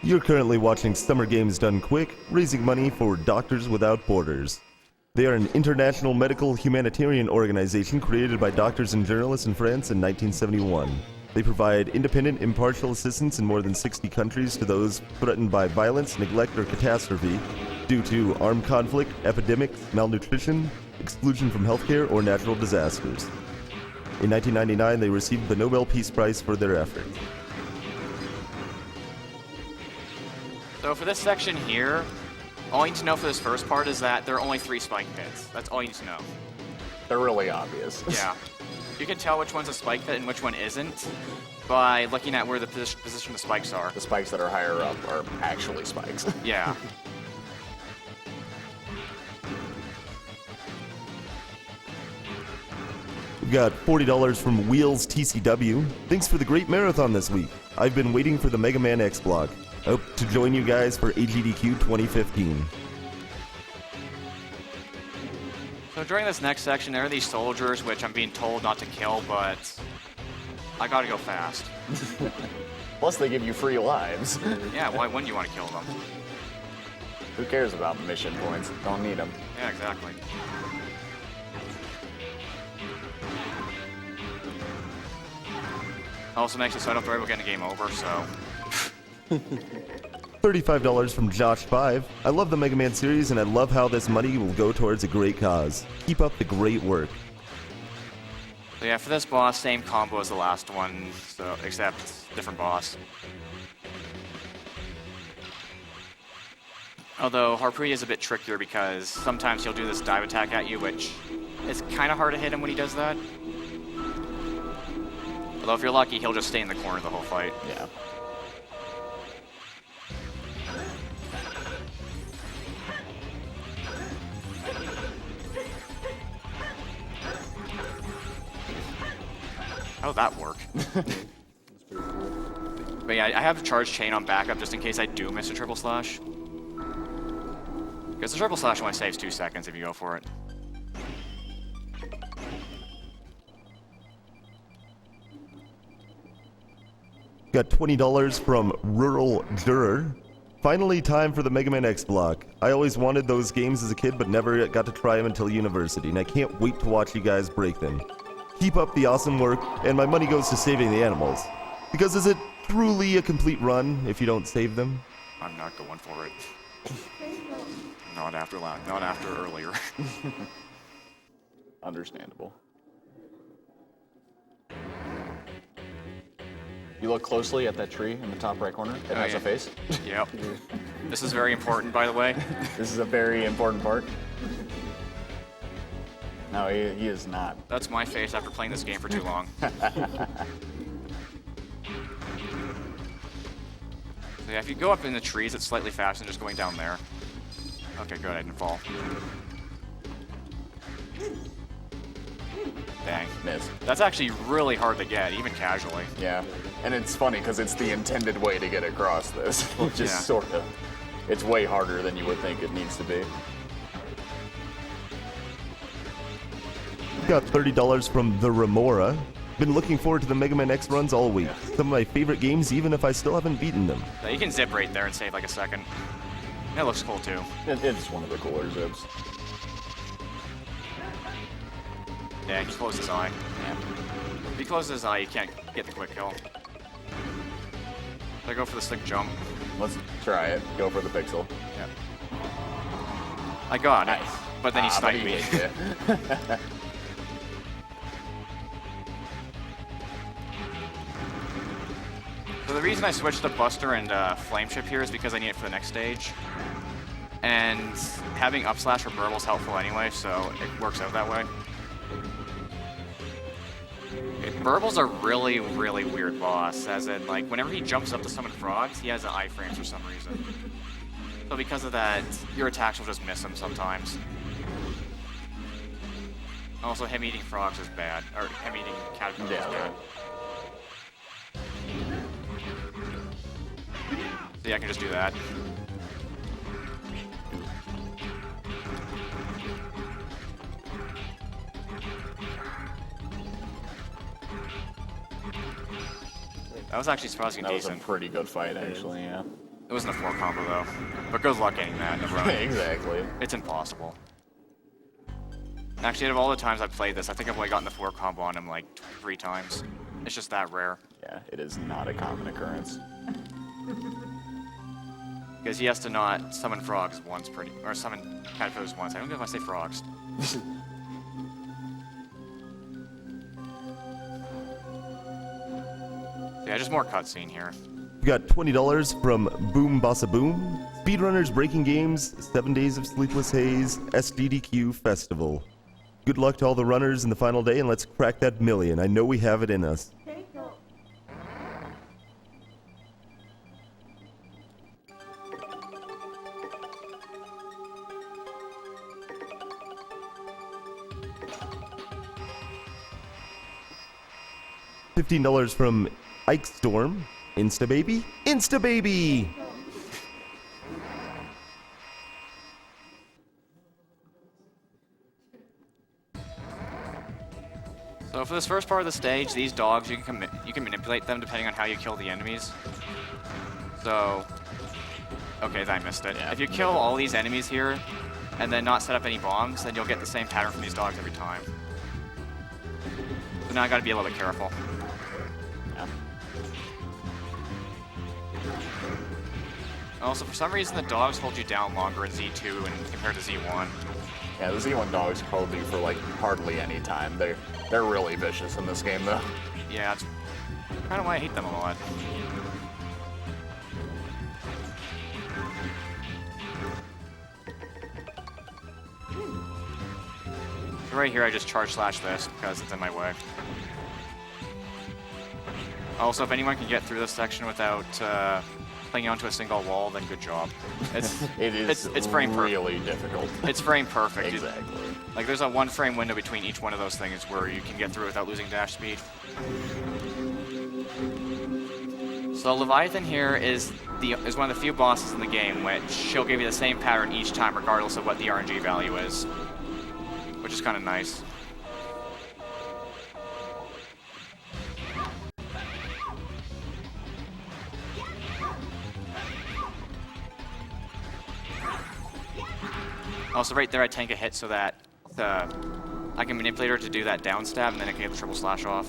You're currently watching Summer Games Done Quick, raising money for Doctors Without Borders. They are an international medical humanitarian organization created by doctors and journalists in France in 1971. They provide independent, impartial assistance in more than 60 countries to those threatened by violence, neglect, or catastrophe due to armed conflict, epidemics, malnutrition, exclusion from healthcare, or natural disasters. In 1999, they received the Nobel Peace Prize for their efforts. So for this section here, all you need to know for this first part is that there are only 3 spike pits. That's all you need to know. They're really obvious. Yeah. You can tell which one's a spike pit and which one isn't by looking at where the position the spikes are. The spikes that are higher up are actually spikes. Yeah. We've got $40 from Wheels TCW. Thanks for the great marathon this week. I've been waiting for the Mega Man X block. I hope to join you guys for AGDQ 2015. So during this next section, there are these soldiers, which I'm being told not to kill, but I gotta go fast. Plus they give you free lives. Yeah, why wouldn't you want to kill them? Who cares about mission points? Don't need them. Yeah, exactly. Also makes it so I don't have to worry about getting a game over, so... $35 from Josh5. I love the Mega Man series and I love how this money will go towards a great cause. Keep up the great work. So yeah, for this boss, same combo as the last one, so except different boss. Although Harpoon is a bit trickier because sometimes he'll do this dive attack at you, which is kind of hard to hit him when he does that. Although if you're lucky, he'll just stay in the corner the whole fight. Yeah. How'd that work? But yeah, I have charge chain on backup just in case I do miss a triple slash. Because the triple slash only saves 2 seconds if you go for it. Got $20 from Rural Juror. Finally, time for the Mega Man X block. I always wanted those games as a kid, but never got to try them until university, and I can't wait to watch you guys break them. Keep up the awesome work, and my money goes to saving the animals. Because is it truly a complete run if you don't save them? I'm not going for it. Not after earlier. Understandable. You look closely at that tree in the top right corner. It has a face. Yep. This is very important, by the way. This is a very important part. No, he is not. That's my face after playing this game for too long. So yeah, if you go up in the trees, it's slightly faster than just going down there. Okay, good, I didn't fall. Dang. Missed. That's actually really hard to get, even casually. Yeah, and it's funny because it's the intended way to get across this, which is Yeah. sort of, it's way harder than you would think it needs to be. Got $30 from The Remora. Been looking forward to the Mega Man X runs all week. Some of my favorite games, even if I still haven't beaten them. So you can zip right there and save like a second. It looks cool too. It's one of the cooler zips. Yeah, he closed his eye. Yeah. If he closes his eye, you can't get the quick kill. Should I go for the slick jump? Let's try it. Go for the pixel. Yeah. I got it, but then he sniped me. So the reason I switched to Buster and Flameship here is because I need it for the next stage. And having Upslash for Burble is helpful anyway, so it works out that way. Burble's a really, really weird boss, as in, like, whenever he jumps up to summon frogs, he has an iframe for some reason. So because of that, your attacks will just miss him sometimes. Also, him eating frogs is bad, or him eating caterpillars is bad. So yeah, I can just do that. That was actually surprisingly decent. That was a pretty good fight, actually, yeah. It wasn't a 4 combo, though. But good luck getting that in a run. Exactly. It's impossible. Actually, out of all the times I've played this, I think I've only gotten the 4 combo on him like 3 times. It's just that rare. Yeah, it is not a common occurrence. Because he has to not summon frogs once or summon caterpillars once. I don't know if I say frogs. Yeah, just more cutscene here. We got $20 from Boom Bossa Boom. Speedrunners Breaking Games, 7 Days of Sleepless Haze, Sgdq Festival. Good luck to all the runners in the final day, and let's crack that million. I know we have it in us. $15 from Ike Storm. Instababy? Instababy! So for this first part of the stage, these dogs, you can manipulate them depending on how you kill the enemies. So, okay, I missed it. Yeah, if you kill all these enemies here, and then not set up any bombs, then you'll get the same pattern from these dogs every time. So now I gotta be a little bit careful. Yeah. Also, for some reason, the dogs hold you down longer in Z2 and compared to Z1. Yeah, the Z1 dogs hold you for like hardly any time. They're really vicious in this game, though. Yeah, that's kind of why I hate them a lot. So right here, I just charge slash this because it's in my way. Also, if anyone can get through this section without clinging onto a single wall, then good job. It's frame really difficult. It's frame perfect. Exactly. Like there's a 1 frame window between each one of those things where you can get through without losing dash speed. So Leviathan here is one of the few bosses in the game which she'll give you the same pattern each time regardless of what the RNG value is, which is kind of nice. Also, right there, I tank a hit so that I can manipulate her to do that down stab, and then I can get the triple slash off.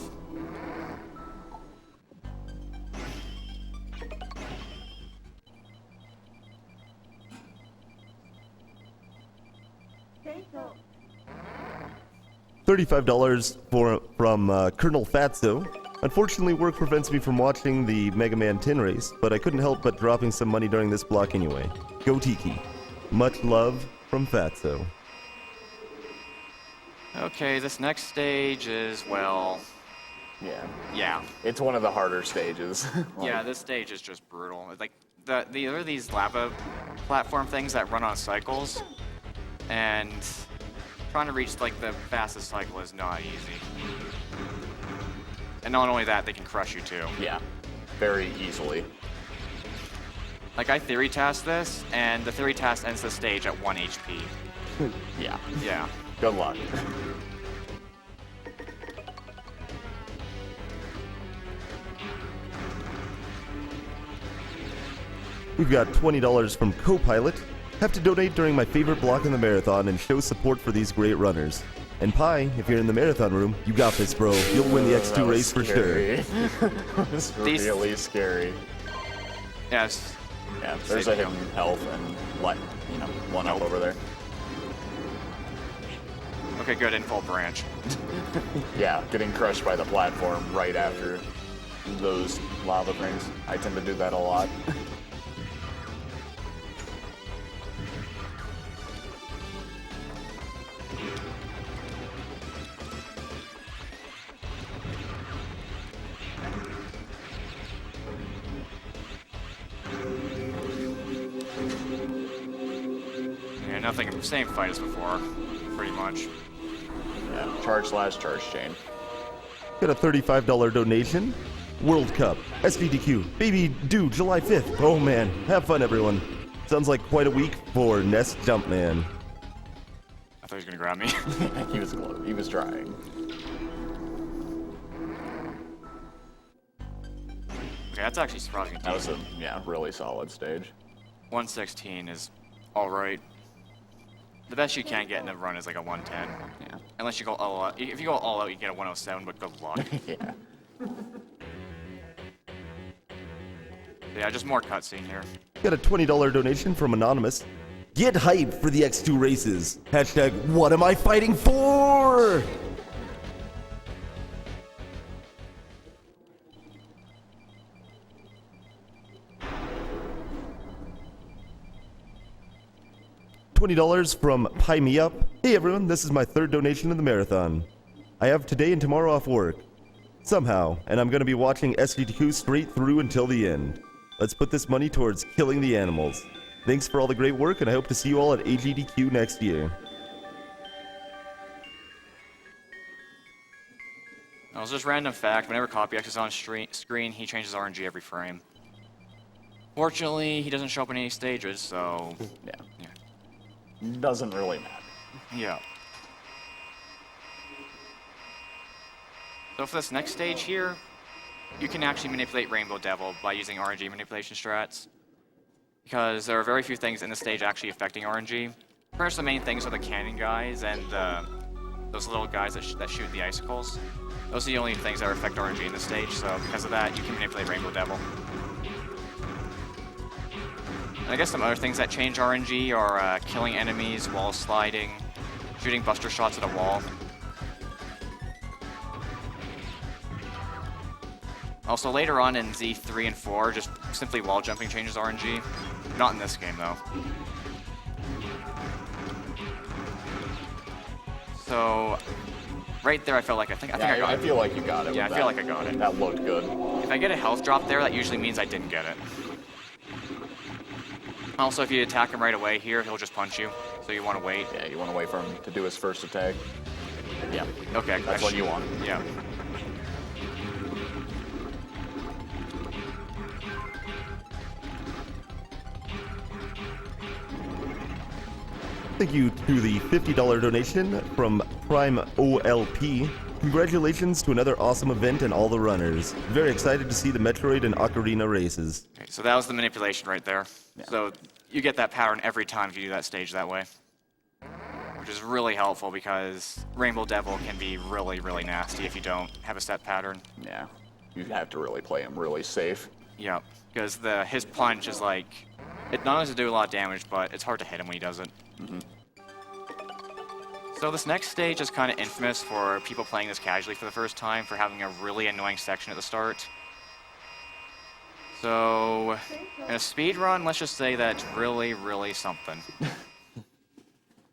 $35 from Colonel Fatso. Unfortunately, work prevents me from watching the Mega Man 10 race, but I couldn't help but dropping some money during this block anyway. Go Tiki. Much love from Fatso. Okay, this next stage is, well... Yeah. It's one of the harder stages. Yeah, this stage is just brutal. Like, there are these lava platform things that run on cycles, and trying to reach, like, the fastest cycle is not easy. And not only that, they can crush you, too. Yeah, very easily. Like, I theory tasked this, and the theory task ends the stage at 1 HP. Yeah. Yeah. Good luck. We've got $20 from Copilot. Have to donate during my favorite block in the marathon and show support for these great runners. And Pi, if you're in the marathon room, you got this, bro. You'll win the X2 race for sure. That was really scary. Yes. Yeah, there's a hidden health and one up over there. Okay, good, in full branch. Yeah, getting crushed by the platform right after those lava rings. I tend to do that a lot. Yeah, nothing, same fight as before, pretty much. Yeah, charge chain. Got a $35 donation. World Cup, Sgdq, baby due July 5th. Oh man, have fun everyone. Sounds like quite a week for Nest Jumpman. I thought he was gonna grab me. He was close. He was trying. Okay, that's actually surprising. That was a really solid stage. 116 is all right. The best you can get in a run is like a 110. Yeah. Unless you go all out. If you go all out, you get a 107, but good luck. Yeah. Yeah, just more cutscene here. Got a $20 donation from Anonymous. Get hyped for the X2 races. Hashtag, what am I fighting for? $20 from Pie Me Up. Hey everyone, this is my third donation of the marathon. I have today and tomorrow off work. Somehow, and I'm going to be watching Sgdq straight through until the end. Let's put this money towards killing the animals. Thanks for all the great work, and I hope to see you all at AGDQ next year. That was just random fact. Whenever CopyX is on screen, he changes RNG every frame. Fortunately, he doesn't show up in any stages, so... yeah. Doesn't really matter. Yeah. So for this next stage here, you can actually manipulate Rainbow Devil by using RNG manipulation strats. Because there are very few things in the stage actually affecting RNG. First, the main things are the cannon guys and those little guys that shoot the icicles. Those are the only things that affect RNG in the stage, so because of that, you can manipulate Rainbow Devil. And I guess some other things that change RNG are killing enemies, wall sliding, shooting buster shots at a wall. Also, later on in Z3 and 4, just simply wall jumping changes RNG. Not in this game, though. So, right there, I felt like I think I got it. I feel like you got it. Yeah, I feel like I got it. That looked good. If I get a health drop there, that usually means I didn't get it. Also, if you attack him right away here, he'll just punch you. So you want to wait. Yeah, you want to wait for him to do his first attack. Yeah. Okay. That's what you want. Yeah. Thank you to the $50 donation from Prime OLP. Congratulations to another awesome event and all the runners. Very excited to see the Metroid and Ocarina races. Okay, so that was the manipulation right there. Yeah. So you get that pattern every time if you do that stage that way. Which is really helpful because Rainbow Devil can be really, really nasty if you don't have a set pattern. Yeah. You have to really play him really safe. Yeah, because his punch is like, it not only does it do a lot of damage, but it's hard to hit him when he does it. Mm-hmm. So this next stage is kind of infamous for people playing this casually for the first time for having a really annoying section at the start. So in a speed run, let's just say that it's really, really something.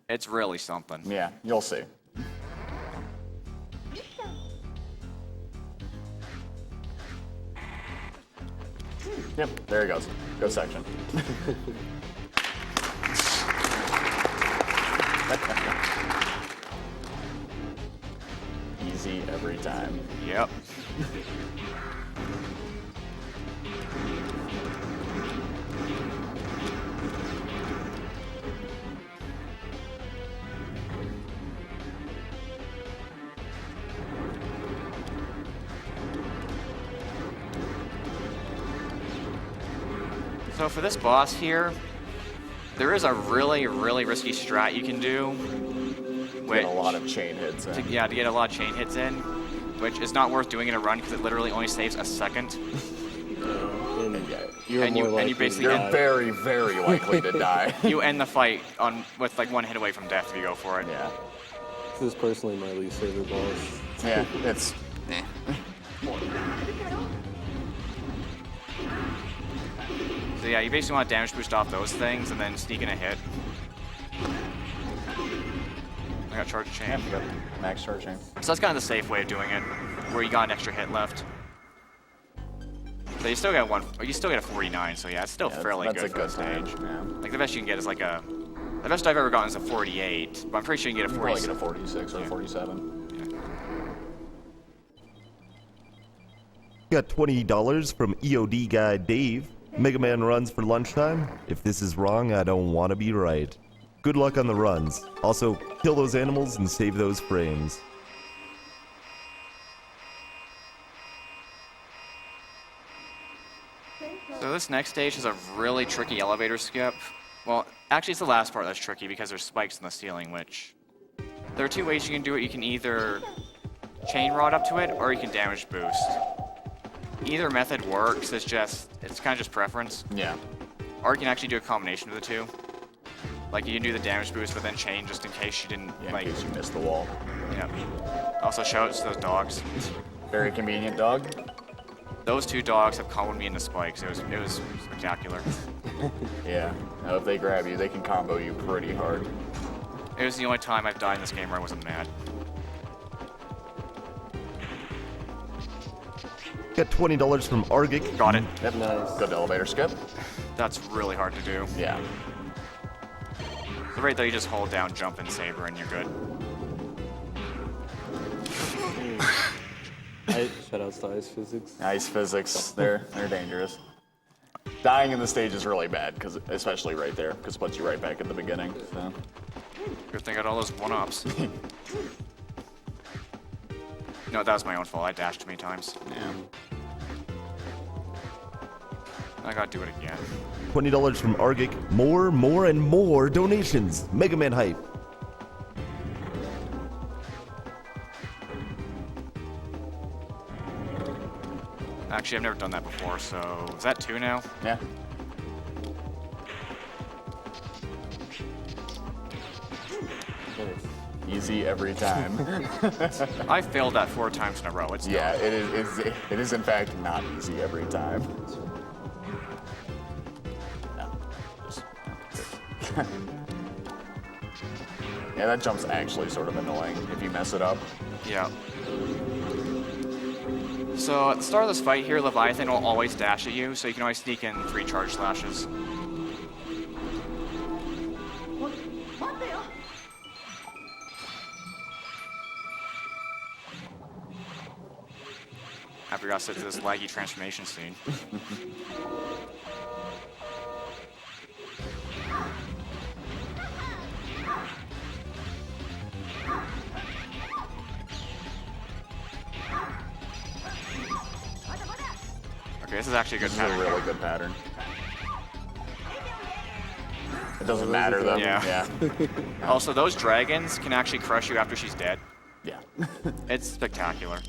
It's really something. Yeah, you'll see. Yep, there he goes. Go section. Easy every time. Yep. So for this boss here, There is a really, really risky strat you can do. Get a lot of chain hits in. To get a lot of chain hits in, which is not worth doing in a run because it literally only saves a second. You're very, very likely to die. You end the fight with like one hit away from death if you go for it. Yeah. This is personally my least favorite boss. Yeah, it's. So yeah, you basically want to damage boost off those things and then sneak in a hit. I got charge chain. Yeah, max charge chain. So that's kind of the safe way of doing it, where you got an extra hit left. So you still get you still get a 49, so yeah, it's still fairly good for the stage. Yeah. Like the best you can get is like the best I've ever gotten is a 48, but I'm pretty sure you can get a 46. You probably get a 46 or a 47. Got $20 from EOD guy Dave. Mega Man runs for lunchtime. If this is wrong, I don't want to be right. Good luck on the runs. Also, kill those animals and save those frames. So this next stage is a really tricky elevator skip. Well, actually it's the last part that's tricky because there's spikes in the ceiling, which... There are two ways you can do it. You can either chain rod up to it, or you can damage boost. Either method works, it's kind of just preference. Yeah. Or you can actually do a combination of the two. Like you can do the damage boost, but then chain just in case you didn't, in case you missed the wall. Yeah. Also shout out to those dogs. Very convenient dog. Those two dogs have comboed me into spikes. It was spectacular. Yeah. Now if they grab you, they can combo you pretty hard. It was the only time I've died in this game where I wasn't mad. Got $20 from Argic. Got it. Yep. Nice. Good elevator skip. That's really hard to do. Yeah. So right there, you just hold down, jump, and saber, and you're good. Shoutouts to ice physics. Ice physics, they're dangerous. Dying in the stage is really bad, especially right there, because it puts you right back at the beginning. So. Good thing I got all those 1-ups. No, that was my own fault. I dashed too many times. Yeah. I gotta do it again. $20 from Argic. More, and more donations. Mega Man hype. Actually, I've never done that before, so... Is that 2 now? Yeah. Easy every time. I failed that 4 times in a row. It's yeah, it is in fact not easy every time. Yeah, that jump's actually sort of annoying if you mess it up. Yeah. So at the start of this fight here, Leviathan will always dash at you, so you can always sneak in 3 charge slashes. After we got set to this laggy transformation scene. Okay, this is actually a good pattern. This is a really good pattern. It doesn't matter though. Yeah. Also, those dragons can actually crush you after she's dead. Yeah. It's spectacular.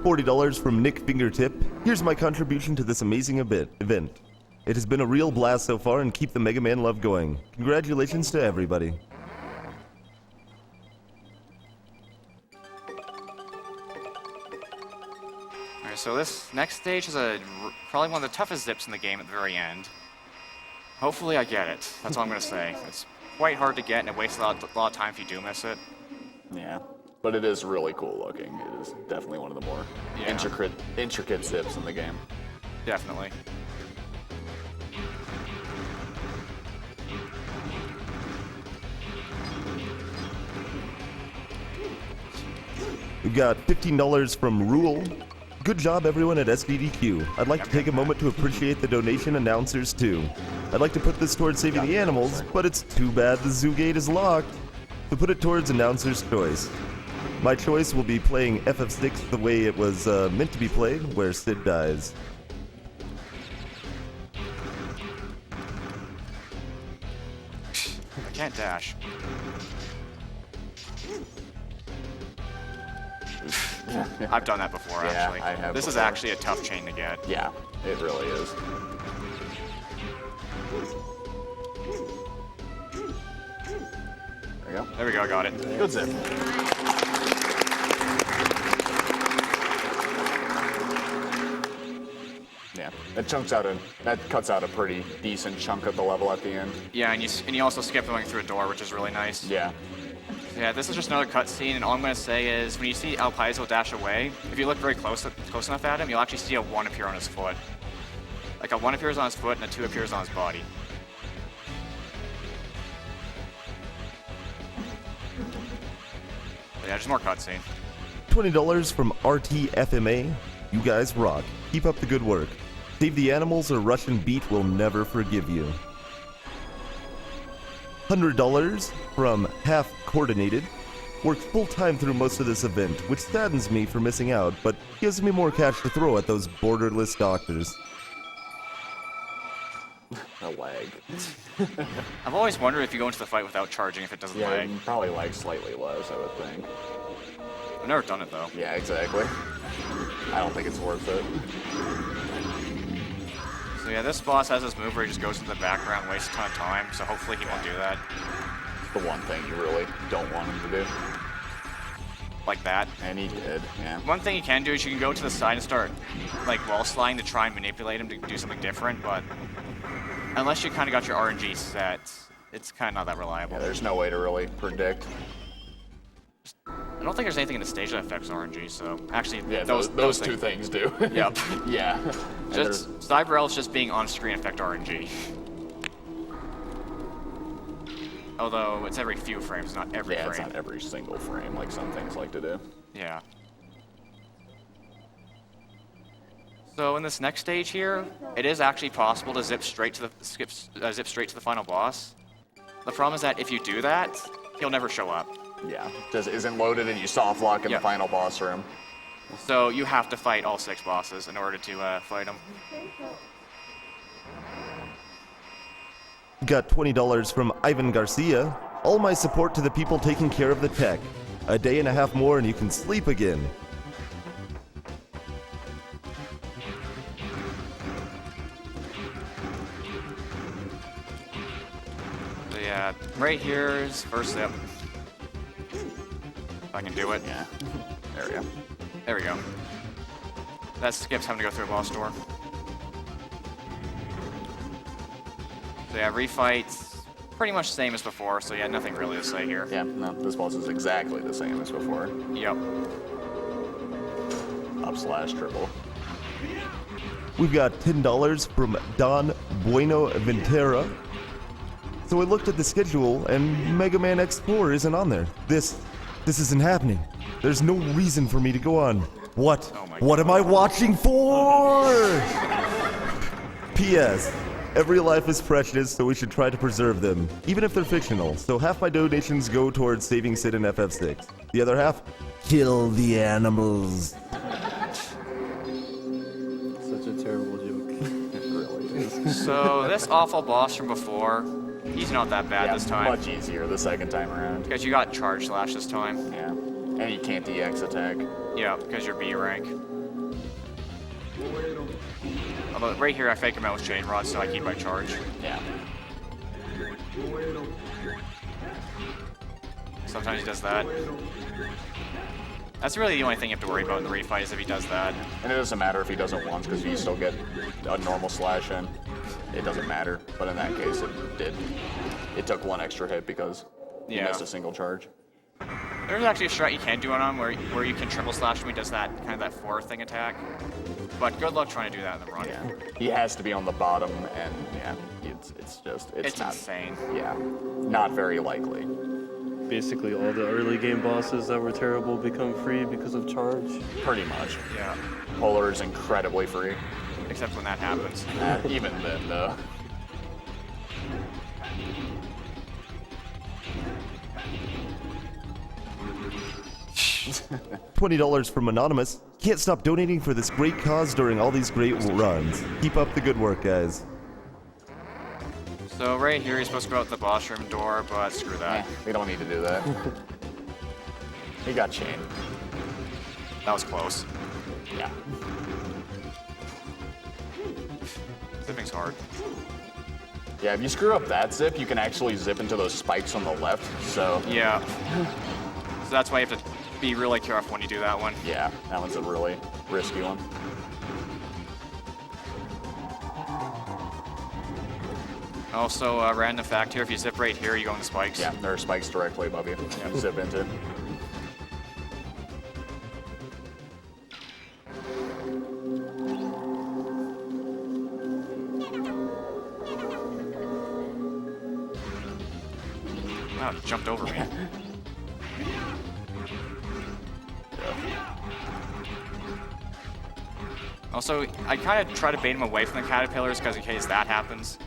$40 from Nick Fingertip. Here's my contribution to this amazing event. It has been a real blast so far, and keep the Mega Man love going. Congratulations to everybody. Alright, so this next stage is probably one of the toughest zips in the game at the very end. Hopefully I get it. That's all I'm going to say. It's quite hard to get, and it wastes a lot of time if you do miss it. Yeah. But it is really cool looking. It is definitely one of the more intricate zips in the game. Definitely. We've got $15 from Rule. Good job, everyone at Sgdq. I'd like to take a moment to appreciate the donation announcers, too. I'd like to put this towards saving the animals, but it's too bad the zoo gate is locked. To put it towards announcer's choice. My choice will be playing FF6 the way it was meant to be played, where Sid dies. I can't dash. I've done that before, Yeah, actually. I have This is before. actually a tough chain to get. Yeah, it really is. There we go. There we go, I got it. Good zip. Yeah, that cuts out a pretty decent chunk of the level at the end. Yeah, and you also skip going through a door, which is really nice. Yeah. Yeah, this is just another cutscene, and all I'm going to say is when you see El Paizo dash away, if you look very close enough at him, you'll actually see a 1 appear on his foot. Like a 1 appears on his foot and a 2 appears on his body. But yeah, just more cutscene. $20 from RTFMA. You guys rock. Keep up the good work. Save the animals or Russian Beat will never forgive you. $100 from Half Coordinated. Worked full-time through most of this event, which saddens me for missing out, but gives me more cash to throw at those borderless doctors. A lag. I've always wondered if you go into the fight without charging, if it doesn't Yeah, lag. probably lag slightly less, I would think. I've never done it, though. Yeah, exactly. I don't think it's worth it. So yeah, this boss has this move where he just goes into the background, wastes a ton of time, so hopefully he won't do that. The one thing you really don't want him to do. Like that. And he did, yeah. One thing you can do is you can go to the side and start, like, wall sliding to try and manipulate him to do something different, but unless you kind of got your RNG set, it's kind of not that reliable. Yeah, there's no way to really predict. I don't think there's anything in the stage that affects RNG, so actually, Yeah, those two things do. Yep. Yeah. Just Cyberel's just being on screen affect RNG. Although it's every few frames, not every frame. Yeah, it's not every single frame like some things like to do. Yeah. So in this next stage here, it is actually possible to zip straight to the final boss. The problem is that if you do that, he'll never show up. Yeah, just isn't loaded and you soft lock in the final boss room. So you have to fight all 6 bosses in order to fight them. Got $20 from Ivan Garcia. All my support to the people taking care of the tech. A day and a half more and you can sleep again. So yeah, right here is first zip. If I can do it. Yeah. There we go. There we go. That skips having to go through a boss door. So yeah, refights pretty much the same as before, so yeah, nothing really to say here. Yeah, no, this boss is exactly the same as before. Yep. Up/triple. We've got $10 from Don Bueno Ventera. So I looked at the schedule and Mega Man X4 isn't on there. This isn't happening. There's no reason for me to go on. What am I watching for? P.S. Every life is precious, so we should try to preserve them, even if they're fictional. So half my donations go towards saving Sid in FF6. The other half, kill the animals. Such a terrible joke. It really is. So this awful boss from before, he's not that bad this time. Much easier the second time around. Because you got Charge Slash this time. Yeah. And you can't DX attack. Yeah, because you're B rank. Although right here I fake him out with Chain Rod, so I keep my charge. Yeah. Sometimes he does that. That's really the only thing you have to worry about in the refight is if he does that. And it doesn't matter if he does it once, because you still get a normal slash in. It doesn't matter, but in that case it did. It took 1 extra hit because he missed a single charge. There's actually a strat you can do on him where you can triple slash when he does that kind of that 4 thing attack. But good luck trying to do that in the run. Yeah. He has to be on the bottom, and yeah, it's not insane. Yeah, not very likely. Basically, all the early game bosses that were terrible become free because of charge. Pretty much. Yeah. Polar is incredibly free. Except when that happens. Even then, though. $20 from Anonymous. Can't stop donating for this great cause during all these great runs. Keep up the good work, guys. So right here, you're supposed to go out the boss room door, but screw that. We don't need to do that. He got chained. That was close. Yeah. Zipping's hard. Yeah, if you screw up that zip, you can actually zip into those spikes on the left, so... Yeah. So that's why you have to be really careful when you do that one. Yeah, that one's a really risky one. Also, random fact here, if you zip right here, you go in the spikes. Yeah, there are spikes directly above you. Yeah. Zip into. Wow, it jumped over me. Also, I kind of try to bait him away from the caterpillars because in case that happens.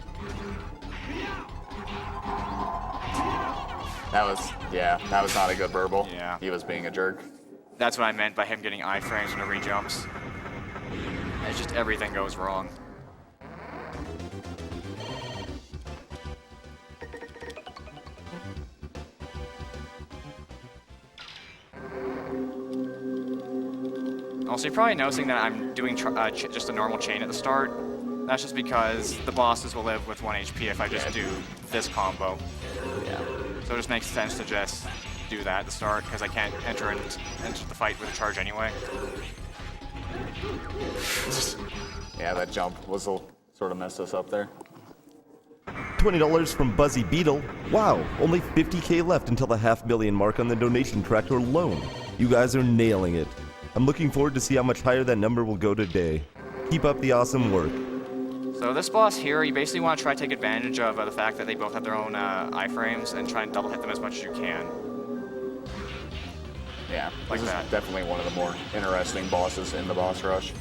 That was not a good verbal. Yeah. He was being a jerk. That's what I meant by him getting iframes whenever he jumps. It's just everything goes wrong. Also, you're probably noticing that I'm doing just a normal chain at the start. That's just because the bosses will live with 1 HP if I just do this combo. Yeah. So it just makes sense to just do that at the start, because I can't enter the fight with a charge anyway. Yeah, that jump sort of messed us up there. $20 from Buzzy Beetle. Wow, only 50K left until the $500,000 mark on the donation tracker alone. You guys are nailing it. I'm looking forward to see how much higher that number will go today. Keep up the awesome work. So this boss here, you basically want to try to take advantage of the fact that they both have their own iframes and try and double hit them as much as you can. Yeah, like this that. is definitely one of the more interesting bosses in the boss rush.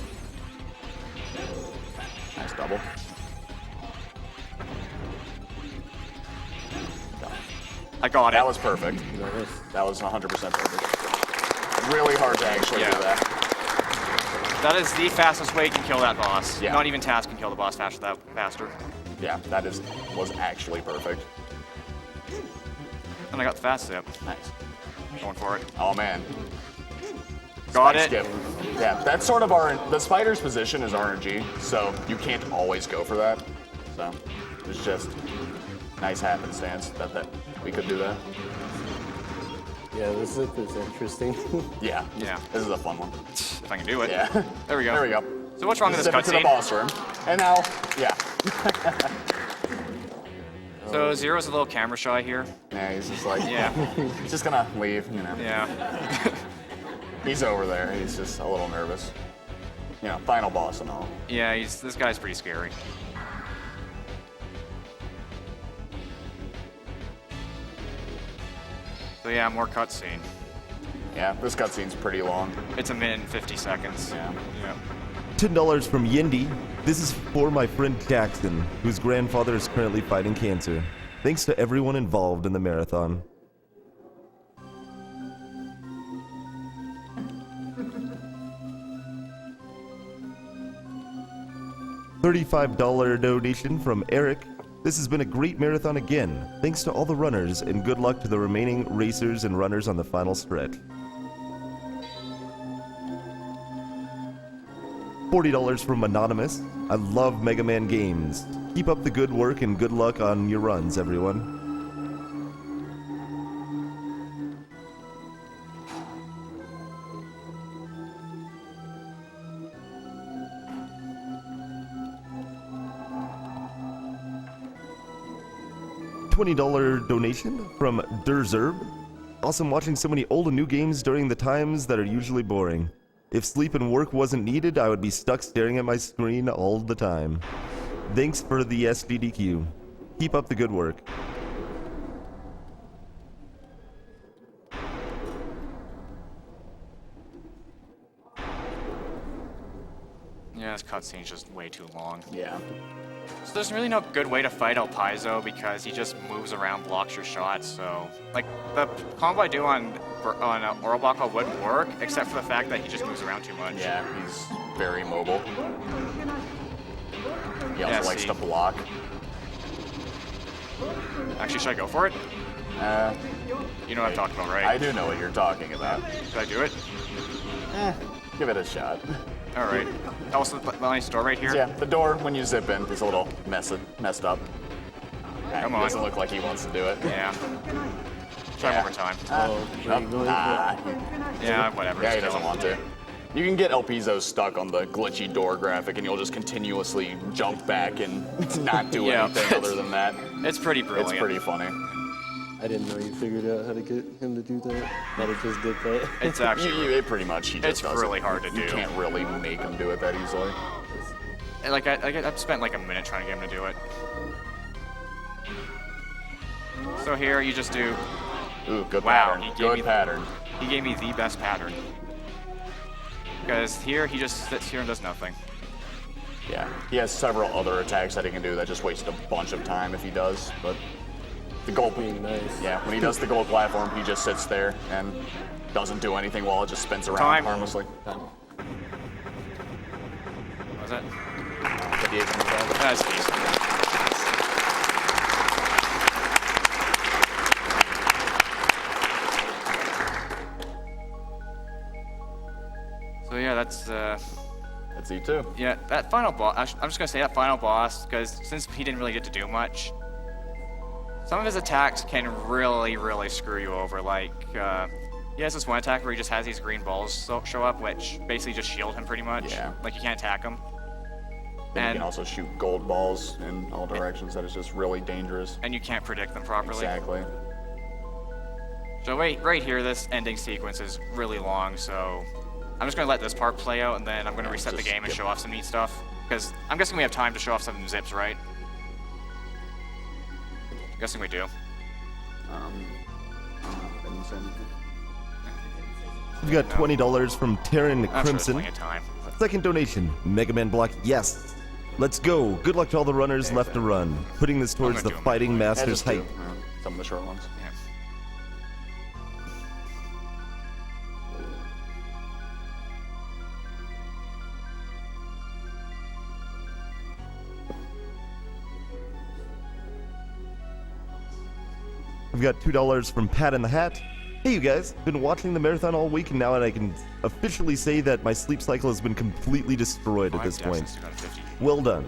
Nice double. I got it. That was perfect. That was 100% perfect. Really hard to actually do that. That is the fastest way you can kill that boss. Yeah. Not even Taz can kill the boss faster. Yeah, was actually perfect. And I got the fast zip. Nice. Going for it. Oh man. Got Spike it. Skip. Yeah, that's sort of the spider's position is RNG, so you can't always go for that. So it's just nice happenstance that we could do that. Yeah, this zip is interesting. Yeah. Yeah. This is a fun one. If I can do it. Yeah. There we go. There we go. So what's wrong with this Zip into the cutscene? boss room. And now, yeah. So Zero's a little camera shy here. Yeah, he's just like, yeah. He's just gonna leave, you know. Yeah. He's over there. He's just a little nervous. You know, final boss and all. Yeah, this guy's pretty scary. So yeah, more cutscene. Yeah, this cutscene's pretty long. It's 1 minute and 50 seconds. Yeah. $10 from Yindy. This is for my friend Jackson, whose grandfather is currently fighting cancer. Thanks to everyone involved in the marathon. $35 donation from Eric. This has been a great marathon again. Thanks to all the runners, and good luck to the remaining racers and runners on the final stretch. $40 from Anonymous. I love Mega Man games. Keep up the good work and good luck on your runs, everyone. $20 donation from Derzerb. Awesome watching so many old and new games during the times that are usually boring. If sleep and work wasn't needed, I would be stuck staring at my screen all the time. Thanks for the Sgdq. Keep up the good work. Yeah, this cutscene's just way too long. Yeah. So there's really no good way to fight El Paizo because he just moves around, blocks your shots. So like the combo I do on Orobako wouldn't work, except for the fact that he just moves around too much. Yeah, he's very mobile. He also likes to block. Actually, should I go for it? You know what I'm talking about, right? I do know what you're talking about. Should I do it? Give it a shot. All right. Also, the nice door right here. Yeah, the door when you zip in is a little messed up. Come He on. doesn't look like he wants to do it. Yeah. Try one more time. Yeah, whatever. Yeah, he just doesn't kill want him. to. You can get El Paizo stuck on the glitchy door graphic, and you'll just continuously jump back and not do anything other than that. It's pretty brilliant. It's pretty funny. I didn't know you figured out how to get him to do that. Thought he just did that. It's actually it pretty much. He just it's does really it. hard to do. You can't really make him do it that easily. And, like I've spent like a minute trying to get him to do it. So here you just do. Ooh, good wow, pattern. He gave Good me, pattern. He gave me the best pattern. Because here he just sits here and does nothing. Yeah, he has several other attacks that he can do that just waste a bunch of time if he does, but the gold being nice. Yeah, when he does the gold platform, he just sits there and doesn't do anything while it just spins around Time. harmlessly. What was that? 58. That's decent. So yeah, that's E2. Yeah, that final boss. I'm just gonna say that final boss because since he didn't really get to do much, some of his attacks can really screw you over. Like he has this one attack where he just has these green balls show up, which basically just shield him pretty much. Yeah. Like you can't attack him. Then And- you can also shoot gold balls in all directions. That is just really dangerous. And you can't predict them properly. Exactly. So right here, this ending sequence is really long, so I'm just gonna let this part play out, and then I'm gonna reset the game and show off some neat stuff. Because I'm guessing we have time to show off some zips, right? Guessing we do. We've got $20 from Terran I'm sure there's Crimson. plenty of time. Second donation, Mega Man Block. Yes. Let's go. Good luck to all the runners left to run. Putting this towards the Fighting Masters hype. Some of the short ones. Yeah. We've got $2 from Pat in the Hat. Hey, you guys. Been watching the marathon all week, and now I can officially say that my sleep cycle has been completely destroyed at this point. Well done.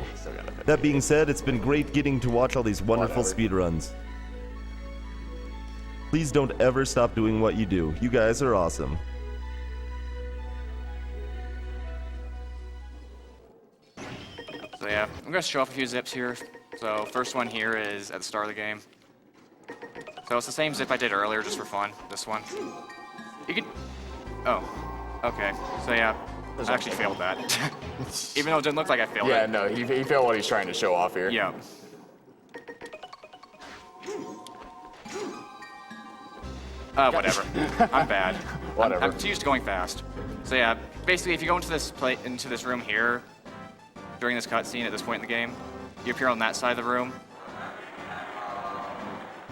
That being said, it's been great getting to watch all these wonderful speedruns. Please don't ever stop doing what you do. You guys are awesome. So yeah, I'm gonna show off a few zips here. So first one here is at the start of the game. So it's the same zip I did earlier, just for fun. This one. You can. Oh, okay. So yeah, I actually failed that. Even though it didn't look like I failed Yeah, it. no, he failed what he's trying to show off here. Yeah. Whatever. I'm bad. Whatever. I'm too used to going fast. So yeah, basically, if you go into this room here during this cutscene at this point in the game, you appear on that side of the room,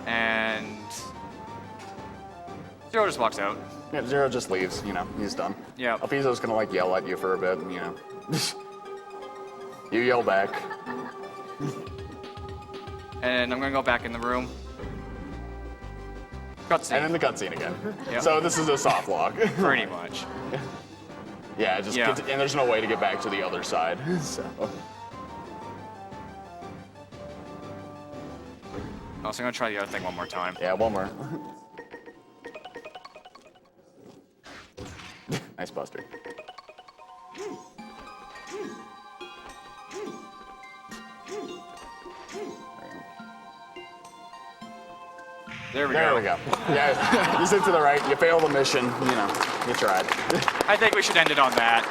and Zero just walks out. Yeah, Zero just leaves. You know, he's done. Yeah. El Paizo's gonna like yell at you for a bit. You know, you yell back. And I'm gonna go back in the room. Cutscene. And then the cutscene again. Yep. So this is a soft lock. Pretty much. Yeah, just Yeah. and there's no way to get back to the other side. So. Also, I'm gonna try the other thing one more time. Yeah, one more. Nice Buster. There we There we go. Yeah, you sit to the right, you fail the mission, you know, you tried. I think we should end it on that.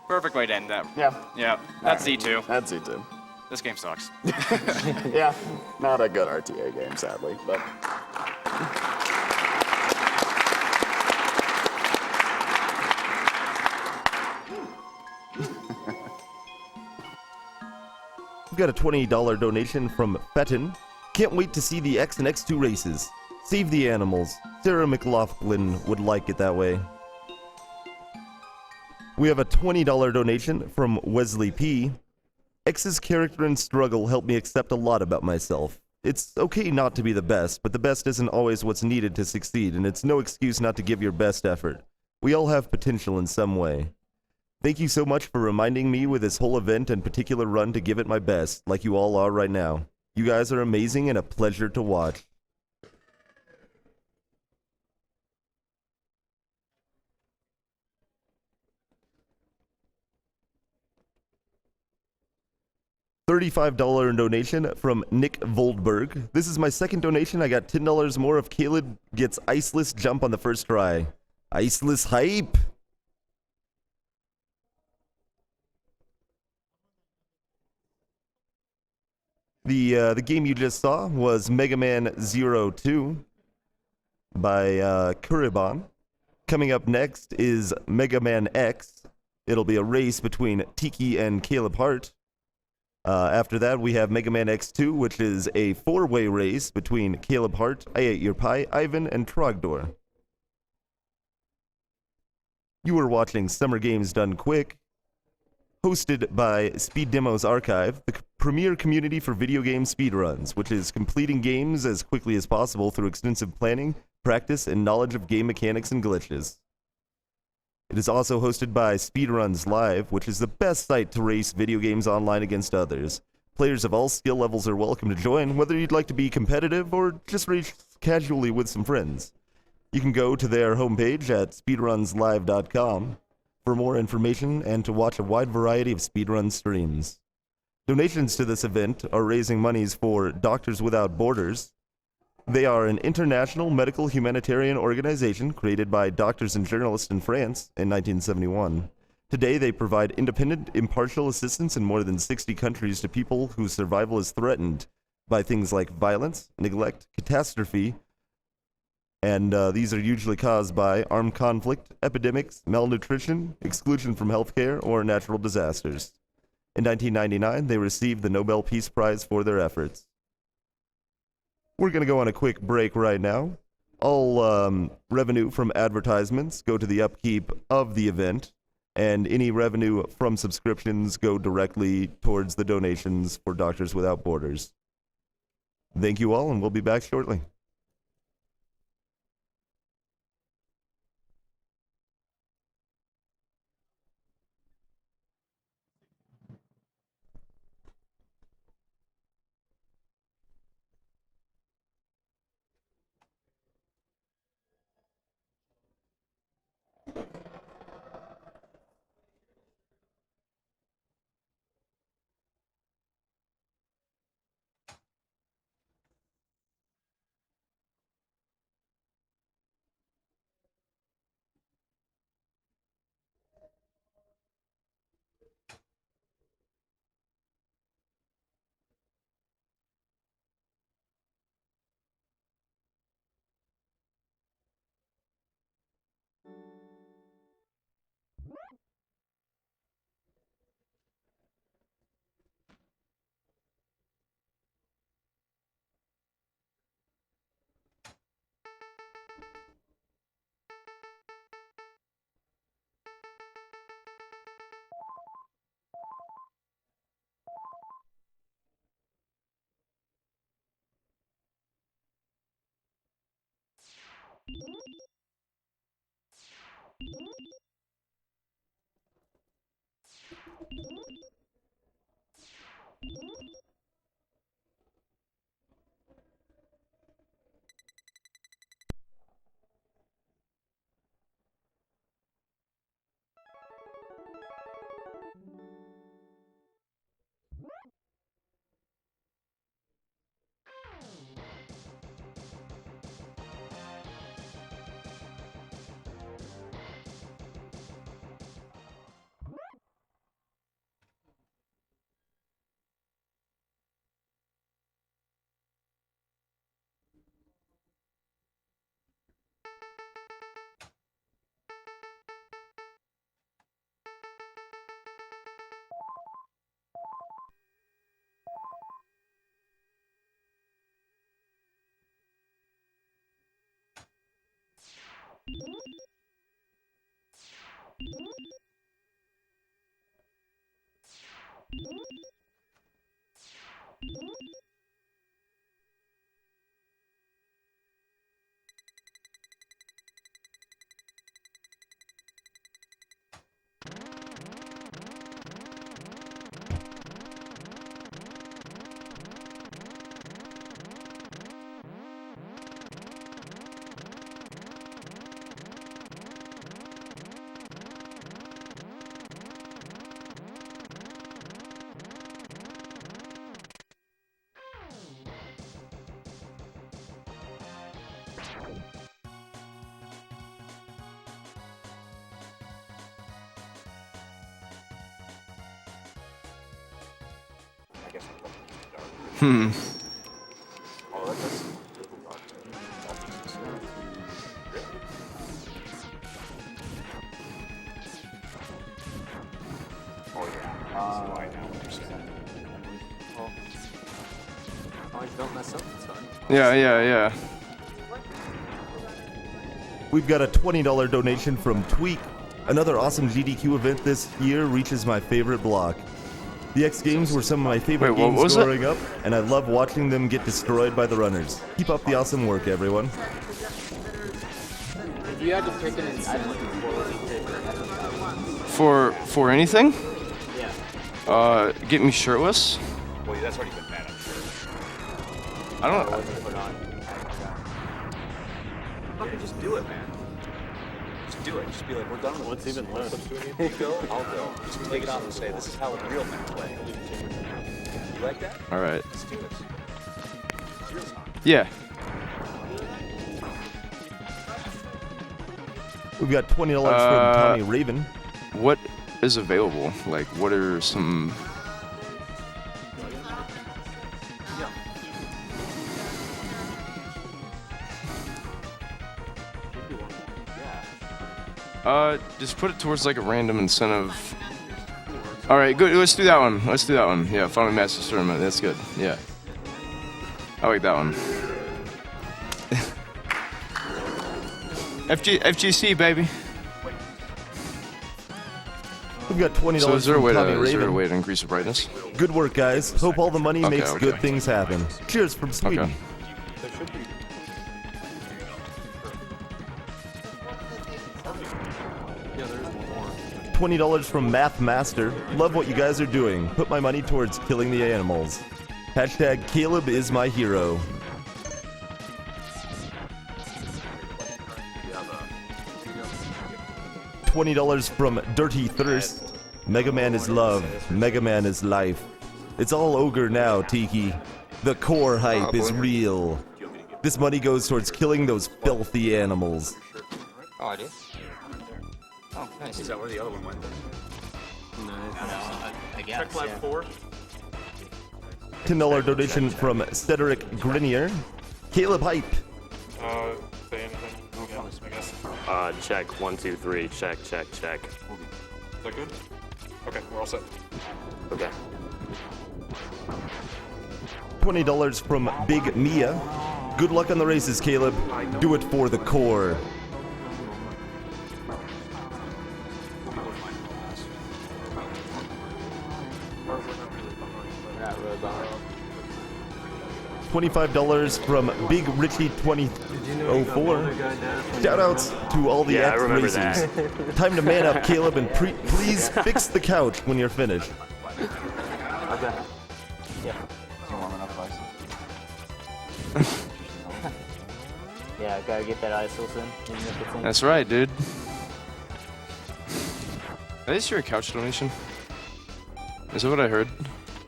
Perfect way to end that. Yeah. Yeah, that's Z2. That's Z2. This game sucks. Yeah, not a good RTA game, sadly, but. We got a $20 donation from Fetton. Can't wait to see the X and X2 races. Save the animals. Sarah McLaughlin would like it that way. We have a $20 donation from Wesley P. X's character and struggle helped me accept a lot about myself. It's okay not to be the best, but the best isn't always what's needed to succeed, and it's no excuse not to give your best effort. We all have potential in some way. Thank you so much for reminding me with this whole event and particular run to give it my best, like you all are right now. You guys are amazing and a pleasure to watch. $35 donation from Nick Voldberg. This is my second donation. I got $10 more if Caleb gets iceless jump on the first try. Iceless hype! The game you just saw was Mega Man 02 by Kuribon. Coming up next is Mega Man X. It'll be a race between Tiki and CalebHart. After that, we have Mega Man X2, which is a four-way race between CalebHart, Iateyourpie, Ivan, and Trogdor. You are watching Summer Games Done Quick, hosted by Speed Demos Archive, the premier community for video game speedruns, which is completing games as quickly as possible through extensive planning, practice, and knowledge of game mechanics and glitches. It is also hosted by Speedruns Live, which is the best site to race video games online against others. Players of all skill levels are welcome to join, whether you'd like to be competitive or just race casually with some friends. You can go to their homepage at speedrunslive.com for more information and to watch a wide variety of speedrun streams. Donations to this event are raising monies for Doctors Without Borders. They are an international medical humanitarian organization created by doctors and journalists in France in 1971. Today, they provide independent, impartial assistance in more than 60 countries to people whose survival is threatened by things like violence, neglect, catastrophe, and these are usually caused by armed conflict, epidemics, malnutrition, exclusion from healthcare, or natural disasters. In 1999, they received the Nobel Peace Prize for their efforts. We're going to go on a quick break right now. All revenue from advertisements go to the upkeep of the event, and any revenue from subscriptions go directly towards the donations for Doctors Without Borders. Thank you all, and we'll be back shortly. Don't mess up, it's fine. Yeah. We've got a $20 donation from Tweak. Another awesome GDQ event this year reaches my favorite block. The X Games were some of my favorite games growing up, and I love watching them get destroyed by the runners. Keep up the awesome work, everyone. If you had to pick an item what would you pick For anything? Yeah. Get me shirtless. Well, that's already been bad, I'm sure. I don't know. Fucking just do it, man. Just do it. Just be like, we're done with What's even left? You go, I'll go. Just take it off and say, this is how real men play. You like that? All right. Let's do it. Real time. Yeah. We've got $20 from Tommy Raven. What is available? Like, what are some... Just put it towards like a random incentive. All right, good. Let's do that one. Yeah, Final Masters Tournament. That's good. Yeah. I like that one. FGC, baby. We've got $20 So is there a way from Tommy to Raven. increase the brightness? Good work, guys. Hope all the money Okay, makes okay. good things happen. Cheers from Sweden. Okay. $20 from Math Master. Love what you guys are doing. Put my money towards killing the animals. Hashtag Caleb is my hero. $20 from Dirty Thirst. Mega Man is love. Mega Man is life. It's all ogre now, Tiki. The core hype is real. This money goes towards killing those filthy animals. Oh, I do? Oh, nice. Is that where the other one went? No, I guess. Check lab 4. $10 donation from Cedric Grenier. Caleb Hype. Say anything? Yeah, I guess. Check. 1, 2, 3. Check. Is that good? Okay, we're all set. Okay. $20 from Big Mia. Good luck on the races, Caleb. Do it for the core. $25 from Big Richie 2004. Shoutouts to all the Yeah, I X remember racers. that. Time to man up, Caleb, and please fix the couch when you're finished. Okay. Yeah. You warming up ice? Yeah, gotta get that ice in, even if it's in. That's right, dude. Did I just hear a couch donation? Is that what I heard?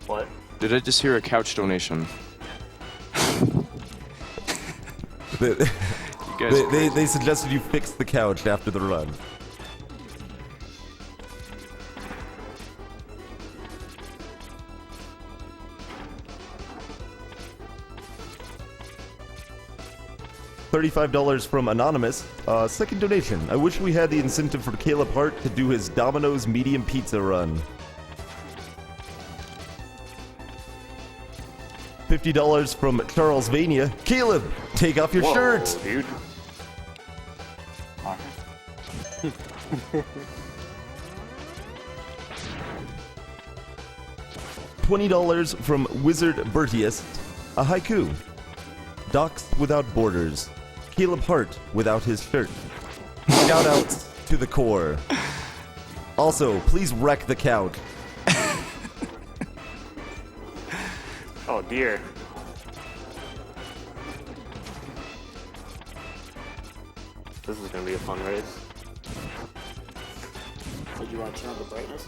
What? Did I just hear a couch donation? They suggested you fix the couch after the run. $35 from Anonymous. Second donation. I wish we had the incentive for CalebHart to do his Domino's medium pizza run. $50 from Charles Vania. Caleb, take off your shirt. Dude. $20 from Wizard Bertius. A haiku. Docs without borders. CalebHart without his shirt. Shoutouts to the core. Also, please wreck the couch. Oh dear. This is gonna be a fun race. Did you want to turn on the brightness?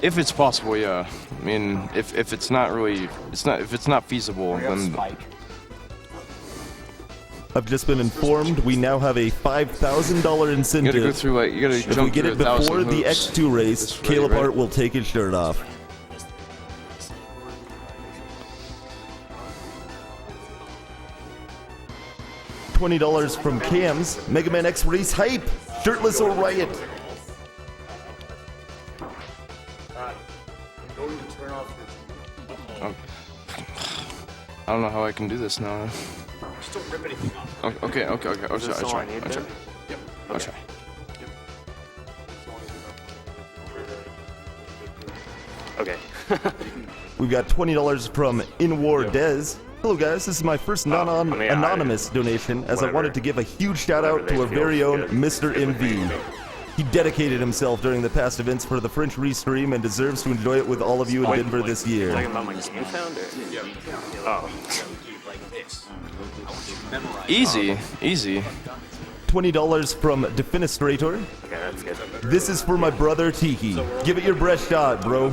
If it's possible, yeah. I mean, if it's not really, if it's not feasible, then. I've just been informed we now have a $5,000 incentive. You gotta go through like, you gotta if jump we get through it 1,000 before the hoops. X2 race, That's really CalebHart right. will take his shirt off. $20 from Cam's Mega Man X Race Hype, Shirtless or Riot. Oh. I don't know how I can do this now. Just don't rip anything off. Okay. I'll try. I'll try. Yep. I'll try. Okay. We've got $20 from In War Dez. Hello guys, this is my first anonymous donation, as I wanted to give a huge shout out to our very own Mr. MV. He dedicated himself during the past events for the French restream and deserves to enjoy it with all of you in Denver this year. Talking about my game sound or? Oh. Easy. $20 from Defenestrator. Okay, that's good. This is for my brother Tiki. Give it your best shot, bro.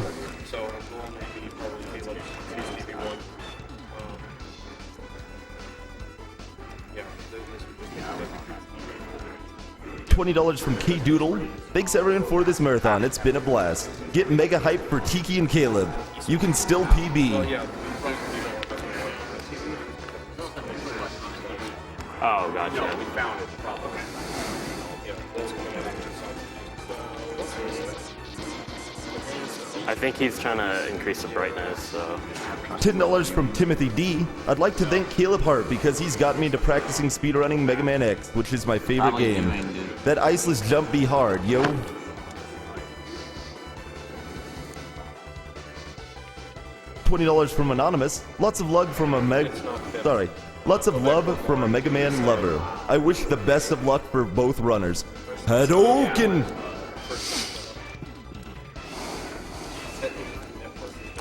$20 from K-Doodle. Thanks everyone for this marathon. It's been a blast. Get mega hype for Tiki and Caleb. You can still PB. Oh, gotcha. We found it. I think he's trying to increase the brightness, so. $10 from Timothy D. I'd like to thank CalebHart because he's got me into practicing speedrunning Mega Man X, which is my favorite game. That iceless jump be hard, yo. $20 from Anonymous. Lots of love from a Mega Man lover. I wish the best of luck for both runners. Hadouken!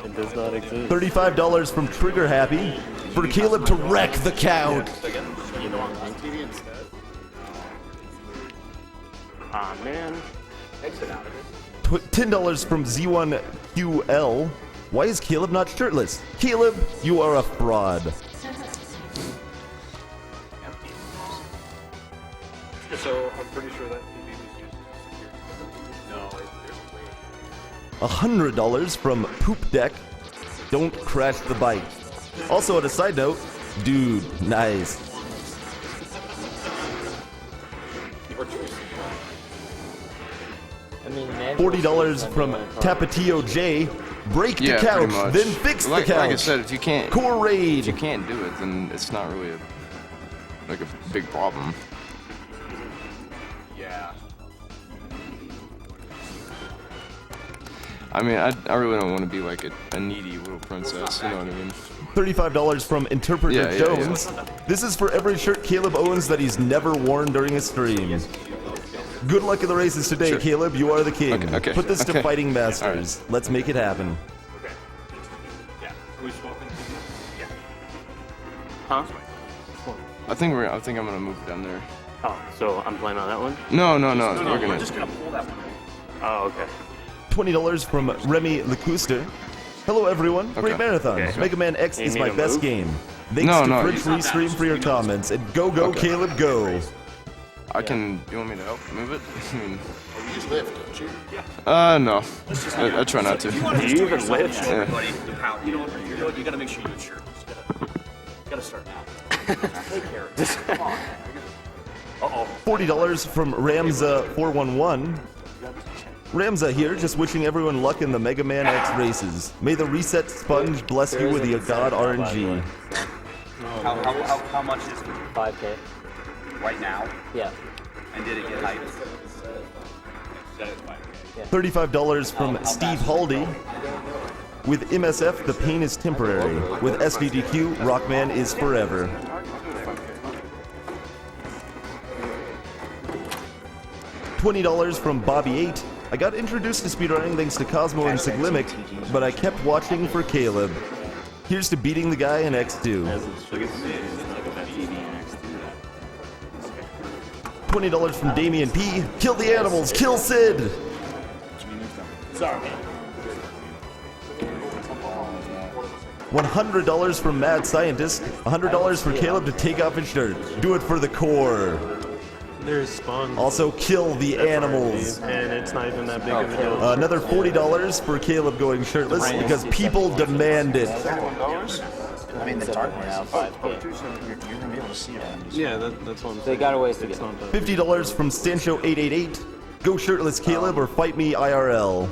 It does not exist. $35 from Trigger Happy for Caleb to wreck the couch. Ah, man. Exit out of it. $10 from Z1QL. Why is Caleb not shirtless? Caleb, you are a fraud. So I'm pretty sure that TV was used to secure. No, there's $100 from Poop Deck. Don't crash the bike. Also, on a side note, dude, nice. $40 from Tapatio J. Break the Yeah, couch, pretty much. then fix the couch. Like I said, if you can't Core raid. if you can't do it, then it's not really a big problem. Yeah. I mean, I really don't want to be like a needy little princess, you know what I mean? $35 from Interpreter Yeah, yeah, Jones. yeah. This is for every shirt Caleb owns that he's never worn during a stream. Good luck in the races today, Sure. Caleb. You are the king. Okay, Put this to okay. fighting masters. Let's make it happen. Okay. Yeah. Are we swapping? Yeah. Huh? I think I'm gonna move down there. Oh, so I'm playing on that one? No, We're just gonna pull that one. Oh, okay. $20 from Remy Lacusta. Hello, everyone. Great marathon. Okay. Megaman Man X You is need my to best move? game. Thanks No, to no, French it's not Restream for your comments. And go, Okay. Caleb, go. I can. You want me to help move it? I mean, You just lift, don't you? Yeah. no. I try not to. If you want to Do just you do even it, lift? show everybody the power. You know what? You gotta make sure you do it sure. You gotta start now. Take care of it. Come on. Uh-oh. $40 from Ramza411. Ramza here, just wishing everyone luck in the Mega Man X races. May the reset sponge bless you with the God RNG. How much is it? 5K. Right now? Yeah. And did it get hyped? $35 from Steve Haldy. With MSF, the pain is temporary. With Sgdq, Rockman is forever. $20 from Bobby8. I got introduced to speedrunning thanks to Cosmo and Siglimic, but I kept watching for Caleb. Here's to beating the guy in X2. $20 from Damien P. Kill the animals, kill Sid! Sorry. $100 from Mad Scientist. $100 for Caleb to take off his shirt. Do it for the core. There's spawns. Also kill the animals. And it's not even that big of a deal. Another $40 for Caleb going shirtless because people demand it. I mean, the target now, 5K. You're gonna be able to see it. Yeah, that's what I'm saying. They got a ways to go. $50 from Sancho888. Go shirtless Caleb or fight me IRL.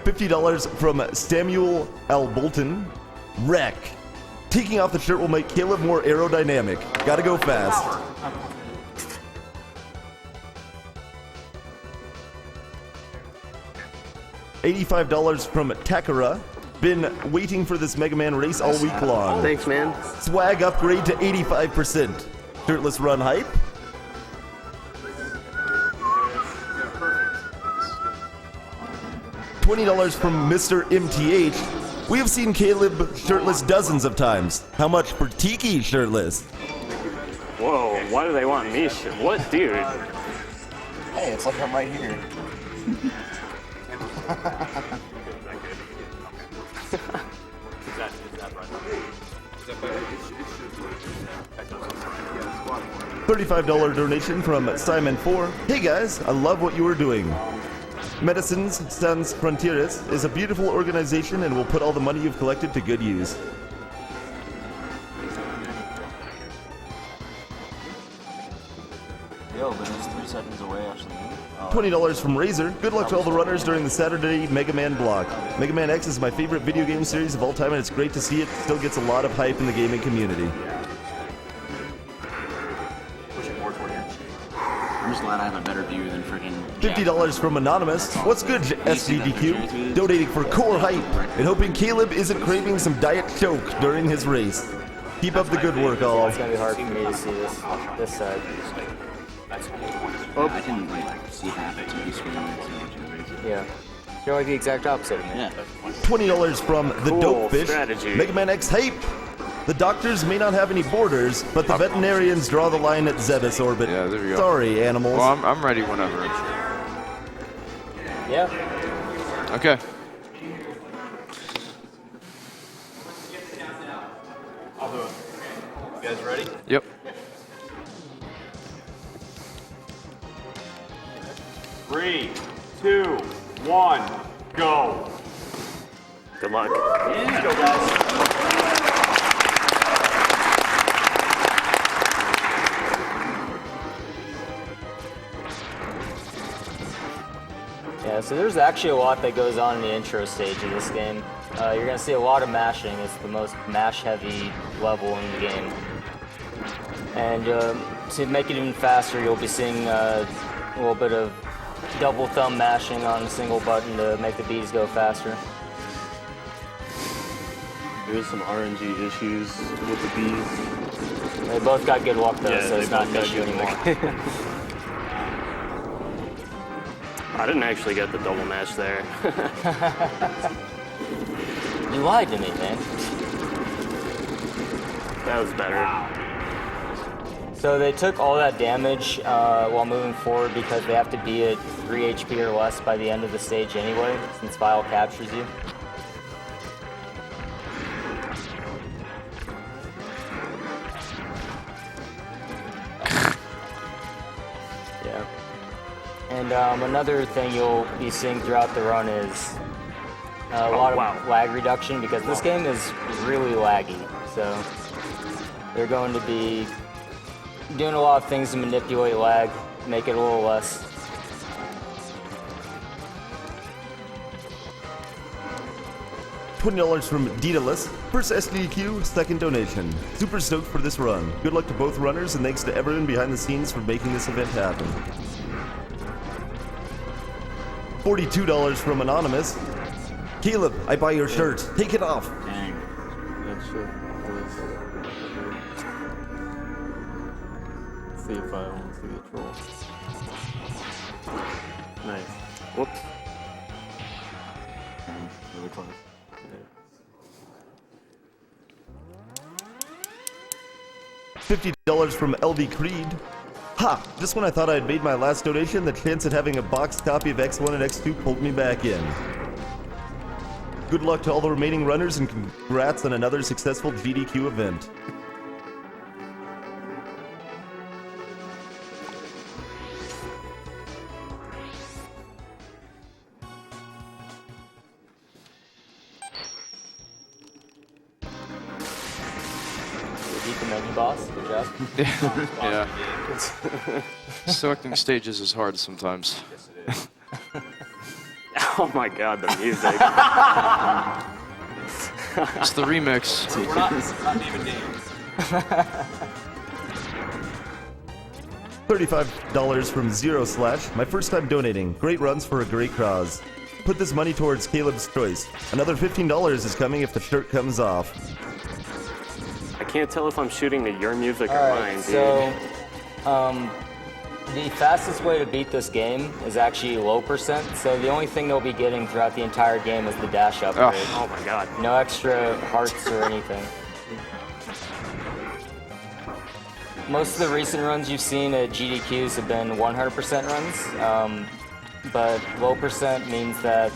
$50 from Samuel L. Bolton. Wreck. Taking off the shirt will make Caleb more aerodynamic. Gotta go fast. $85 from Takara. Been waiting for this Mega Man race all week long. Thanks, man. Swag upgrade to 85%. Shirtless run hype. $20 from Mr. MTH. We have seen Caleb shirtless dozens of times. How much for Tiki shirtless? Whoa, why do they want me? What, dude? Hey, it's like I'm right here. $35 donation from Simon4. Hey guys, I love what you are doing. Medicines Sans Frontieres is a beautiful organization and will put all the money you've collected to good use. Yo, but it's 3 seconds away, actually. $20 from Razor. Good luck to all the runners during the Saturday Mega Man block. Mega Man X is my favorite video game series of all time, and it's great to see it still gets a lot of hype in the gaming community. I'm just glad I have a better view than freaking. $50 from Anonymous. What's good, Sgdq? Donating for core hype and hoping Caleb isn't craving some Diet Coke during his race. Keep up the good work, all. It's gonna be hard for me to see this side. I can see half the TV screen. Yeah. You're like the exact opposite of me. Yeah. $20 from the Cool Dope Fish. strategy. Mega Man X hype. The doctors may not have any borders, but the veterinarians draw the line at Zebus orbit. Yeah, there we go. Sorry, animals. Well, I'm ready whenever. Yeah. Okay. I'll do it. You guys ready? Yep. 3, 2, 1, go. Good luck. Yeah. Let's go, guys. Yeah, so there's actually a lot that goes on in the intro stage of this game. You're going to see a lot of mashing. It's the most mash-heavy level in the game. And to make it even faster, you'll be seeing a little bit of double thumb mashing on a single button to make the bees go faster. There's some RNG issues with the bees. They both got good luck though, Yeah, so it's they not both an got issue good anymore. I didn't actually get the double mash there. You lied to me, man. That was better. So they took all that damage while moving forward because they have to be at 3 HP or less by the end of the stage anyway, since Vile captures you. Yeah. And another thing you'll be seeing throughout the run is a lot of lag reduction because this game is really laggy. So they're going to be doing a lot of things to manipulate lag, make it a little less. $20 from Daedalus. First Sgdq, second donation. Super stoked for this run. Good luck to both runners, and thanks to everyone behind the scenes for making this event happen. $42 from Anonymous. Caleb, I buy your shirt. Take it off. Dang. That shit was... Let's see if I want to see the troll. Nice. Whoops. Really close. $50 from LV Creed. Ha! Just when I thought I had made my last donation, the chance at having a boxed copy of X1 and X2 pulled me back in. Good luck to all the remaining runners and congrats on another successful GDQ event. beat the menu boss. Good job. Yeah. Selecting stages is hard sometimes. Oh my god, the music. It's the remix. We're not naming names. $35 from Zero Slash. My first time donating. Great runs for a great cause. Put this money towards Caleb's choice. Another $15 is coming if the shirt comes off. I can't tell if I'm shooting to your music or All mine, right, dude. so the fastest way to beat this game is actually low percent. So the only thing they'll be getting throughout the entire game is the dash upgrade. Oh my god. No extra hearts or anything. Most of the recent runs you've seen at GDQs have been 100% runs, but low percent means that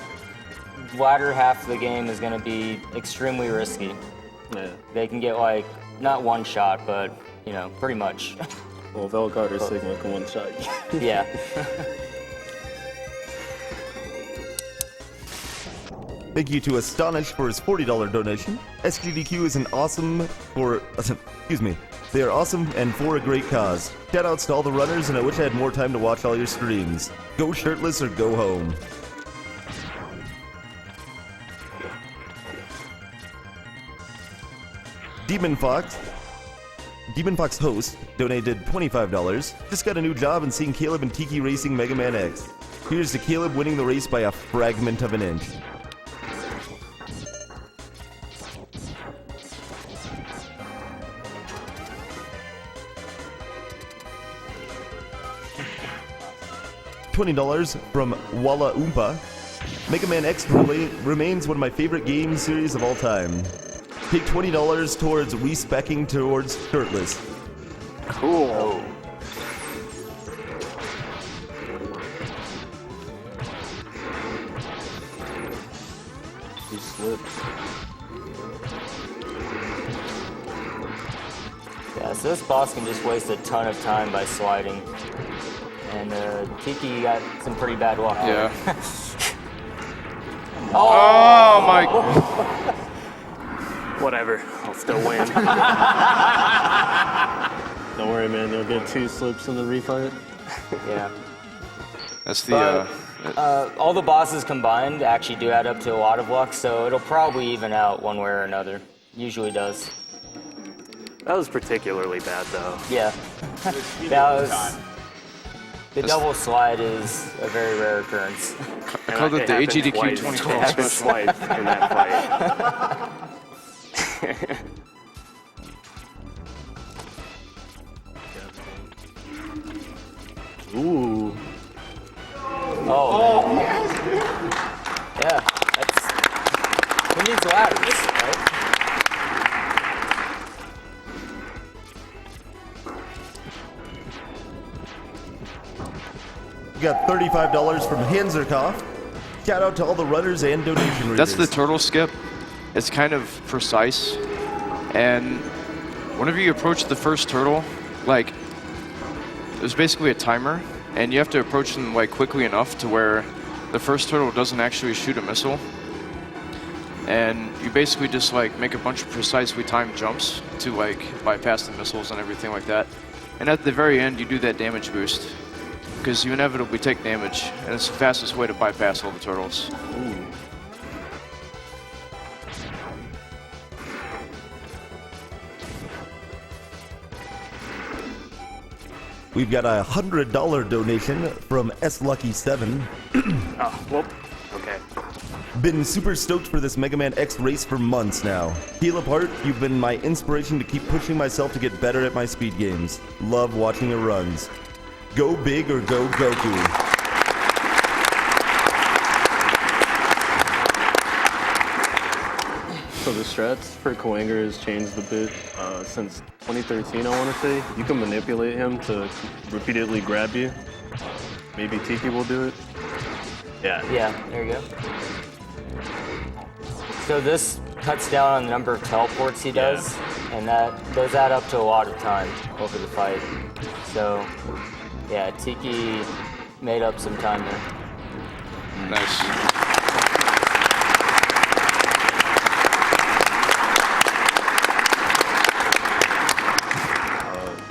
latter half of the game is going to be extremely risky. Yeah. They can get like, not one shot, but, you know, pretty much. Well, Velcarter's taking like a one shot. Yeah. Thank you to Astonish for his $40 donation. Sgdq is an awesome for, excuse me, they are awesome and for a great cause. Shoutouts to all the runners, and I wish I had more time to watch all your streams. Go shirtless or go home. Demon Fox Host donated $25. Just got a new job and seeing Caleb and Tiki racing Mega Man X. Here's to Caleb winning the race by a fragment of an inch. $20 from Walla Oompa. Mega Man X remains one of my favorite game series of all time. Take $20 towards respecking towards shirtless. Cool. He slipped. Yeah, so this boss can just waste a ton of time by sliding. And Tiki got some pretty bad luck. Yeah. Oh my. Whatever, I'll still win. Don't worry, man. You'll get 2 slips in the refight. Yeah. That's the. All the bosses combined actually do add up to a lot of luck, so it'll probably even out one way or another. Usually does. That was particularly bad, though. Yeah. That was. The double slide is a very rare occurrence. I called it the AGDQ 2012 It happened twice in that fight. Ooh. Oh, man. Yeah, that's. Who needs ladders, right? We got $35 from Hanzerkoff. Shout out to all the runners and donation readers. That's the turtle skip. It's kind of precise. And whenever you approach the first turtle, like, there's basically a timer, and you have to approach them like quickly enough to where the first turtle doesn't actually shoot a missile. And you basically just like make a bunch of precisely timed jumps to like bypass the missiles and everything like that. And at the very end, you do that damage boost, because you inevitably take damage, and it's the fastest way to bypass all the turtles. Ooh. We've got a $100 donation from SLucky7. Oh, whoop. Okay. Been super stoked for this Mega Man X race for months now. CalebHart, you've been my inspiration to keep pushing myself to get better at my speed games. Love watching your runs. Go big or go Goku. So the strats for Coanger has changed a bit since 2013, I want to say. You can manipulate him to repeatedly grab you. Maybe Tiki will do it. Yeah. Yeah, there you go. So this cuts down on the number of teleports he does, and those add up to a lot of time over the fight. So, yeah, Tiki made up some time there. Nice.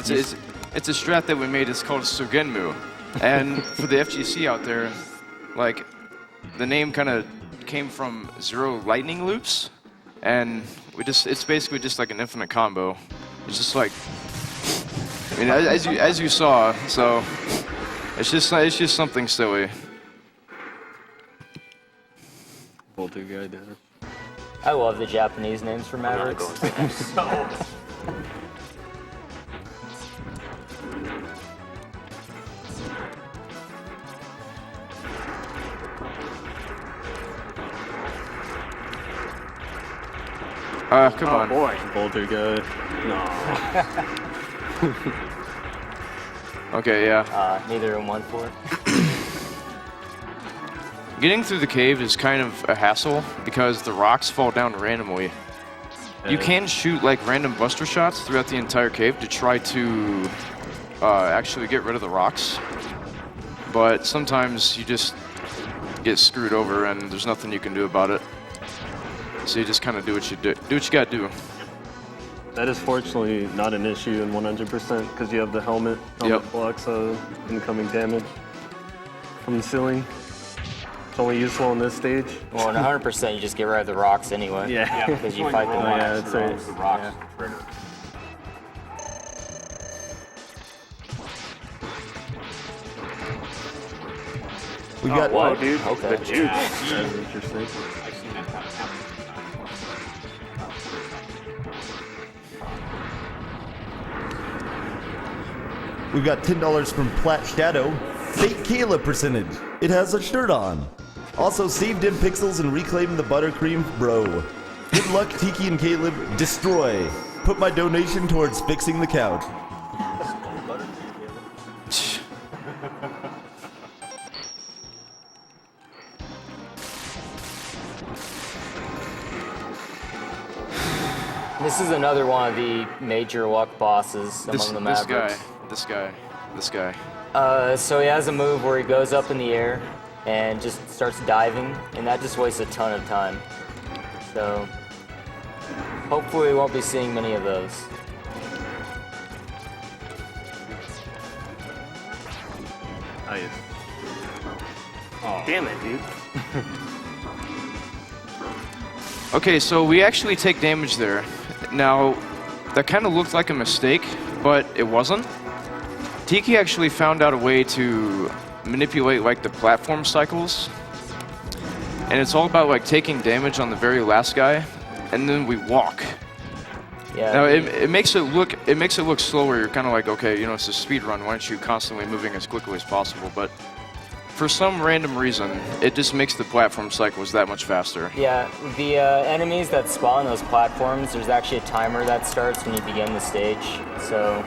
It's a strat that we made. It's called Sugenmu. And for the FGC out there, like, the name kind of came from 0 lightning loops. And it's basically just like an infinite combo. It's just like, I mean, as you saw, so it's just something silly. Boulder guy does. I love the Japanese names for Mavericks. Come on. Boy. Boulder guy. No. Okay, yeah. Neither of them went for it. Getting through the cave is kind of a hassle because the rocks fall down randomly. You can shoot like random buster shots throughout the entire cave to try to actually get rid of the rocks, but sometimes you just get screwed over and there's nothing you can do about it. So you just kind of do what you gotta do. That is fortunately not an issue in 100% because you have the helmet. Helmet blocks incoming damage from the ceiling. It's only useful on this stage. Well, in 100%, you just get rid of the rocks anyway. Yeah. Because you fight them. Yeah, it's the rocks trigger. We got whoa, dude. Okay. The juice. That's interesting. I've seen that kind of happen. We've got $10 from Plat Shadow. Fake Caleb percentage. It has a shirt on. Also, save dim pixels and reclaim the buttercream, bro. Good luck, Tiki and Caleb. Destroy. Put my donation towards fixing the couch. This is another one of the major luck bosses among the Mavericks. This guy. So he has a move where he goes up in the air and just starts diving, and that just wastes a ton of time. So hopefully we won't be seeing many of those. Nice. Oh. Damn it, dude. Okay, so we actually take damage there. Now, that kind of looked like a mistake, but it wasn't. Tiki actually found out a way to manipulate like the platform cycles. And it's all about like taking damage on the very last guy, and then we walk. Yeah. Now it makes it look slower. You're kind of like, okay, you know, it's a speed run. Why aren't you constantly moving as quickly as possible? But for some random reason, it just makes the platform cycles that much faster. Yeah, the enemies that spawn those platforms, there's actually a timer that starts when you begin the stage. So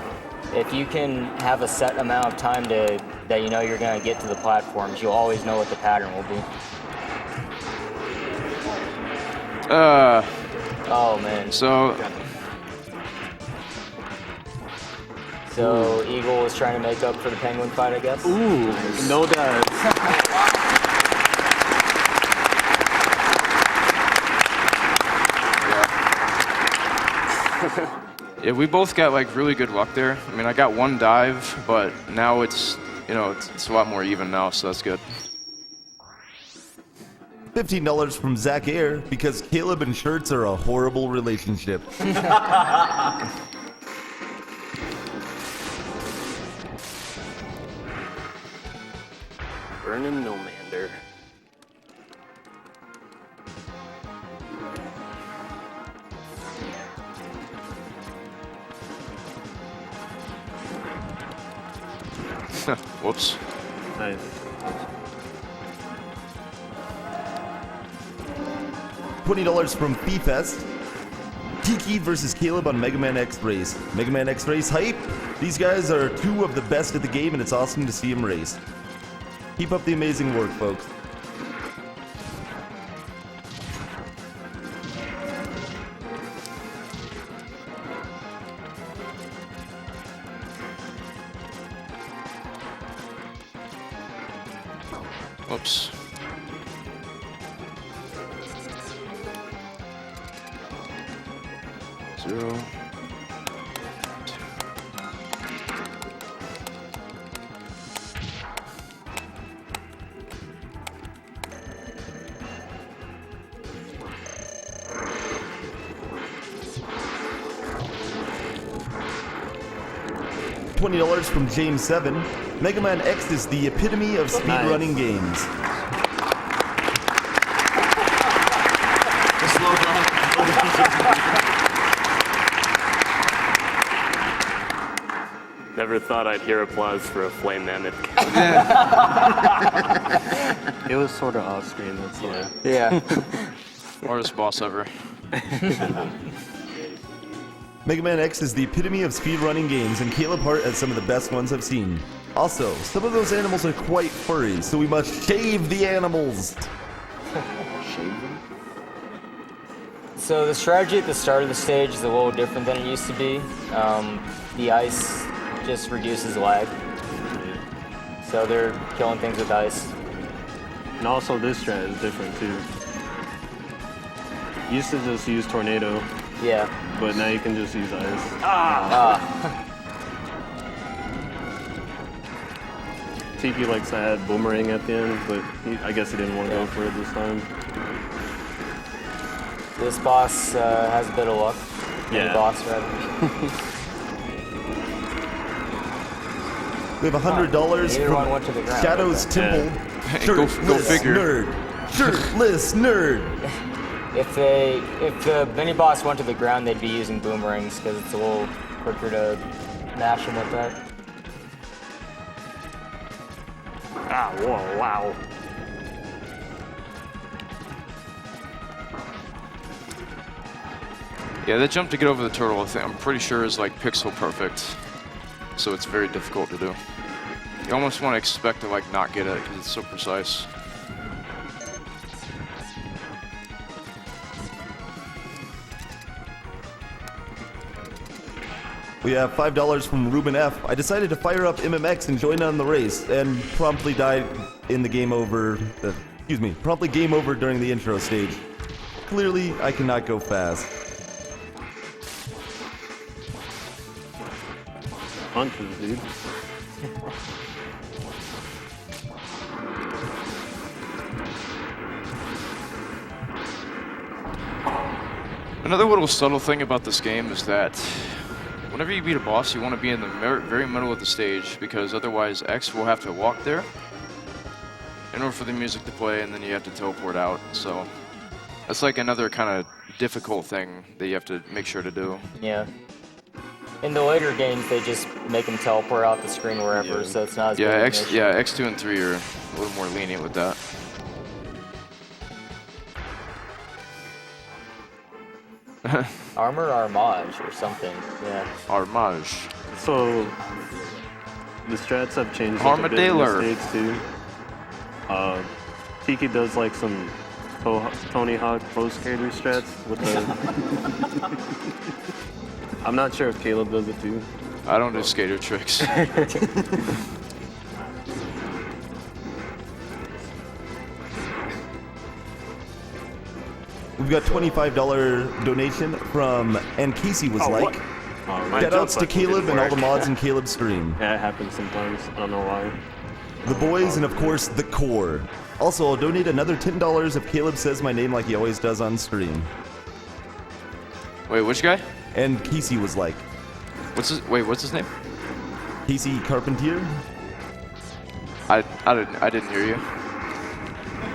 if you can have a set amount of time that you know you're going to get to the platforms, you'll always know what the pattern will be. Oh man. So Eagle was trying to make up for the penguin fight, I guess? Ooh, no doubt. Yeah, we both got like really good luck there. I mean, I got one dive, but now it's, you know, it's a lot more even now, so that's good. $15 from Zach Air because Caleb and shirts are a horrible relationship. Burning Nomander. Whoops. Nice. $20 from Fest. Tiki versus Caleb on Mega Man X Race. Mega Man X Race hype. These guys are two of the best at the game, and it's awesome to see them race. Keep up the amazing work, folks. Whoops. Zero. $20 from James 7. Mega Man X is the epitome of speedrunning games. Never thought I'd hear applause for a flame mammoth. It was sort of off screen, that's why. Yeah. Hardest boss ever. Mega Man X is the epitome of speedrunning games, and CalebHart has some of the best ones I've seen. Also, some of those animals are quite furry, so we must shave the animals. So the strategy at the start of the stage is a little different than it used to be. The ice just reduces lag. So they're killing things with ice. And also this strat is different too. You used to just use tornado. Yeah. But now you can just use ice. Tiki likes to add boomerang at the end, but I guess he didn't want to go for it this time. This boss has a bit of luck. Yeah. Boss, rather. We have $100 Neither one went to the from ground. Shadow's Temple. Go Shirtless figure. nerd. Shirtless nerd. If the mini boss went to the ground, they'd be using boomerangs because it's a little quicker to mash them with that. Ah, whoa, wow. Yeah, that jump to get over the turtle, I'm pretty sure is like pixel perfect. So it's very difficult to do. You almost want to expect to like not get it because it's so precise. We have $5 from Ruben F. I decided to fire up MMX and join on the race, and promptly died in the game over. Promptly game over during the intro stage. Clearly, I cannot go fast. Punches, dude. Another little subtle thing about this game is that whenever you beat a boss, you want to be in the very middle of the stage because otherwise X will have to walk there in order for the music to play, and then you have to teleport out. So that's like another kind of difficult thing that you have to make sure to do. Yeah. In the later games, they just make them teleport out the screen wherever, so it's not as big of an issue. X2 and 3 are a little more lenient with that. Armor Armage or something, yeah. Armage. So the strats have changed up a bit in the stage too. Tiki does like some Tony Hawk Pro Skater strats with the. I'm not sure if Caleb does it too. I don't do skater tricks. We've got $25 donation from And Casey was like. Shoutouts to Caleb and all the mods in Caleb's stream. Yeah, it happens sometimes. I don't know why. The boys and of course the core. Also, I'll donate another $10 if Caleb says my name like he always does on stream. Wait, which guy? And Casey was like. What's his name? Casey Carpentier. I didn't hear you.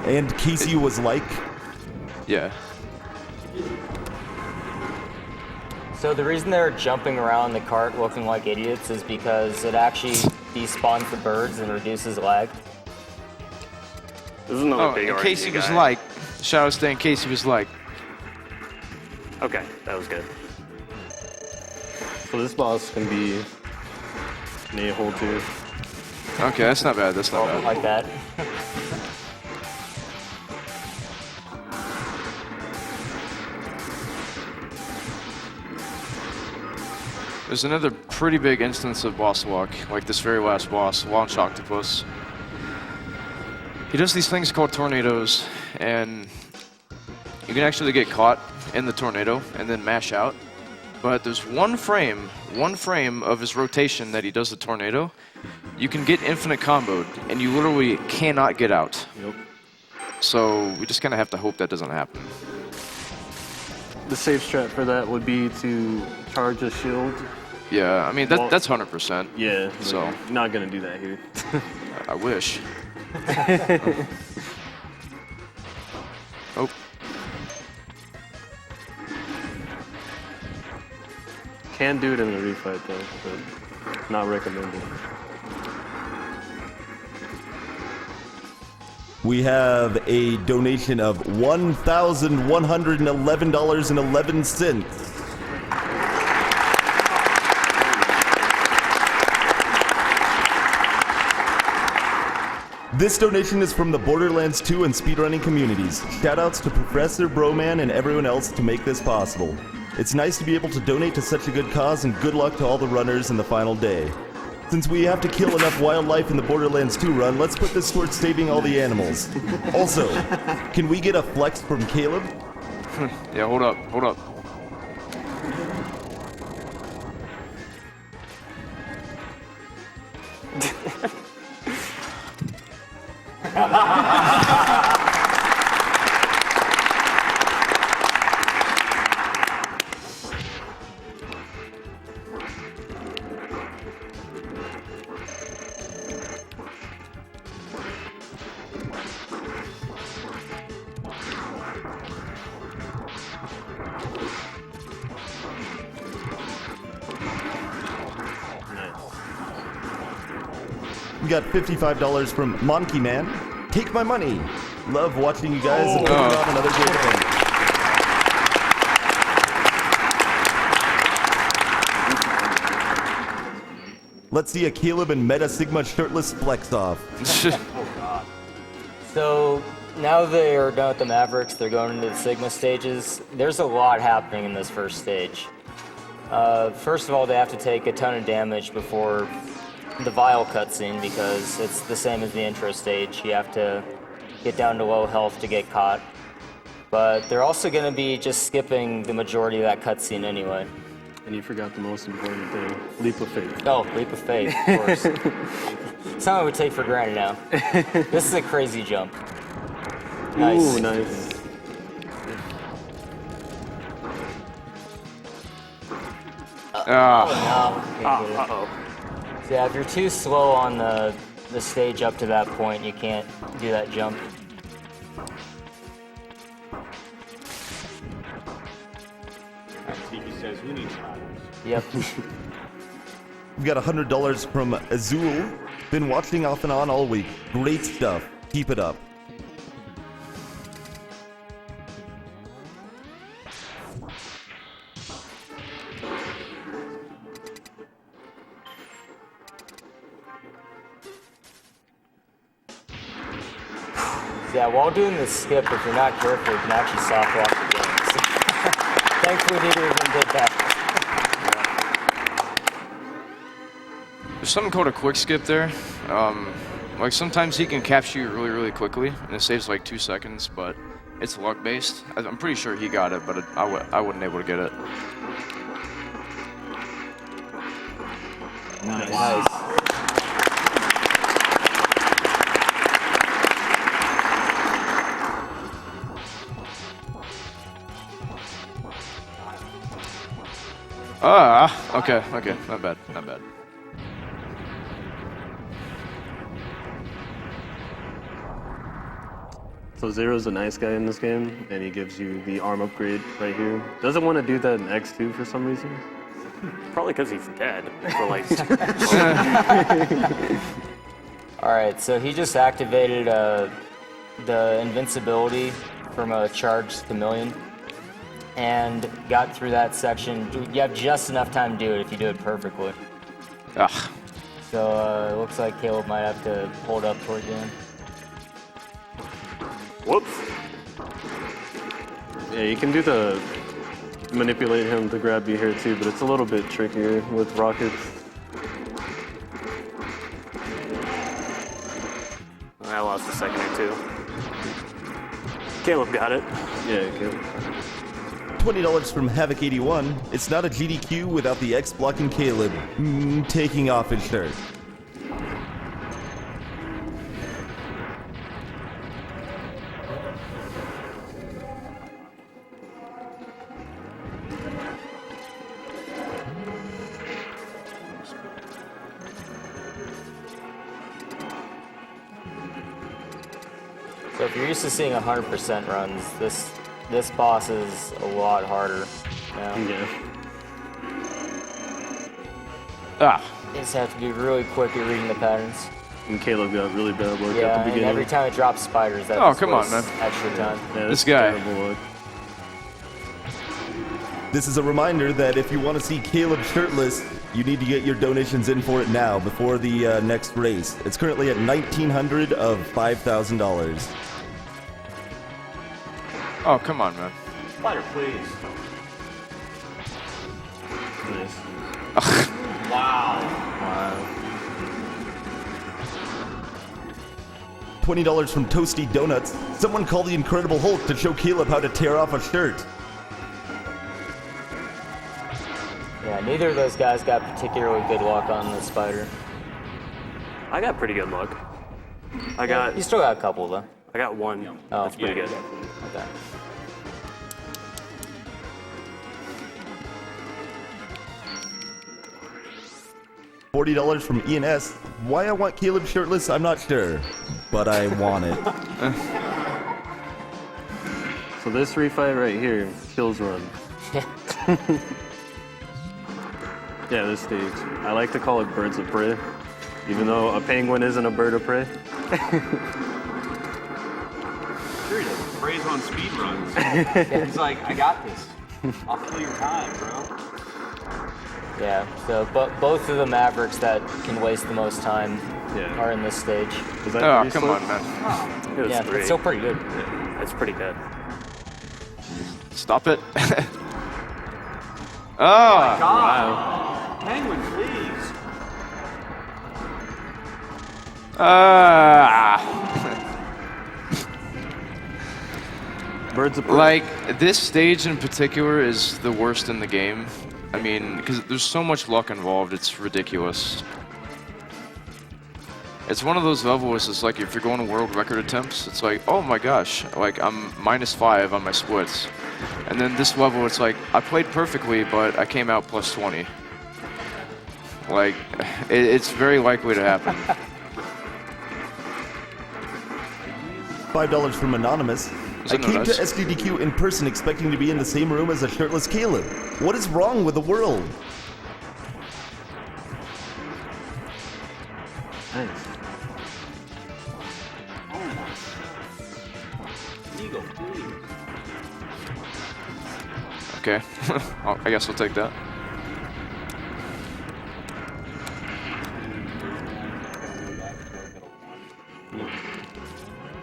And Casey was like. Yeah. So the reason they're jumping around the cart looking like idiots is because it actually despawns the birds and reduces lag. This is another big in case he was guy. like, shout out in case he was like. Okay, that was good. So this boss can be an a-hole too. Okay, that's not bad. That's not bad. Like that. There's another pretty big instance of boss walk, like this very last boss, Launch Octopus. He does these things called tornadoes, and you can actually get caught in the tornado and then mash out. But there's one frame of his rotation that he does the tornado. You can get infinite comboed, and you literally cannot get out. Yep. So we just kind of have to hope that doesn't happen. The safe strat for that would be to charge a shield Yeah, I mean, that's 100%. Yeah, So. Like, not gonna do that here. I wish. Oh. Can do it in a refight though, but not recommended. We have a donation of $1,111.11. This donation is from the Borderlands 2 and speedrunning communities. Shoutouts to Professor Broman and everyone else to make this possible. It's nice to be able to donate to such a good cause, and good luck to all the runners in the final day. Since we have to kill enough wildlife in the Borderlands 2 run, let's put this towards saving all the animals. Also, can we get a flex from Caleb? Yeah, hold up. We got $55 from Monkey Man. Take my money. Love watching you guys and putting on another great event. Let's see a Caleb and Meta Sigma shirtless flex off. So now they're done with the Mavericks, they're going into the Sigma stages. There's a lot happening in this first stage. First of all, they have to take a ton of damage before the Vial cutscene, because it's the same as the intro stage. You have to get down to low health to get caught. But they're also going to be just skipping the majority of that cutscene anyway. And you forgot the most important thing, leap of faith. Oh, leap of faith, of course. Something we take for granted now. This is a crazy jump. Nice. Ooh, nice. Oh, no. Uh-oh. So yeah, if you're too slow on the stage up to that point, you can't do that jump. Tiki says we need shadows. Yep. We got $100 from Azul. Been watching off and on all week. Great stuff. Keep it up. Yeah, while doing this skip, if you're not careful, you can actually soft lock the game. So thankfully, neither of them did that. There's something called a quick skip there. Like sometimes he can capture you really, really quickly, and it saves like 2 seconds, but it's luck based. I'm pretty sure he got it, but I wasn't able to get it. Nice. Okay, not bad. So Zero's a nice guy in this game, and he gives you the arm upgrade right here. Doesn't want to do that in X2 for some reason. Probably because he's dead. For like. All right, so he just activated the invincibility from a charged chameleon and got through that section. You have just enough time to do it if you do it perfectly. Ugh. So it looks like Caleb might have to hold up towards the end. Whoops. Yeah, you can do the manipulate him to grab you here too, but it's a little bit trickier with rockets. I lost a second or two. Caleb got it. Yeah, Caleb. $20 from Havoc81. It's not a GDQ without the X blocking Caleb. Taking off his shirt. So if you're used to seeing 100% runs, this boss is a lot harder now. Yeah. You just have to be really quick at reading the patterns. And Caleb got really bad luck Yeah, at the and beginning. every time it drops spiders, that Oh, just come on, wastes man. extra time. Yeah, This guy. terrible luck. This is a reminder that if you want to see Caleb shirtless, you need to get your donations in for it now before the next race. It's currently at $1,900 of $5,000. Oh, come on, man. Spider, please. Nice. Wow. $20 from Toasty Donuts. Someone call the Incredible Hulk to show Caleb how to tear off a shirt. Yeah, neither of those guys got particularly good luck on the spider. I got pretty good luck. You still got a couple though. I got one. Oh, That's pretty good. Okay. $40 from ENS. Why I want Caleb shirtless, I'm not sure, but I want it. So this refight right here, kills run. Yeah, this stage. I like to call it birds of prey, even though a penguin isn't a bird of prey. Sure he does. Preys on speed runs. He's like, I got this. I'll kill your time, bro. Yeah, so both of the Mavericks that can waste the most time are in this stage. Is that Oh, come on, man. It was Yeah, three. it's still pretty good. Yeah, it's pretty good. Stop it. Oh my God. Penguin, please. Birds of prey. Like, this stage in particular is the worst in the game. I mean, because there's so much luck involved, it's ridiculous. It's one of those levels, it's like if you're going to world record attempts, it's like, oh my gosh, like I'm -5 on my splits. And then this level, it's like, I played perfectly, but I came out +20. Like, it's very likely to happen. $5 from Anonymous. Is I it came to nice? SGDQ in person expecting to be in the same room as a shirtless Caleb. What is wrong with the world? Nice. Eagle, please. Okay, I guess I'll take that.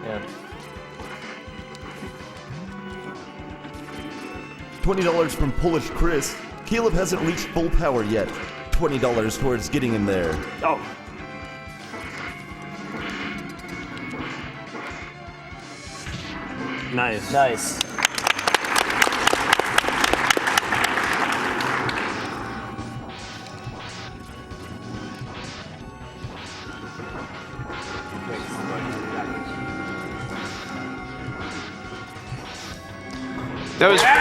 Yeah. $20 from Polish Chris. Caleb hasn't reached full power yet. $20 towards getting him there. Oh. Nice. Nice. That was good.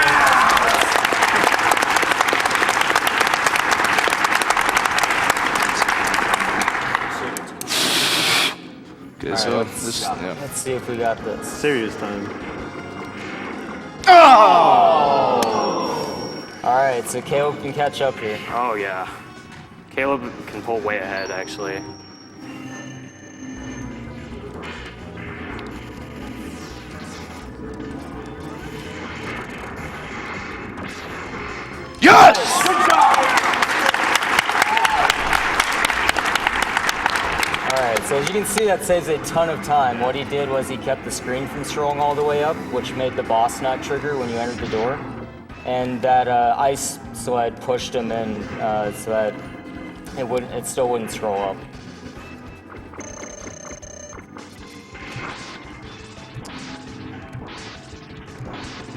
So let's see if we got this. Serious time. Oh! All right, so Caleb can catch up here. Oh yeah. Caleb can pull way ahead, actually. Yes! Alright, so as you can see, that saves a ton of time. What he did was he kept the screen from scrolling all the way up, which made the boss not trigger when you entered the door. And that ice sled pushed him in so that it still wouldn't scroll up.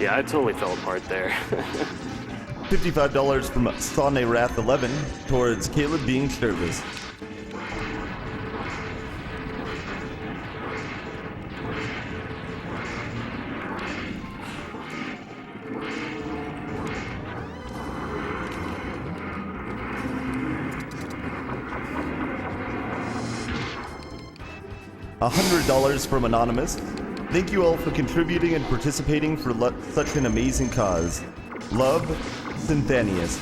Yeah, I totally fell apart there. $55 from Sane Wrath 11 towards Caleb being shirtless. $100 from Anonymous. Thank you all for contributing and participating for such an amazing cause. Love, Synthanius.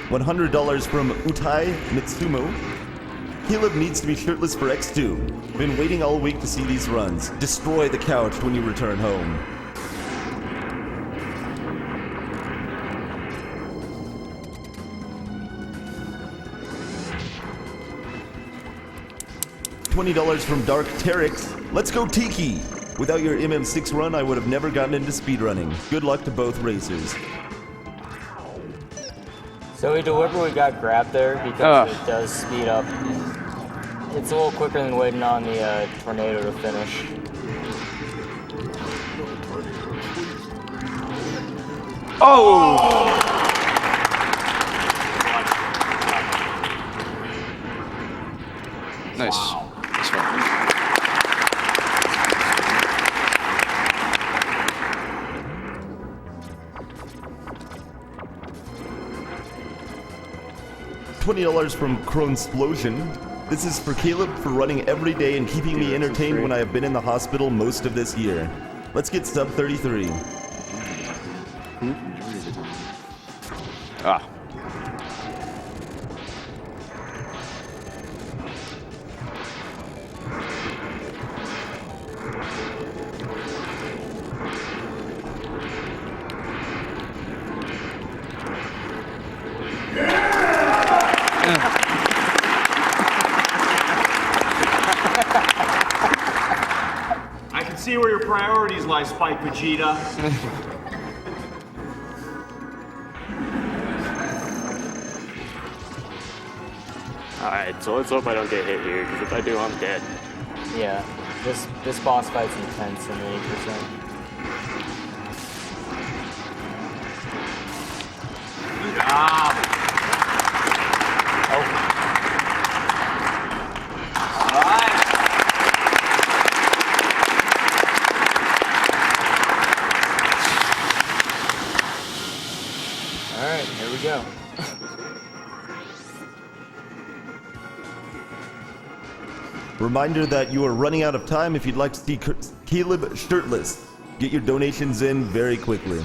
$100 from Utai Mitsumo. Caleb needs to be shirtless for X2. Been waiting all week to see these runs. Destroy the couch when you return home. $20 from Dark Terex. Let's go Tiki! Without your MM6 run, I would have never gotten into speedrunning. Good luck to both racers. So we deliberately got grabbed there because it does speed up. It's a little quicker than waiting on the tornado to finish. Oh! Nice. Nice one. $20 from Cronsplosion. This is for Caleb for running every day and keeping me entertained when I have been in the hospital most of this year. Let's get sub 33. Ah. I can see where your priorities lie, Spike Vegeta. Alright, so let's hope I don't get hit here, because if I do, I'm dead. Yeah, this boss fight's intense in the 8%. Alright, here we go. Reminder that you are running out of time if you'd like to see Caleb shirtless. Get your donations in very quickly.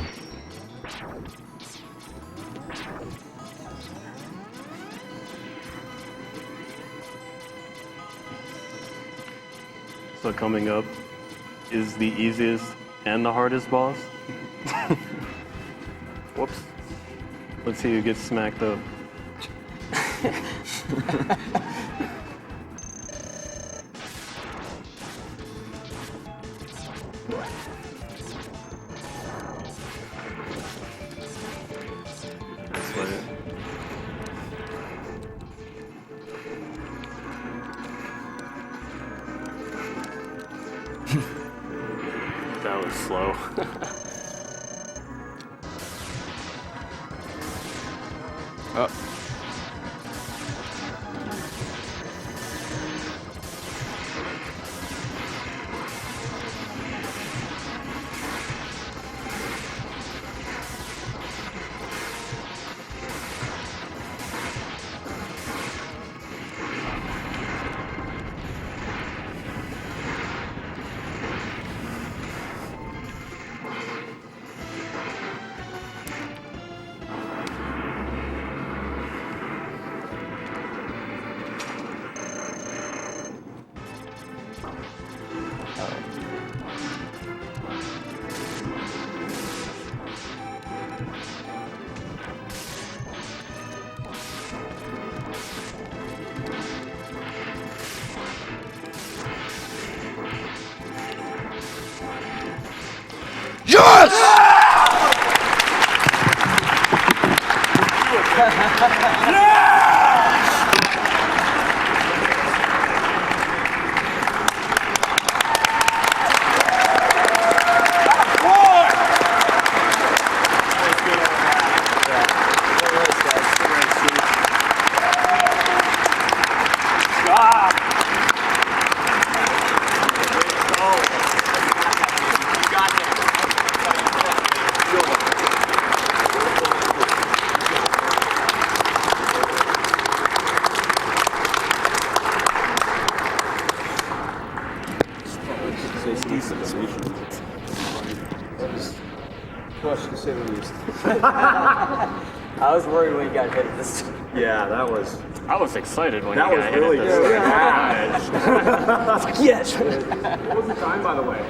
So coming up is the easiest and the hardest boss. Whoops. Let's see who gets smacked up. That was slow. Oh. say the least. I was worried when you got hit this time. Yeah, that was. I was excited when That you was got hit really at good. this time. Yes. What was the time, by the way?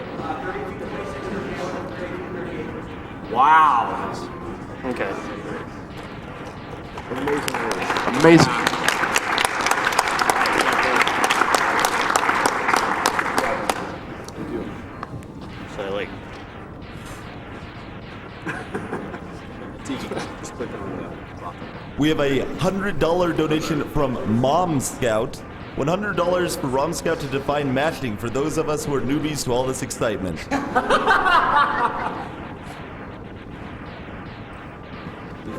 Wow. Okay. Amazing. So like. Tiki, just click on the rock. We have a $100 donation from Mom Scout. $100 for Rom Scout to define mashing for those of us who are newbies to all this excitement. You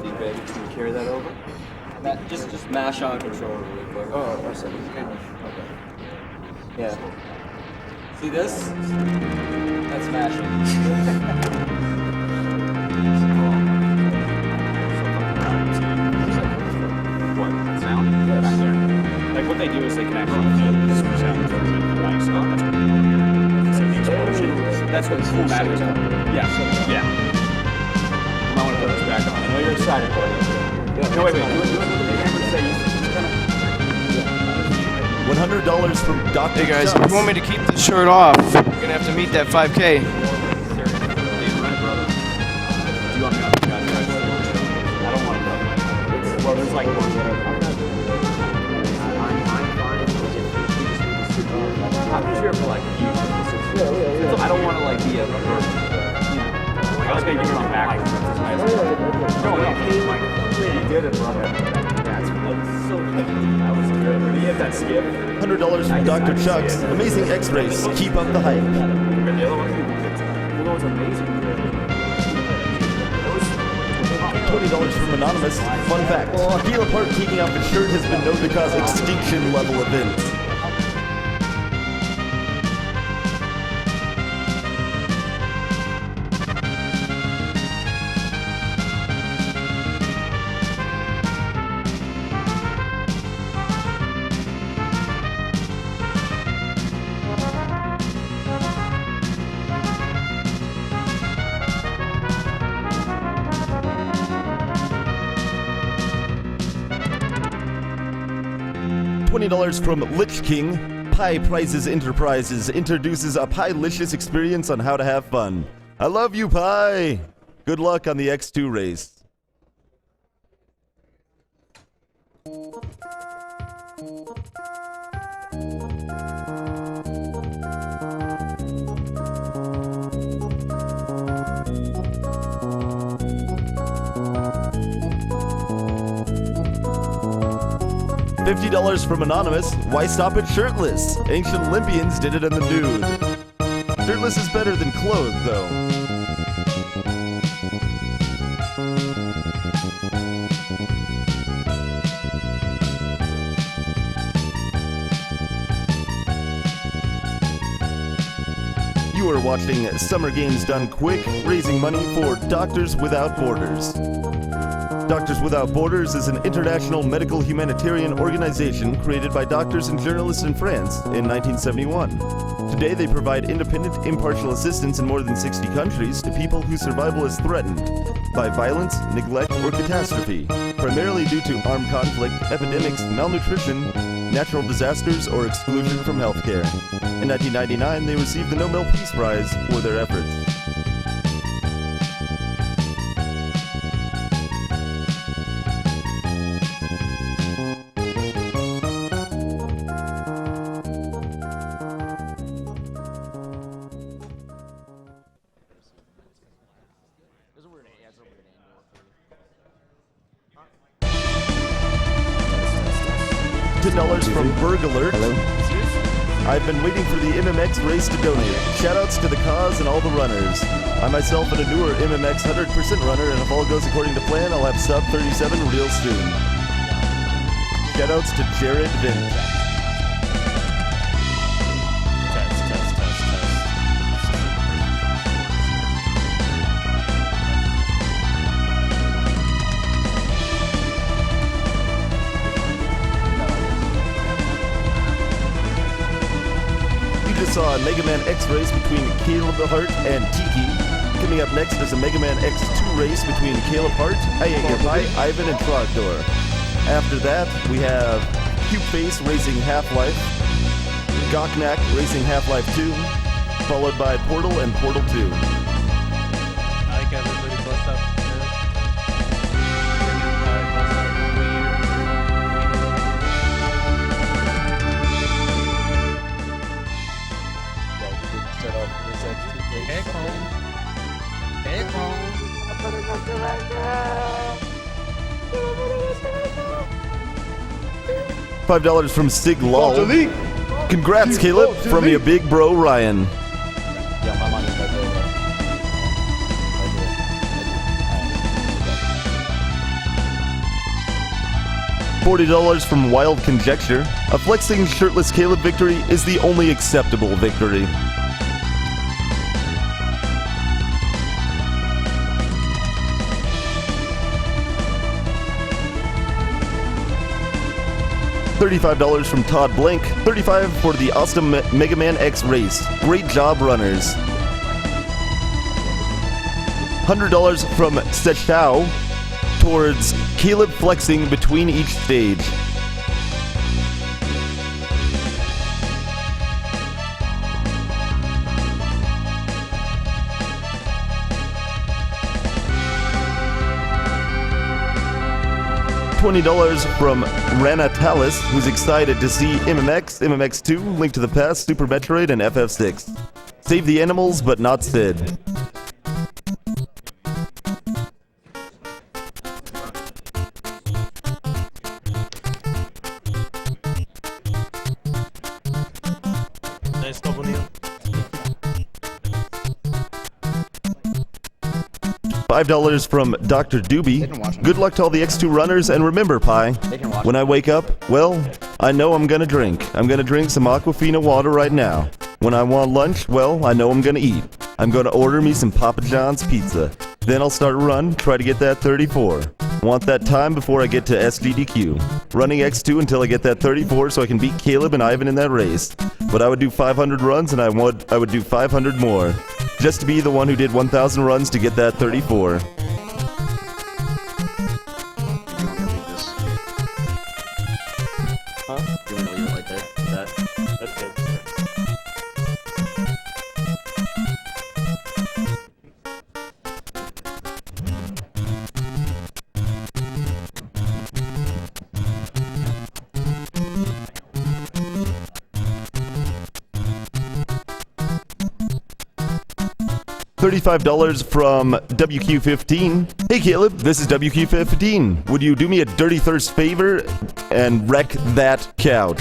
think, baby, can you carry that over? Just mash on controller really quick. Oh, I see. Okay. Yeah. See this? That's mashing. What? That sound? Yeah, back there. Like what they do is they can actually feel the sound from the light stuff. So the explosion. That's what cool matters. Yeah. Yeah. You might want to put this back on. I know you're excited, buddy. No, wait. Do it. $100 from Dr. Hey guys, Chubbs. if you want me to keep this shirt off, you're gonna have to meet that 5K. Do you want me on the guy? I don't want to know. Well, there's like one. I'm just here for like you. I don't want to like be a burden. Like I was gonna give you my back. No, you did it, brother. That's so good. That was good. Did you hit that skip? $100 from Dr. Chucks. Amazing X-rays. Keep up the hype. The other one? The other one's amazing. $20 from Anonymous. Fun fact, CalebHart taking off his shirt has been known to cause extinction level events. $20 from Lich King. Pie Prizes Enterprises introduces a pie-licious experience on how to have fun. I love you, Pie! Good luck on the X2 race. $50 from Anonymous. Why stop at shirtless? Ancient Olympians did it in the nude. Shirtless is better than clothed, though. You are watching Summer Games Done Quick, raising money for Doctors Without Borders. Doctors Without Borders is an international medical humanitarian organization created by doctors and journalists in France in 1971. Today, they provide independent, impartial assistance in more than 60 countries to people whose survival is threatened by violence, neglect, or catastrophe, primarily due to armed conflict, epidemics, malnutrition, natural disasters, or exclusion from healthcare. In 1999, they received the Nobel Peace Prize for their efforts. $10 from Berg Alert. Hello. I've been waiting for the MMX race to donate. Shoutouts to the cause and all the runners. I myself am a newer MMX 100% runner, and if all goes according to plan, I'll have sub 37 real soon. Shoutouts to Jared Vint. Saw a Mega Man X race between CalebHart and Tiki. Coming up next is a Mega Man X2 race between CalebHart, Iateyourpie, Ivan, and Trogdor. After that, we have Cube Face racing Half-Life, Goknak racing Half-Life 2, followed by Portal and Portal 2. I like everybody close up. $5 from Sig Lol. Congrats, Caleb, from your big bro Ryan. $40 from Wild Conjecture. A flexing shirtless Caleb victory is the only acceptable victory. $35 from Todd Blank. $35 for the awesome Mega Man X race. Great job, runners. $100 from Sechao towards Caleb flexing between each stage. $20 from Rana Talis, who's excited to see MMX, MMX2, Link to the Past, Super Metroid, and FF6. Save the animals, but not Sid. Nice double Neil. $5 from Dr. Doobie. Good luck to all the X2 runners, and remember, Pi, when I wake up, well, I know I'm gonna drink. I'm gonna drink some Aquafina water right now. When I want lunch, well, I know I'm gonna eat. I'm gonna order me some Papa John's pizza. Then I'll start a run, try to get that 34. Want that time before I get to Sgdq. Running X2 until I get that 34 so I can beat Caleb and Ivan in that race. But I would do 500 runs and I would do 500 more. Just to be the one who did 1,000 runs to get that 34. Huh? You want to leave it right there? That's good. $35 from WQ15. Hey Caleb, this is WQ15. Would you do me a dirty thirst favor and wreck that couch?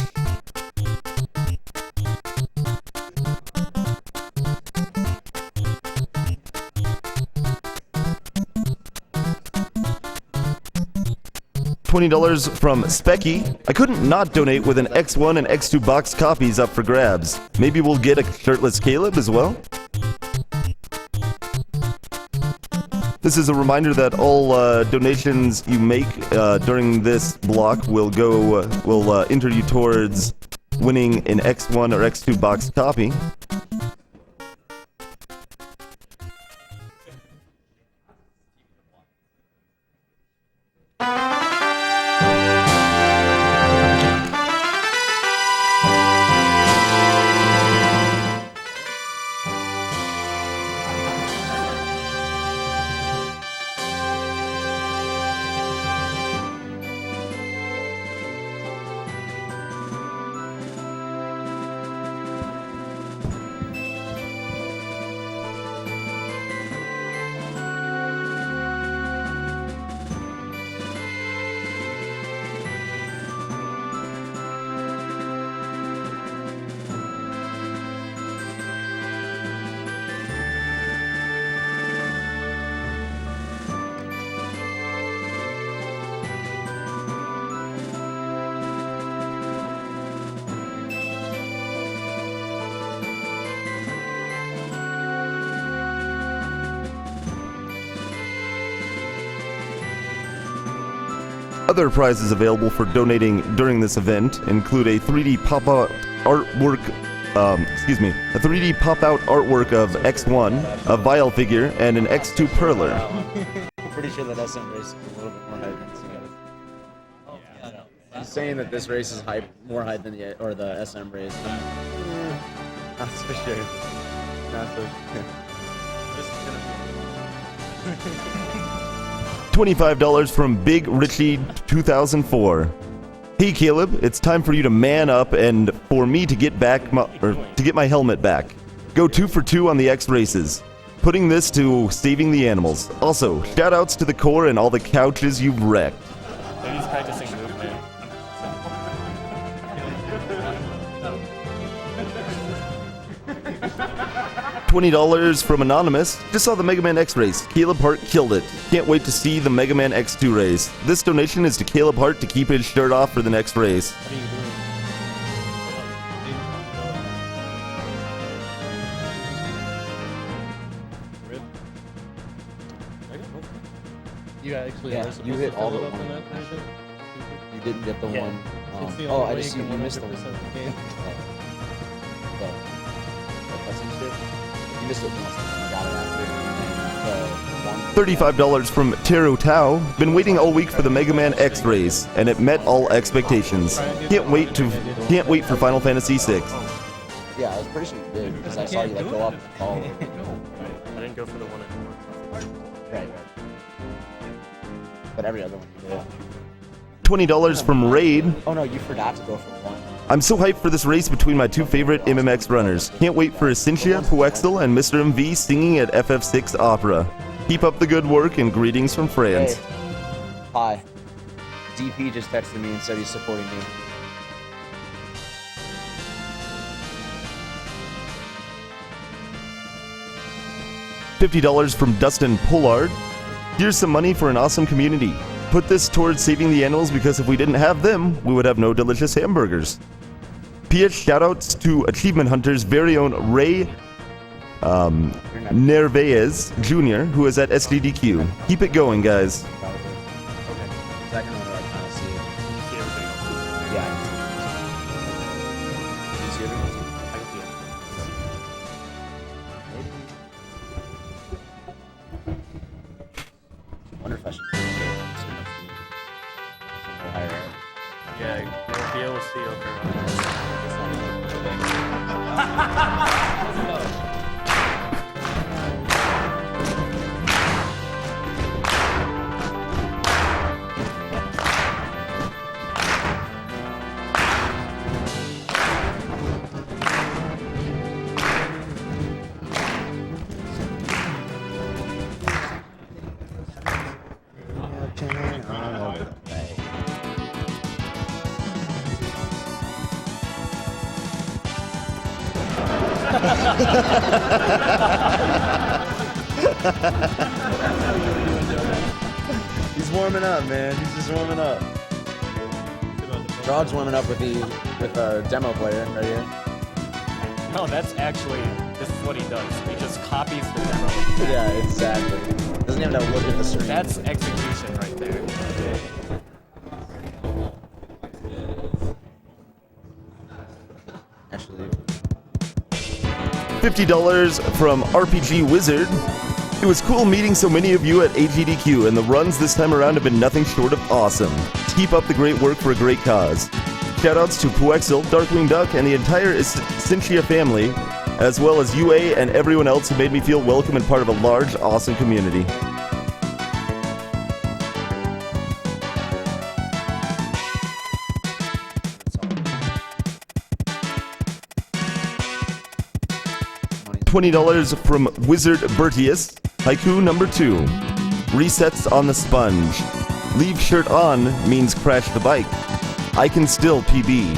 $20 from Specky. I couldn't not donate with an X1 and X2 box copies up for grabs. Maybe we'll get a shirtless Caleb as well? This is a reminder that all donations you make during this block will enter you towards winning an X1 or X2 box copy. Other prizes available for donating during this event include a 3D pop-up artwork a 3D pop-out artwork of X1, a Vile figure, and an X2 Perler. I'm pretty sure that SM race is a little bit more hype than CF. He's saying that this race is more hype than the SM race. Not so sure. Not so sure. This is gonna be. $25 from Big Richie 2004. Hey Caleb, it's time for you to man up and for me to get my helmet back. Go 2 for 2 on the X races. Putting this to saving the animals. Also, shoutouts to the core and all the couches you've wrecked. Maybe he's practicing movement. $20 from Anonymous. Just saw the Mega Man X race. CalebHart killed it. Can't wait to see the Mega Man X2 race. This donation is to CalebHart to keep his shirt off for the next race. You actually you hit all the one. You didn't get the one. I just you missed the one. You missed it once. I got it after. $35 from Taro Tao. Been waiting all week for the Mega Man X race, and it met all expectations. Can't wait for Final Fantasy VI. Yeah, I was pretty sure you did because I saw you like go up and follow. I didn't go for the one anymore. Right. But every other one you did. $20 from Raid. Oh no, you forgot to go for one. I'm so hyped for this race between my two favorite MMX runners. Can't wait for Essentia, Puexel, and Mr. MV singing at FF6 Opera. Keep up the good work and greetings from France. Hey. Hi. DP just texted me and said he's supporting me. $50 from Dustin Pollard. Here's some money for an awesome community. Put this towards saving the animals because if we didn't have them, we would have no delicious hamburgers. PS shoutouts to Achievement Hunter's very own Ray Nervaez Jr., who is at Sgdq. Keep it going, guys. Second one, I kind of see it. See everything else? Yeah, I can see it. Do you see everything else? I can see it. I wonder if I should Yeah, you won't be able to see over. He's warming up, man. He's just warming up. Rod's warming up with a demo player right here. No, that's actually, this is what he does. He just copies the demo. Yeah, exactly. Doesn't even have to look at the screen. That's execution right there. Actually. $50 from RPG Wizard. It was cool meeting so many of you at AGDQ, and the runs this time around have been nothing short of awesome. Keep up the great work for a great cause. Shoutouts to Puexel, Darkwing Duck, and the entire Essentia family, as well as UA and everyone else who made me feel welcome and part of a large, awesome community. $20 from Wizard Bertius. Haiku number 2. Resets on the sponge. Leave shirt on means crash the bike. I can still PB.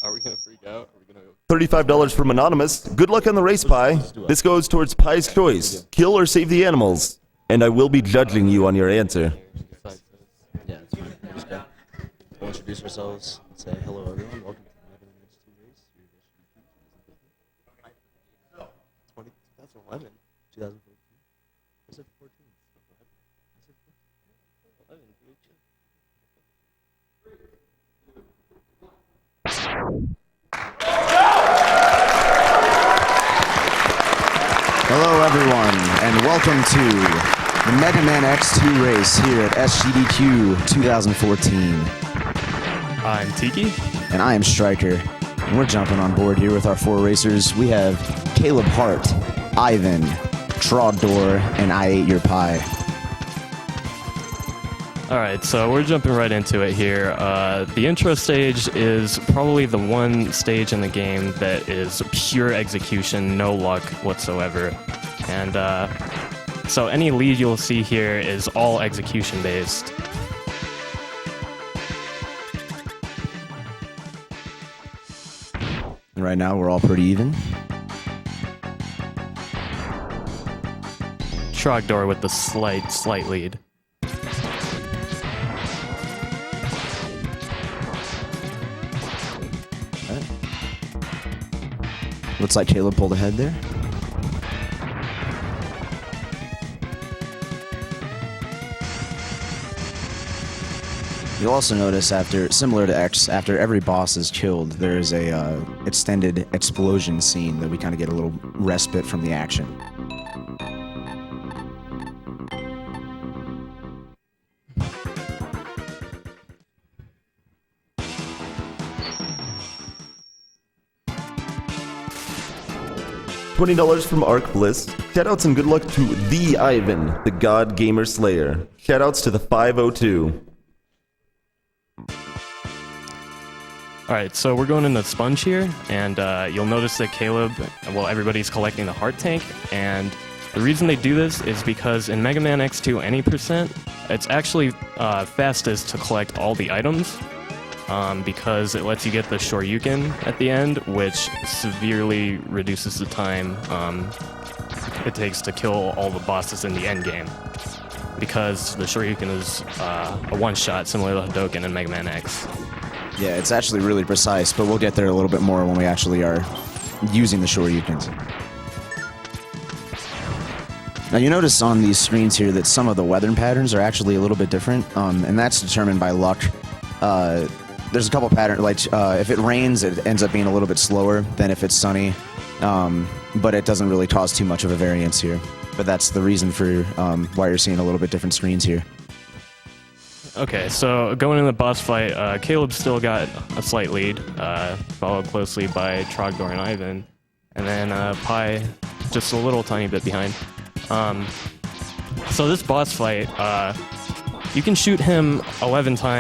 Are we gonna freak out? Are we gonna $35 from Anonymous. Good luck on the race, Pie. This goes towards Pie's choice. Kill or save the animals. And I will be judging you on your answer. Yeah, it's fine. We're just gonna introduce ourselves and say hello, everyone. Welcome to the Mega Man X2 race. 2011. 2014. Was it 14? Hello, everyone, and welcome to the Mega Man X2 race here at Sgdq 2014. I'm Tiki. And I am Striker. And we're jumping on board here with our 4 racers. We have CalebHart, Ivan, Trogdor, and Iateyourpie. Alright, so we're jumping right into it here. The intro stage is probably the one stage in the game that is pure execution, no luck whatsoever. And so any lead you'll see here is all execution based. And right now we're all pretty even. Trogdor with the slight lead. Looks like Caleb pulled ahead there. You'll also notice similar to X, after every boss is killed, there is a extended explosion scene that we kind of get a little respite from the action. $20 from Arc Bliss. Shoutouts and good luck to the Ivan, the God Gamer Slayer. Shoutouts to the 502. Alright, so we're going in the sponge here, and you'll notice that Caleb, well, everybody's collecting the heart tank, and the reason they do this is because in Mega Man X2 any percent, it's actually fastest to collect all the items, because it lets you get the Shoryuken at the end, which severely reduces the time it takes to kill all the bosses in the end game. Because the Shoryuken is a one-shot, similar to Hadouken in Mega Man X. Yeah, it's actually really precise, but we'll get there a little bit more when we actually are using the Shoryukens. Now you notice on these screens here that some of the weather patterns are actually a little bit different, and that's determined by luck. There's a couple patterns, like if it rains, it ends up being a little bit slower than if it's sunny, but it doesn't really cause too much of a variance here. But that's the reason for why you're seeing a little bit different screens here. Okay, so going into the boss fight, Caleb still got a slight lead, followed closely by Trogdor and Ivan, and then Pi just a little tiny bit behind. So this boss fight, you can shoot him 11 times